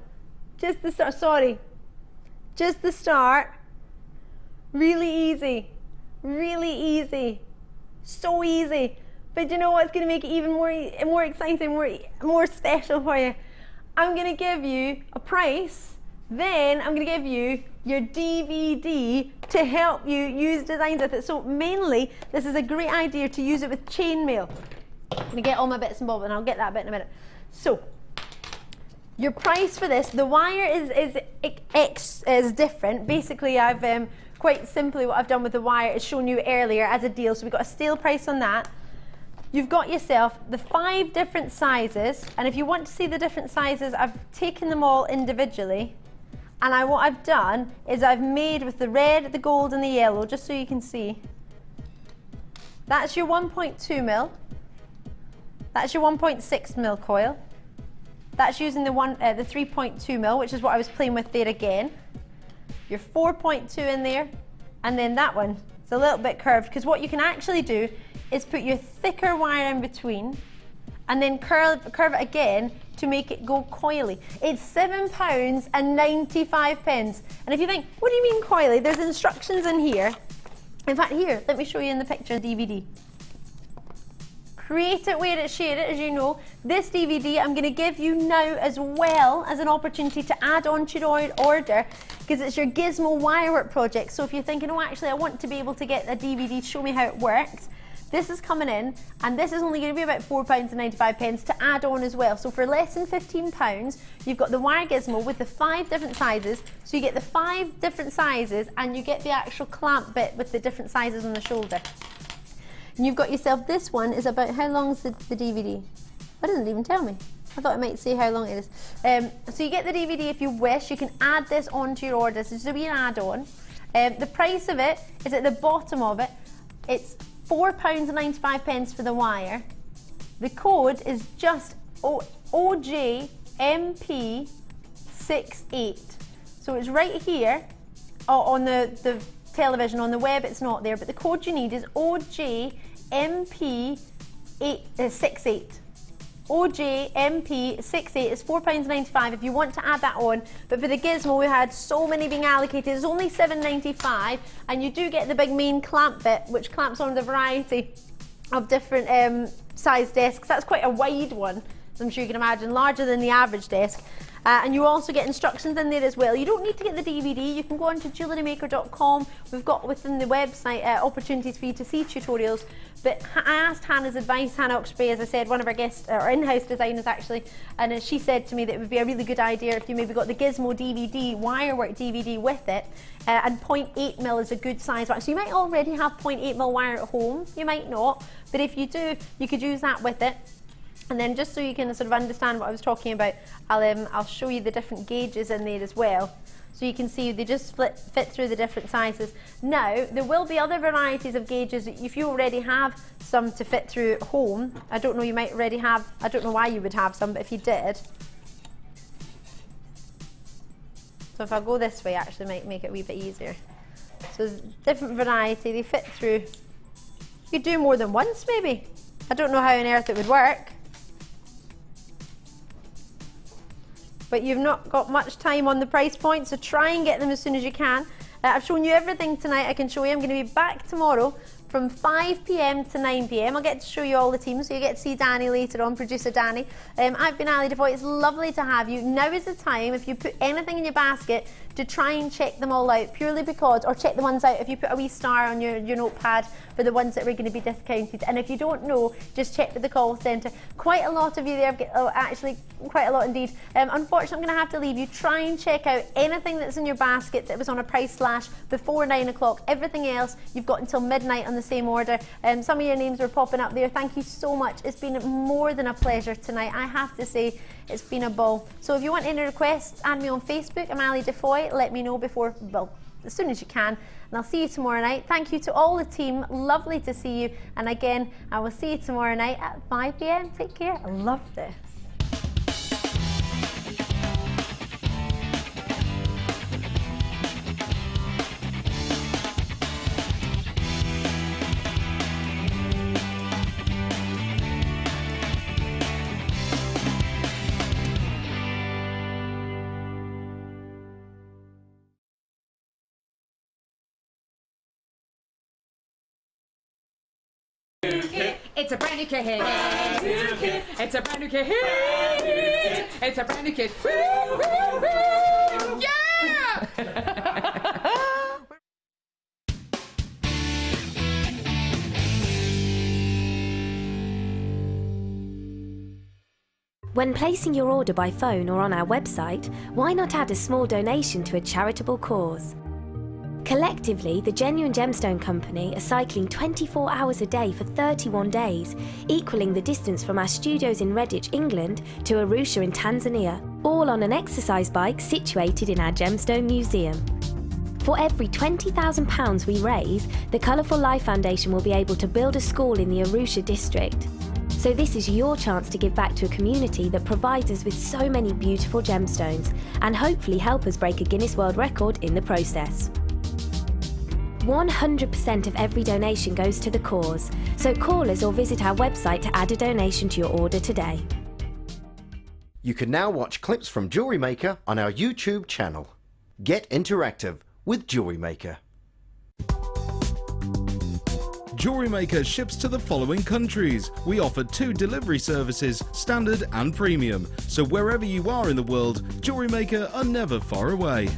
Just the start, sorry. Just the start. Really easy. Really easy. So easy. But you know what's going to make it even more exciting, more special for you? I'm going to give you a price, then I'm going to give you your DVD to help you use designs with it. So mainly, this is a great idea to use it with chainmail. I'm going to get all my bits and bobs, and I'll get that bit in a minute. So, your price for this, the wire is different. Basically, I've quite simply what I've done with the wire is shown you earlier as a deal. So we've got a sale price on that. You've got yourself the 5 different sizes, and if you want to see the different sizes, I've taken them all individually, and what I've done is I've made with the red, the gold and the yellow, just so you can see. That's your 1.2 mil, that's your 1.6 mil coil, that's using the 3.2 mil, which is what I was playing with there again, your 4.2 in there, and then that one, it's a little bit curved, because what you can actually do is put your thicker wire in between and then curve it again to make it go coily. It's £7.95. And if you think, what do you mean coily? There's instructions in here. In fact, here, let me show you in the picture of the DVD. Create it, wear it, share it, as you know. This DVD I'm going to give you now as well as an opportunity to add on to your order, because it's your Gizmo wirework project. So if you're thinking, oh, actually, I want to be able to get a DVD to show me how it works, this is coming in, and this is only going to be about £4.95 to add on as well. So for less than £15, you've got the wire gizmo with the 5 different sizes. So you get the 5 different sizes, and you get the actual clamp bit with the different sizes on the shoulder. And you've got yourself, this one is about, how long is the DVD? It doesn't even tell me. I thought it might say how long it is. So you get the DVD if you wish. You can add this onto your order. So this will be an add-on. The price of it is at the bottom of it. It's £4.95 for the wire. The code is just OJMP68. So it's right here on the television. On the web it's not there, but the code you need is OJMP68. OJMP68 is £4.95 if you want to add that on. But for the gizmo, we had so many being allocated. It's only £7.95, and you do get the big main clamp bit, which clamps on the variety of different size desks. That's quite a wide one, as I'm sure you can imagine, larger than the average desk. And you also get instructions in there as well. You don't need to get the DVD. You can go on to JewelleryMaker.com. We've got within the website opportunities for you to see tutorials. But I asked Hannah's advice, Hannah Oxbury, as I said, one of our guest or in-house designers actually, and she said to me that it would be a really good idea if you maybe got the Gizmo DVD, wirework DVD with it, and 0.8mm is a good size one. So you might already have 0.8mm wire at home, you might not, but if you do, you could use that with it. And then just so you can sort of understand what I was talking about, I'll show you the different gauges in there as well. So you can see they just fit through the different sizes. Now, there will be other varieties of gauges. If you already have some to fit through at home, I don't know, you might already have, I don't know why you would have some, but if you did. So if I go this way, actually might make it a wee bit easier. So there's different variety, they fit through. You could do more than once maybe. I don't know how on earth it would work. But you've not got much time on the price point, so try and get them as soon as you can. I've shown you everything tonight I can show you. I'm going to be back tomorrow from 5 p.m. to 9 p.m. I'll get to show you all the teams, so you get to see Danny later on, producer Danny. I've been Ali Defoy. It's lovely to have you. Now is the time, if you put anything in your basket, to try and check them all out, purely because, or check the ones out if you put a wee star on your notepad for the ones that were going to be discounted. And if you don't know, just check with the call centre. Quite a lot of you there, actually quite a lot indeed. Unfortunately, I'm going to have to leave you. Try and check out anything that's in your basket that was on a price slash before 9 o'clock. Everything else, you've got until midnight on the same order. Some of your names were popping up there. Thank you so much. It's been more than a pleasure tonight. I have to say, it's been a ball. So if you want any requests, add me on Facebook. I'm Ali Defoy. Let me know before, well, as soon as you can. And I'll see you tomorrow night. Thank you to all the team. Lovely to see you. And again, I will see you tomorrow night at 5 p.m. Take care. I love this. It's a brand new kit. It's a brand new kit. It's a brand new kit. Yeah! When placing your order by phone or on our website, why not add a small donation to a charitable cause? Collectively, the Genuine Gemstone Company are cycling 24 hours a day for 31 days, equaling the distance from our studios in Redditch, England, to Arusha in Tanzania, all on an exercise bike situated in our Gemstone Museum. For every £20,000 we raise, the Colourful Life Foundation will be able to build a school in the Arusha district. So this is your chance to give back to a community that provides us with so many beautiful gemstones, and hopefully help us break a Guinness World Record in the process. 100% of every donation goes to the cause, so call us or visit our website to add a donation to your order today. You can now watch clips from Jewellery Maker on our YouTube channel. Get interactive with Jewellery Maker. Jewellery Maker ships to the following countries. We offer 2 delivery services, standard and premium, so wherever you are in the world, Jewellery Maker are never far away.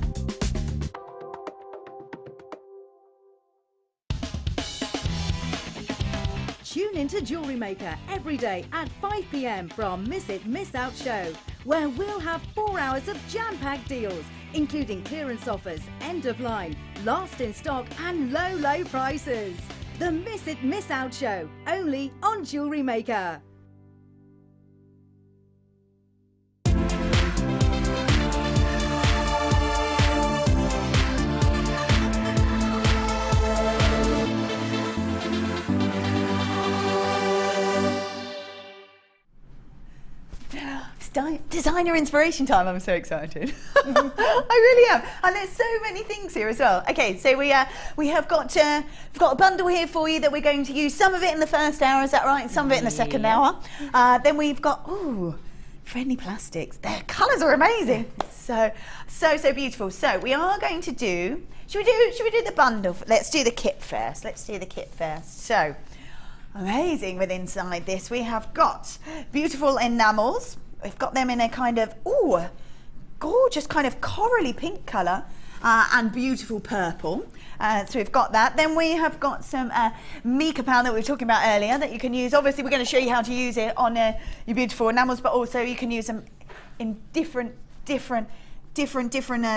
Tune into Jewellery Maker every day at 5 p.m. from Miss It, Miss Out show, where we'll have 4 hours of jam-packed deals, including clearance offers, end of line, last in stock and low, low prices. The Miss It, Miss Out show, only on Jewellery Maker. designer inspiration time. I'm so excited. I really am. And there's so many things here as well. Okay, so we have got we've got a bundle here for you that we're going to use. Some of it in the first hour, is that right? Some of it in the second hour. Then we've got friendly plastics. Their colours are amazing. So beautiful. So we are going to do. Should we do the bundle? Let's do the kit first. So. Amazing with inside this. We have got beautiful enamels. We've got them in a kind of, gorgeous kind of corally pink colour and beautiful purple. So we've got that. Then we have got some mica powder that we were talking about earlier that you can use. Obviously, we're going to show you how to use it on your beautiful enamels, but also you can use them in different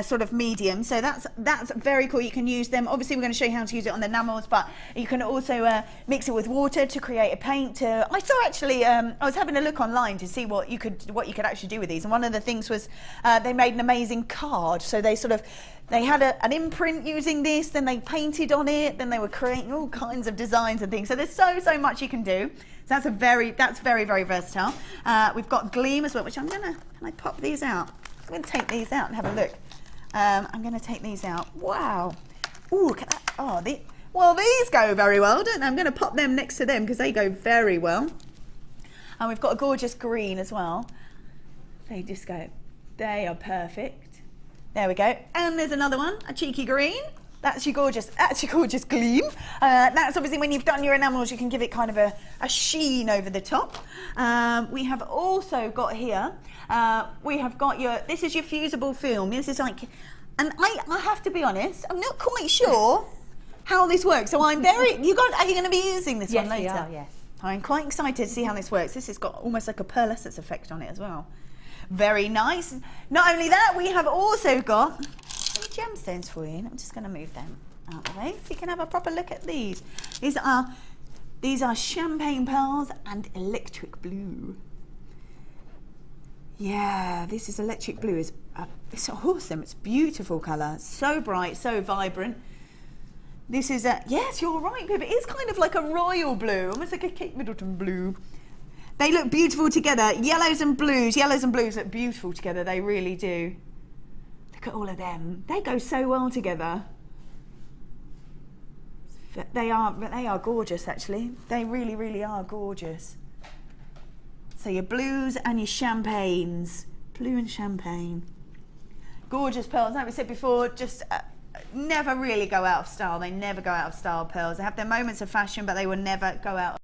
sort of mediums. So that's very cool. You can use them. Obviously, we're going to show you how to use it on the enamels, but you can also mix it with water to create a paint. I saw actually, I was having a look online to see what you could actually do with these, and one of the things was they made an amazing card. So they had an imprint using this, then they painted on it, then they were creating all kinds of designs and things. So there's so much you can do. So that's very very versatile. We've got gleam as well, which can I pop these out? I'm going to take these out and have a look. I'm going to take these out. Wow. Ooh, look at that. Oh, these go very well, don't they? I'm going to pop them next to them because they go very well. And we've got a gorgeous green as well. They just go. They are perfect. There we go. And there's another one, a cheeky green. That's your gorgeous gleam. That's obviously when you've done your enamels, you can give it kind of a sheen over the top. We have also got here, this is your fusible film. This is like, and I have to be honest, I'm not quite sure how this works. So are you going to be using this one later? Yes, we are, yes. I'm quite excited to see how this works. This has got almost like a pearlescence effect on it as well. Very nice. Not only that, we have also got gemstones for you. I'm just going to move them out of the way so you can have a proper look at these. These are champagne pearls and electric blue. Yeah, this is electric blue. It's awesome. It's a beautiful colour. So bright, so vibrant. This is yes, you're right, Pip. It is kind of like a royal blue, almost like a Kate Middleton blue. They look beautiful together. Yellows and blues look beautiful together. They really do. Look at all of them. They go so well together. They are gorgeous, actually. They really, really are gorgeous. So your blues and your champagnes. Blue and champagne. Gorgeous pearls. Like we said before, just never really go out of style. They never go out of style, pearls. They have their moments of fashion, but they will never go out